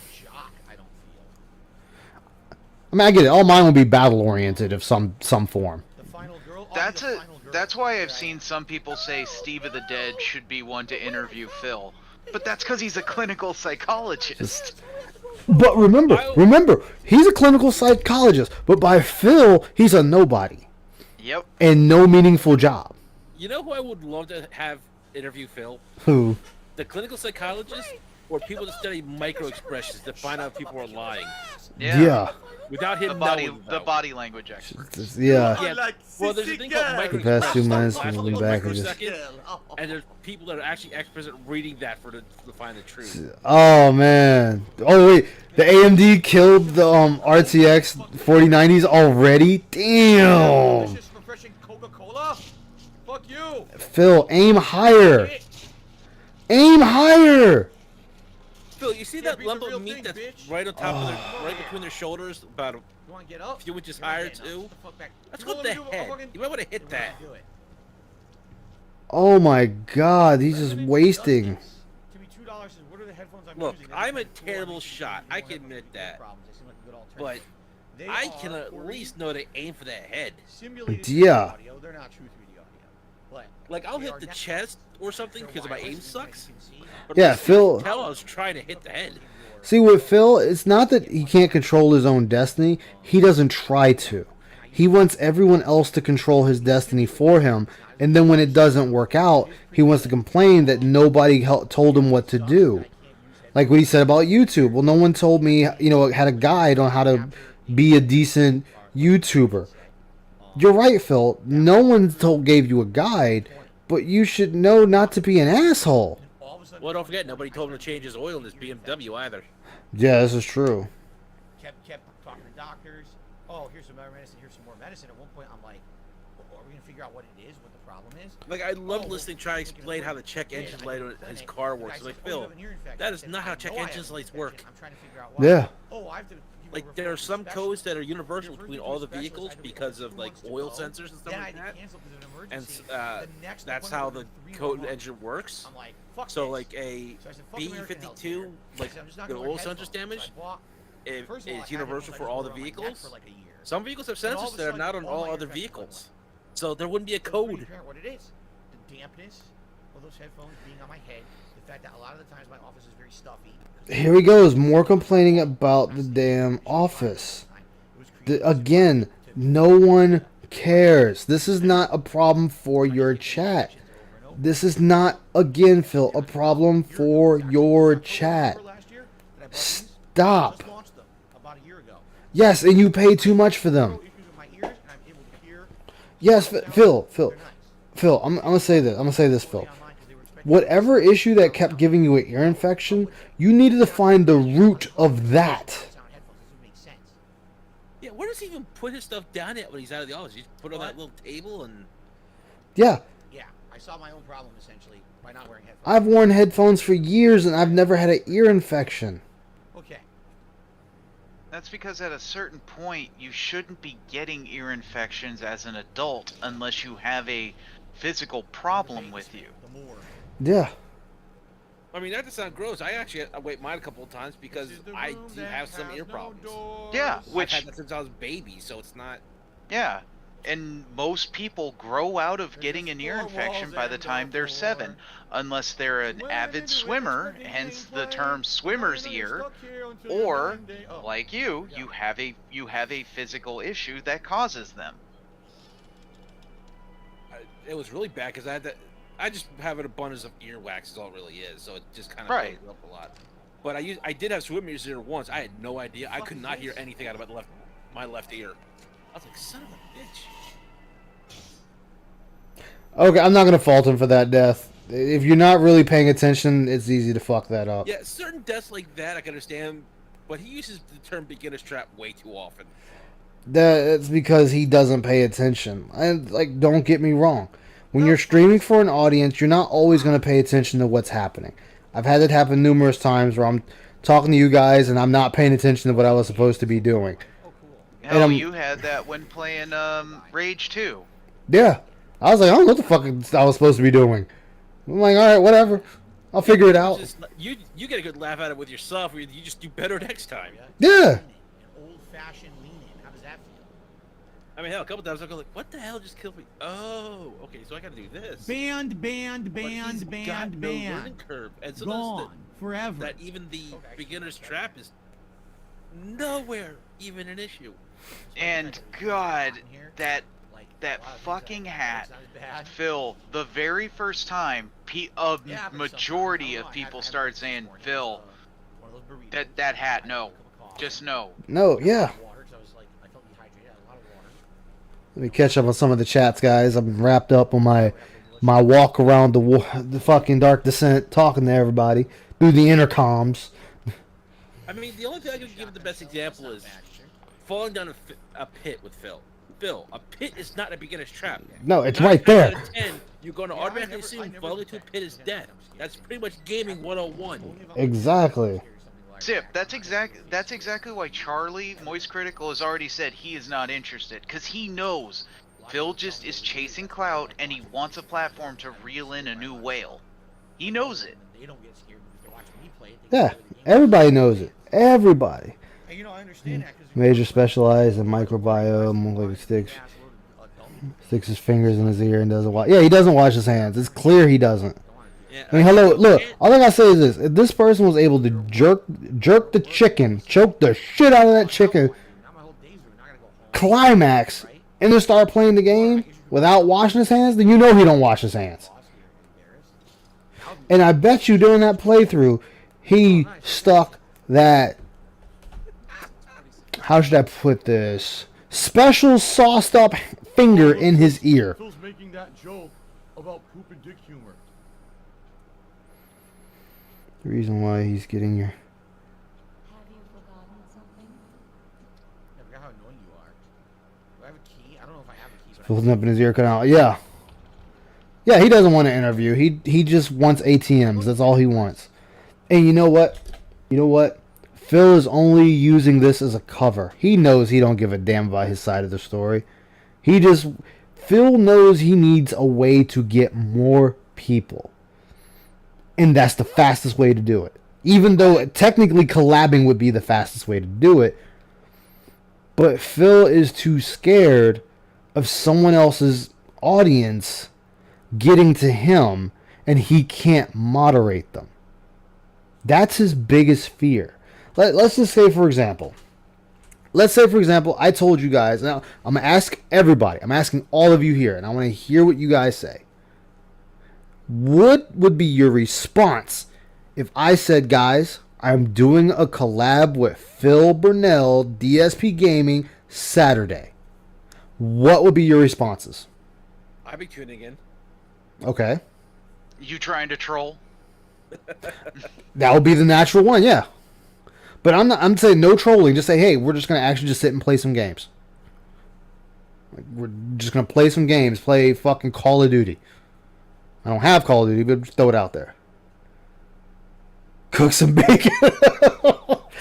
I mean, I get it. All mine would be battle oriented of some form. That's why I've seen some people say Steve of the Dead should be one to interview Phil, but that's because he's a clinical psychologist. But remember, he's a clinical psychologist. But by Phil, he's a nobody. Yep. And no meaningful job. You know who I would love to have interview Phil? Who? The clinical psychologist or people that study micro expressions to find out if people are lying. Yeah. Without him the body language experts. Yeah. Well, there's a thing called micro The past 2 months expressions. we've been back and just... And there's people that are actually experts at reading that to find the truth. Oh man. Oh wait, the AMD killed the RTX 4090s already? Damn. Coca-Cola? Fuck you. Phil, aim higher. Aim higher. Phil, you see that lump of meat that's right on top of their, right between their shoulders, about a few inches higher too? That's what the head. You might want to hit that. Oh my god, he's just wasting. Look, I'm a terrible shot. I can admit that. But I can at least know to aim for that head. Yeah. Like, I'll hit the chest or something because my aim sucks. But Yeah, Phil. Tell I was trying to hit the head. See, with Phil, it's not that he can't control his own destiny. He doesn't try to. He wants everyone else to control his destiny for him. And then when it doesn't work out, he wants to complain that nobody told him what to do. Like what he said about YouTube. Well, no one told me, had a guide on how to be a decent YouTuber. You're right, Phil. No one gave you a guide, but you should know not to be an asshole. Well, don't forget, nobody told him to change his oil in his BMW either. Yeah, this is true. Kept talking to doctors. Oh, here's some more medicine. Here's some more medicine. At one point, I'm like, are we gonna figure out what it is? What the problem is? Like, I love listening, try to explain how the check engine light on his car works. Like, Phil, that is not how check engine lights work. I'm trying to figure out why. Yeah. Oh, I have to. Like, there are some codes that are universal between all the vehicles because of, like, oil sensors and stuff like that. And that's how the code engine works. So, like, a B52, like, the oil sensors damage, is universal for all the vehicles. Some vehicles have sensors that are not on all other vehicles. So there wouldn't be a code. What it is. The dampness of those headphones being on my head. The fact that a lot of the times my office is very stuffy. Here he goes, more complaining about the damn office. Again, no one cares. This is not a problem for your chat. This is not, again, Phil, a problem for your chat. Stop. Just launched them about a year ago. Yes, and you pay too much for them. Yes, Phil, I'm gonna say this, Phil. Whatever issue that kept giving you an ear infection, you needed to find the root of that. Yeah, where does he even put his stuff down at when he's out of the office? He put it on that little table and. Yeah. Yeah, I solved my own problem essentially by not wearing headphones. I've worn headphones for years and I've never had an ear infection. Okay. That's because at a certain point, you shouldn't be getting ear infections as an adult unless you have a physical problem with you. Yeah. I mean, not to sound gross, I actually wait mine a couple of times because I do have some ear problems. Yeah, which... I've had that since I was a baby, so it's not... Yeah, and most people grow out of getting an ear infection by the time they're 7, unless they're an avid swimmer, hence the term swimmer's ear, or, like you have a physical issue that causes them. It was really bad because I just have an abundance of earwax is all it really is, so it just kind of right. builds up a lot. But I did have swimmer's ear once. I had no idea. I could not hear anything out of my left ear. I was like, son of a bitch. Okay, I'm not gonna fault him for that death. If you're not really paying attention, it's easy to fuck that up. Yeah, certain deaths like that I can understand, but he uses the term beginner's trap way too often. That's because he doesn't pay attention. And like, don't get me wrong. When you're streaming for an audience, you're not always going to pay attention to what's happening. I've had that happen numerous times where I'm talking to you guys and I'm not paying attention to what I was supposed to be doing. Hell, you had that when playing Rage 2. Yeah. I was like, I don't know what the fuck I was supposed to be doing. I'm like, alright, whatever. I'll figure it out. You get a good laugh at it with yourself, or you just do better next time. Yeah. Old-fashioned lean-in. How does that feel? I mean, hell, a couple times I go like, "What the hell just killed me?" Oh, okay, so I got to do this. Band. No learning curve, and so Gone forever. That even the beginner's trap is nowhere even an issue. And God, that fucking hat, Phil. The very first time, a majority of people started saying, "Phil, that hat, no, just no." No, yeah. Let me catch up on some of the chats, guys. I'm wrapped up on my walk around the fucking Dark Descent, talking to everybody through the intercoms. I mean, the only thing I could give the best example is falling down a pit with Phil. Phil, a pit is not a beginner's trap. No, it's right there. 9 out of 10, you're going to automatically assume falling into a pit is death. That's pretty much gaming 101. Exactly. Zip, that's exactly why Charlie, Moist Critical, has already said he is not interested, because he knows Phil just is chasing clout and he wants a platform to reel in a new whale. He knows it. Yeah, everybody knows it. Everybody. And you know, I understand that. Major specialized in microbiome, like sticks his fingers in his ear and doesn't watch. Yeah, he doesn't wash his hands. It's clear he doesn't. I mean, hello, look, all I gotta say is this. If this person was able to jerk the chicken, choke the shit out of that chicken, climax, and then start playing the game without washing his hands, then you know he don't wash his hands. And I bet you during that playthrough, he stuck that, how should I put this, special sauced up finger in his ear. Phil's making that joke about poop and dick humor. The reason why he's getting your... I forgot how annoying you are. Do I have a key? I don't know if I have a key. Filling up in his ear canal. Yeah. Yeah, he doesn't want to interview. He just wants ATMs. That's all he wants. And you know what? Phil is only using this as a cover. He knows he don't give a damn about his side of the story. Phil knows he needs a way to get more people. And that's the fastest way to do it. Even though technically collabing would be the fastest way to do it. But Phil is too scared of someone else's audience getting to him and he can't moderate them. That's his biggest fear. Let's just say, for example, I told you guys, now I'm going to ask everybody, I'm asking all of you here, and I want to hear what you guys say. What would be your response if I said, guys, I'm doing a collab with Phil Burnell, DSP Gaming, Saturday. What would be your responses? I'd be tuning in. Okay. You trying to troll? That would be the natural one, yeah. But I'm saying no trolling. Just say, hey, we're just gonna actually just sit and play some games. Like, we're just gonna play some games. Play fucking Call of Duty. I don't have Call of Duty, but just throw it out there. Cook some bacon.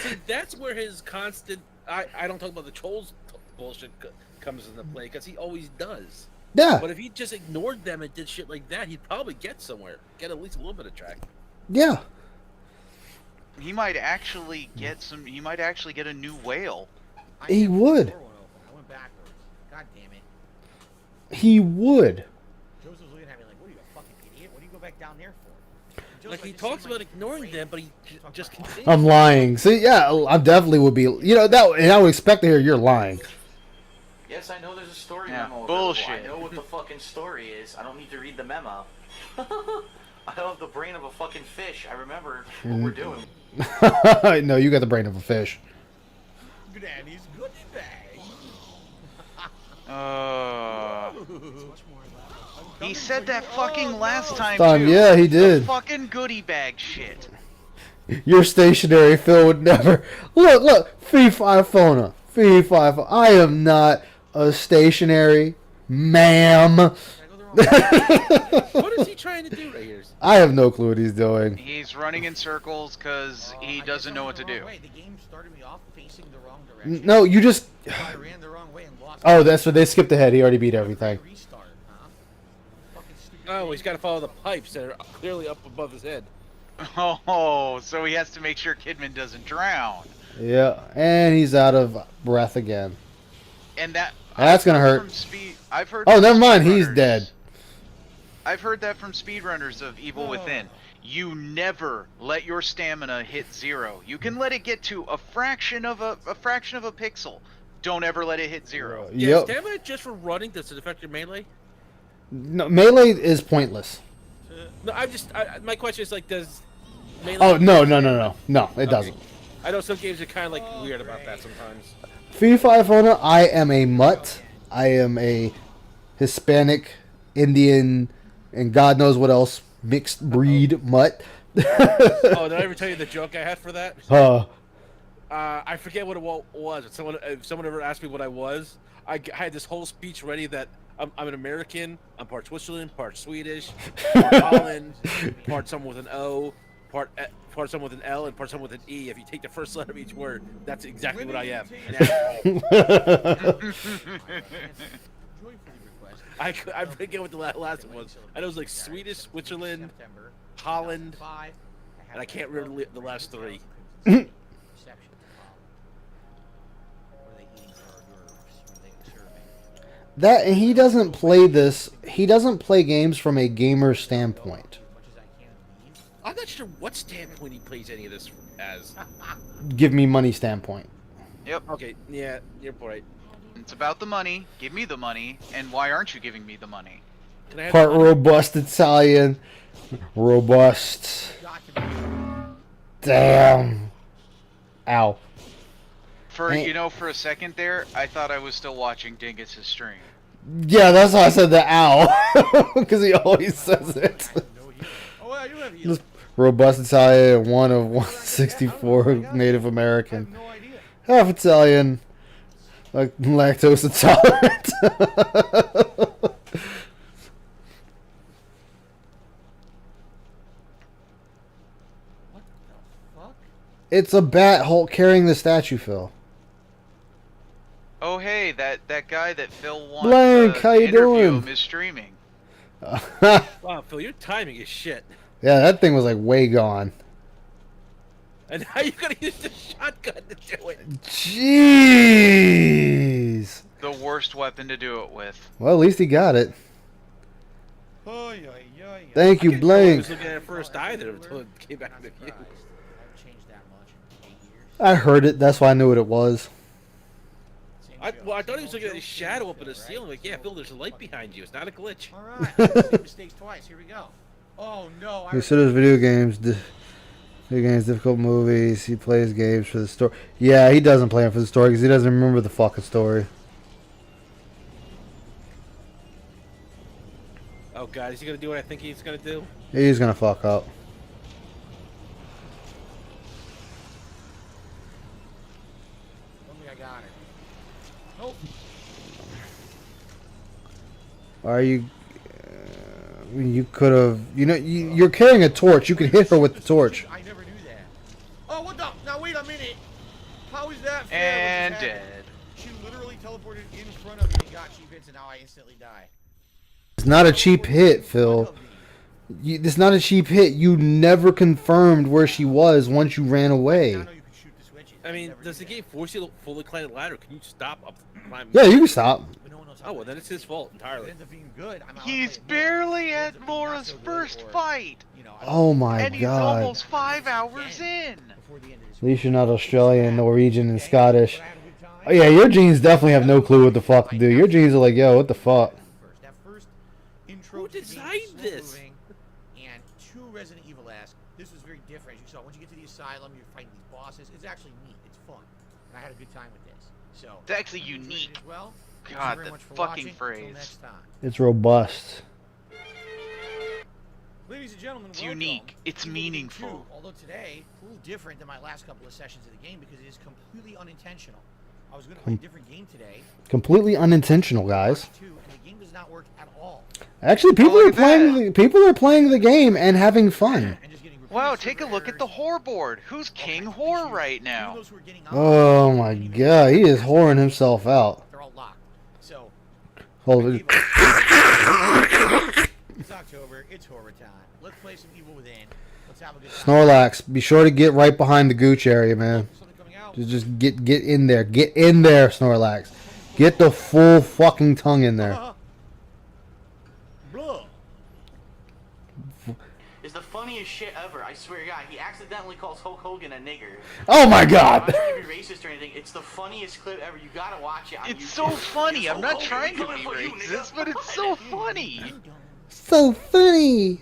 See, that's where his constant. I don't talk about the trolls bullshit comes into play because he always does. Yeah. But if he just ignored them and did shit like that, he'd probably get somewhere. Get at least a little bit of track. Yeah. He might actually get He might actually get a new whale. He would. I went backwards. God damn it. He would. Joseph was looking at me like, "What are you, a fucking idiot? What do you go back down there for?" Like, he talks about ignoring them, but he just continues. I'm lying. See, yeah, I definitely would be. You know that, and I would expect to hear you're lying. Yes, I know there's a story Yeah, memo. bullshit. I know what the fucking story is. I don't need to read the memo. I don't have the brain of a fucking fish. I remember what we're doing. No, you got the brain of a fish. Granny's goodie bag. He said that fucking last time Time, too. yeah, he did. The fucking goodie bag shit. You're stationary. Phil would never. Look. Fee fi phona. Fee fi phona. I am not a stationary, ma'am. What is he trying to do right here? I have no clue what he's doing. He's running in circles because he doesn't know what to do. The game started me off facing the wrong direction. No, you just. I ran the wrong way and lost. Oh, that's what they skipped ahead. He already beat everything. Oh, he's got to follow the pipes that are clearly up above his head. Oh, so he has to make sure Kidman doesn't drown. Yeah, and he's out of breath again. And that's gonna hurt. I've heard. Oh, never mind. He's dead. I've heard that from speedrunners of Evil Within. You never let your stamina hit 0. You can let it get to a fraction of a pixel. Don't ever let it hit 0. Yeah, is stamina just for running? Does it affect your melee? No, melee is pointless. No, my question is like, does melee? Oh no, it doesn't. I know some games are kind of like weird about that sometimes. Fee fi phona. I am a mutt. I am a Hispanic, Indian, and God knows what else mixed breed mutt. Oh, did I ever tell you the joke I had for that? I forget what it was. If someone ever asked me what I was, I had this whole speech ready that I'm an American. I'm part Switzerland, part Swedish, part Holland, part someone with an O, part someone with an L, and part someone with an E. If you take the first letter of each word, that's exactly what I am. I forget what the last one was. I know it was like Swedish, Switzerland, Holland, and I can't remember the last three. That, and he doesn't play this. He doesn't play games from a gamer standpoint. I'm not sure what standpoint he plays any of this as. Give me money standpoint. Yep. Okay. Yeah, you're right. It's about the money. Give me the money. And why aren't you giving me the money? Part robust Italian. Robust. Damn. Ow. For a second there, I thought I was still watching Dingus's stream. Yeah, that's why I said the ow. Because he always says it. Just robust Italian, 1 of 164 Native American. Half Italian, like lactose intolerant. It's a bat carrying the statue, Phil. Oh hey, that guy that Phil wants Blank, how you doing? him is streaming. Wow, Phil, your timing is shit. Yeah, that thing was like way gone. And now you're gonna use the shotgun to do it. Jeez. The worst weapon to do it with. Well, at least he got it. Thank you, Blank. I was looking at it first either until it came back to you. I heard it. That's why I knew what it was. I thought he was looking at his shadow up in the ceiling. Like, yeah, Phil, there's a light behind you. It's not a glitch. All right. Same mistakes twice. Here we go. Oh no. Considers video games He games difficult movies. He plays games for the story. Yeah, he doesn't play them for the story because he doesn't remember the fucking story. Oh god, is he gonna do what I think he's gonna do? He's gonna fuck up. Only I got it. Nope. Are you? You could have. You know, you're carrying a torch. You can hit her with the torch. I never knew that. Oh, what the? Now wait a minute. How is that fair? And dead. She literally teleported in front of me and got cheap hits, and now I instantly die. It's not a cheap hit, Phil. It's not a cheap hit. You never confirmed where she was once you ran away. I mean, does the game force you to fully climb the ladder? Can you stop up climb? Yeah, you can stop. Oh well, then it's his fault entirely. He's barely at Laura's first fight. Oh my and he's god. almost 5 hours in. At least you're not Australian, Norwegian, and Scottish. Oh yeah, your genes definitely have no clue what the fuck to do. Your genes are like, yo, what the fuck? Who designed this? And 2 Resident Evil-esque. This was very different. As you saw, once you get to the asylum, you're fighting these bosses. It's actually neat. It's fun. And I had a good time with this. So it's actually unique. Well, God, the fucking phrase. It's robust. Ladies and gentlemen, it's unique. It's meaningful. Although today, a little different than my last couple of sessions of the game because it is completely unintentional. I was going to play a different game today. Completely unintentional, guys. And the game does not work at all. Actually, people are playing the game and having fun. Wow, take a look at the whore board. Who's king whore right now? Oh my god, he is whoring himself out. They're all locked. So hold it. It's October. It's horror time. Let's play some Evil Within. Let's have a good time. Snorlax, be sure to get right behind the gooch area, man. Just get in there. Get in there, Snorlax. Get the full fucking tongue in there. Is the funniest shit ever. I swear to God, he accidentally calls Hulk Hogan a nigger. Oh my god! I'm not trying to be racist or anything. It's the funniest clip ever. You gotta watch it. It's so funny. I'm not trying to be racist, but it's so funny. So funny.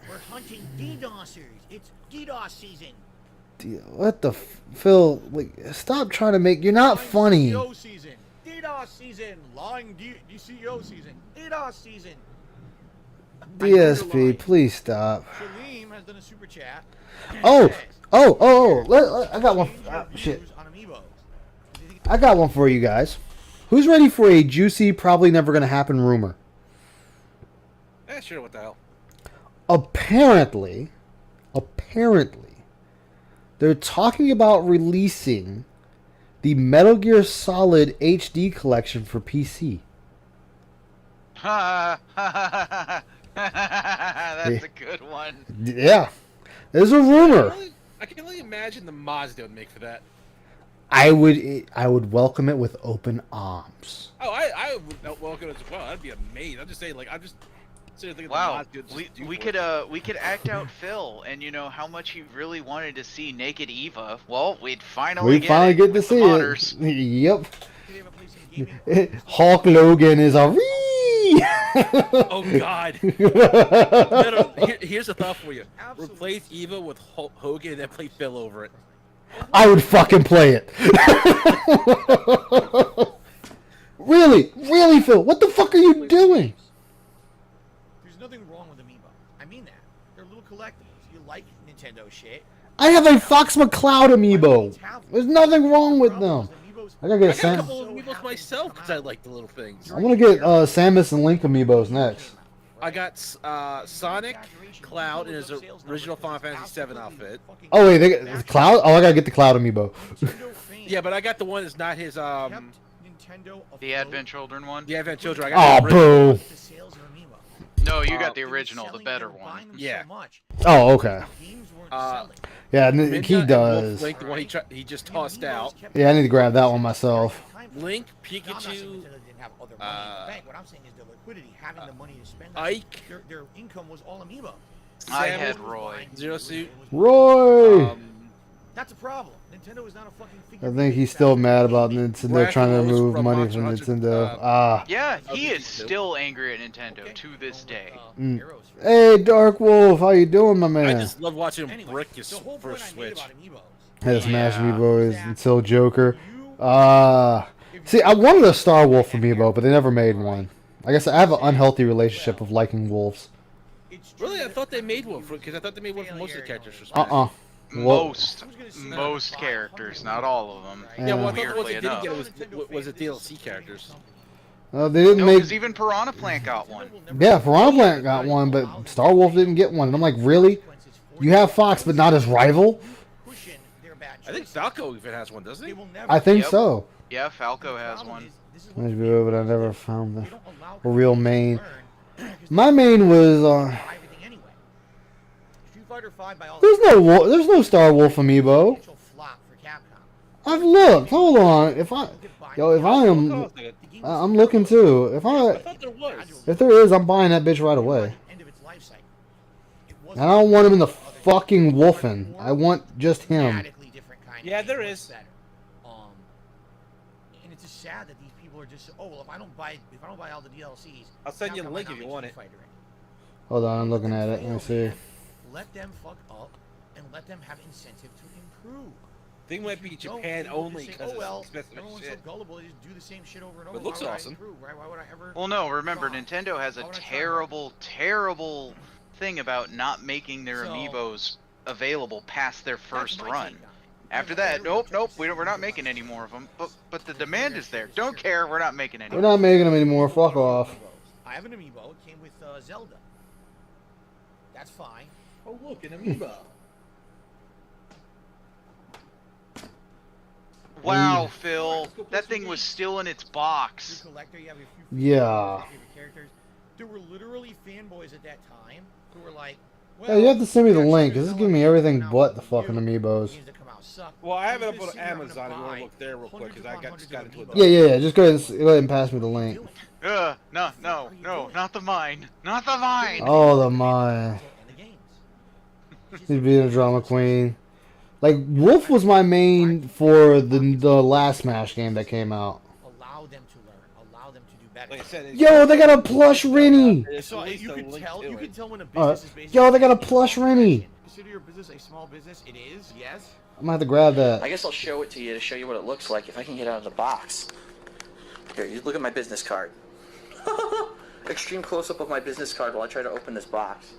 We're hunting DDoSers. It's DDoS season. What the Phil? Like, stop trying to make. You're not funny. CEO season. DDoS season. Lying DCO season. DDoS season. DSP, please stop. Shalem has done a super chat. Oh. I got one. Shit. I got one for you guys. Who's ready for a juicy, probably never gonna happen rumor? Sure. What the hell? Apparently, they're talking about releasing the Metal Gear Solid HD collection for PC. That's a good one. Yeah, there's a rumor. I can only imagine the mods they would make for that. I would welcome it with open arms. Oh, I would welcome it as well. That'd be amazing. I'm just saying, like, I'm just. Wow, we could act out Phil, and you know how much he really wanted to see naked Eva. Well, we'd finally get to see it. Yep. Hulk Logan is a Oh God. No, here's a thought for you. Replace Eva with Hulk Hogan and then play Phil over it. I would fucking play it. Really, Phil? What the fuck are you doing? Nothing wrong with Amiibo. I mean that. They're little collectibles. You like Nintendo shit. I have a Fox McCloud amiibo. There's nothing wrong with them. I gotta get a couple of amiibos myself because I like the little things. I'm gonna get Samus and Link amiibos next. I got Sonic, Cloud in his original Final Fantasy VII outfit. Oh wait, they got Cloud? Oh, I gotta get the Cloud amiibo. Yeah, but I got the one that's not his The Advent Children one. The Advent Children. I got boo. No, you got the original, the better one. Yeah. Oh, okay. Yeah, he Midnight does. Link, the one he just tossed out. Yeah, I need to grab that one myself. Link, Pikachu, What I'm saying is the liquidity, having the money to spend. Ike. Their income was all Amiibo. I had Roy. Zero Suit. Roy. That's a problem. Nintendo is not a fucking figure. I think he's still mad about Nintendo trying to remove money from Nintendo. Yeah, he is still angry at Nintendo to this day. Hey, Dark Wolf, how you doing, my man? I just love watching him brick his first Switch. Had Smash Amiibo until Joker. See, I wanted a Star Wolf Amiibo, but they never made one. I guess I have an unhealthy relationship of liking wolves. Really, I thought they made one because I thought they made one for most of the characters for Smash. Most characters, not all of them. Yeah, well, I thought the ones that didn't get it was the DLC characters. They didn't make. Because even Piranha Plant got one. Yeah, Piranha Plant got one, but Star Wolf didn't get one. And I'm like, really? You have Fox, but not his rival? I think Falco even has one, doesn't he? I think so. Yeah, Falco has one. But I never found the real main. My main was. There's no Star Wolf amiibo. I've looked. Hold on. I'm looking too. If there is, I'm buying that bitch right away. And I don't want him in the fucking wolfen. I want just him. Yeah, there is. And it's just sad that these people are just well, if I don't buy all the DLCs, I'll send you the link if you want it. Hold on, I'm looking at it. Let me see. Let them fuck up and let them have incentive to improve. Thing might be Japan only because everyone's so gullible. They just do the same shit over and over. It looks awesome. Why would I ever? Well, no. Remember, Nintendo has a terrible thing about not making their amiibos available past their first run. After that, nope, we're not making any more of them. But the demand is there. Don't care, we're not making any. We're not making them anymore. Fuck off. I have an amiibo. It came with Zelda. That's fine. Oh look, an amiibo. Wow, Phil, that thing was still in its box. Yeah. There were literally fanboys at that time who were like, "Hey, you have to send me the link. This is giving me everything but the fucking amiibos." Well, I have it up on Amazon. If you want to look there real quick, because I just got into it. Yeah. Just go ahead and pass me the link. No, not the mine. Not the mine. Oh, the mine. He's being a drama queen. Like, Wolf was my main for the last Smash game that came out. Allow them to learn. Allow them to do better. Like I said, Yo, they got a plush Rennie. So you can tell when a business is basically. Yo, they got a plush Rennie. Consider your business a small business. It is, yes. I'm gonna have to grab that. I guess I'll show it to you to show you what it looks like if I can get out of the box. Here, you look at my business card. Extreme close-up of my business card while I try to open this box.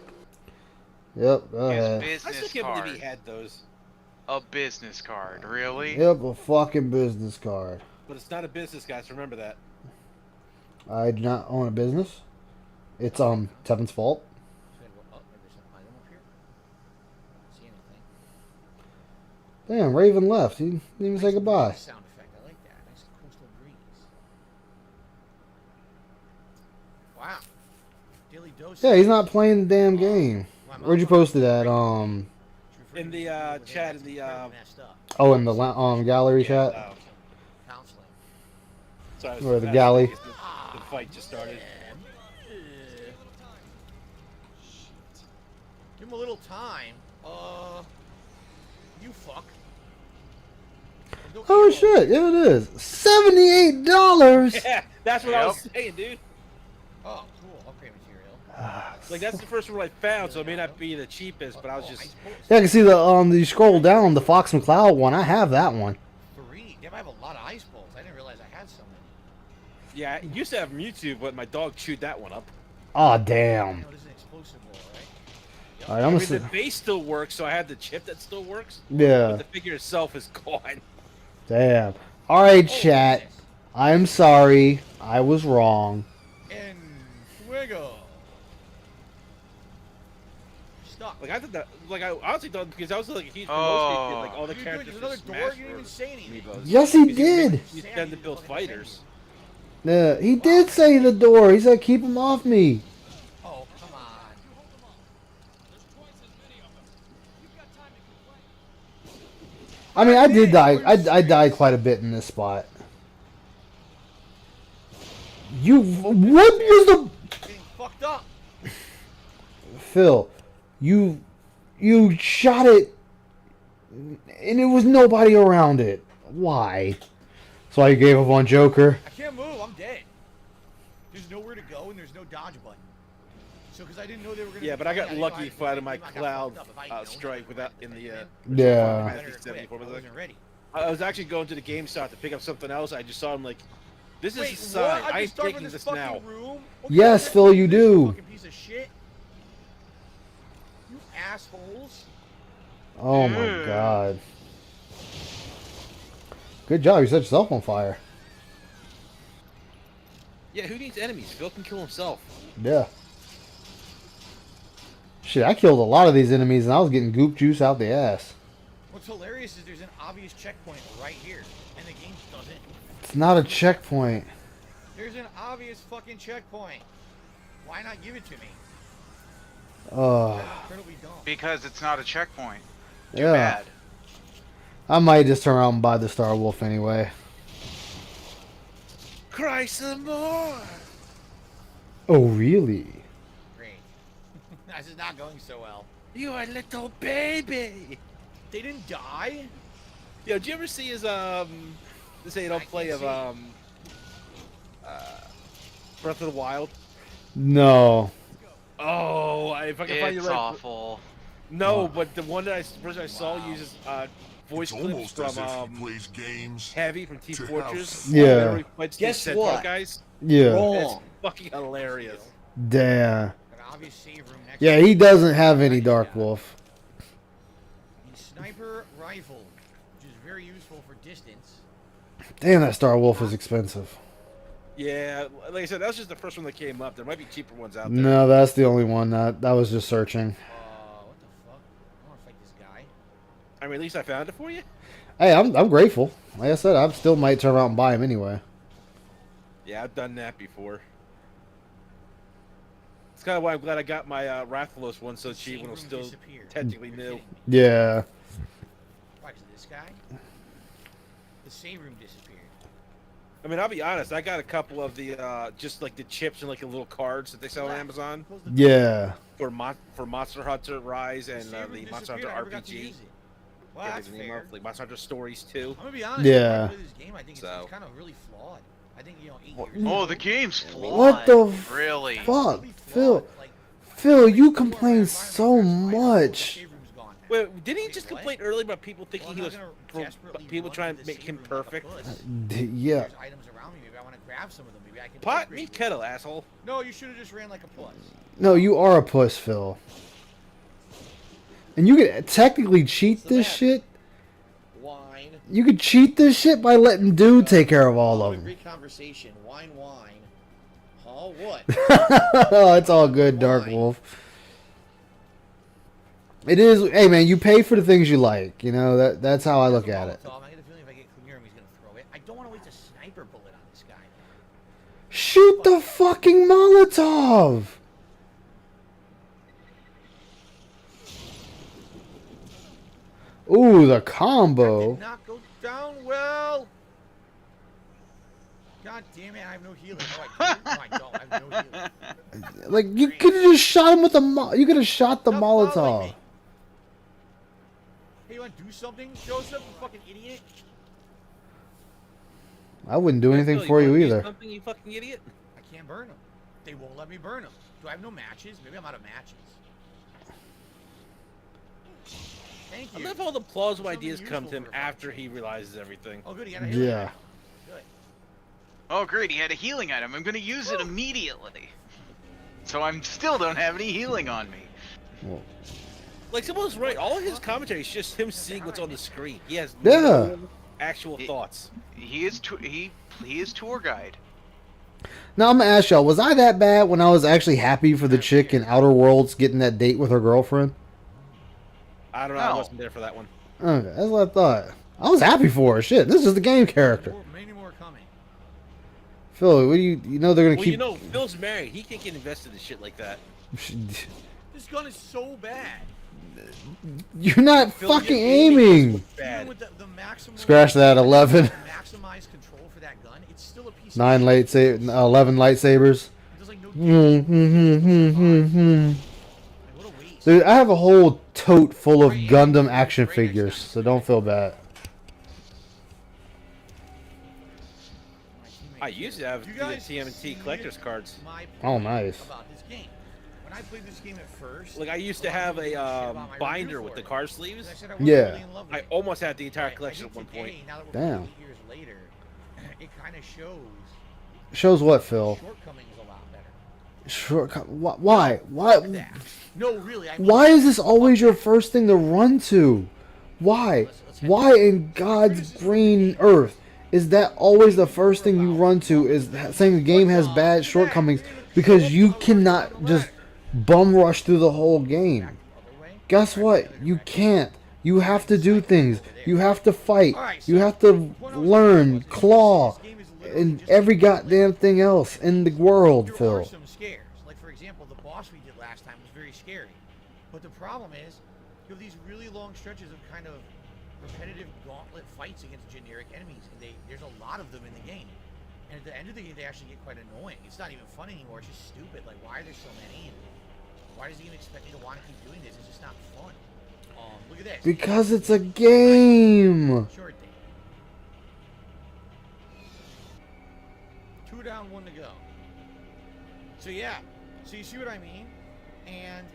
Yep, go ahead. Business I still can't card. believe he had those. A business card, really? Yep, a fucking business card. But it's not a business, guys. Remember that. I do not own a business. It's Tevin's fault. Damn, Raven left. He didn't even say goodbye. Sound effect. I like that. Nice coastal breeze. Wow. Daily dose. Yeah, he's not playing the damn game. Where'd you post it at? In the chat, in the Oh, in the gallery chat. Sorry, Or the galley. The fight just started. Give him a little time. You fuck. Oh shit! Yeah, it is. $78. Yeah, that's what I was saying, dude. Oh, cool. Upgrade material. Like that's the first one I found, so it may not be the cheapest, but I was just. Yeah, I can see you scroll down the Fox McCloud one. I have that one. 3. Damn, I have a lot of ice balls. I didn't realize I had so many. Yeah, I used to have Mewtwo, but my dog chewed that one up. Oh damn. This is an explosive ball, right? All right, the base still works, so I had the chip that still works. Yeah. But the figure itself is gone. Damn. All right, chat. I'm sorry. I was wrong. And fuego. Stop. Like I thought that. Like I honestly thought because I was like a huge promotion kid, like all the characters Another from door. Smash You didn't even say anything. Yes, he did. He's tend to build fighters. Yeah, he did say the door. He said, "Keep him off me." Oh, come on. I mean, I did die. I died quite a bit in this spot. What was the... Getting fucked up. Phil, you shot it And it was nobody around it. Why? That's why you gave up on Joker. I can't move. I'm dead. There's nowhere to go and there's no dodge button. So because I didn't know they were gonna. Yeah, but I got lucky finding my cloud strike without in the. Yeah. I was actually going to the GameStop to pick up something else. I just saw him like, this is a sign. I'm taking this now. Yes, Phil, you do. Fucking piece of shit. You assholes. Oh my god. Good job. You set yourself on fire. Yeah, who needs enemies? Phil can kill himself. Yeah. Shit, I killed a lot of these enemies and I was getting goop juice out the ass. What's hilarious is there's an obvious checkpoint right here, and the game doesn't. It's not a checkpoint. There's an obvious fucking checkpoint. Why not give it to me? Because it's not a checkpoint. Too Yeah. bad. I might just turn around and buy the Star Wolf anyway. Cry some more. Oh, really? Great. This is not going so well. You are a little baby. They didn't die? Yo, did you ever see his this ain't no play of Breath of the Wild? No. Oh, if I can find you It's right. awful. No, but the one that first I saw uses voice clips from Heavy from Team Fortress. Yeah. Guess what, guys? Yeah. It's fucking hilarious. Damn. Yeah, he doesn't have any Dark Wolf. The sniper rifle, which is very useful for distance. Damn, that Star Wolf is expensive. Yeah, like I said, that was just the first one that came up. There might be cheaper ones out there. No, that's the only one that was just searching. What the fuck? I want to fight this guy. I mean, at least I found it for you. Hey, I'm grateful. Like I said, I still might turn around and buy him anyway. Yeah, I've done that before. It's kind of why I'm glad I got my Rathalos one so cheap when it was still technically new. Yeah. Why is it this guy? The save room disappeared. I mean, I'll be honest. I got a couple of the just like the chips and like the little cards that they sell on Amazon. Yeah. For Monster Hunter Rise and the Monster Hunter RPG. Wow, yeah, that's fair. like Monster Hunter Stories too. I'm gonna be honest. Yeah. This game, I think it's kind of really flawed. I think 8 years. Oh, the game's flawed. What the really? fuck, Phil? Phil, you complain so much. Wait, didn't he just complain earlier about people thinking he was people trying to make him perfect? Yeah. There's items around me. Maybe I want to grab some of them. Maybe I can. Pot me kettle, asshole. No, you should have just ran like a puss. No, you are a puss, Phil. And you could technically cheat this shit. Wine. You could cheat this shit by letting Dude take care of all of them. Great conversation. Wine. Huh? What? Oh, it's all good, Dark Wolf. It is. Hey, man, you pay for the things you like. You know that's how I look at it. I get a feeling if I get near him, he's gonna throw it. I don't want to waste a sniper bullet on this guy. Shoot the fucking Molotov! Ooh, the combo. Did not go down well. God damn it! I have no healing. No, I don't. I have no healing. Like you could have just shot him with the. You could have shot the Molotov. Hey, you want to do something, Joseph? You fucking idiot. I wouldn't do anything for you either. Something, you fucking idiot. I can't burn them. They won't let me burn them. Do I have no matches? Maybe I'm out of matches. Thank you. I love how the plausible ideas come to him after he realizes everything. Oh, good. He got a healing. Yeah. Good. Oh, great. He had a healing item. I'm going to use it immediately. So I still don't have any healing on me. Well, like someone's right. All of his commentary is just him seeing what's on the screen. He has Yeah. no actual thoughts. He is tour guide. Now I'm gonna ask y'all: was I that bad when I was actually happy for the chick in Outer Worlds getting that date with her girlfriend? I don't know. I wasn't there for that one. Okay, that's what I thought. I was happy for her. Shit, this is the game character. Many more coming. Phil, what do you know? They're gonna Well, keep. you know, Phil's married. He can't get invested in shit like that. This gun is so bad. You're not Phil, fucking your aiming aiming. is bad. With the maximum Scratch that. 11. Maximize control for that gun. It's still a piece. 11 lightsabers. There's like no. Dude, I have a whole tote full of Gundam action figures, so don't feel bad. I used to have the TMNT collector's cards. Oh, nice. About this game. When I played this game at first, Like I used to have a binder with the card sleeves. Yeah. I almost had the entire collection at one point. Damn. years later, it kind of Shows what, Phil? shortcomings a lot better. Why? Why? No, really. Why is this always your first thing to run to? Why? Why in God's green earth is that always the first thing you run to? Is saying the game has bad shortcomings because you cannot just bum rush through the whole game. Guess what? You can't. You have to do things. You have to fight. You have to learn, claw, and every goddamn thing else in the world, Phil. Some scares. Like for example, the boss we did last time was very scary. But the problem is, you have these really long stretches of kind of repetitive gauntlet fights against generic enemies, and there's a lot of them in the game. And at the end of the game, they actually get quite annoying. It's not even fun anymore. It's just stupid. Like, why are there so many? And why does the game expect me to want to keep doing this? It's just not fun. Look at this. Because it's a game. Short thing. 2 down, 1 to go. So yeah. So you see what I mean? And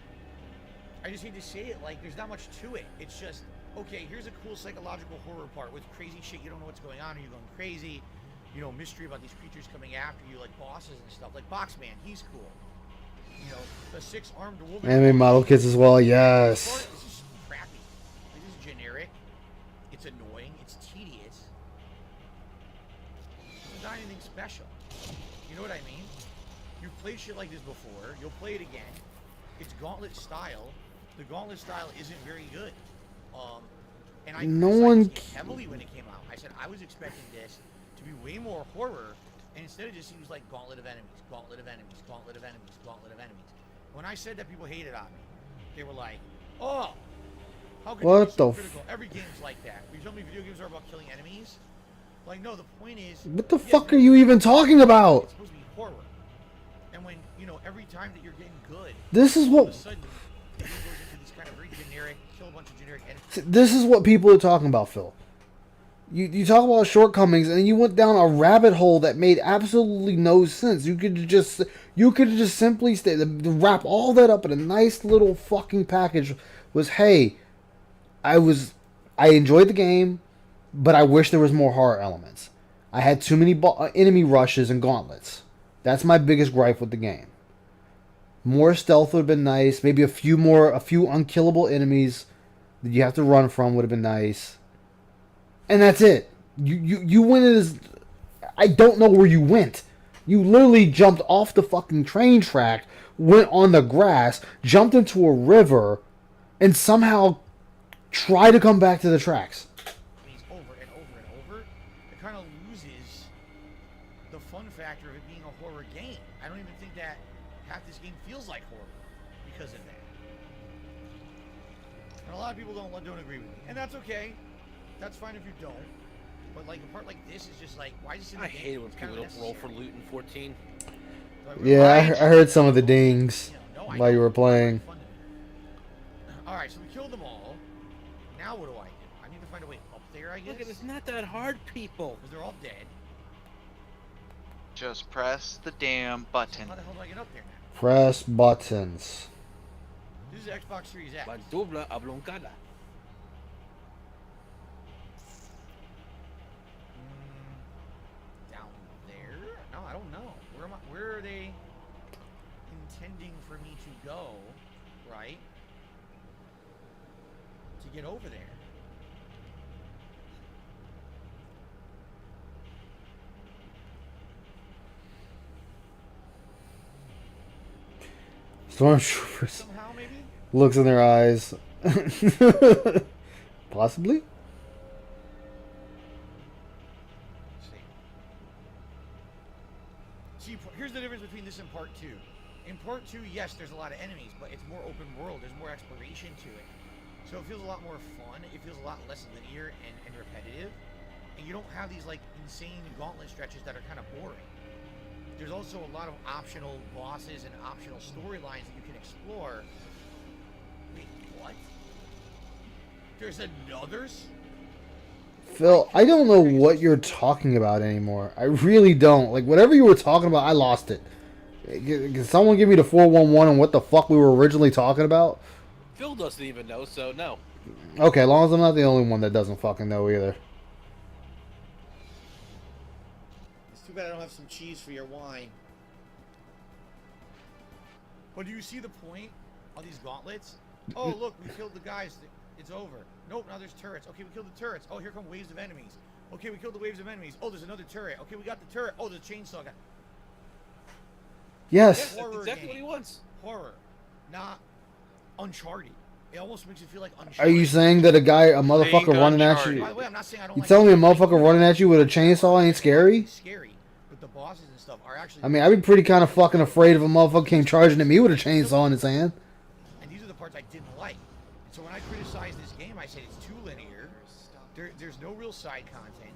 I just hate to say it, like, there's not much to it. It's just, okay, here's a cool psychological horror part with crazy shit. You don't know what's going on, or you're going crazy. You know, mystery about these creatures coming after you, like bosses and stuff. Like Boxman, he's cool. You know, the 6-armed wolf. Anime model kits as well, yes. This is crappy. This is generic. It's annoying. It's tedious. It's not anything special. You know what I mean? You've played shit like this before. You'll play it again. It's Gauntlet style. The Gauntlet style isn't very good. And I criticized it heavily when it came out. I said I was expecting this to be way more horror, and instead it just seems like Gauntlet of enemies, Gauntlet of enemies, Gauntlet of enemies, Gauntlet of enemies. When I said that, people hated on me. They were like, "Oh, how could you be so critical? Every game's like that. You tell me video games are about killing enemies? Like, no. The point is, What the fuck are you even talking about? it's supposed to be horror. And when every time that you're getting good, This is all what. of a sudden, it goes into this kind of very generic, kill a bunch of generic enemies. This is what people are talking about, Phil. You talk about shortcomings, and you went down a rabbit hole that made absolutely no sense. You could just simply wrap all that up in a nice little fucking package. Was, hey, I enjoyed the game, but I wish there was more horror elements. I had too many enemy rushes and gauntlets. That's my biggest gripe with the game. More stealth would have been nice. Maybe a few unkillable enemies that you have to run from would have been nice. And that's it. You went as... I don't know where you went. You literally jumped off the fucking train track, went on the grass, jumped into a river, and somehow tried to come back to the tracks. Over and over and over, it kind of loses the fun factor of it being a horror game. I don't even think that half this game feels like horror because of that. And a lot of people don't agree with me, and that's okay. That's fine if you don't. But like a part like this is just like, why is this in the game? I hate it when people don't roll for loot in 14. Yeah, I heard some of the dings while you were playing. Alright, so we killed them all. Now what do? I need to find a way up there, I guess? Look, it's not that hard, people. Because they're all dead. Just press the damn button. How the hell do I get up there now? Press buttons. This is Xbox Series X. Dubla abloncada. Down there? No, I don't know. Where are they intending for me to go, right? To get over there. Stormtroopers. Somehow, maybe? Looks in their eyes. Possibly? See, here's the difference between this and Part 2. In Part 2, yes, there's a lot of enemies, but it's more open world. There's more exploration to it. So it feels a lot more fun. It feels a lot less linear and repetitive. And you don't have these, like, insane gauntlet stretches that are kind of boring. There's also a lot of optional bosses and optional storylines that you can explore. Wait, what? There's another's? Phil, I don't know what you're talking about anymore. I really don't. Like, whatever you were talking about, I lost it. Can someone give me the 411 on what the fuck we were originally talking about? Phil doesn't even know, so no. Okay, as long as I'm not the only one that doesn't fucking know either. It's too bad I don't have some cheese for your wine. But do you see the point of these gauntlets? Oh, look, we killed the guys. It's over. Nope, now there's turrets. Okay, we killed the turrets. Oh, here come waves of enemies. Okay, we killed the waves of enemies. Oh, there's another turret. Okay, we got the turret. Oh, the chainsaw guy. Yes. That's exactly what he wants. Horror, not Uncharted. It almost makes you feel like Uncharted. Are you saying that a motherfucker running at you? By the way, I'm not saying I don't You telling me a motherfucker running at you with a chainsaw ain't scary? Scary, but the bosses and stuff are actually. I mean, I'd be pretty kind of fucking afraid if a motherfucker came charging at me with a chainsaw in his hand. And these are the parts I didn't like. And so when I criticized this game, I said it's too linear. There's no real side content.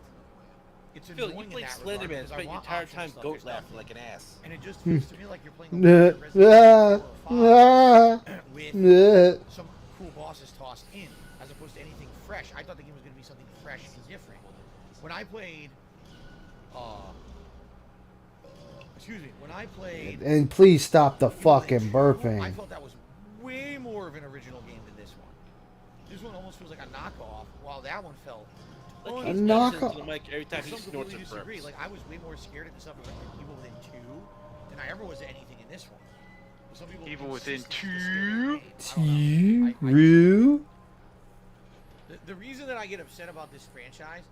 It's Phil, annoying you played in that regard Slenderman and because I spent your want entire optional time stuff. goat There's laughing nothing. like an ass. And it just feels to me like you're playing the with some cool bosses tossed in, as opposed to anything fresh. I thought the game was going to be something fresh and different. When I played, when I played. And please stop the fucking burping. I felt that was way more of an original game than this one. This one almost feels like a knockoff, while that one felt. Like A knockoff. Every time he Some snorts completely and disagree. burps. Like I was way more scared at the stuff of like Evil Within 2 than I ever was at anything in this one. Some people Evil Within insist it's a scary 2. game. Rue? The reason that I get upset about this franchise,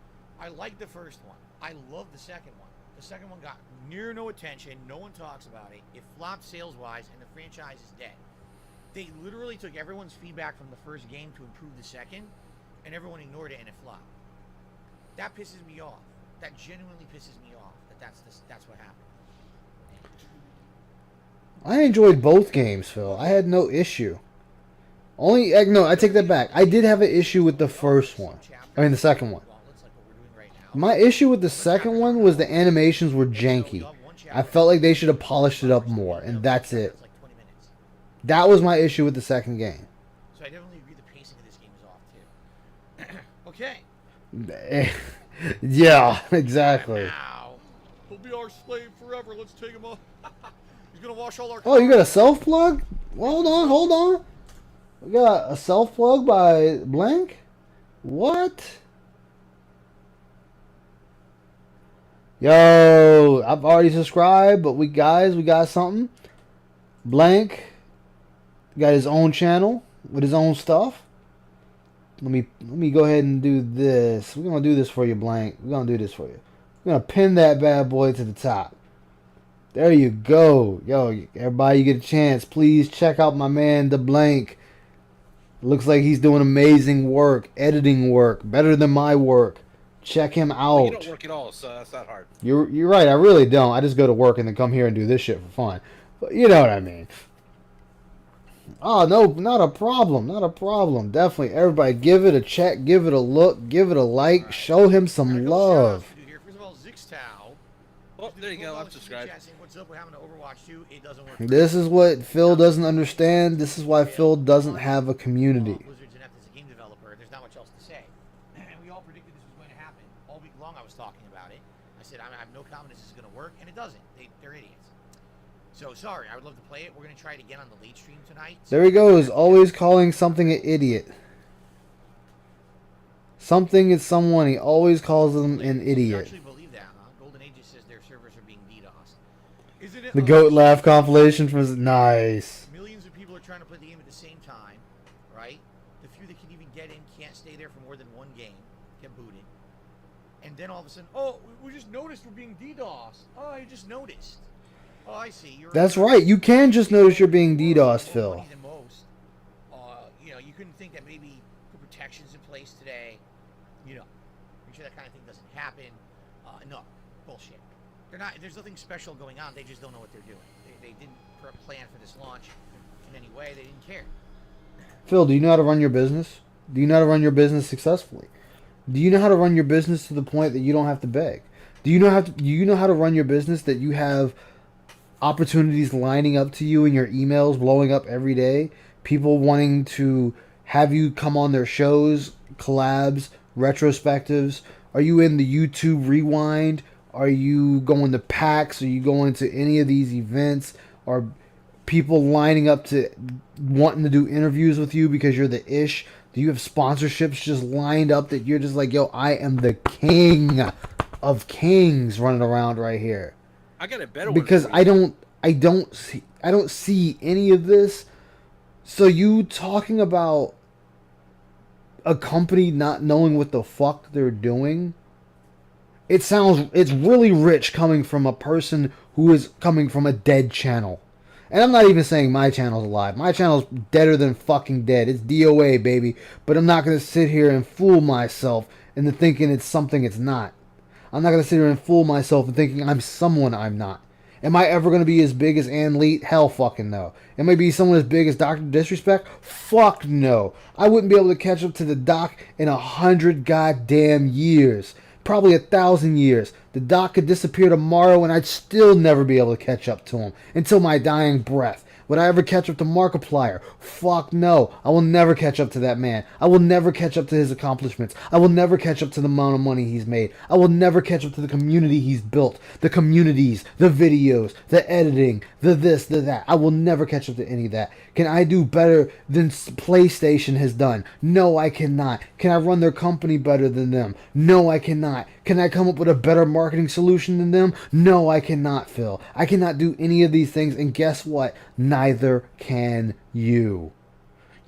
I like the first one. I love the second one. The second one got near no attention. No one talks about it. It flopped sales-wise, and the franchise is dead. They literally took everyone's feedback from the first game to improve the second, and everyone ignored it, and it flopped. That pisses me off. That genuinely pisses me off. That's what happened. I enjoyed both games, Phil. I had no issue. No, I take that back. I did have an issue with the first one. I mean, the second one. My issue with the second one was the animations were janky. I felt like they should have polished it up more, and that's it. That was my issue with the second game. So I definitely agree the pacing of this game is off, too. Okay. Yeah, exactly. Now, he'll be our slave forever. Let's take him off. He's gonna wash all our. Oh, you got a self plug? Well, hold on. We got a self plug by Blank. What? Yo, I've already subscribed, but we got something. Blank got his own channel with his own stuff. Let me go ahead and do this. We're gonna do this for you, Blank. We're gonna do this for you. We're gonna pin that bad boy to the top. There you go. Yo, everybody, you get a chance. Please check out my man, the Blank. Looks like he's doing amazing work, editing work, better than my work. Check him out. Well, you don't work at all, so that's not hard. You're right. I really don't. I just go to work and then come here and do this shit for fun. But you know what I mean. Oh, no, not a problem. Not a problem. Definitely. Everybody, give it a check. Give it a look. Give it a like. Right. Show him some love. First of all, Zixtao. Oh, there you go. I'm subscribed. What's up? We're having to Overwatch 2. It doesn't work. This is what Phil doesn't understand. This is why Phil doesn't have a community. Blizzard's inept as a game developer. There's not much else to say. And we all predicted this was going to happen. All week long I was talking about it. I said, I have no confidence this is going to work, and it doesn't. They're idiots. So, sorry. I would love to play it. We're going to try it again on the late stream tonight. There he goes. Always calling something an idiot. Something is someone. He always calls them an idiot. You actually believe that, huh? Golden Ages says their servers are being DDoSed. Isn't it The goat laugh compilation from nice. Millions of people are trying to play the game at the same time, right? The few that can even get in can't stay there for more than one game, get booted. And then all of a sudden, oh, we just noticed we're being DDoSed. Oh, you just noticed. Oh, I see. That's right. You can just notice you're being DDoSed, Phil. Most. You couldn't think that maybe put protections in place today. Make sure that kind of thing doesn't happen. No, bullshit. There's nothing special going on. They just don't know what they're doing. They didn't plan for this launch in any way. They didn't care. Phil, do you know how to run your business? Do you know how to run your business successfully? Do you know how to run your business to the point that you don't have to beg? Do you know how to run your business that you have opportunities lining up to you in your emails, blowing up every day? People wanting to have you come on their shows, collabs, retrospectives? Are you in the YouTube Rewind? Are you going to PAX? Are you going to any of these events? Are people lining up to wanting to do interviews with you because you're the ish? Do you have sponsorships just lined up that you're just like, yo, I am the king of kings running around right here? I got a better because one. I don't see any of this. So you talking about a company not knowing what the fuck they're doing? It's really rich coming from a person who is coming from a dead channel. And I'm not even saying my channel's alive. My channel's deader than fucking dead. It's DOA, baby. But I'm not going to sit here and fool myself into thinking it's something it's not. I'm not going to sit here and fool myself into thinking I'm someone I'm not. Am I ever going to be as big as Ann Leet? Hell fucking no. Am I be someone as big as Dr. Disrespect? Fuck no. I wouldn't be able to catch up to the Doc in 100 goddamn years. Probably 1,000 years. The Doc could disappear tomorrow and I'd still never be able to catch up to him until my dying breath. Would I ever catch up to Markiplier? Fuck no. I will never catch up to that man. I will never catch up to his accomplishments. I will never catch up to the amount of money he's made. I will never catch up to the community he's built. The communities, the videos, the editing, the this, the that. I will never catch up to any of that. Can I do better than PlayStation has done? No, I cannot. Can I run their company better than them? No, I cannot. Can I come up with a better marketing solution than them? No, I cannot, Phil. I cannot do any of these things, and guess what? Neither can you.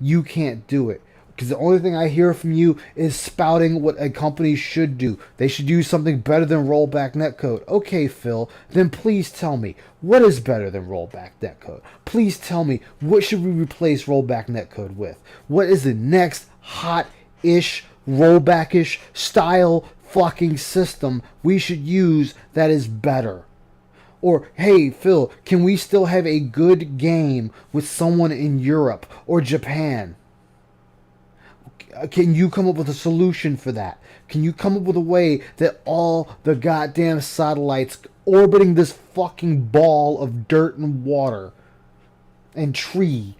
You can't do it. Because the only thing I hear from you is spouting what a company should do. They should use something better than rollback netcode. Okay, Phil, then please tell me, what is better than rollback netcode? Please tell me, what should we replace rollback netcode with? What is the next hot-ish, rollback-ish style fucking system we should use that is better? Or, hey, Phil, can we still have a good game with someone in Europe or Japan? Can you come up with a solution for that? Can you come up with a way that all the goddamn satellites orbiting this fucking ball of dirt and water and tree,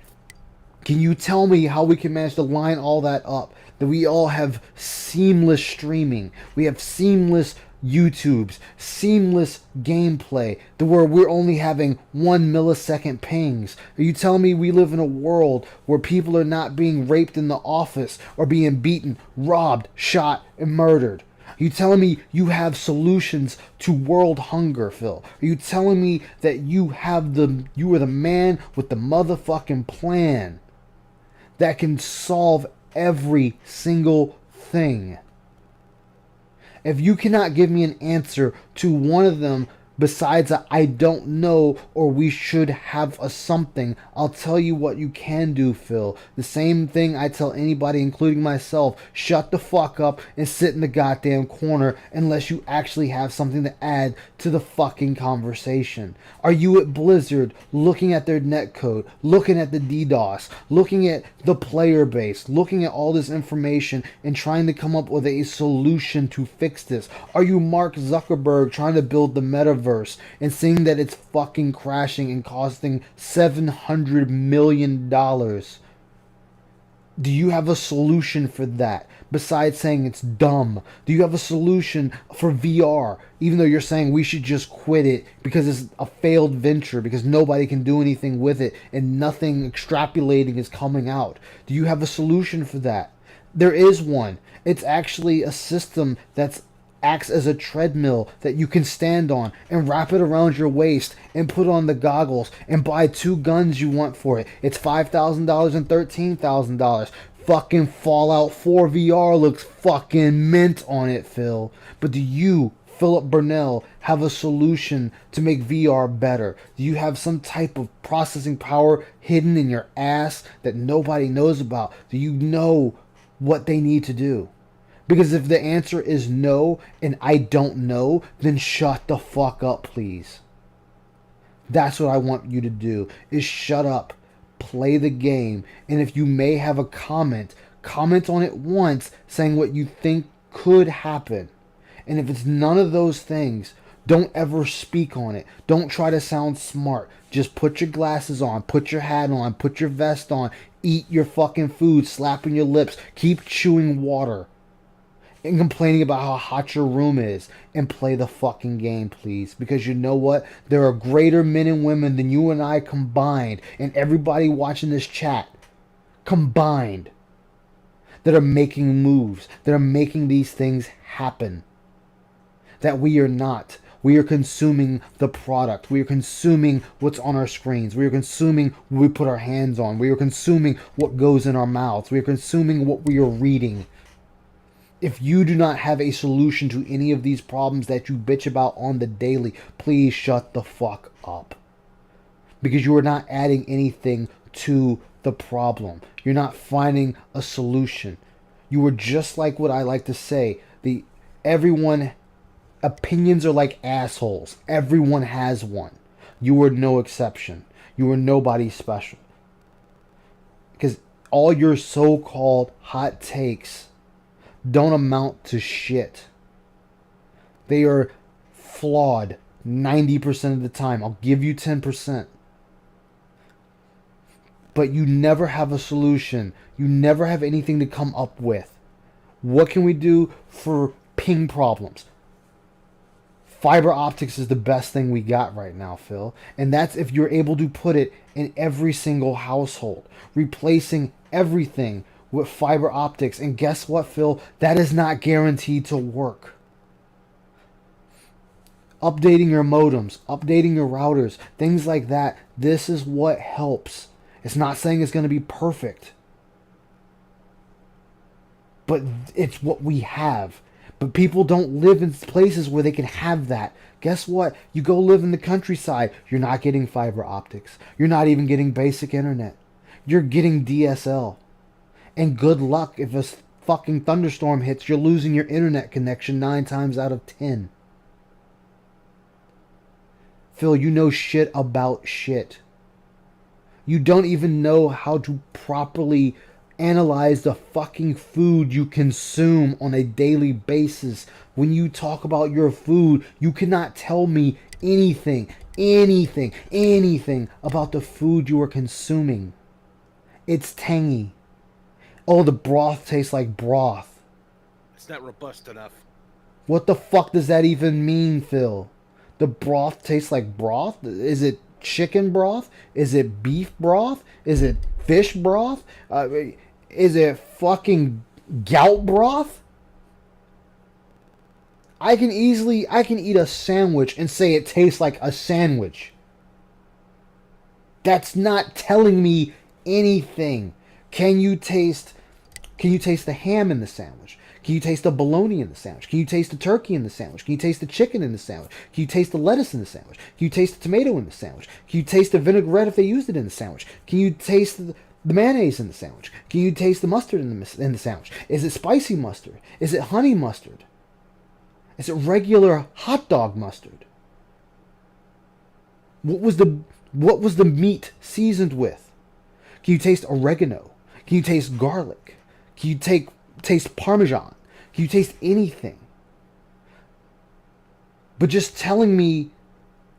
can you tell me how we can manage to line all that up? That we all have seamless streaming. We have seamless YouTubes, seamless gameplay, to where we're only having 1 millisecond pings. Are you telling me we live in a world where people are not being raped in the office or being beaten, robbed, shot, and murdered? Are you telling me you have solutions to world hunger, Phil? Are you telling me that you are the man with the motherfucking plan that can solve every single thing? If you cannot give me an answer to one of them besides a I don't know or we should have a something, I'll tell you what you can do, Phil. The same thing I tell anybody, including myself. Shut the fuck up and sit in the goddamn corner unless you actually have something to add to the fucking conversation. Are you at Blizzard looking at their netcode, looking at the DDoS, looking at the player base, looking at all this information and trying to come up with a solution to fix this? Are you Mark Zuckerberg trying to build the metaverse and seeing that it's fucking crashing and costing $700 million? Do you have a solution for that besides saying it's dumb? Do you have a solution for VR, even though you're saying we should just quit it because it's a failed venture, because nobody can do anything with it and nothing extrapolating is coming out? Do you have a solution for that? There is one. It's actually a system that's acts as a treadmill that you can stand on and wrap it around your waist and put on the goggles and buy 2 guns you want for it. It's $5,000 and $13,000. Fucking Fallout 4 VR looks fucking mint on it, Phil. But do you, Philip Burnell, have a solution to make VR better? Do you have some type of processing power hidden in your ass that nobody knows about? Do you know what they need to do? Because if the answer is no and I don't know, then shut the fuck up, please. That's what I want you to do, is shut up, play the game, and if you may have a comment on it once saying what you think could happen. And if it's none of those things, don't ever speak on it. Don't try to sound smart. Just put your glasses on, put your hat on, put your vest on, Eat your fucking food, slapping your lips, keep chewing water, and complaining about how hot your room is, and play the fucking game, please. Because you know what? There are greater men and women than you and I combined, and everybody watching this chat combined, that are making moves, that are making these things happen. That we are not. We are consuming the product. We are consuming what's on our screens. We are consuming what we put our hands on. We are consuming what goes in our mouths. We are consuming what we are reading. If you do not have a solution to any of these problems that you bitch about on the daily, please shut the fuck up. Because you are not adding anything to the problem. You're not finding a solution. You are just like what I like to say. Opinions are like assholes. Everyone has one. You are no exception. You are nobody special. Because all your so-called hot takes don't amount to shit. They are flawed 90% of the time. I'll give you 10%. But you never have a solution. You never have anything to come up with. What can we do for ping problems? Fiber optics is the best thing we got right now, Phil. And that's if you're able to put it in every single household. Replacing everything with fiber optics. And guess what, Phil? That is not guaranteed to work. Updating your modems, updating your routers, things like that. This is what helps. It's not saying it's going to be perfect. But it's what we have. But people don't live in places where they can have that. Guess what? You go live in the countryside, you're not getting fiber optics. You're not even getting basic internet. You're getting DSL. And good luck if a fucking thunderstorm hits, you're losing your internet connection 9 times out of 10. Phil, you know shit about shit. You don't even know how to properly analyze the fucking food you consume on a daily basis. When you talk about your food, you cannot tell me anything about the food you are consuming. It's tangy. Oh, the broth tastes like broth. It's not robust enough. What the fuck does that even mean, Phil? The broth tastes like broth? Is it chicken broth? Is it beef broth? Is it fish broth? Is it fucking gout broth? I can eat a sandwich and say it tastes like a sandwich. That's not telling me anything. Can you taste the ham in the sandwich? Can you taste the bologna in the sandwich? Can you taste the turkey in the sandwich? Can you taste the chicken in the sandwich? Can you taste the lettuce in the sandwich? Can you taste the tomato in the sandwich? Can you taste the vinaigrette if they used it in the sandwich? Can you taste the mayonnaise in the sandwich? Can you taste the mustard in the sandwich? Is it spicy mustard? Is it honey mustard? Is it regular hot dog mustard? What was the meat seasoned with? Can you taste oregano? Can you taste garlic? Can you taste Parmesan? Can you taste anything? But just telling me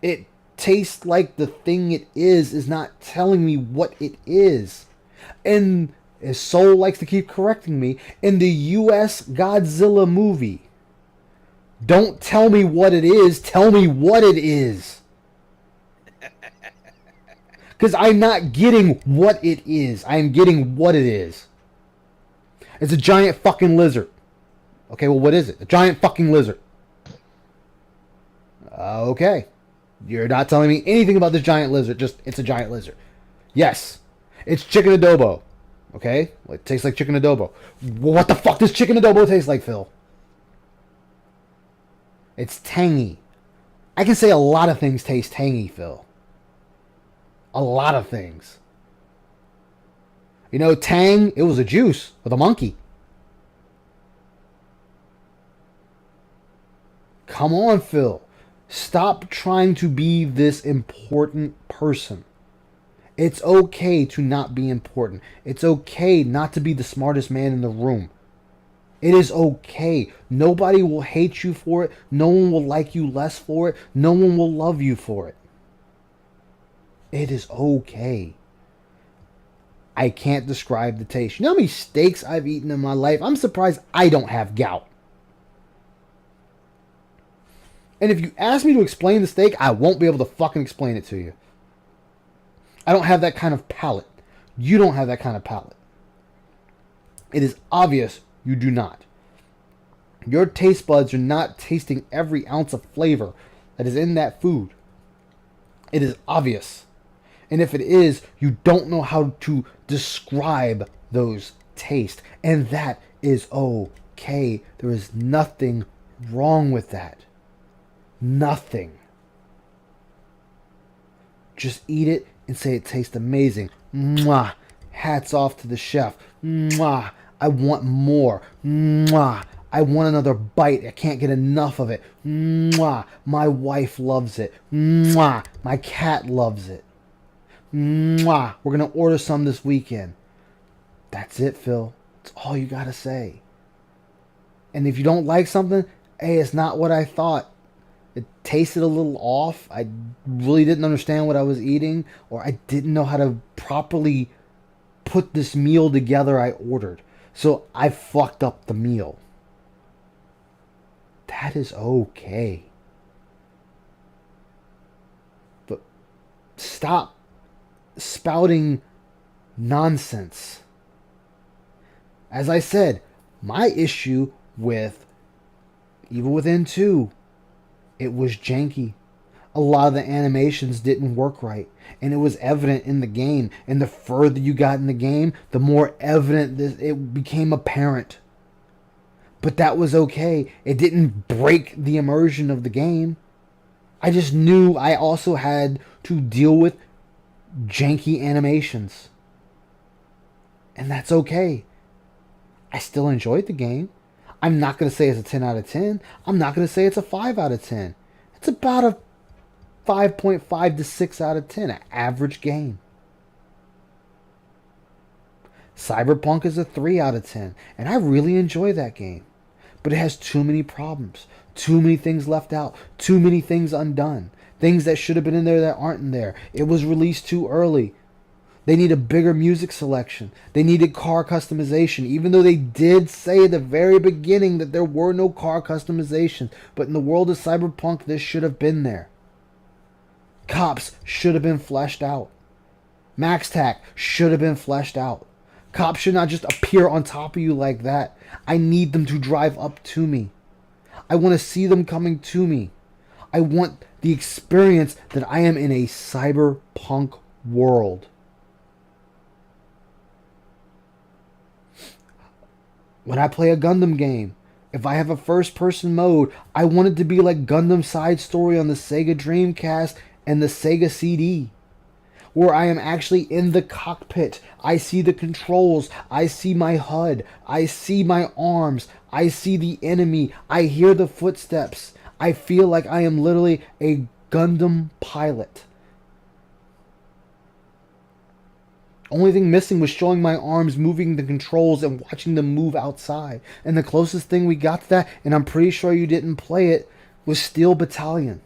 it tastes like the thing it is not telling me what it is. And as Soul likes to keep correcting me, in the US Godzilla movie, don't tell me what it is, tell me what it is. Because I'm not getting what it is. I'm getting what it is. It's a giant fucking lizard. Okay, well, what is it? A giant fucking lizard. Okay. You're not telling me anything about this giant lizard. Just, it's a giant lizard. Yes. It's chicken adobo. Okay? Well, it tastes like chicken adobo. Well, what the fuck does chicken adobo taste like, Phil? It's tangy. I can say a lot of things taste tangy, Phil. A lot of things. You know, Tang, it was a juice with a monkey. Come on, Phil. Stop trying to be this important person. It's okay to not be important. It's okay not to be the smartest man in the room. It is okay. Nobody will hate you for it. No one will like you less for it. No one will love you for it. It is okay. I can't describe the taste. You know how many steaks I've eaten in my life? I'm surprised I don't have gout. And if you ask me to explain the steak, I won't be able to fucking explain it to you. I don't have that kind of palate. You don't have that kind of palate. It is obvious you do not. Your taste buds are not tasting every ounce of flavor that is in that food. It is obvious. And if it is, you don't know how to describe those tastes. And that is okay. There is nothing wrong with that. Nothing. Just eat it and say it tastes amazing. Mwah. Hats off to the chef. Mwah. I want more. Mwah. I want another bite. I can't get enough of it. Mwah. My wife loves it. Mwah. My cat loves it. Mwah. We're going to order some this weekend. That's it, Phil. That's all you got to say. And if you don't like something, hey, it's not what I thought. It tasted a little off. I really didn't understand what I was eating, or I didn't know how to properly put this meal together I ordered. So I fucked up the meal. That is okay. But stop spouting nonsense. As I said, my issue with Evil Within 2, it was janky. A lot of the animations didn't work right. And it was evident in the game. And the further you got in the game, the more evident it became apparent. But that was okay. It didn't break the immersion of the game. I just knew I also had to deal with janky animations. And that's okay. I still enjoyed the game. I'm not going to say it's a 10 out of 10. I'm not going to say it's a 5 out of 10. It's about a 5.5 to 6 out of 10. An average game. Cyberpunk is a 3 out of 10. And I really enjoy that game. But it has too many problems. Too many things left out. Too many things undone. Things that should have been in there that aren't in there. It was released too early. They need a bigger music selection. They needed car customization, even though they did say at the very beginning that there were no car customizations. But in the world of Cyberpunk, this should have been there. Cops should have been fleshed out. MaxTac should have been fleshed out. Cops should not just appear on top of you like that. I need them to drive up to me. I want to see them coming to me. I want the experience that I am in a cyberpunk world. When I play a Gundam game, if I have a first-person mode, I want it to be like Gundam Side Story on the Sega Dreamcast and the Sega CD, where I am actually in the cockpit. I see the controls. I see my HUD. I see my arms. I see the enemy. I hear the footsteps. I feel like I am literally a Gundam pilot. Only thing missing was showing my arms moving the controls and watching them move outside. And the closest thing we got to that, and I'm pretty sure you didn't play it, was Steel Battalion.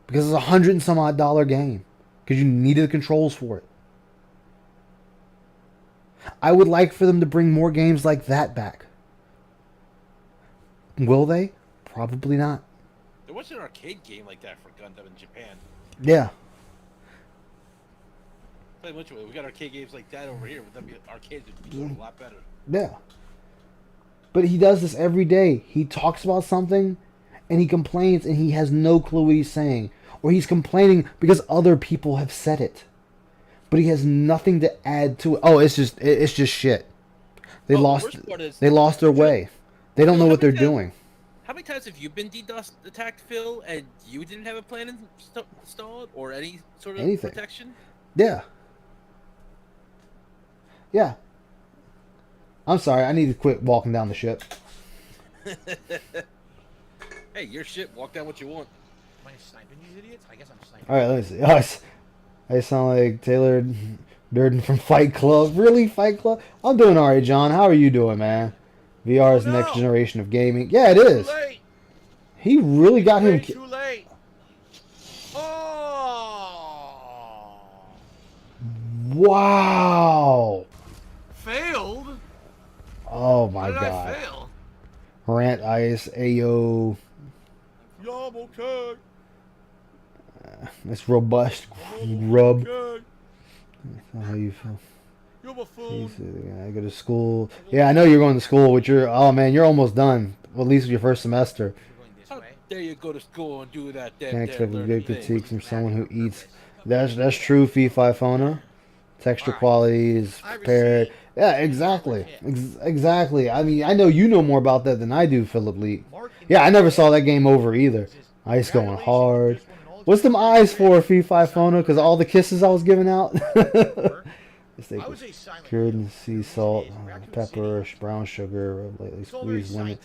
Because it's $100 and some odd game. Because you needed the controls for it. I would like for them to bring more games like that back. Will they? Probably not. There was an arcade game like that for Gundam in Japan. Yeah. We got arcade games like that over here, but arcades would be doing a lot better. Yeah. But he does this every day. He talks about something, and he complains, and he has no clue what he's saying. Or he's complaining because other people have said it. But he has nothing to add to it. Oh, it's just shit. They lost their way. They don't know what they're doing. How many times have you been DDoS attacked, Phil, and you didn't have a plan installed or any sort of protection? Yeah. Yeah. I'm sorry, I need to quit walking down the ship. Hey, your ship, walk down what you want. Am I sniping these idiots? I guess I'm sniping. Alright, let me see. Oh, I sound like Taylor Durden from Fight Club. Really, Fight Club? I'm doing alright, John. How are you doing, man? VR is the next generation of gaming. Yeah, it is. He really got him. Too late. Oh! Wow. Failed? Oh my How did god. I fail? Rant Ice Ayo. Yeah, I'm okay. It's robust rub. Okay. How you feel? You're a buffoon. I go to school. Yeah, I know you're going to school. With your oh man, you're almost done. Well, at least with your first semester. How dare you go to school and do that? Can't expect a good critique from someone who eats. That's true. Fee-fi phona. Texture quality is prepared. Yeah, exactly. Exactly. I mean, I know you know more about that than I do, Philip Lee. Yeah, I never saw that game over either. Ice going hard. What's them eyes for, Fee-fi phona? Because all the kisses I was giving out. Steak was cured in sea salt, pepper, brown sugar, lightly squeezed lemon.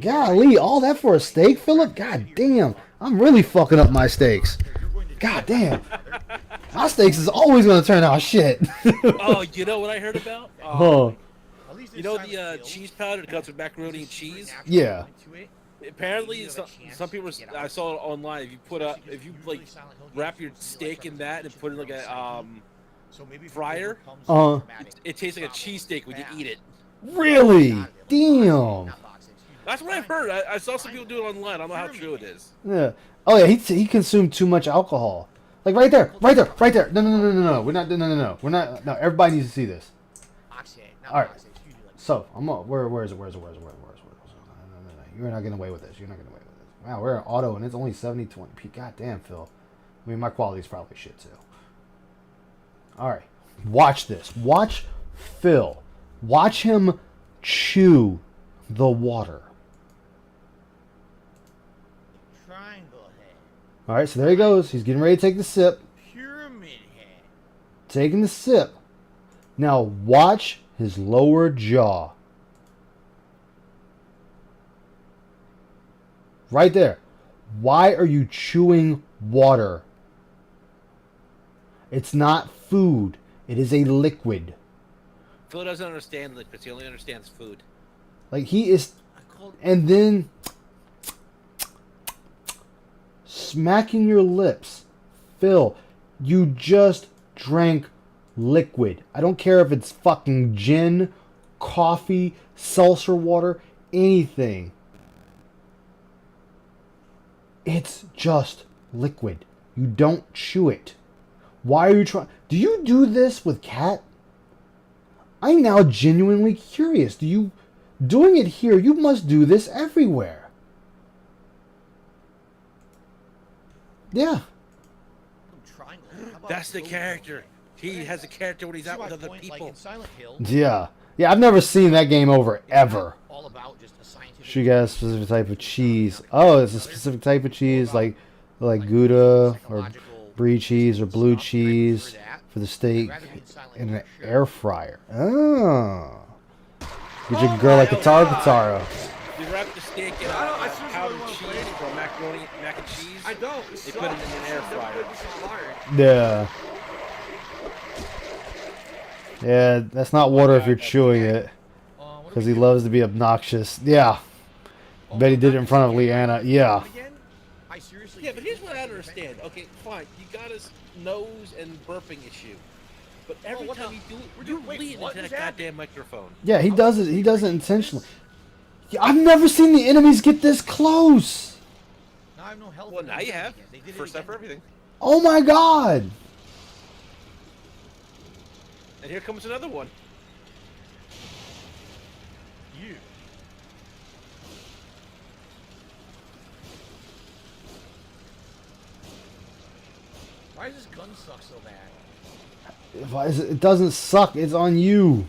Golly, all that for a steak, Philip? God damn, I'm really fucking up my steaks. God damn, my steaks is always gonna turn out shit. Oh, you know what I heard about? You know the cheese powder that comes with macaroni and cheese? Yeah. Apparently, some people I saw it online. If you like wrap your steak in that and put it in like a fryer, it tastes like a cheesesteak when you eat it. Really? Damn. That's what I've heard. I saw some people do it online. I don't know how true it is. Yeah. Oh yeah, he consumed too much alcohol. Like right there. No. We're not. No. We're not. No. Everybody needs to see this. All right. So I'm. Where is it? Where is it? No. You're not getting away with this. Wow, we're in auto and it's only 70-20. God damn, Phil. I mean, my quality's probably shit too. All right. Watch this. Watch Phil. Watch him chew the water. Triangle head. All right, so there he goes. He's getting ready to take the sip. Pyramid head. Taking the sip. Now watch his lower jaw. Right there. Why are you chewing water? It's not food. It is a liquid. Phil doesn't understand liquids. He only understands food. Like he is... And then... smacking your lips. Phil, you just drank liquid. I don't care if it's fucking gin, coffee, seltzer water, anything. It's just liquid. You don't chew it. Why are you trying... Do you do this with cat? I'm now genuinely curious. Do you... Doing it here, you must do this everywhere. Yeah. That's the character. He has a character when he's out with other people. Yeah. Yeah, I've never seen that game over, ever. She got a specific type of cheese. Oh, it's a specific type of cheese, like Gouda or brie cheese or blue cheese for the steak in an air fryer. Oh. Get your girl like Katara. You wrap the steak in powdered cheese or macaroni, mac and cheese. I don't. They put it in an air fryer. Yeah. Yeah, that's not water if you're chewing it. Because he loves to be obnoxious. Yeah. Bet he did it in front of Leanna. Yeah. Yeah, but here's what I don't understand. Okay, fine. You got his nose and burping issue. But every time you do it, you lean into that goddamn microphone. Yeah, he does it. He does it intentionally. Yeah, I've never seen the enemies get this close. Well, now you have. First time for everything. Oh my god. And here comes another one. You. Why does this gun suck so bad? Why is it? It doesn't suck. It's on you.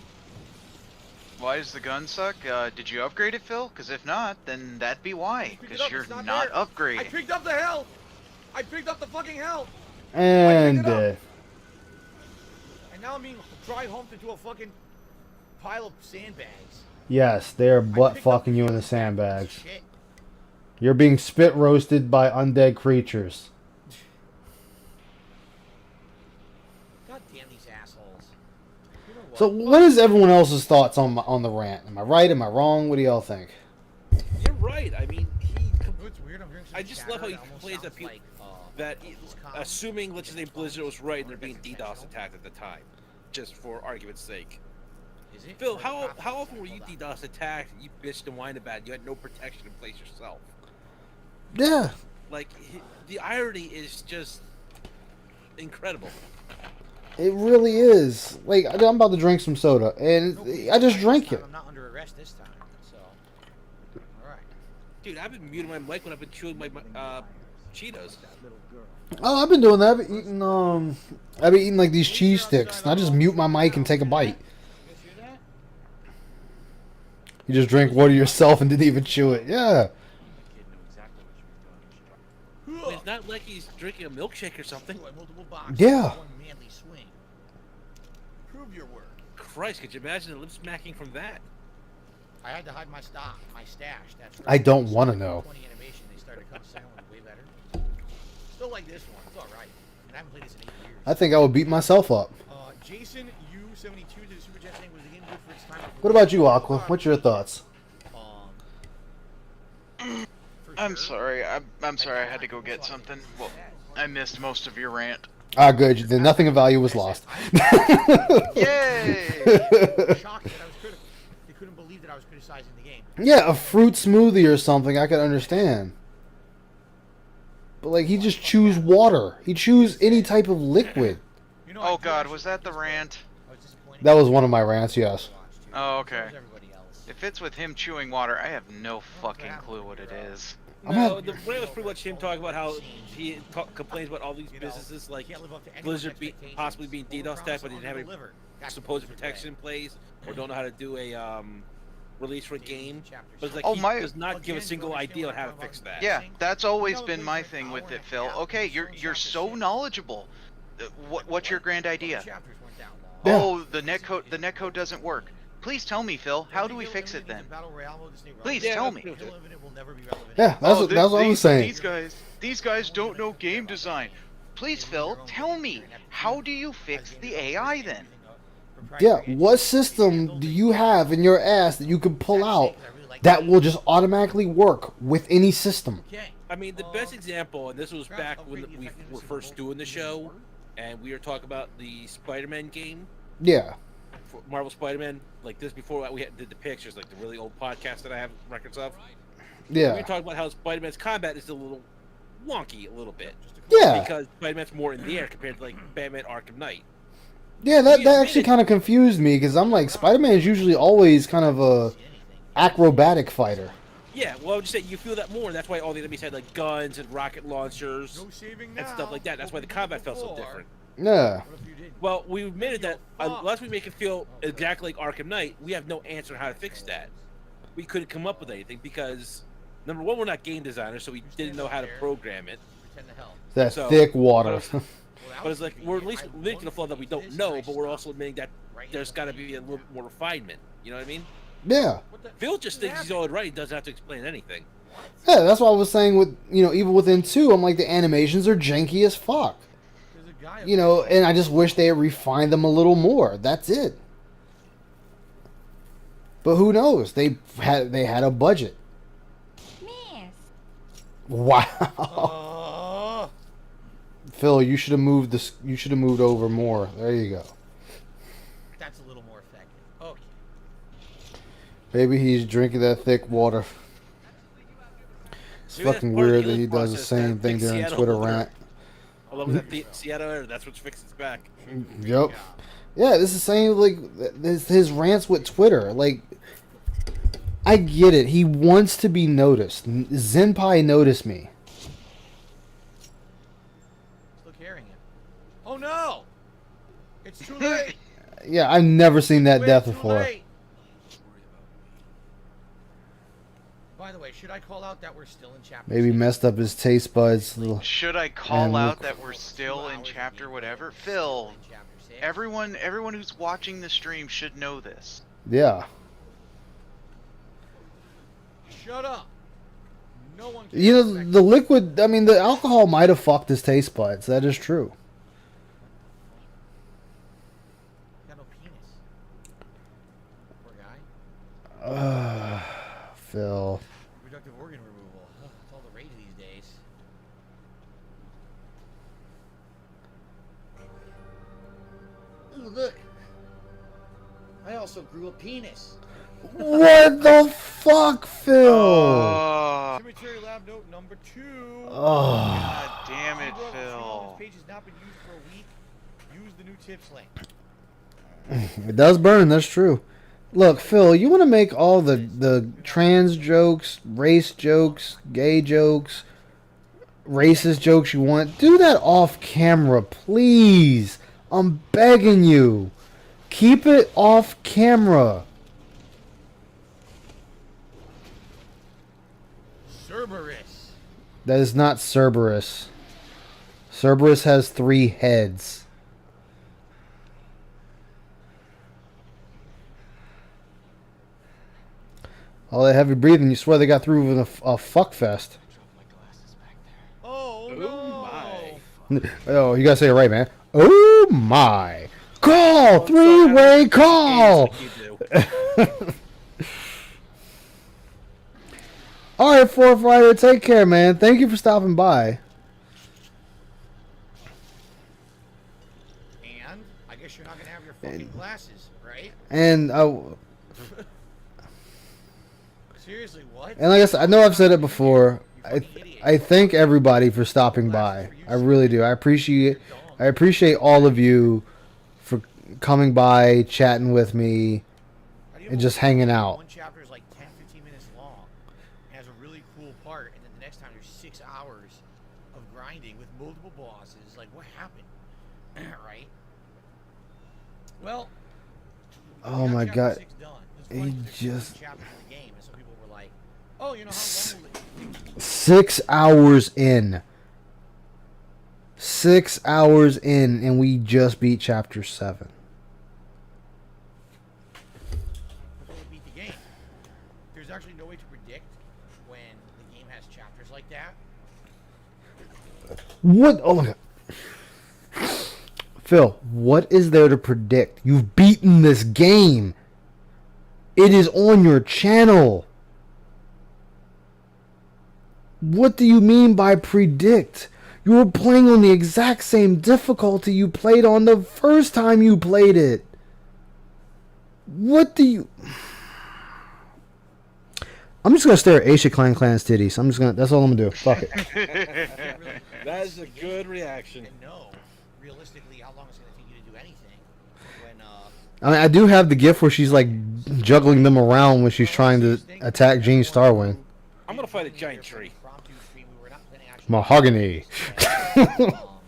Why does the gun suck? Did you upgrade it, Phil? Because if not, then that'd be why. Because you're not upgrading. I picked up the health. I picked up the fucking health. And and now I'm being drive home into a fucking pile of sandbags. yes, they are butt fucking you in the sandbags. You're being spit roasted by undead creatures. God damn these assholes. You know what? So, what is everyone else's thoughts on the rant? Am I right? Am I wrong? What do y'all think? You're right. I mean, I just love how he plays at people. that assuming, let's just say Blizzard was right and they're being DDoS attacked at the time, just for argument's sake. Phil, how often were you DDoS attacked? You bitched and whined about it. You had no protection in place yourself. Yeah. Like, the irony is just incredible. It really is. Like, I'm about to drink some soda, and I just drank it. I'm not under arrest this time, so. All right. Dude, I've been muting my mic when I've been chewing my Cheetos. Oh, I've been doing that. I've been eating like these cheese sticks, and I just mute my mic and take a bite. You just drank water yourself and didn't even chew it. Yeah. It's not like he's drinking a milkshake or something. Yeah. Prove your work. Christ, could you imagine the lip smacking from that? I had to hide my stash. That's right. I don't want to know. 20 animation, they started coming sound way better. Still like this one. It's all right. And I haven't played this in 8 years. I think I would beat myself up. Jason U72 to the Super Jet thing was the game good for its time. What about you, Aqua? What's your thoughts? I'm sorry. I'm sorry. I had to go get something. Well, I missed most of your rant. Ah, good. Then nothing of value was lost. Yay! Shocked that I was critical. They couldn't believe that I was criticizing the game. Yeah, a fruit smoothie or something I could understand. But like, he just chews water. He chews any type of liquid. Oh God, was that the rant? That was one of my rants, yes. Oh, okay. If it's with him chewing water, I have no fucking clue what it is. No, the rant was pretty much him talking about how he complains about all these businesses like Blizzard possibly being DDoS attacked, but they didn't have any supposed protection in place, or don't know how to do a release for a game. But it's like he does not give a single idea on how to fix that. Yeah, that's always been my thing with it, Phil. Okay, you're so knowledgeable. What's your grand idea? Yeah. Oh, the netcode doesn't work. Please tell me, Phil. How do we fix it then? Please tell me. Yeah, that's what I was saying. These guys don't know game design. Please, Phil, tell me. How do you fix the AI then? Yeah, what system do you have in your ass that you can pull out that will just automatically work with any system? I mean, the best example, and this was back when we were first doing the show, and we were talking about the Spider-Man game. Yeah. Marvel Spider-Man, like this before we did the pictures, like the really old podcast that I have records of. Yeah. We were talking about how Spider-Man's combat is a little wonky, a little bit. Yeah. Because Spider-Man's more in the air compared to like Batman Arkham Knight. Yeah, that actually kind of confused me because I'm like, Spider-Man is usually always kind of a acrobatic fighter. Yeah, well, I would just say you feel that more, and that's why all the enemies had like guns and rocket launchers and stuff like that. That's why the combat felt so different. Yeah. Well, we admitted that unless we make it feel exactly like Arkham Knight, we have no answer on how to fix that. We couldn't come up with anything because, number one, we're not game designers, so we didn't know how to program it. That thick water. But it's like, we're at least admitting to the flaw that we don't know, but we're also admitting that there's got to be a little bit more refinement. You know what I mean? Yeah. Phil just thinks he's all right. He doesn't have to explain anything. Yeah, that's what I was saying with, even within 2, I'm like, the animations are janky as fuck. And I just wish they had refined them a little more. That's it. But who knows? They had a budget. Wow. Phil, you should have moved this. You should have moved over more. There you go. That's a little more effective. Okay. Maybe he's drinking that thick water. It's fucking weird that he does the same thing during Twitter rant. Along with that Seattle, that's what fixes back. Yep. Yeah, this is saying like his rants with Twitter. Like, I get it. He wants to be noticed. Zenpai noticed me. Still carrying it. Oh no! It's too late. Yeah, I've never seen that death before. Late. By the way, should I call out that we're still in chapter? Maybe messed up his taste buds. Should I call out that we're still in chapter whatever? Phil, everyone who's watching the stream should know this. Yeah. Shut up. No one can the liquid, I mean, the alcohol might have fucked his taste buds. That is true. Got no penis. Poor guy. Phil. Reductive organ removal. It's all the rage these days. Ooh, look. I also grew a penis. What the fuck, Phil? Cemetery lab note number 2. Oh. God damn it, Phil. This page has not been used for a week. Use the new tips link. It does burn, that's true. Look, Phil, you want to make all the trans jokes, race jokes, gay jokes, racist jokes you want, do that off camera, please. I'm begging you. Keep it off camera. Cerberus. That is not Cerberus. Cerberus has 3 heads. All that heavy breathing, you swear they got through with a fuck fest. Oh, no. Oh, you gotta say it right, man. Oh my. Call! 3-way call! Alright, Fourth Rider, take care, man. Thank you for stopping by. And I guess you're not gonna have your fucking glasses, right? And Seriously, what? and like I said, I know I've said it before. I thank everybody for stopping by. I really do. I appreciate all of you for coming by, chatting with me, and just hanging out. One chapter is like 10-15 minutes long. It has a really cool part, and then the next time there's 6 hours of grinding with multiple bosses. Like, what happened? Right? Well, Oh my god. He just chapters of the game, and some people were like, "Oh, you know how long will it?" 6 hours in. 6 hours in, and we just beat chapter 7. Beat the game. There's actually no way to predict when the game has chapters like that. What? Oh my god. Phil, what is there to predict? You've beaten this game. It is on your channel. What do you mean by predict? You were playing on the exact same difficulty you played on the first time you played it. What do you... I'm just gonna stare at Aisha Clan's titties. I'm just gonna... That's all I'm gonna do. Fuck it. That is a good reaction. No, realistically, how long it's gonna take you to do anything? When I mean, I do have the gift where she's like juggling them around when she's trying to attack Gene Starwind. I'm gonna fight a giant tree. Mahogany. Hello,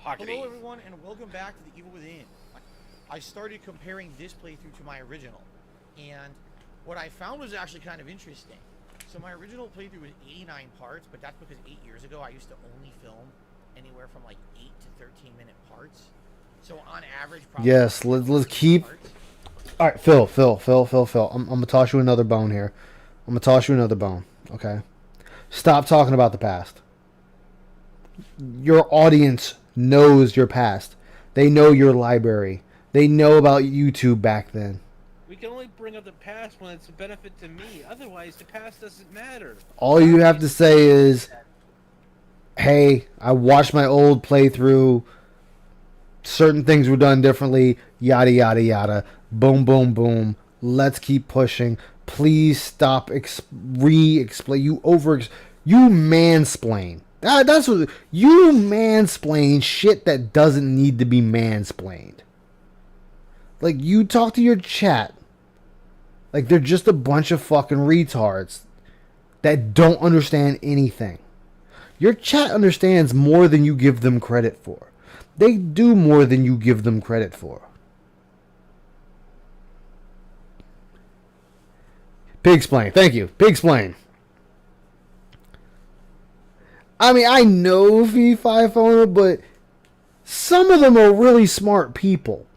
everyone, and welcome back to The Evil Within. I started comparing this playthrough to my original, and what I found was actually kind of interesting. So my original playthrough was 89 parts, but that's because 8 years ago I used to only film anywhere from like 8 to 13-minute parts. So on average, probably Yes, let's keep. All right, Phil. I'm gonna toss you another bone here. I'm gonna toss you another bone. Okay. Stop talking about the past. Your audience knows your past. They know your library. They know about YouTube back then. We can only bring up the past when it's a benefit to me. Otherwise, the past doesn't matter. All you have to say is, hey, I watched my old playthrough. Certain things were done differently. Yada, yada, yada. Boom, boom, boom. Let's keep pushing. Please stop re-explain. You mansplain. That's what you mansplain shit that doesn't need to be mansplained. Like, you talk to your chat like they're just a bunch of fucking retards that don't understand anything. Your chat understands more than you give them credit for. They do more than you give them credit for. Pigsplain. Thank you. Pigsplain. I mean, I know V5 owner, but some of them are really smart people.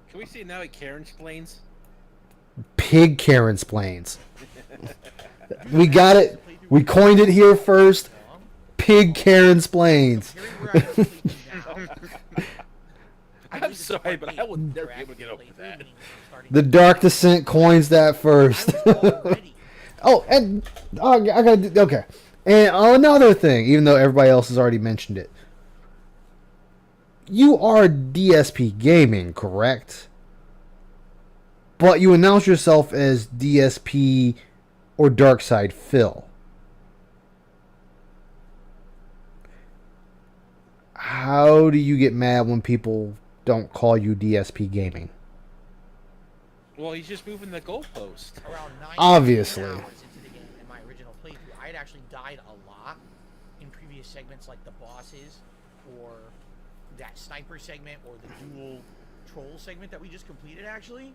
Can we see now he Karen explains? Pig Karen splains. We got it. We coined it here first. Pig Karen splains. I'm sorry, but I will never be able to get over that. The Dark Descent coins that first. Oh, and I gotta do, okay. And another thing, even though everybody else has already mentioned it, you are DSP Gaming, correct? But you announce yourself as DSP or Darkside Phil. How do you get mad when people don't call you DSP Gaming? Well, he's just moving the goalpost. Around 9 Obviously. hours into the game in my original playthrough, I had actually died a lot in previous segments like the bosses or that sniper segment or the dual troll segment that we just completed actually.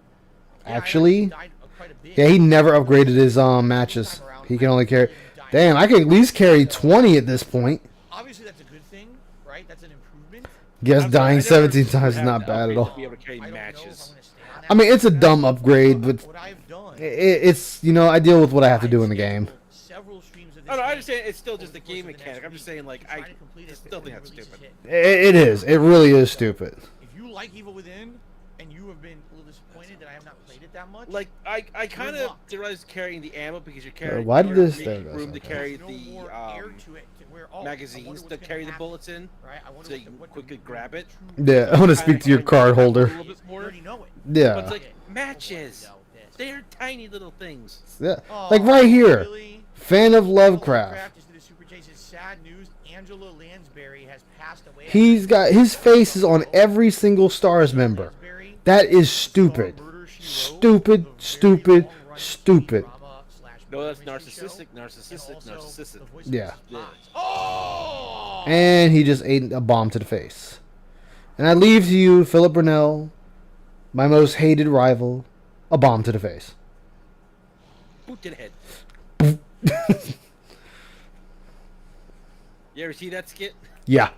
Yeah, Actually, died quite a bit. yeah, he never upgraded his matches. He can only carry. Damn, I can at least carry 20 at this point. Obviously, that's a good thing, right? That's an improvement. Guess dying 17 times is not bad at all. Be able to carry matches. I mean, it's a dumb upgrade, but it's, you know, I deal with what I have to do in the game. Oh, no, I understand. It's still just a game mechanic. I'm just saying, like, I still think that's stupid. It is. It really is stupid. If you like Evil Within and you have been a little disappointed that I have not played it that much, like I kind of realize carrying the ammo because you're carrying. Why did this? Room to carry the magazines to carry the bullets in, so you can quickly grab it. Yeah, I want to speak to your card holder. Yeah. But it's like matches. They're tiny little things. Yeah, like right here. Fan of Lovecraft. He's got his face is on every single Stars member. That is stupid. Stupid, stupid, stupid. No, that's narcissistic. Yeah. And he just ate a bomb to the face. And I leave to you, Philip Brunel, my most hated rival, a bomb to the face. Boot to the head. You ever see that skit? Yeah.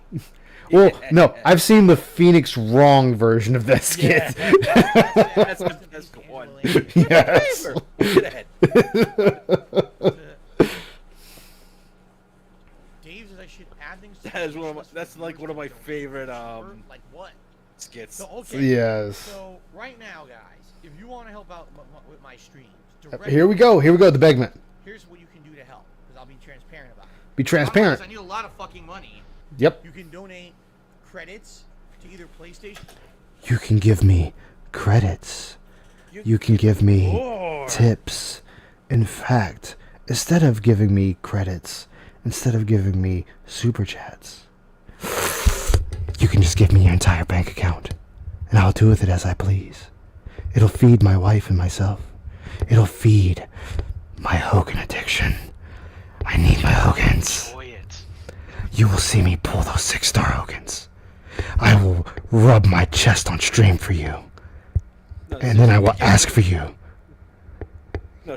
Well, no, I've seen the Phoenix Wrong version of that skit. Yeah, that's the one. Yes. Boot to the head. Dave says I should add things. That is one of my, that's like one of my favorite like what? Skits. So, okay. Yes. So right now, guys, if you want to help out with my streams, Here we go. Here we go. The Begman. Here's what you can do to help, because I'll be transparent about it. Be transparent. I need a lot of fucking money. Yep. You can donate credits to either PlayStation. You can give me credits. You can give me tips. In fact, instead of giving me credits, instead of giving me super chats, you can just give me your entire bank account, and I'll do with it as I please. It'll feed my wife and myself. It'll feed my Hogan addiction. I need my Hogans. You will see me pull those 6-star Hogans. I will rub my chest on stream for you. And then I will ask for you.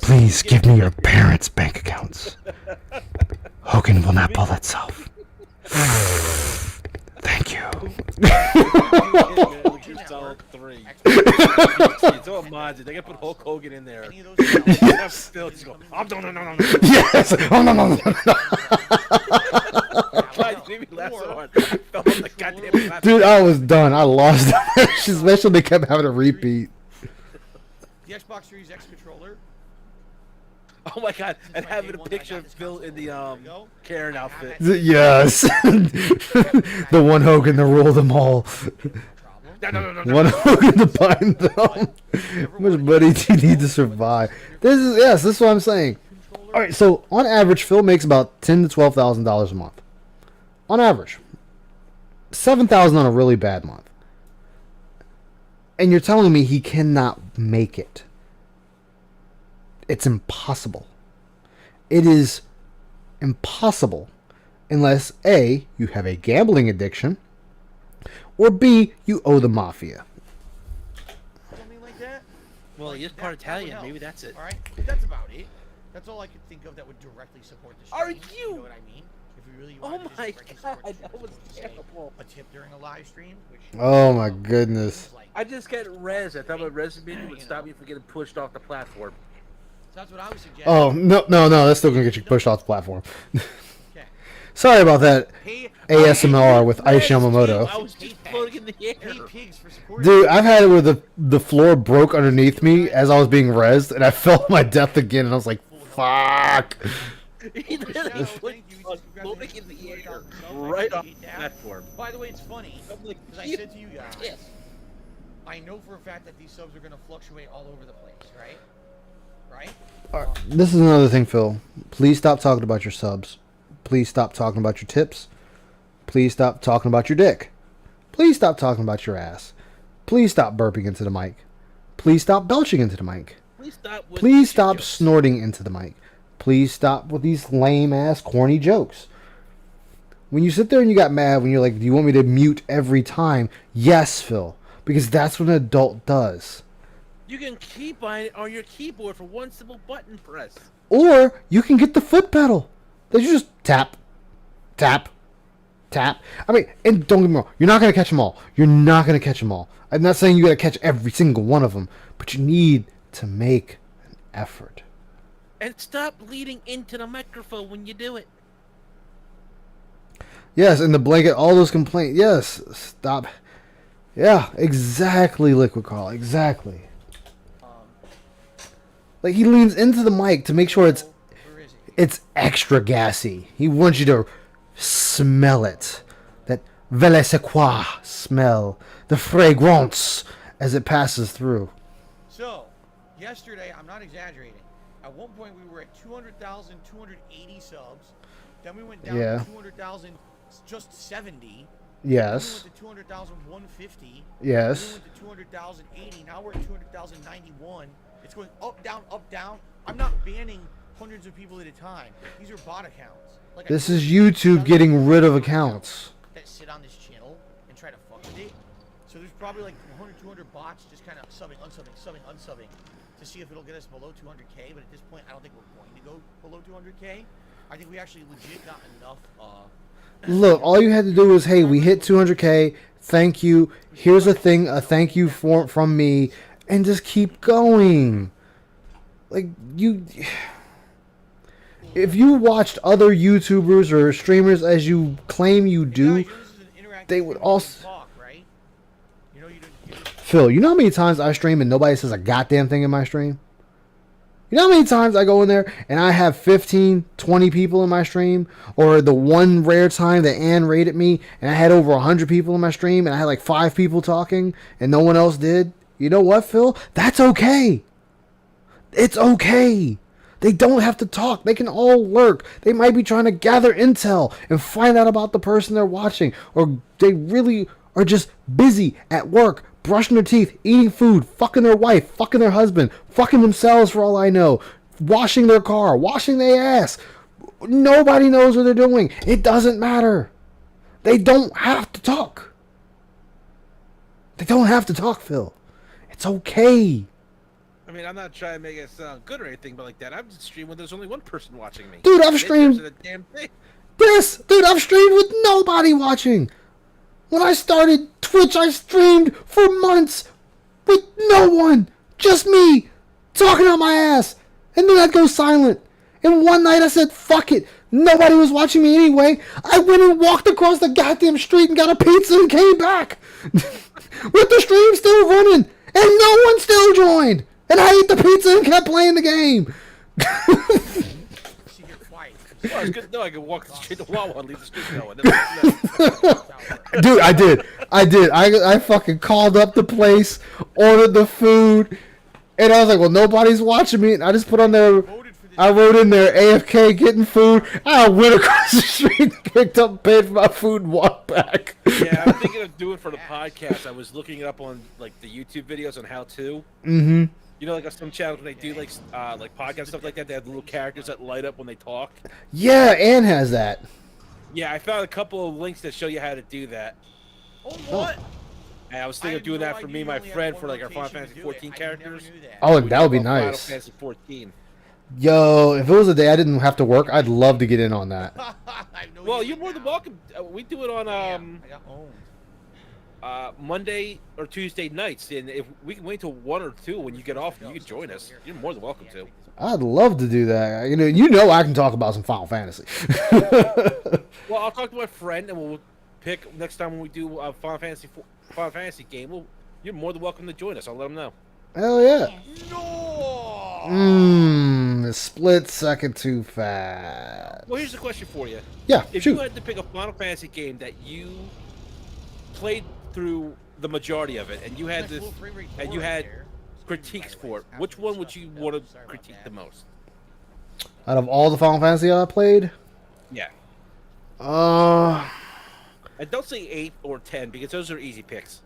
Please give me your parents' bank accounts. Hogan will not pull itself. Thank you. Solid 3. It's all mods. They can put Hulk Hogan in there. Yes. Phil just go, oh, no. Yes. Oh, no. Dude, I was done. I lost. Especially they kept having a repeat. The Xbox Series X controller. Oh my god, and having a picture of Phil in the Karen outfit. Yes. The one Hogan to rule them all. One Hogan to bind them. How much money do you need to survive? This is what I'm saying. Alright, so on average, Phil makes about $10,000 to $12,000 a month. On average. $7,000 on a really bad month. And you're telling me he cannot make it. It's impossible. It is impossible unless A, you have a gambling addiction, or B, you owe the mafia. Something like that. Well, he is part Italian. Maybe that's it. All right, that's about it. That's all I could think of that would directly support the stream. Are you know what I mean? If you really oh my god, that was terrible. A tip during a live stream. Oh my goodness. I just got res. I thought my res would stop me from getting pushed off the platform. So that's what I was suggesting. Oh, no, that's still going to get you pushed off the platform. Sorry about that, ASMR with Ice Yamamoto. I was just floating in the air. Dude, I've had it where the floor broke underneath me as I was being rezzed, and I fell to my death again, and I was like, fuck. He literally floating in the air, right off the platform. By the way, it's funny I'm like, because I said to you guys, I know for a fact that these subs are going to fluctuate all over the place, right? Right? All right. This is another thing, Phil. Please stop talking about your subs. Please stop talking about your tips. Please stop talking about your dick. Please stop talking about your ass. Please stop burping into the mic. Please stop belching into the mic. Please stop snorting into the mic. Please stop with these lame ass corny jokes. When you sit there and you got mad when you're like, do you want me to mute every time? Yes, Phil. Because that's what an adult does. You can keep on your keyboard for one simple button press. Or you can get the foot pedal. That you just tap, tap, tap. I mean, and don't get me wrong, you're not going to catch them all. You're not going to catch them all. I'm not saying you got to catch every single one of them, but you need to make an effort. And stop leading into the microphone when you do it. Yes, and the blanket, all those complaints. Yes, stop. Yeah, exactly, Liquid Carl. Exactly. Like, he leans into the mic to make sure it's extra gassy. He wants you to smell it. That vele c'est quoi smell. The fragrance as it passes through. So, yesterday, I'm not exaggerating. At one point, we were at 200,000, 280 subs. Then we went down to 200,000, just 70. Yes. Then we went to 200,000, 150. Yes. Then we went to 200,000, 80. Now we're at 200,000, 91. It's going up, down, up, down. I'm not banning hundreds of people at a time. These are bot accounts. Like, This is YouTube getting rid of accounts. That sit on this channel and try to fuck with it. So there's probably like 100, 200 bots just kind of subbing, unsubbing to see if it'll get us below 200K. But at this point, I don't think we're going to go below 200K. I think we actually legit got enough. Look, all you had to do was, hey, we hit 200K. Thank you. Here's a thank you from me, and just keep going. Like, if you watched other YouTubers or streamers as you claim you do, they would also. Phil, you know how many times I stream and nobody says a goddamn thing in my stream? You know how many times I go in there and I have 15, 20 people in my stream? Or the one rare time that Ann rated me and I had over 100 people in my stream and I had like 5 people talking and no one else did? You know what, Phil? That's okay. It's okay. They don't have to talk. They can all lurk. They might be trying to gather intel and find out about the person they're watching. Or they really are just busy at work, brushing their teeth, eating food, fucking their wife, fucking their husband, fucking themselves for all I know, washing their car, washing their ass. Nobody knows what they're doing. It doesn't matter. They don't have to talk. They don't have to talk, Phil. It's okay. I mean, I'm not trying to make it sound good or anything, but like that, I'm just streaming when there's only one person watching me. Dude, I've streamed. Damn thing. Yes, dude, I've streamed with nobody watching. When I started Twitch, I streamed for months with no one, just me, talking out my ass, and then I'd go silent. And one night I said, fuck it, nobody was watching me anyway. I went and walked across the goddamn street and got a pizza and came back. With the stream still running, and no one still joined. And I ate the pizza and kept playing the game. Well, it's good to know I can walk straight to Wawa and leave the street going. Dude, I did. I fucking called up the place, ordered the food, and I was like, well, nobody's watching me. And I just put on there, I wrote in there, AFK getting food. I went across the street, picked up, paid for my food, and walked back. Yeah, I'm thinking of doing for the podcast. I was looking it up on like the YouTube videos on how to. Mm-hmm. You know, like on some channels when they do like podcast stuff like that, they have little characters that light up when they talk. Yeah, Ann has that. Yeah, I found a couple of links that show you how to do that. Oh, what? And I was thinking of doing that for me and my friend for like our Final Fantasy 14 characters. Oh, that would be nice. Final Fantasy 14. Yo, if it was a day I didn't have to work, I'd love to get in on that. Well, you're more than welcome. We do it on Monday or Tuesday nights, and if we can wait till 1 or 2 when you get off, you can join us. You're more than welcome to. I'd love to do that. You know I can talk about some Final Fantasy. Well, I'll talk to my friend, and we'll pick next time when we do a Final Fantasy game. You're more than welcome to join us. I'll let him know. Hell yeah. a split second too fast. Well, here's a question for you. Yeah, if shoot. you had to pick a Final Fantasy game that you played through the majority of it, and you had critiques for it, which one would you want to critique the most? Out of all the Final Fantasy I played? Yeah. And don't say 8 or 10 because those are easy picks.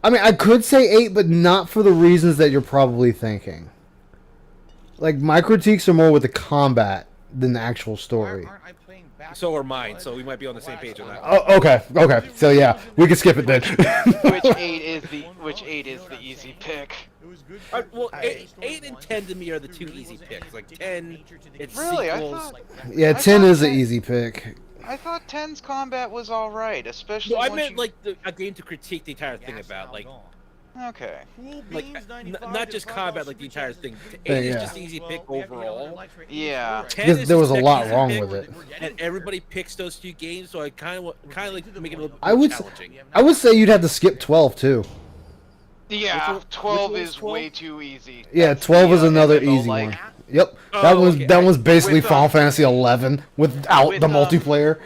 I mean, I could say 8, but not for the reasons that you're probably thinking. Like, my critiques are more with the combat than the actual story. So are mine, so we might be on the same page on that. Oh, okay. So yeah, we can skip it then. Which 8 is the easy pick? Well, 8 and 10 to me are the two easy picks. Like 10, it's really. sequels. Yeah, 10 is an easy pick. I thought 10's combat was all right, especially. No, I meant like a game to critique the entire thing about, like. Okay. Like, not just combat, like the entire thing. 8 is just easy pick overall. Yeah. Because there was a lot wrong with it. And everybody picks those two games, so I kind of like to make it a little I more would challenging. I would say you'd have to skip 12 too. Yeah, 12 is way too easy. Yeah, 12 is another easy one. Yep, that was basically Final Fantasy 11 without the multiplayer.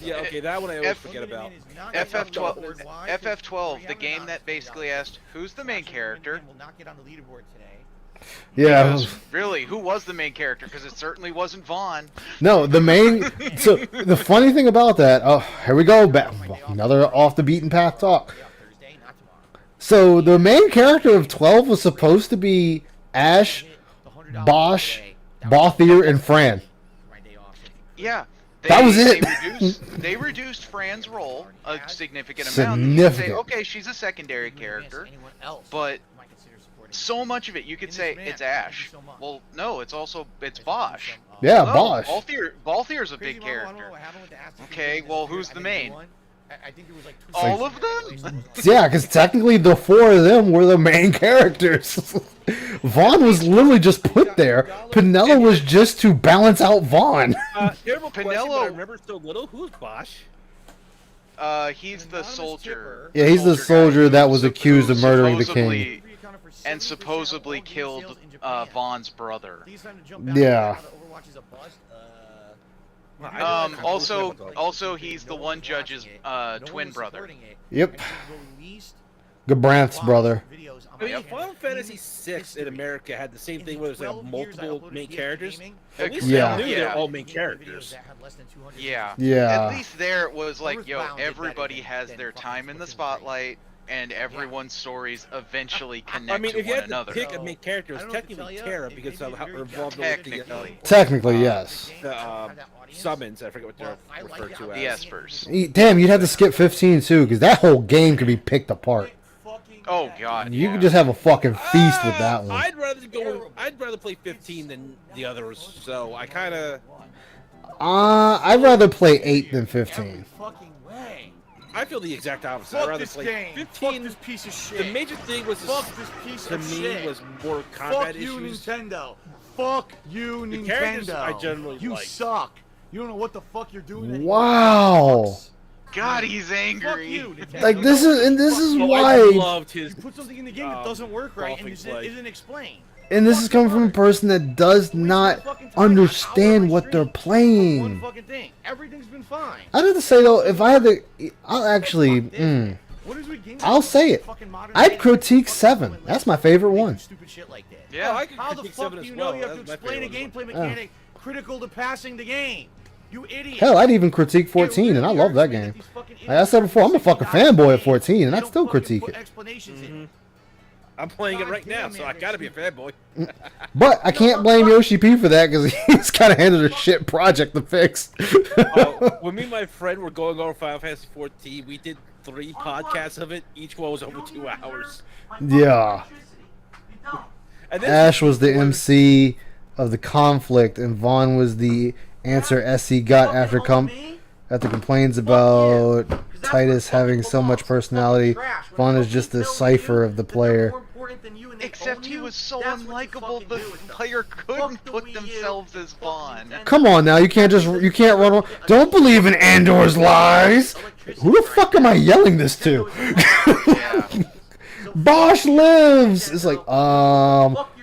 Yeah, okay, that one I always forget about. FF12, the game that basically asked who's the main character. Yeah. Because, really, who was the main character? Because it certainly wasn't Vaughn. No, the main. So the funny thing about that. Oh, here we go. Another off the beaten path talk. So the main character of 12 was supposed to be Ash, Bosch, Balthier, and Fran. Yeah. That was it. They reduced Fran's role a significant amount. You could say, okay, she's a secondary character, but so much of it you could say it's Ash. Well, no, it's Bosch. Yeah, no, Bosch. Balthier's a big character. Okay, well, who's the main? I think there was like all of them? Yeah, because technically the 4 of them were the main characters. Vaughn was literally just put there. Penelo was just to balance out Vaughn. Terrible question, but I remember so little. Who's Bosch? He's the soldier. Yeah, he's the soldier that was accused of murdering the king. And supposedly killed Vaughn's brother. Yeah. Also, he's the one judge's twin brother. Yep. Gabranth's brother. I mean, Final Fantasy VI in America had the same thing where there's like multiple main characters. At least Yeah. they knew they're all main characters. Yeah. Yeah. At least there it was like, yo, everybody has their time in the spotlight, and everyone's stories eventually connect to one another. I mean, if you had to pick a main character, it's technically Terra because of how involved with the Technically, yes. The summons, I forget what they're referred to as. The Espers. Damn, you'd have to skip 15 too, because that whole game could be picked apart. Oh god. You could just have a fucking feast with that one. I'd rather play 15 than the others, so I kind of. I'd rather play 8 than 15. I feel the exact opposite. Fuck I'd rather this play game. 15. Fuck this piece of shit. The major thing was Fuck this piece to of me shit. was more combat Fuck you, issues. Nintendo. Fuck you, The Nintendo. characters I generally you liked. suck. You don't know what the fuck you're doing anymore. Wow. God, he's angry. Fuck you, Nintendo. Like this is why. I loved his. You put something in the game that doesn't work right and golfing isn't explained. And this is coming from a person that does not understand what they're playing. One fucking thing. Everything's been fine. I'd have to say though, if I had to, I'll actually, I'll say it. I'd critique 7. That's my favorite one. Stupid shit like that. Yeah, I could How the critique fuck 7 do as you well. know you have to That's my explain a favorite gameplay one. mechanic critical to passing the game? You idiot. Hell, I'd even critique 14, and I love that game. Like I said before, I'm a fucking fanboy at 14, and I'd still critique it. I'm playing it right now, so I gotta be a fanboy. But I can't blame Yoshi P for that because he's kind of handled a shit project to fix. When me and my friend were going over Final Fantasy 14, we did 3 podcasts of it. Each one was over 2 hours. Yeah. Ash was the MC of the conflict, and Vaughn was the answer SC got after complains about Titus having so much personality. Vaughn is just the cipher of the player. Except he was so unlikable, the player couldn't put themselves as Vaughn. Come on now, you can't run on. Don't believe in Andor's lies. Who the fuck am I yelling this to? Bosch lives. It's like,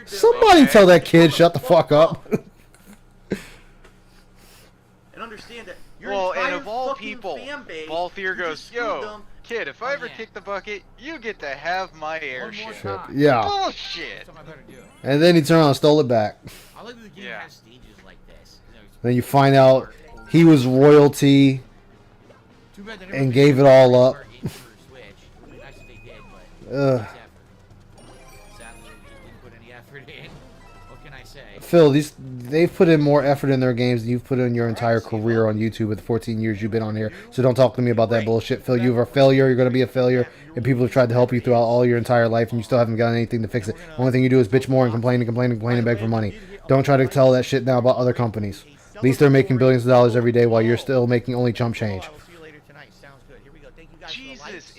Somebody tell that kid shut the fuck up. And understand that your Well, entire and of all fucking people, fan base, Balthier you goes, just screwed yo, them. kid, if I ever kick the bucket, you get to have my airship. Yeah. Bullshit. And then he turned around and stole it back. I like that the game has stages like this. Then you find out he was royalty and gave it all up. Ugh. Phil, they've put in more effort in their games than you've put in your entire career on YouTube with the 14 years you've been on here. So don't talk to me about that bullshit. Phil, you're a failure. You're going to be a failure. And people have tried to help you throughout all your entire life, and you still haven't got anything to fix it. The only thing you do is bitch more and complain and complain and complain and beg for money. Don't try to tell that shit now about other companies. At least they're making billions of dollars every day while you're still making only chump change. Jesus,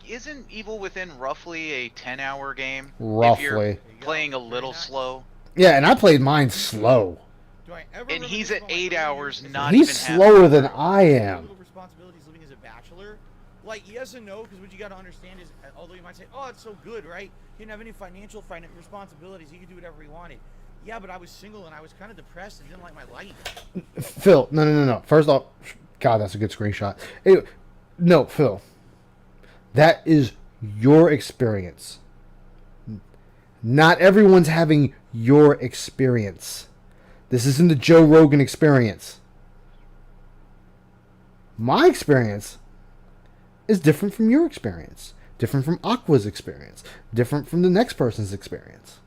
isn't Evil Within roughly a 10-hour game? Roughly. If you're playing a little slow. Yeah, and I played mine slow. And he's at 8 hours, not He's even slower than I am. Responsibilities living as a bachelor, like yes and no, because what you got to understand is, although you might say, "Oh, it's so good, right? He didn't have any financial responsibilities. He could do whatever he wanted." Yeah, but I was single and I was kind of depressed and didn't like my life. Phil, no. First off, God, that's a good screenshot. Anyway, no, Phil. That is your experience. Not everyone's having your experience. This isn't the Joe Rogan experience. My experience is different from your experience. Different from Aqua's experience. Different from the next person's experience.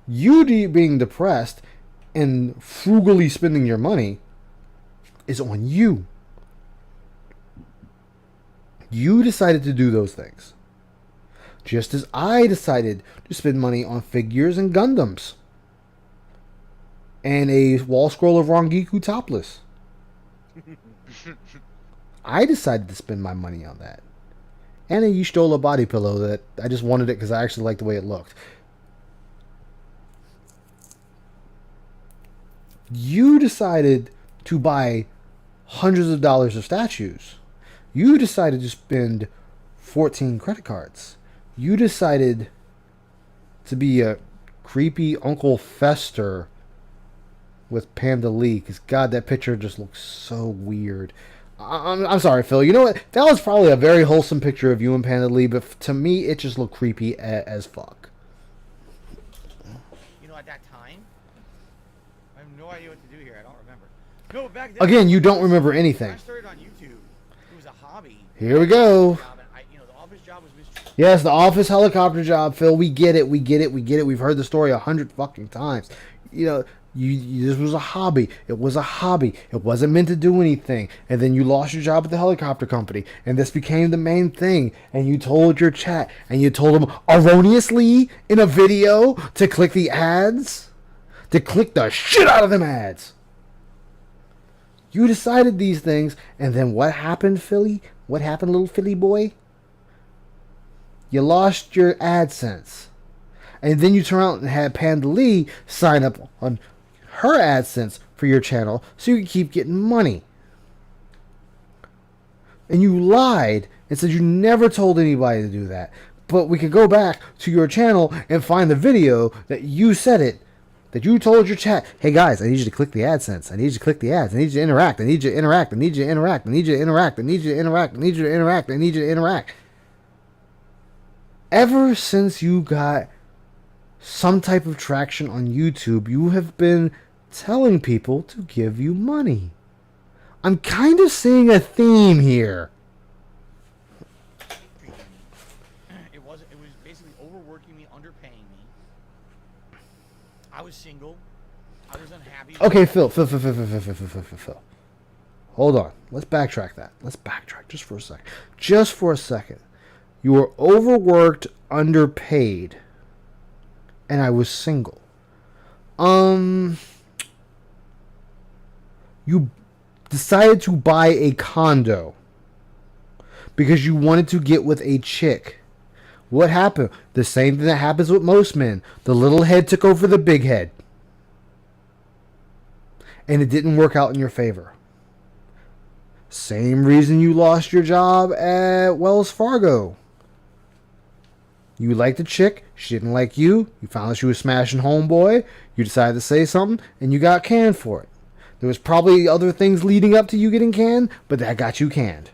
You being depressed and frugally spending your money is on you. You decided to do those things. Just as I decided to spend money on figures and Gundams. And a wall scroll of Rangiku topless. I decided to spend my money on that. And a Y'shtola body pillow that I just wanted it because I actually liked the way it looked. You decided to buy hundreds of dollars of statues. You decided to spend 14 credit cards. You decided to be a creepy Uncle Fester with Panda Lee. Because, God, that picture just looks so weird. I'm sorry, Phil. You know what? That was probably a very wholesome picture of you and Panda Lee, but to me, it just looked creepy as fuck. You know, at that time, I have no idea what to do here. I don't remember. No, back then. Again, you don't remember anything. When I started on YouTube, it was a hobby. Here we go. The office job was Yes, the office helicopter job, Phil. We get it. We've heard the story 100 fucking times. You know, this was a hobby. It was a hobby. It wasn't meant to do anything. And then you lost your job at the helicopter company. And this became the main thing. And you told your chat. And you told them erroneously in a video to click the ads. To click the shit out of them ads. You decided these things. And then what happened, Philly? What happened, little Philly boy? You lost your AdSense. And then you turn around and had Panda Lee sign up on her AdSense for your channel so you can keep getting money. And you lied and said you never told anybody to do that. But we can go back to your channel and find the video that you said it. That you told your chat, hey guys, I need you to click the AdSense. I need you to click the ads. I need you to interact. I need you to interact. I need you to interact. I need you to interact. I need you to interact. I need you to interact. I need you to interact. Ever since you got some type of traction on YouTube, you have been telling people to give you money. I'm kind of seeing a theme here. It was basically overworking me, underpaying me. I was single. I was unhappy. Okay, Phil. Hold on. Let's backtrack that. Let's backtrack just for a second. Just for a second. You were overworked, underpaid, and I was single. You decided to buy a condo because you wanted to get with a chick. What happened? The same thing that happens with most men. The little head took over the big head. And it didn't work out in your favor. Same reason you lost your job at Wells Fargo. You liked the chick, she didn't like you, you found out she was smashing homeboy, you decided to say something, and you got canned for it. There was probably other things leading up to you getting canned, but that got you canned.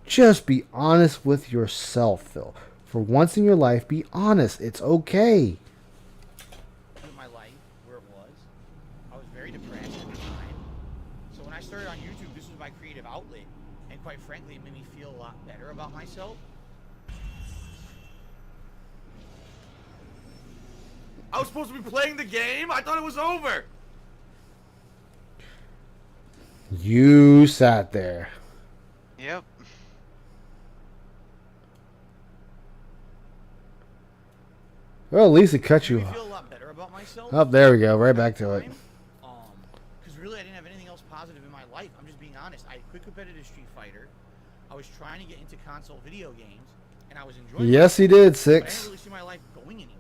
Just be honest with yourself, Phil. For once in your life, be honest. It's okay. My life, where it was, I was very depressed at the time. So when I started on YouTube, this was my creative outlet. And quite frankly, it made me feel a lot better about myself. I was supposed to be playing the game? I thought it was over! You sat there. Yep. Well, at least it cut you I off. feel a lot better about myself. Oh, there we go. Right back to it. Because really, I didn't have anything else positive in my life. I'm just being honest. I quit competitive Street Fighter. I was trying to get into console video games, and I was enjoying. Yes, he did, But I didn't Six. really see my life going anywhere.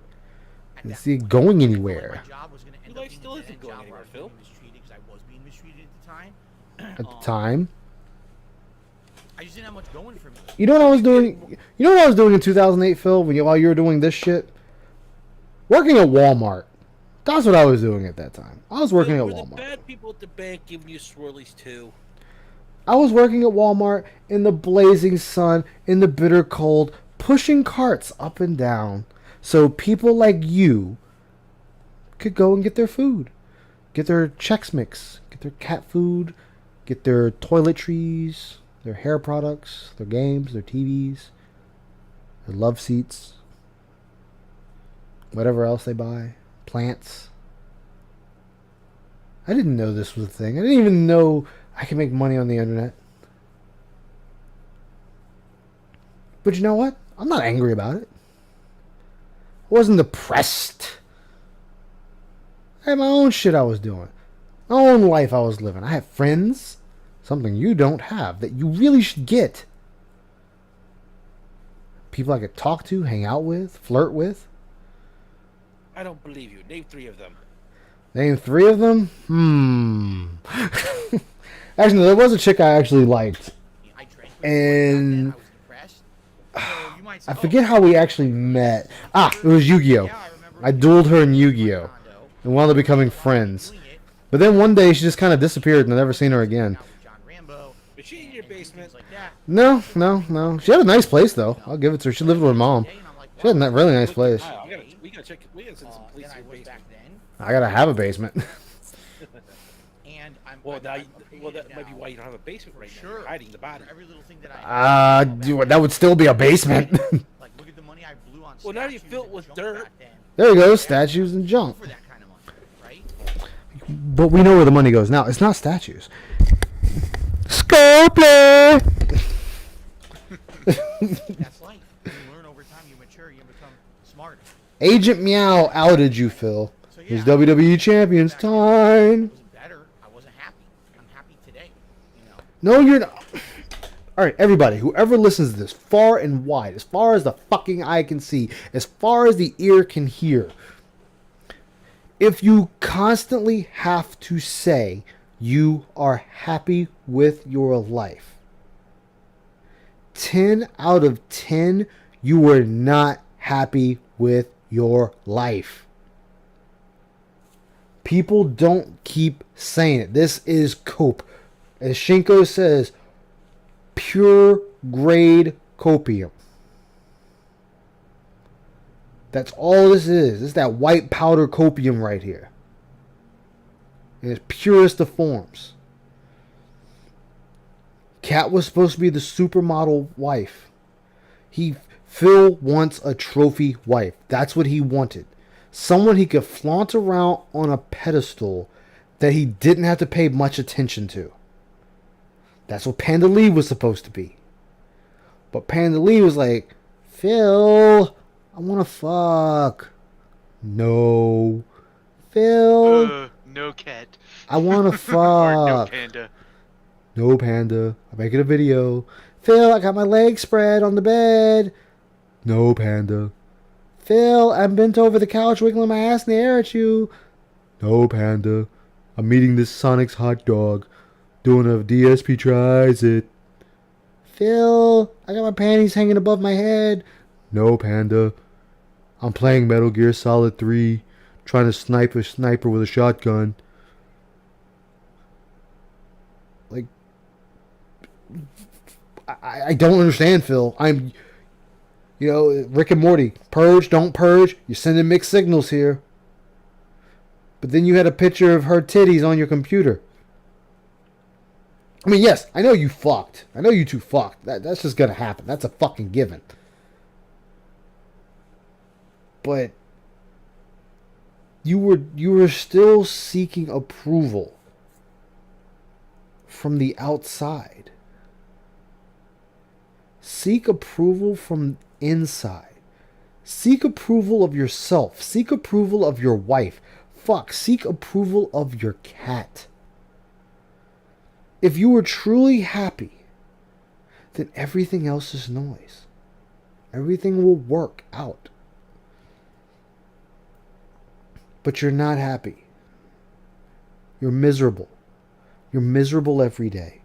You see it going anywhere. My job was going to end Your up life being still a isn't dead-end going job where anywhere, I was Phil. being mistreated because I was being mistreated at the time. At the time. I just didn't have much going for me. You know what I was doing? You know what I was doing in 2008, Phil, while you were doing this shit? Working at Walmart. That's what I was doing at that time. I was working at Were the Walmart. bad people at the bank giving you swirlies too? I was working at Walmart in the blazing sun, in the bitter cold, pushing carts up and down so people like you could go and get their food. Get their Chex Mix, get their cat food, get their toiletries, their hair products, their games, their TVs, their love seats, whatever else they buy, plants. I didn't know this was a thing. I didn't even know I could make money on the internet. But you know what? I'm not angry about it. I wasn't depressed. I had my own shit I was doing. My own life I was living. I had friends. Something you don't have that you really should get. People I could talk to, hang out with, flirt with. I don't believe you. Name 3 of them. Name 3 of them? Actually, there was a chick I actually liked. And I forget how we actually met. It was Yu-Gi-Oh! I dueled her in Yu-Gi-Oh! And wound up becoming friends. But then one day she just kind of disappeared and I never seen her again. Is she in your basement? No. She had a nice place though. I'll give it to her. She lived with her mom. She had a really nice place. We gotta check. We gotta send some police to your basement. I gotta have a basement. Well, that might be why you don't have a basement right now. You're hiding the body. Every little thing that I That would still be a basement. like, look at the money I blew on. Well, now you fill it with dirt. There you go, statues and junk. But we know where the money goes now. It's not statues. Scope! That's life. You learn over time. You mature. You become smart. Agent Meow outed you, Phil. It's WWE Champions time. Better. I wasn't happy. I'm happy today. No, you're not. Alright, everybody, whoever listens to this, far and wide, as far as the fucking eye can see, as far as the ear can hear, if you constantly have to say you are happy with your life, 10 out of 10, you were not happy with your life. People don't keep saying it. This is cope. As Shinko says, pure grade copium. That's all this is. It's that white powder copium right here. In its purest of forms. Kat was supposed to be the supermodel wife. Phil wants a trophy wife. That's what he wanted. Someone he could flaunt around on a pedestal that he didn't have to pay much attention to. That's what Panda Lee was supposed to be. But Panda Lee was like, Phil, I want to fuck. No. Phil. No cat. I want to fuck. Or no panda. No panda. I'm making a video. Phil, I got my legs spread on the bed. No panda. Phil, I'm bent over the couch wiggling my ass in the air at you. No panda. I'm eating this Sonic's hot dog. Doing a DSP tries it. Phil, I got my panties hanging above my head. No, Panda. I'm playing Metal Gear Solid 3, trying to snipe a sniper with a shotgun. Like, I don't understand, Phil. Rick and Morty. Purge, don't purge. You're sending mixed signals here. But then you had a picture of her titties on your computer. I mean, yes, I know you fucked. I know you two fucked. That's just gonna happen. That's a fucking given. But you were still seeking approval from the outside. Seek approval from inside. Seek approval of yourself. Seek approval of your wife. Fuck, seek approval of your cat. If you were truly happy, then everything else is noise. Everything will work out. But you're not happy. You're miserable. You're miserable every day.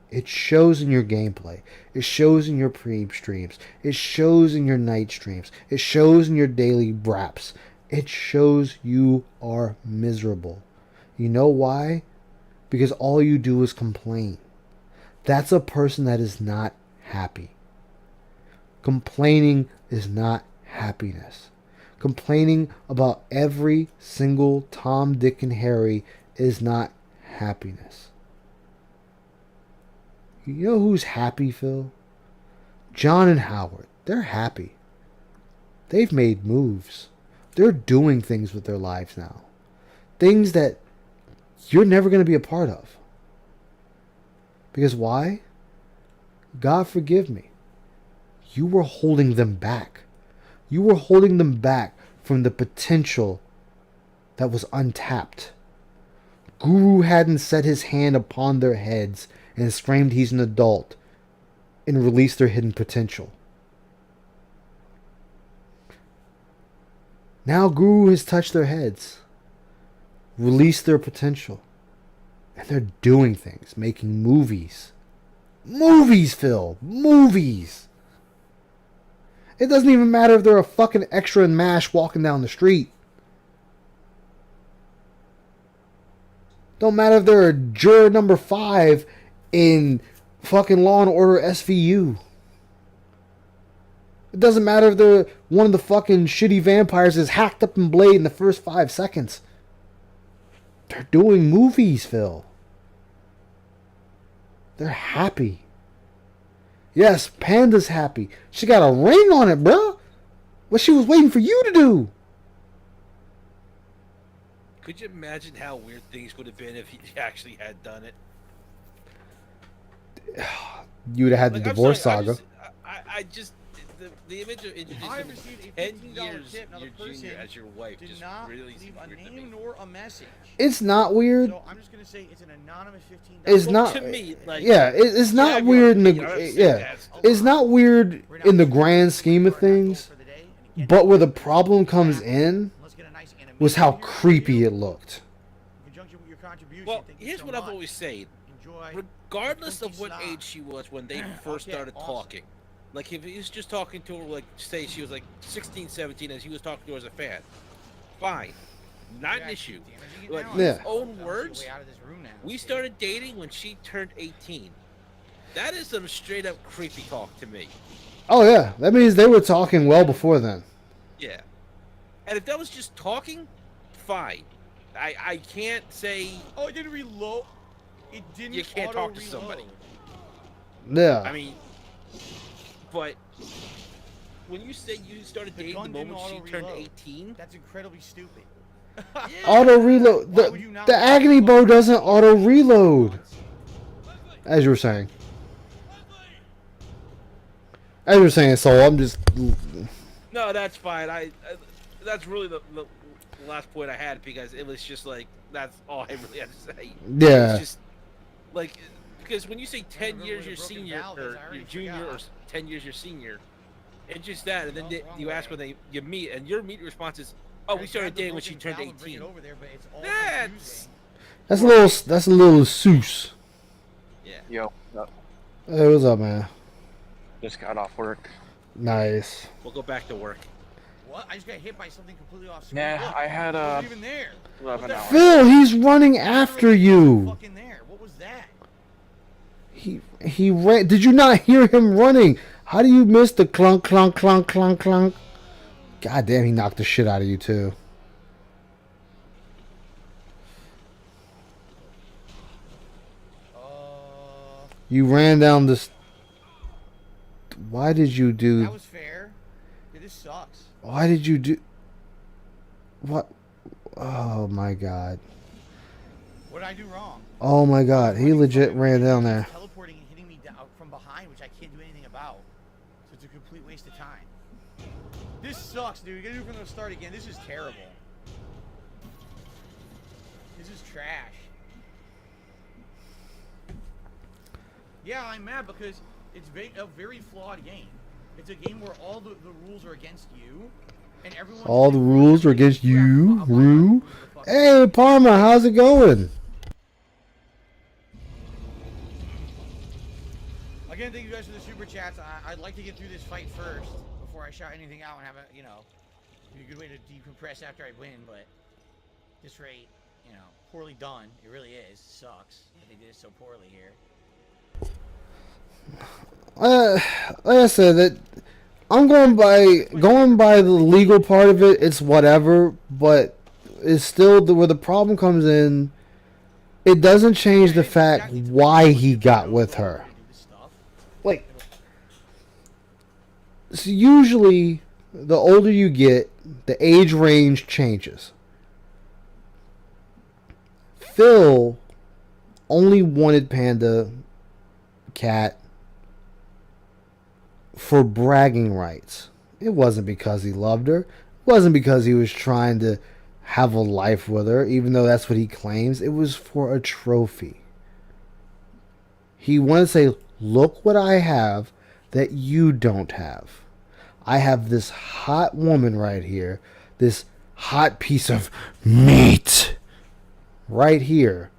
It shows in your gameplay. It shows in your pre-streams. It shows in your night streams. It shows in your daily raps. It shows you are miserable. You know why? Because all you do is complain. That's a person that is not happy. Complaining is not happiness. Complaining about every single Tom, Dick, and Harry is not happiness. You know who's happy, Phil? John and Howard. They're happy. They've made moves. They're doing things with their lives now. Things that you're never going to be a part of. Because why? God forgive me. You were holding them back. You were holding them back from the potential that was untapped. Guru hadn't set his hand upon their heads and screamed he's an adult and released their hidden potential. Now Guru has touched their heads, released their potential, and they're doing things, making movies. Movies, Phil! Movies! It doesn't even matter if they're a fucking extra in MASH walking down the street. Don't matter if they're a juror number 5 in fucking Law and Order SVU. It doesn't matter if they're one of the fucking shitty vampires that's hacked up and blade in the first 5 seconds. They're doing movies, Phil. They're happy. Yes, Panda's happy. She got a ring on it, bro. What she was waiting for you to do. Could you imagine how weird things would have been if he actually had done it? You would have had the divorce saga. I just the image of introducing 10 years your junior as your wife just really leave a name nor a message. It's not weird. So I'm just gonna say it's an anonymous $15. It's not to me, like, it's not weird in the it's not weird in the grand scheme of things. But where the problem comes in was how creepy it looked. Well, here's what I've always said. Regardless of what age she was when they first started talking, like if he was just talking to her, like say she was like 16, 17, and he was talking to her as a fan, fine, not an issue. But his own words, we started dating when she turned 18. That is some straight up creepy talk to me. Oh yeah, that means they were talking well before then. Yeah, and if that was just talking, fine. I can't say. Oh, it didn't reload. It didn't. You can't talk to somebody. Yeah. I mean, but when you say you started dating the moment she turned 18, that's incredibly stupid. Auto reload. The agony bow doesn't auto reload. As you were saying. As you were saying, so I'm just. No, that's fine. That's really the last point I had because it was just like that's all I really had to say. Yeah. It's just like because when you say 10 years your senior or your junior or 10 years your senior, it's just that, and then you ask when you meet, and your immediate response is, "Oh, we started dating when she turned 18." That's a little Seuss. Yeah. Yo. Hey, what's up, man? Just got off work. Nice. We'll go back to work. What? I just got hit by something completely off screen. Yeah, Look, I had it wasn't even there. 11 hours. Phil, he's running after you. Fucking there. What was that? He ran. Did you not hear him running? How do you miss the clunk, clunk, clunk, clunk, clunk? God damn, he knocked the shit out of you too. You ran down this. Why did you do? That was fair. Dude, this sucks. Why did you do? What? Oh my god. What did I do wrong? Oh my god, he legit ran down there. Teleporting and hitting me down from behind, which I can't do anything about. So it's a complete waste of time. This sucks, dude. You gotta do it from the start again. This is terrible. This is trash. Yeah, I'm mad because it's a very flawed game. It's a game where all the rules are against you, and everyone. All the rules are against you, Rue. Hey, Parma, how's it going? Again, thank you guys for the super chats. I'd like to get through this fight first before I shout anything out and have a, be a good way to decompress after I win. But this rate, poorly done. It really is. Sucks that they did it so poorly here. Like I said, that I'm going by the legal part of it. It's whatever, but it's still where the problem comes in. It doesn't change the fact why he got with her. Like, so usually, the older you get, the age range changes. Phil only wanted Panda Cat for bragging rights. It wasn't because he loved her. It wasn't because he was trying to have a life with her, even though that's what he claims. It was for a trophy. He wanted to say, look what I have that you don't have. I have this hot woman right here, this hot piece of meat right here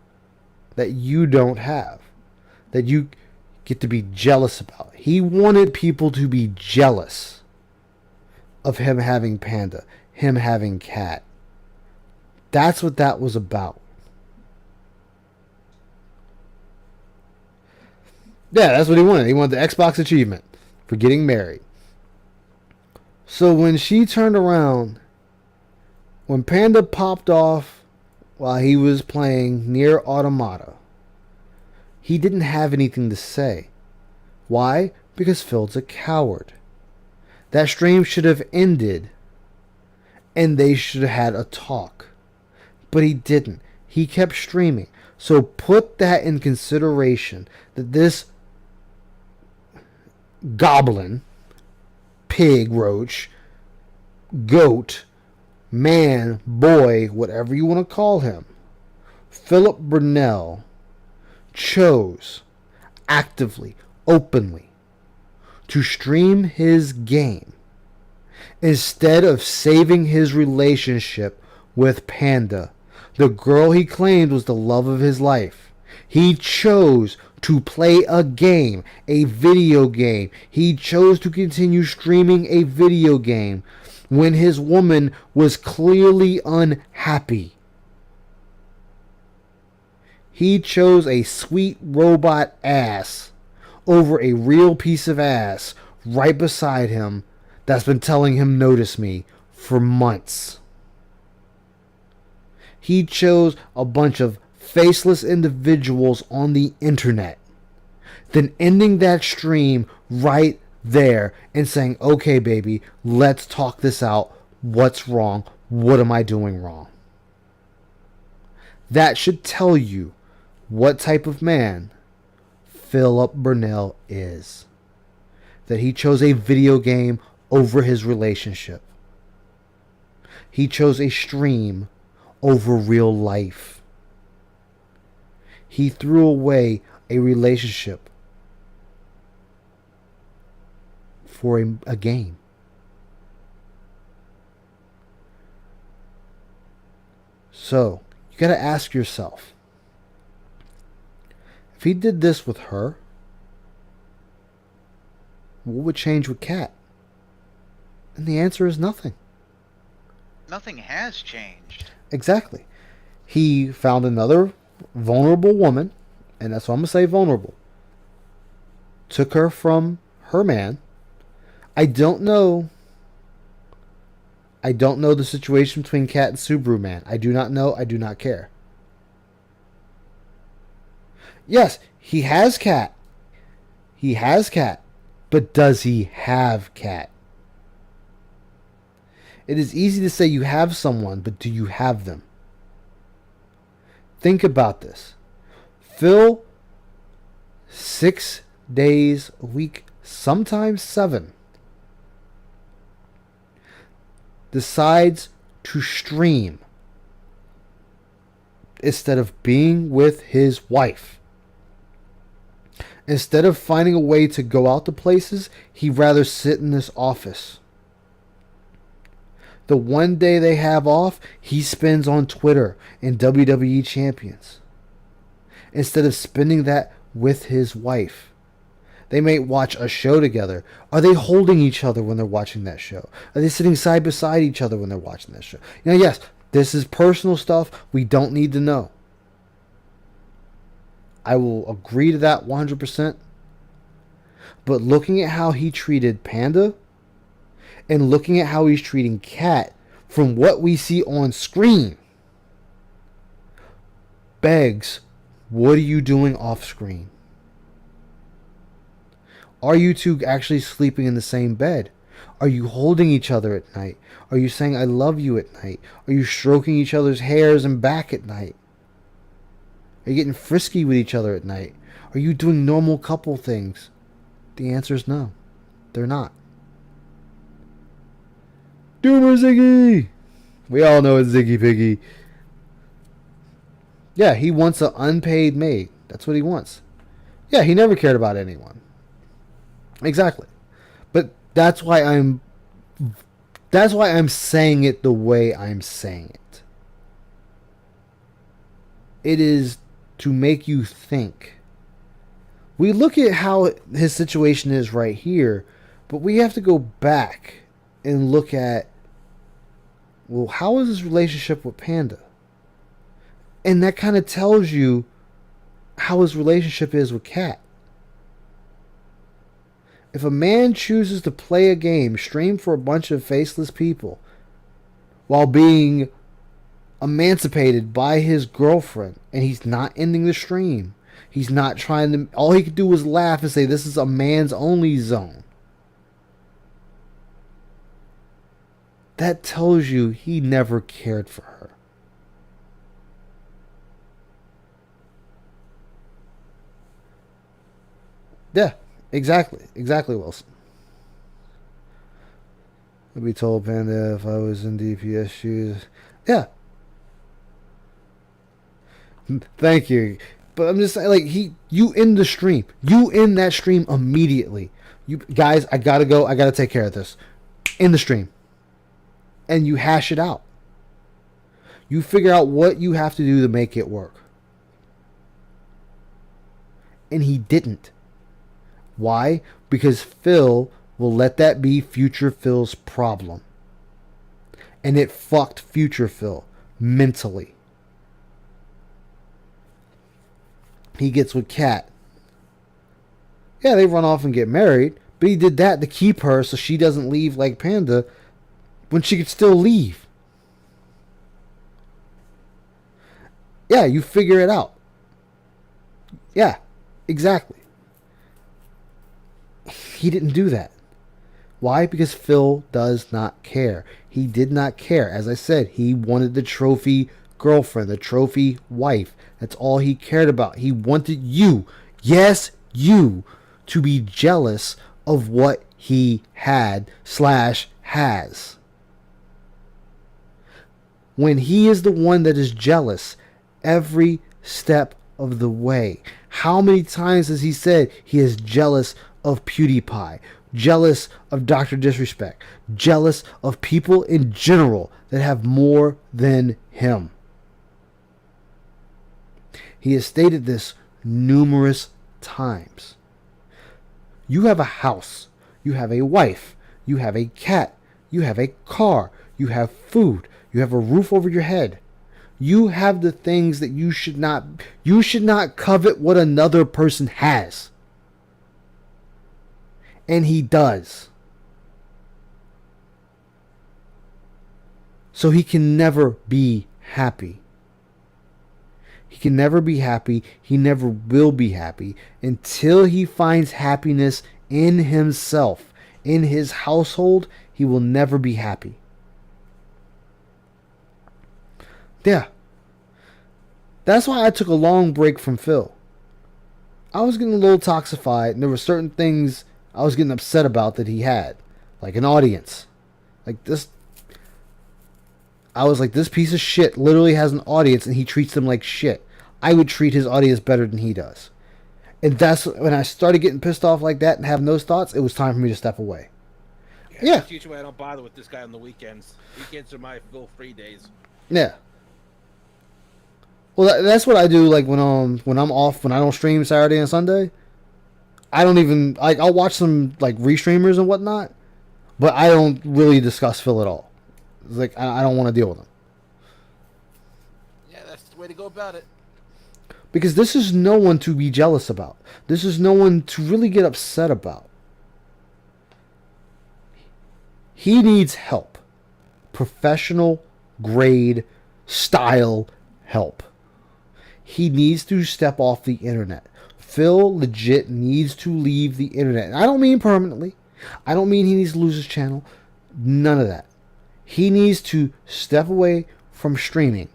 that you don't have, that you get to be jealous about. He wanted people to be jealous of him having Panda, him having Cat. That's what that was about. Yeah, that's what he wanted. He wanted the Xbox achievement for getting married. So when she turned around, when Panda popped off while he was playing Nier Automata, he didn't have anything to say. Why? Because Phil's a coward. That stream should have ended and they should have had a talk. But he didn't. He kept streaming. So put that in consideration, that this goblin, pig, roach, goat, man, boy, whatever you want to call him, Philip Burnell chose actively, openly, to stream his game instead of saving his relationship with Panda, the girl he claimed was the love of his life. He chose to play a game, a video game. He chose to continue streaming a video game when his woman was clearly unhappy. He chose a sweet robot ass over a real piece of ass right beside him that's been telling him notice me for months. He chose a bunch of faceless individuals on the internet, then ending that stream right there and saying, okay, baby, let's talk this out. What's wrong? What am I doing wrong? That should tell you what type of man Philip Burnell is. That he chose a video game over his relationship. He chose a stream over real life. He threw away a relationship for a game. So, you got to ask yourself, if he did this with her, what would change with Kat? And the answer is nothing. Nothing has changed. Exactly. He found another vulnerable woman, and that's why I'm going to say vulnerable. Took her from her man. I don't know the situation between Cat and Subaru Man. I do not know. I do not care. Yes, he has Cat. He has Cat. But does he have Cat? It is easy to say you have someone, but do you have them? Think about this. Phil, 6 days a week, sometimes 7, decides to stream instead of being with his wife. Instead of finding a way to go out to places, he'd rather sit in this office. The one day they have off, he spends on Twitter and WWE Champions. Instead of spending that with his wife. They may watch a show together. Are they holding each other when they're watching that show? Are they sitting side by side each other when they're watching that show? You know, yes, this is personal stuff we don't need to know. I will agree to that 100%. But looking at how he treated Panda and looking at how he's treating Cat from what we see on screen begs, what are you doing off screen? Are you two actually sleeping in the same bed? Are you holding each other at night? Are you saying I love you at night? Are you stroking each other's hairs and back at night? Are you getting frisky with each other at night? Are you doing normal couple things? The answer is no. They're not. Doomer Ziggy! We all know it's Ziggy Piggy. Yeah, he wants an unpaid maid. That's what he wants. Yeah, he never cared about anyone. Exactly. But that's why I'm saying it the way I'm saying it. It is to make you think. We look at how his situation is right here, but we have to go back and look at, well, how is his relationship with Panda? And that kind of tells you how his relationship is with Cat. If a man chooses to play a game streamed for a bunch of faceless people while being emancipated by his girlfriend, and he's not ending the stream, he's not trying to, all he could do was laugh and say this is a man's only zone, that tells you he never cared for her. Yeah, exactly, Wilson. I'd be told Panda if I was in DPS shoes. Yeah. Thank you. But I'm just saying, like, you end the stream. You end that stream immediately. You guys, I gotta go. I gotta take care of this. In the stream. And you hash it out. You figure out what you have to do to make it work. And he didn't. Why? Because Phil will let that be future Phil's problem. And it fucked future Phil mentally. He gets with Cat. Yeah, they run off and get married, but he did that to keep her so she doesn't leave like Panda when she could still leave. Yeah, you figure it out. Yeah, exactly. He didn't do that. Why? Because Phil does not care. He did not care. As I said, he wanted the trophy girlfriend, the trophy wife. That's all he cared about. He wanted you, yes, you, to be jealous of what he had/has. When he is the one that is jealous every step of the way. How many times has he said he is jealous of PewDiePie, jealous of Dr. Disrespect, jealous of people in general that have more than him? He has stated this numerous times. You have a house, you have a wife, you have a cat, You have a car. You have food. You have a roof over your head. You have the things that you should not covet what another person has. And he does. So he can never be happy. He can never be happy. He never will be happy until he finds happiness in himself. In his household, he will never be happy. Yeah. That's why I took a long break from Phil. I was getting a little toxified, and there were certain things I was getting upset about that he had. Like an audience. Like this. I was like, this piece of shit literally has an audience, and he treats them like shit. I would treat his audience better than he does. And that's when I started getting pissed off like that and having those thoughts, it was time for me to step away. Yeah. That's usually why I don't bother with this guy on the weekends. Weekends are my Phil-free days. Yeah. Well, that's what I do. Like when I'm off, when I don't stream Saturday and Sunday, I don't even I'll watch some like restreamers and whatnot, but I don't really discuss Phil at all. It's like I don't want to deal with him. Yeah, that's the way to go about it. Because this is no one to be jealous about. This is no one to really get upset about. He needs help. Professional grade style help. He needs to step off the internet. Phil legit needs to leave the internet. And I don't mean permanently. I don't mean he needs to lose his channel. None of that. He needs to step away from streaming,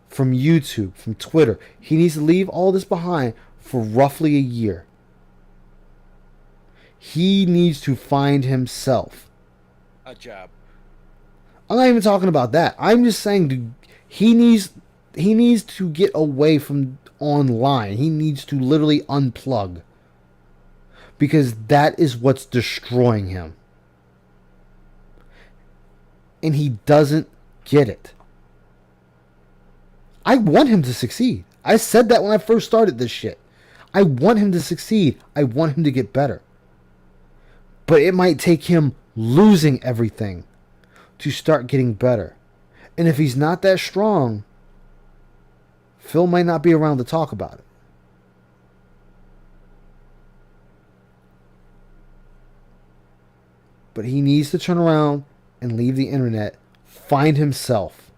from YouTube, from Twitter. He needs to leave all this behind for roughly a year. He needs to find himself. A job. I'm not even talking about that. I'm just saying he needs to get away from online. He needs to literally unplug. Because that is what's destroying him. And he doesn't get it. I want him to succeed. I said that when I first started this shit. I want him to succeed. I want him to get better. But it might take him losing everything to start getting better. And if he's not that strong, Phil might not be around to talk about it. But he needs to turn around and leave the internet. Find himself.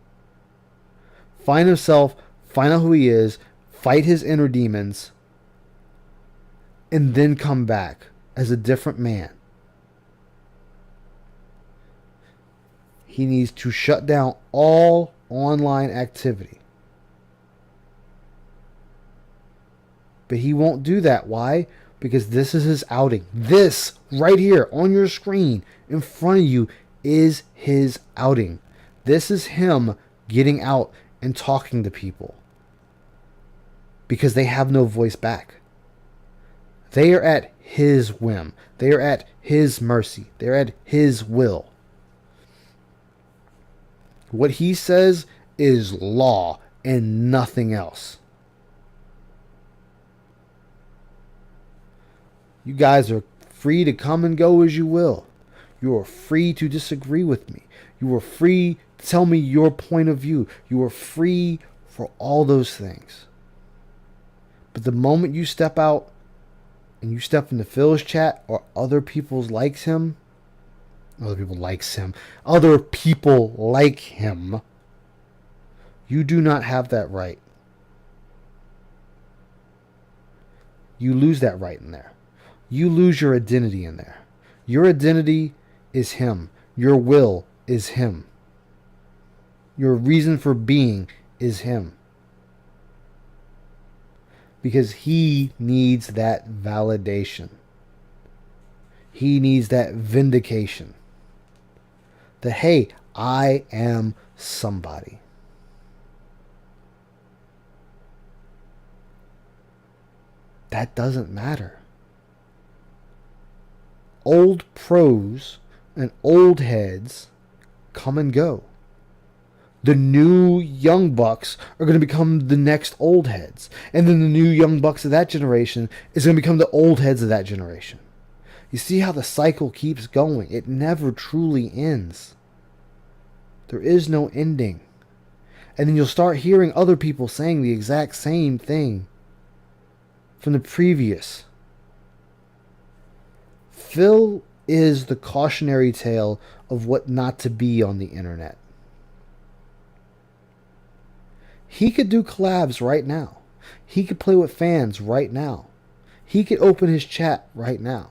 Find himself. Find out who he is. Fight his inner demons. And then come back as a different man. He needs to shut down all online activity. But he won't do that. Why? Because this is his outing. This, right here on your screen, in front of you, is his outing. This is him getting out and talking to people. Because they have no voice back. They are at his whim. They are at his mercy. They're at his will. What he says is law and nothing else. You guys are free to come and go as you will. You are free to disagree with me. You are free to tell me your point of view. You are free for all those things. But the moment you step out and you step into Phil's chat or other people like him, you do not have that right. You lose that right in there. You lose your identity in there. Your identity is him. Your will is him. Your reason for being is him. Because he needs that validation. He needs that vindication. That, hey, I am somebody. That doesn't matter. Old pros and old heads come and go. The new young bucks are going to become the next old heads. And then the new young bucks of that generation is going to become the old heads of that generation. You see how the cycle keeps going. It never truly ends. There is no ending. And then you'll start hearing other people saying the exact same thing from the previous. Phil is the cautionary tale of what not to be on the internet. He could do collabs right now. He could play with fans right now. He could open his chat right now.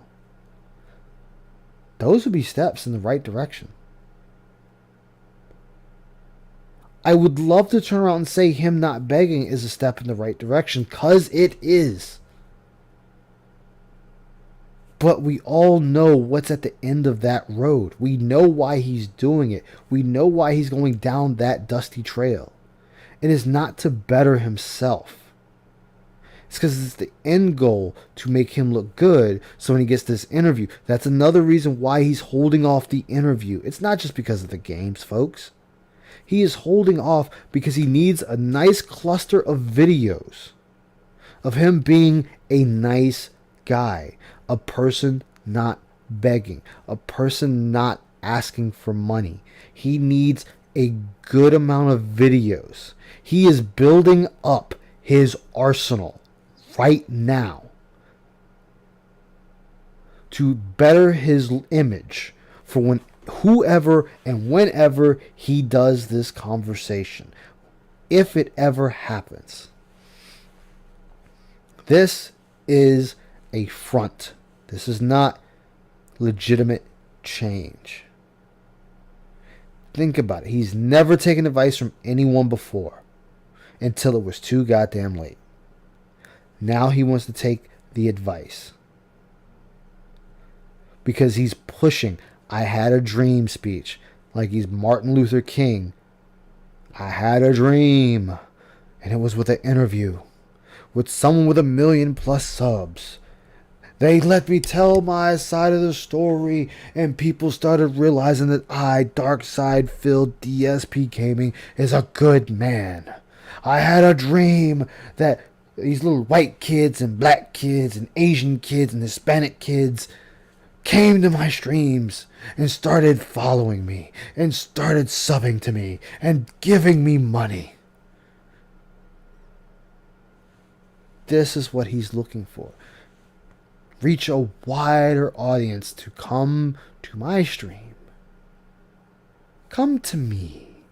Those would be steps in the right direction. I would love to turn around and say him not begging is a step in the right direction, because it is. But we all know what's at the end of that road. We know why he's doing it. We know why he's going down that dusty trail. It is not to better himself. It's because it's the end goal to make him look good, so when he gets this interview, that's another reason why he's holding off the interview. It's not just because of the games, folks. He is holding off because he needs a nice cluster of videos of him being a nice guy, a person not begging, a person not asking for money. He needs a good amount of videos. He is building up his arsenal right now to better his image for when whoever and whenever he does this conversation, if it ever happens. This is a front. This is not legitimate change. Think about it. He's never taken advice from anyone before until it was too goddamn late. Now he wants to take the advice because he's pushing "I had a dream" speech like he's Martin Luther King. I had a dream, and it was with an interview with someone with 1 million+ subs. They let me tell my side of the story, and people started realizing that Dark Side Phil DSP Gaming, is a good man. I had a dream that these little white kids and black kids and Asian kids and Hispanic kids came to my streams and started following me and started subbing to me and giving me money. This is what he's looking for. Reach a wider audience to come to my stream. Come to me.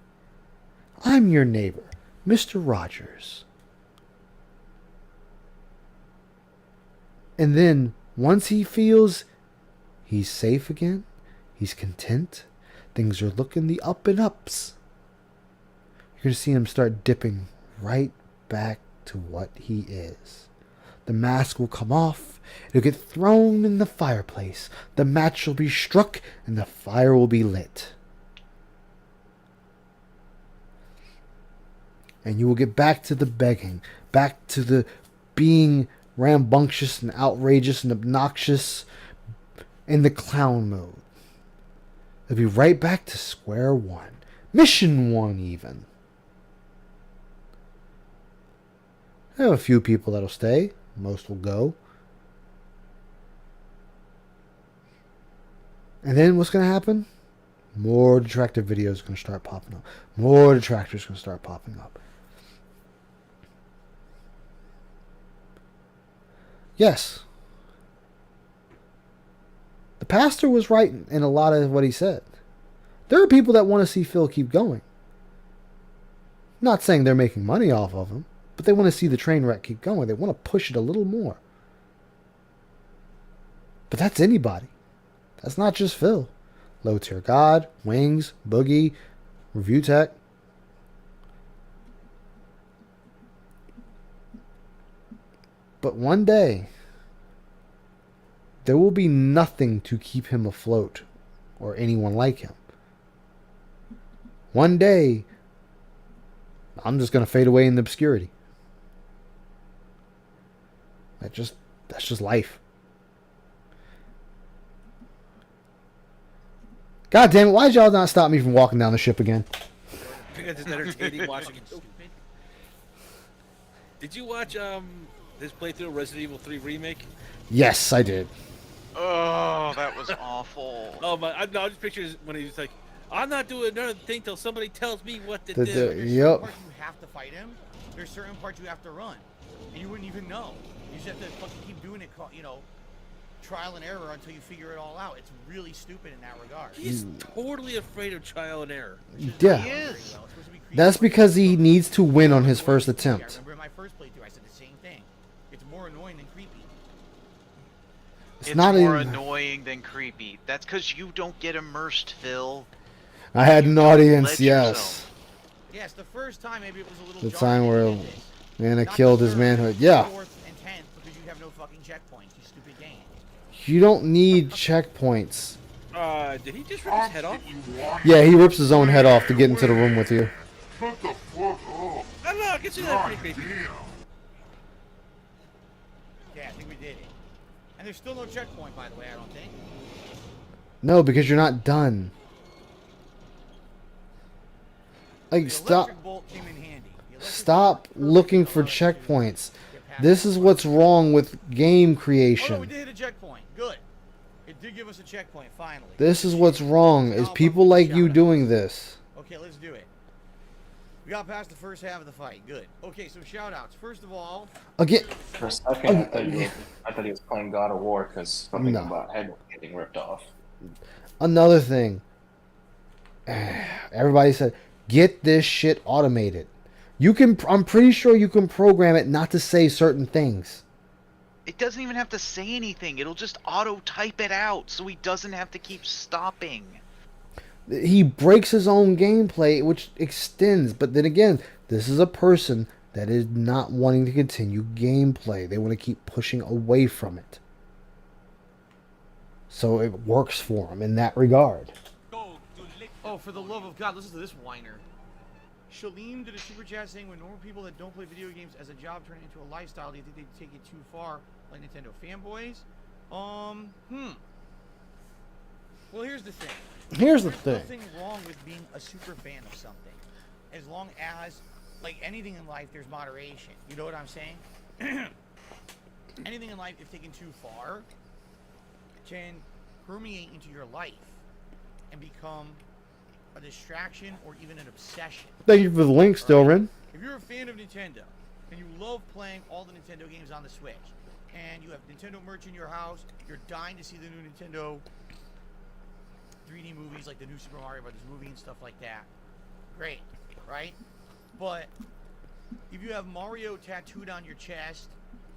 I'm your neighbor, Mr. Rogers. And then, once he feels he's safe again, he's content, things are looking the up and ups, you're going to see him start dipping right back to what he is. The mask will come off, it'll get thrown in the fireplace, the match will be struck, and the fire will be lit. And you will get back to the begging, back to the being rambunctious and outrageous and obnoxious in the clown mode. It'll be right back to square one. Mission 1 even. I have a few people that'll stay. Most will go. And then what's going to happen? More detractor videos are going to start popping up. More detractors are going to start popping up. Yes. The pastor was right in a lot of what he said. There are people that want to see Phil keep going. Not saying they're making money off of him, but they want to see the train wreck keep going. They want to push it a little more. But that's anybody. That's not just Phil. Low Tier God, Wings, Boogie, Review Tech. But one day, there will be nothing to keep him afloat or anyone like him. One day, I'm just going to fade away in the obscurity. That's just life. God damn it, why did y'all not stop me from walking down the ship again? Because it's entertaining watching it. Did you watch this playthrough of Resident Evil 3 Remake? Yes, I did. Oh, that was awful. Oh my! I just picture when he's like, "I'm not doing another thing till somebody tells me what to The- do." the- There's Yep. certain parts you have to fight him. There's certain parts you have to run, and you wouldn't even know. You just have to fucking keep doing it, trial and error until you figure it all out. It's really stupid in that regard. He's totally afraid of trial and error. Yeah. He is. That's because he needs to win on his first I attempt. remember in my first playthrough, I said the same thing. It's more annoying than creepy. It's It's not more even- annoying than creepy. That's because you don't get immersed, Phil. I had an Let audience, yes. yourself. Yes, the first time maybe it was a little The jarring time that where you did this. Nana Not killed the his third, manhood. Yeah. fourth, and 10th because you have no fucking checkpoints, you stupid game. You don't need checkpoints. Did he just rip his head off? Yeah, he rips his own head off to get into the room with you. Shut the fuck up. I don't know. I can see that pretty creepy. Yeah, I think we did it. And there's still no checkpoint, by the way, I don't think. No, because you're not done. Like, The stop. electric bolt came in handy. The electric Stop looking for checkpoints. This is what's wrong with game Oh, no, we creation. did hit a checkpoint. Good. It did give us a checkpoint, finally. This is what's wrong, is people like you doing this. Okay, let's do it. We got past the first half of the fight. Good. Okay, so shout-outs. First of all... Again... For a second, I thought he was playing God of War because something No. about head getting ripped off. Another thing. Everybody said, get this shit automated. You can. I'm pretty sure you can program it not to say certain things. It doesn't even have to say anything. It'll just auto-type it out so he doesn't have to keep stopping. He breaks his own gameplay, which extends. But then again, this is a person that is not wanting to continue gameplay. They want to keep pushing away from it. So it works for him in that regard. Oh, for the love of God, listen to this whiner. Shaleem did a super chat saying, when normal people that don't play video games as a job turn it into a lifestyle, do you think they take it too far, like Nintendo fanboys? Well, here's the thing. Here's the There's thing. nothing wrong with being a super fan of something, as long as, like anything in life, there's moderation. You know what I'm saying? Anything in life, if taken too far, can permeate into your life and become a distraction or even an obsession. Thank you for the link, Stillrin. If you're a fan of Nintendo and you love playing all the Nintendo games on the Switch, and you have Nintendo merch in your house, you're dying to see the new Nintendo 3D movies like the new Super Mario Brothers movie and stuff like that. Great, right? But if you have Mario tattooed on your chest,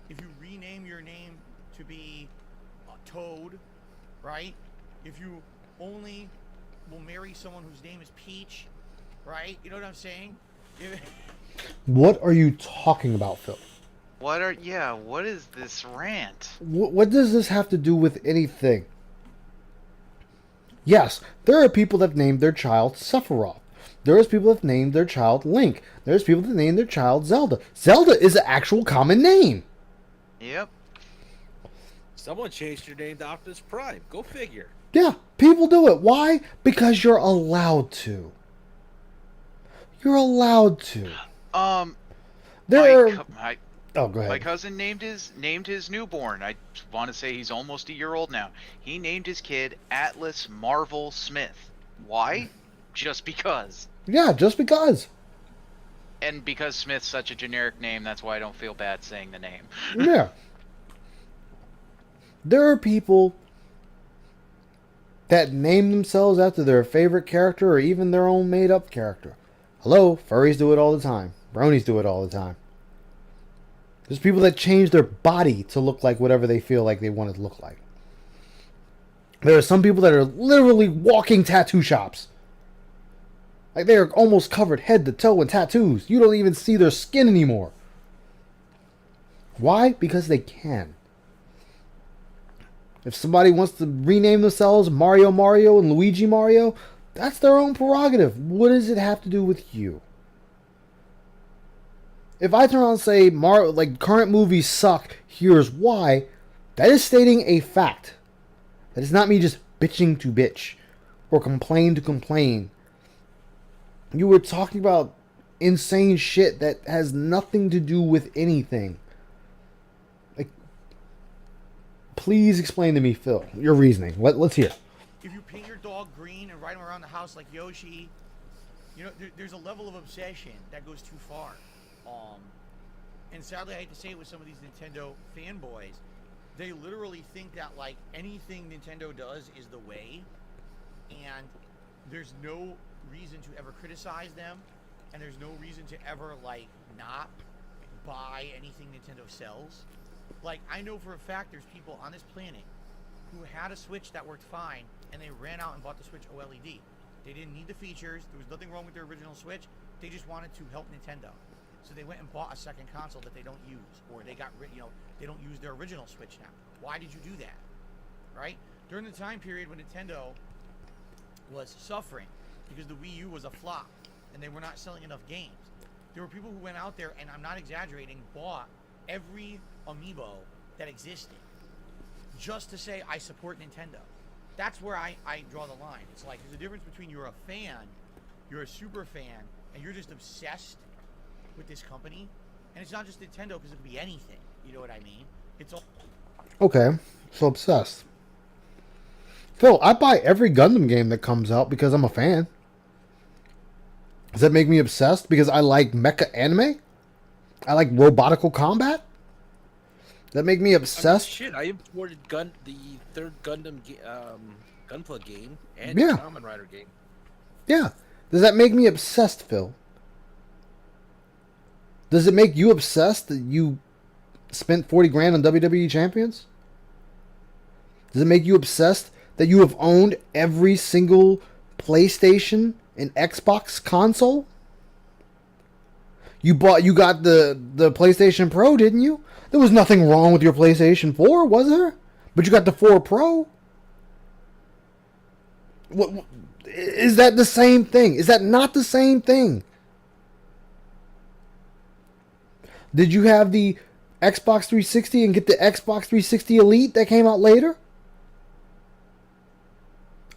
if you rename your name to be Toad, right? If you only will marry someone whose name is Peach, right? You know what I'm saying? What are you talking about, Phil? What is this rant? What does this have to do with anything? Yes, there are people that have named their child Sephiroth. There's people that have named their child Link. There's people that named their child Zelda. Zelda is an actual common name. Yep. Someone changed your name to Optimus Prime. Go figure. Yeah, people do it. Why? Because you're allowed to. You're allowed to. There are... Oh, go ahead. My cousin named his newborn. I want to say he's almost a year old now. He named his kid Atlas Marvel Smith. Why? Just because. Yeah, just because. And because Smith's such a generic name, that's why I don't feel bad saying the name. Yeah. There are people that name themselves after their favorite character or even their own made-up character. Hello, furries do it all the time. Bronies do it all the time. There's people that change their body to look like whatever they feel like they want it to look like. There are some people that are literally walking tattoo shops. Like they are almost covered head to toe in tattoos. You don't even see their skin anymore. Why? Because they can. If somebody wants to rename themselves Mario and Luigi Mario, that's their own prerogative. What does it have to do with you? If I turn around and say current movies suck, here's why, that is stating a fact. That is not me just bitching to bitch or complain to complain. You were talking about insane shit that has nothing to do with anything. Like, Please explain to me, Phil, your reasoning. Let's hear. If you paint your dog green and ride him around the house like Yoshi, you know, there's a level of obsession that goes too far. And sadly, I hate to say it with some of these Nintendo fanboys, they literally think that like anything Nintendo does is the way, and there's no reason to ever criticize them, and there's no reason to ever like not buy anything Nintendo sells. Like, I know for a fact there's people on this planet who had a Switch that worked fine, and they ran out and bought the Switch OLED. They didn't need the features. There was nothing wrong with their original Switch. They just wanted to help Nintendo. So they went and bought a second console that they don't use, or they got rid, you know, they don't use their original Switch now. Why did you do that? Right? During the time period when Nintendo was suffering because the Wii U was a flop and they were not selling enough games, there were people who went out there, and I'm not exaggerating, bought every amiibo that existed just to say I support Nintendo. That's where I draw the line. It's like there's a difference between you're a fan, you're a super fan, and you're just obsessed with this company. And it's not just Nintendo, because it could be anything. You know what I mean? It's all... Okay, so obsessed. Phil, I buy every Gundam game that comes out because I'm a fan. Does that make me obsessed because I like mecha anime? I like robotical combat? That make me obsessed? Shit, I imported the third Gundam Gunpla game and Yeah. the Kamen Rider game. Yeah. Does that make me obsessed, Phil? Does it make you obsessed that you spent 40 grand on WWE Champions? Does it make you obsessed that you have owned every single PlayStation and Xbox console? You got the PlayStation Pro, didn't you? There was nothing wrong with your PlayStation 4, was there? But you got the 4 Pro. What is that the same thing? Is that not the same thing? Did you have the Xbox 360 and get the Xbox 360 Elite that came out later?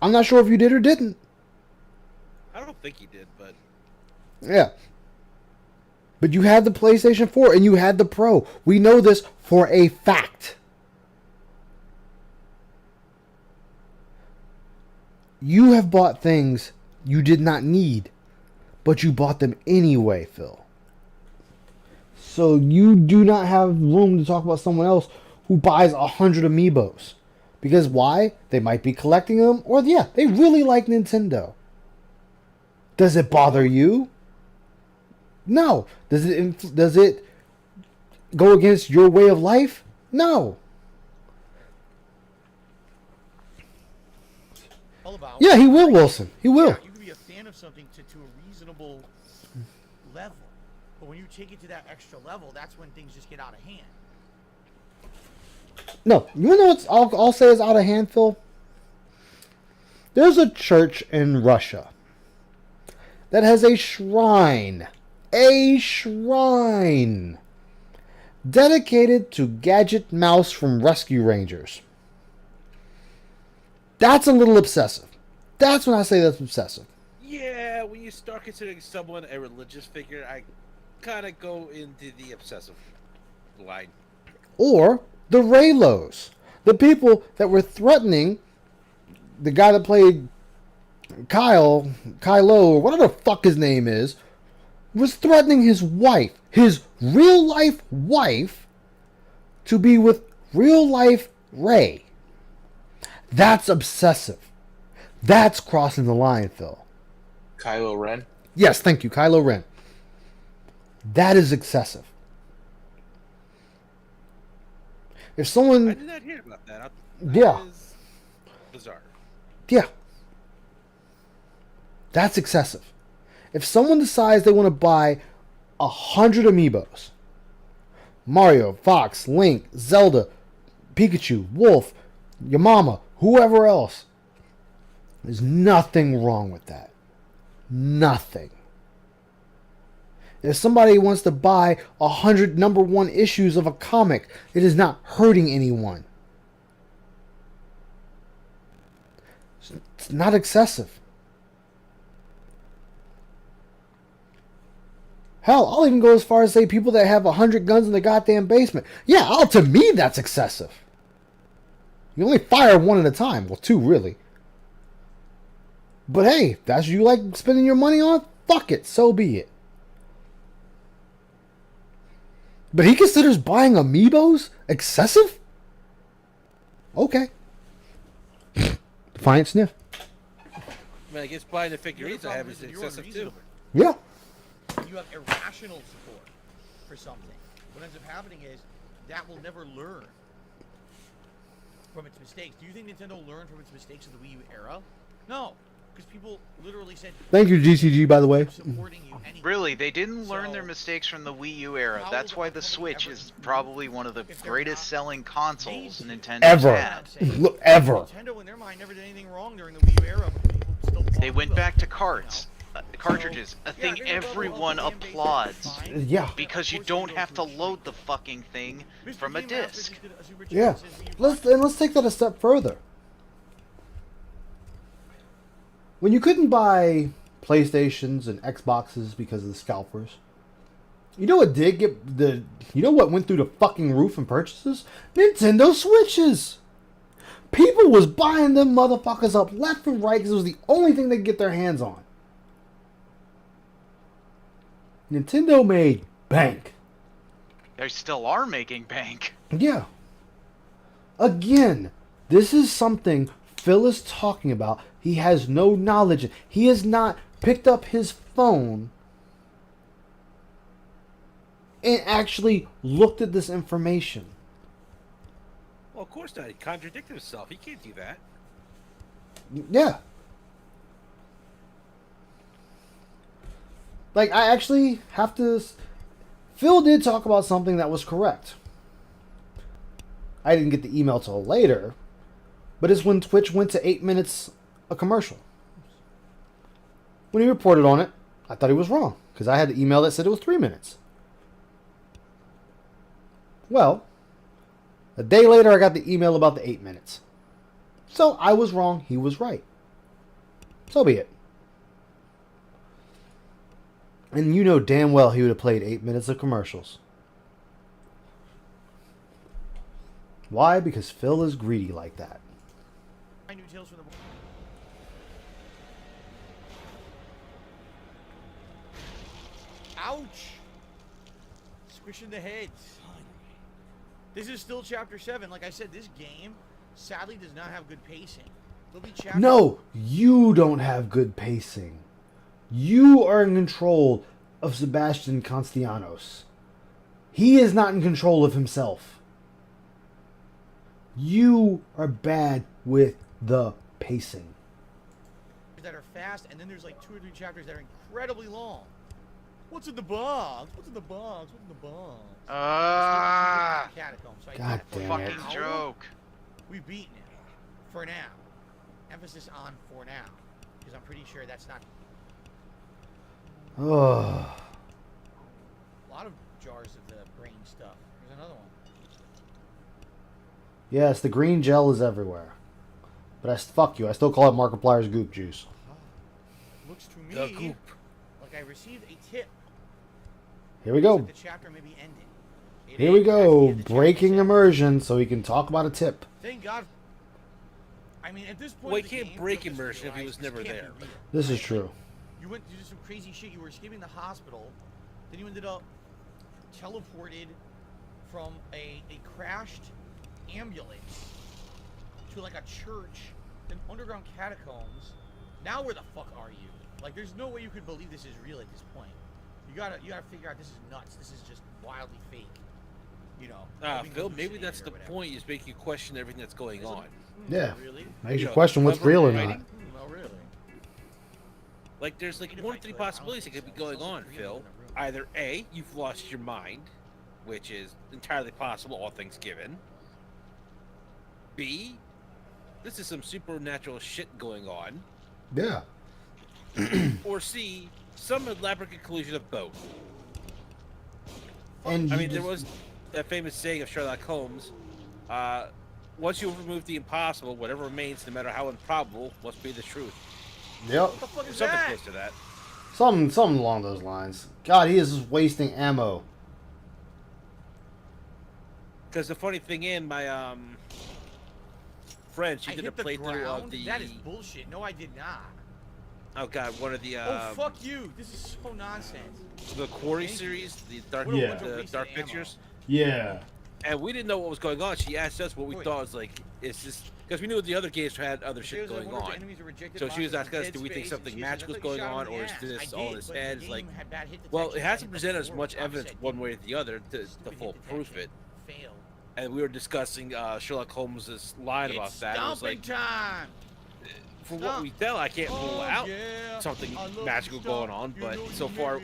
I'm not sure if you did or didn't. I don't think he did, but... Yeah. But you had the PlayStation 4 and you had the Pro. We know this for a fact. You have bought things you did not need, but you bought them anyway, Phil. So you do not have room to talk about someone else who buys 100 amiibos. Because why? They might be collecting them, or yeah, they really like Nintendo. Does it bother you? No. Does it go against your way of life? No. All about. Yeah, he will, Wilson. He will. Yeah, you can be a fan of something to a reasonable level. But when you take it to that extra level, that's when things just get out of hand. No, you know what I'll say is out of hand, Phil? There's a church in Russia that has a shrine dedicated to Gadget Mouse from Rescue Rangers. That's a little obsessive. That's when I say that's obsessive. Yeah, when you start considering someone a religious figure, I kind of go into the obsessive line. Or the Raylos, the people that were threatening the guy that played Kylo, or whatever the fuck his name is, was threatening his wife, his real life wife, to be with real life Ray. That's obsessive. That's crossing the line, Phil. Kylo Ren? Yes, thank you, Kylo Ren. That is excessive. If someone... I did not hear about that. Yeah. Is bizarre. Yeah. That's excessive. If someone decides they want to buy 100 amiibos, Mario, Fox, Link, Zelda, Pikachu, Wolf, your mama, whoever else, there's nothing wrong with that. Nothing. If somebody wants to buy 100 #1 issues of a comic, it is not hurting anyone. It's not excessive. Hell, I'll even go as far as say people that have 100 guns in the goddamn basement. Yeah, to me, that's excessive. You only fire one at a time. Well, two, really. But hey, if that's what you like spending your money on, fuck it. So be it. But he considers buying amiibos excessive? Okay. Defiant sniff. I mean, I guess buying the figurines I have is excessive too. Yeah. You have irrational support for something. What ends up happening is that will never learn from its mistakes. Do you think Nintendo learned from its mistakes of the Wii U era? No, because people literally said. Thank you, GCG, by the way. Really, they didn't learn their mistakes from the Wii U era. That's why the Switch is probably one of the greatest selling consoles Nintendo's had. Look, ever. Nintendo, in their mind, never did anything wrong during the Wii U era, but people still bought They went them. back to carts. Cartridges, a thing everyone applauds. Yeah. Because you don't have to load the fucking thing from a disc. Yeah. Let's take that a step further. When you couldn't buy PlayStations and Xboxes because of the scalpers, you know what did get you know what went through the fucking roof in purchases? Nintendo Switches. People was buying them motherfuckers up left and right because it was the only thing they could get their hands on. Nintendo made bank. They still are making bank. Yeah. Again, this is something Phil is talking about. He has no knowledge. He has not picked up his phone and actually looked at this information. Well, of course not. He contradicted himself. He can't do that. Yeah. Like, I actually have to... Phil did talk about something that was correct. I didn't get the email till later, but it's when Twitch went to 8 minutes a commercial. When he reported on it, I thought he was wrong, because I had the email that said it was 3 minutes. Well, a day later I got the email about the 8 minutes. So I was wrong, he was right. So be it. And you know damn well he would have played 8 minutes of commercials. Why? Because Phil is greedy like that. Ouch! Squishing the heads. This is still Chapter 7. Like I said, this game sadly does not have good pacing. There'll be chapters... No, you don't have good pacing. You are in control of Sebastian Constianos. He is not in control of himself. You are bad with the pacing. That are fast, and then there's like 2 or 3 chapters that are incredibly long. What's in the box? What's in the box? What's in the box? God damn it. Fucking joke. We've beaten it. For now. Emphasis on for now. Because I'm pretty sure that's not... Oh. A lot of jars of the brain stuff. There's another one. Yes, the green gel is everywhere. But fuck you, I still call it Markiplier's goop juice. Looks to me like I received a tip. Here we go. The chapter may be ending. Here we go. Breaking immersion so he can talk about a tip. Thank God. I mean, at this point, well, he can't break immersion if he was never there. This is true. You went to do some crazy shit. You were escaping the hospital. Then you ended up teleported from a crashed ambulance to like a church, then underground catacombs. Now where the fuck are you? Like, there's no way you could believe this is real at this point. You gotta figure out this is nuts. This is just wildly fake. You know. Phil, maybe that's the point, is make you question everything that's going on. Yeah. Really? Makes you question what's real or not. No, really. Like, there's like 1 or 3 possibilities that could be going on, Phil. Either A, you've lost your mind, which is entirely possible, all things given. B, this is some supernatural shit going on. Yeah. Or C, some elaborate conclusion of both. And I mean, there was that famous saying of Sherlock Holmes, once you remove the impossible, whatever remains, no matter how improbable, must be the truth. Yep. What the fuck is Something that? close to that. Something along those lines. God, he is just wasting ammo. Because the funny thing in my friend. She did a playthrough of the. That is bullshit. No, I did not. Oh god, one of the. Oh fuck you! This is so nonsense. The Quarry series, the Dark, the Dark Pictures. Yeah. And we didn't know what was going on. She asked us what we thought was like, is this because we knew the other games had other shit going on. So she was asking us, do we think something magical is going on, or is this all in his head? It's like, well, it hasn't presented us much evidence one way or the other to foolproof it. And we were discussing Sherlock Holmes' line about that. It was like, time. from what we tell, I can't rule out something magical going on, but so far,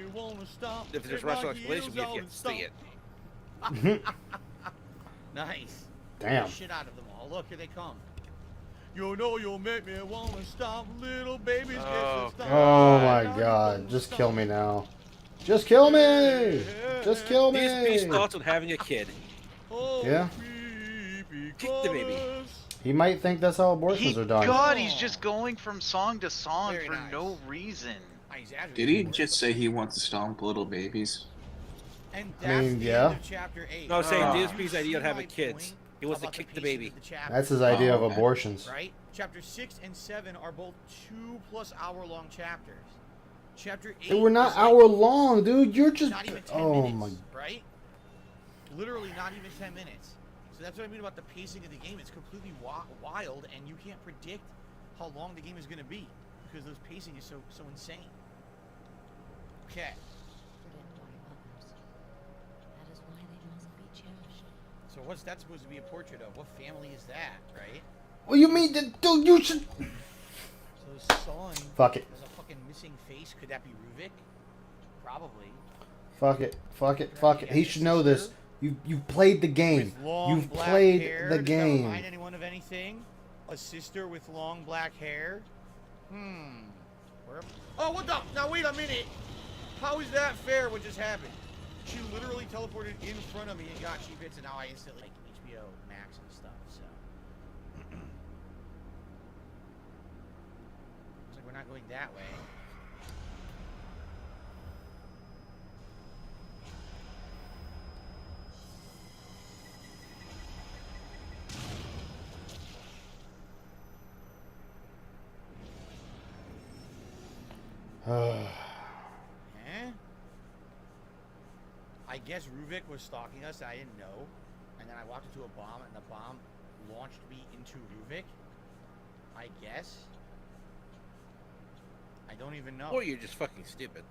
if there's rational explanation, we have yet to see it. Nice. Damn. Get shit out of them all. Look, here they come. You know you'll make me wanna stop, little babies. Oh my god. Just kill me now. Just kill me! Just kill me! DSP's thoughts on having a kid. Yeah. Kick the baby. He might think that's how abortions are done. God, he's just going from song to song for no reason. Did he just say he wants to stomp little babies? And I mean, yeah. Chapter 8. No, I'm saying DSP's idea of having kids. He wants to kick the baby. That's his idea of abortions. Right? Chapter 6 and 7 are both 2+ hour long chapters. Chapter 8. They were not hour long, dude. You're just. Not even 10 oh minutes, my. right? Literally not even 10 minutes. So that's what I mean about the pacing of the game. It's completely wild, and you can't predict how long the game is going to be because those pacing is so insane. Okay. So what's that supposed to be a portrait of? What family is that, right? What do you mean, dude? You should. So the son. Fuck it. There's a fucking missing face. Could that be Ruvik? Probably. Fuck it. Fuck it. Fuck it. He should know this. You've played the game. You've played the game. Does that remind anyone of anything? A sister with long black hair? Oh, what the? Now wait a minute. How is that fair? What just happened? She literally teleported in front of me and got cheap hits, and now I instantly like HBO Max and stuff. So looks like we're not going that way. I guess Ruvik was stalking us, and I didn't know. And then I walked into a bomb, and the bomb launched me into Ruvik. I guess. I don't even know. Or you're just fucking stupid.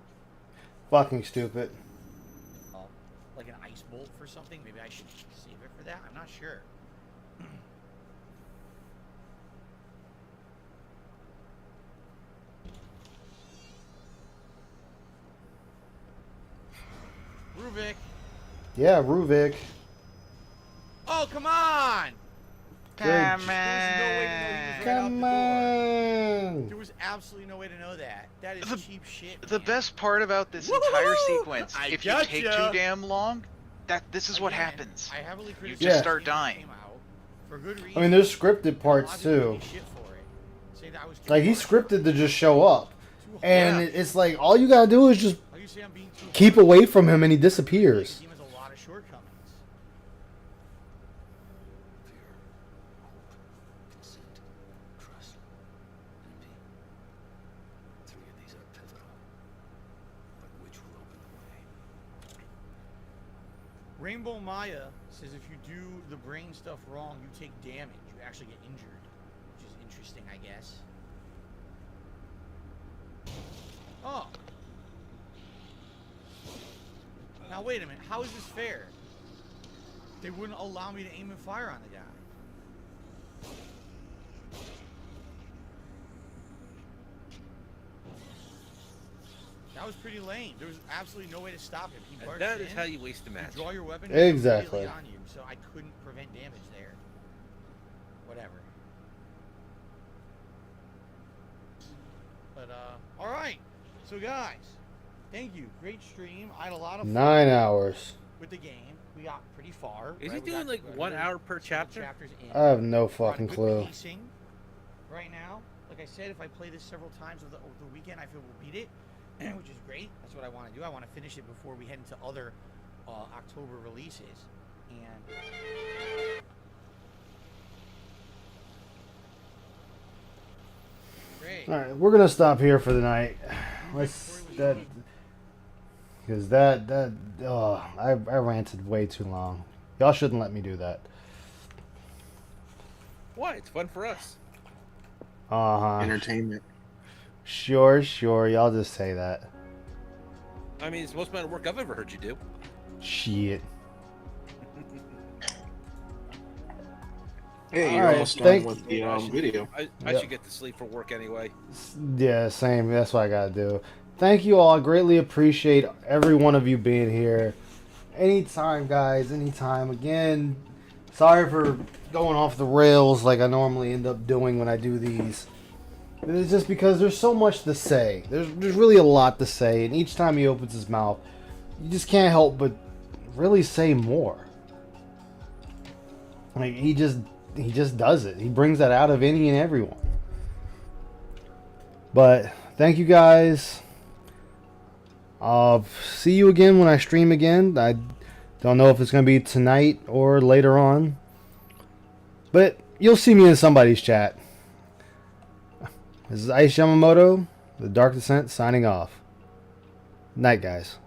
Fucking stupid. Like an ice bolt for something? Maybe I should save it for that? I'm not sure. Ruvik. Yeah, Ruvik. Oh, come on! Come on! There was absolutely no way to know that. That is cheap shit. The best part about this entire sequence, if you take too damn long, this is what happens. You just start dying. For good reason. I mean, there's scripted parts too. Like he scripted to just show up, and it's like all you gotta do is just keep away from him, and he disappears. Rainbow Maya says if you do the brain stuff wrong, you take damage. You actually get injured, which is interesting, I guess. Oh. Now wait a minute. How is this fair? They wouldn't allow me to aim and fire on the guy. That was pretty lame. There was absolutely no way to stop him. He barged That is in, how you waste a match. Draw your weapon. Exactly. On you, so I couldn't prevent damage there. Whatever. But all right. So guys, thank you. Great stream. I had a lot of fun 9 hours. with the game. We got pretty far. Is he doing like 1 hour per chapter? I have no fucking clue. Right now, like I said, if I play this several times over the weekend, I feel we'll beat it. Which is great. That's what I want to do. I want to finish it before we head into other October releases. And Alright, we're gonna stop here for the night. Let's because I ranted way too long. Y'all shouldn't let me do that. Why? It's fun for us. Entertainment. Sure. Y'all just say that. I mean, it's the most amount of work I've ever heard you do. Shit. Hey, you're almost done with the video. I should get to sleep for work anyway. Yeah, same. That's what I gotta do. Thank you all. I greatly appreciate every one of you being here. Anytime, guys. Anytime. Again, sorry for going off the rails like I normally end up doing when I do these. It's just because there's so much to say. There's really a lot to say, and each time he opens his mouth, you just can't help but really say more. Like he just does it. He brings that out of any and everyone. But thank you guys. I'll see you again when I stream again. I don't know if it's going to be tonight or later on. But you'll see me in somebody's chat. This is Ice Yamamoto, The Dark Descent, signing off. Night, guys.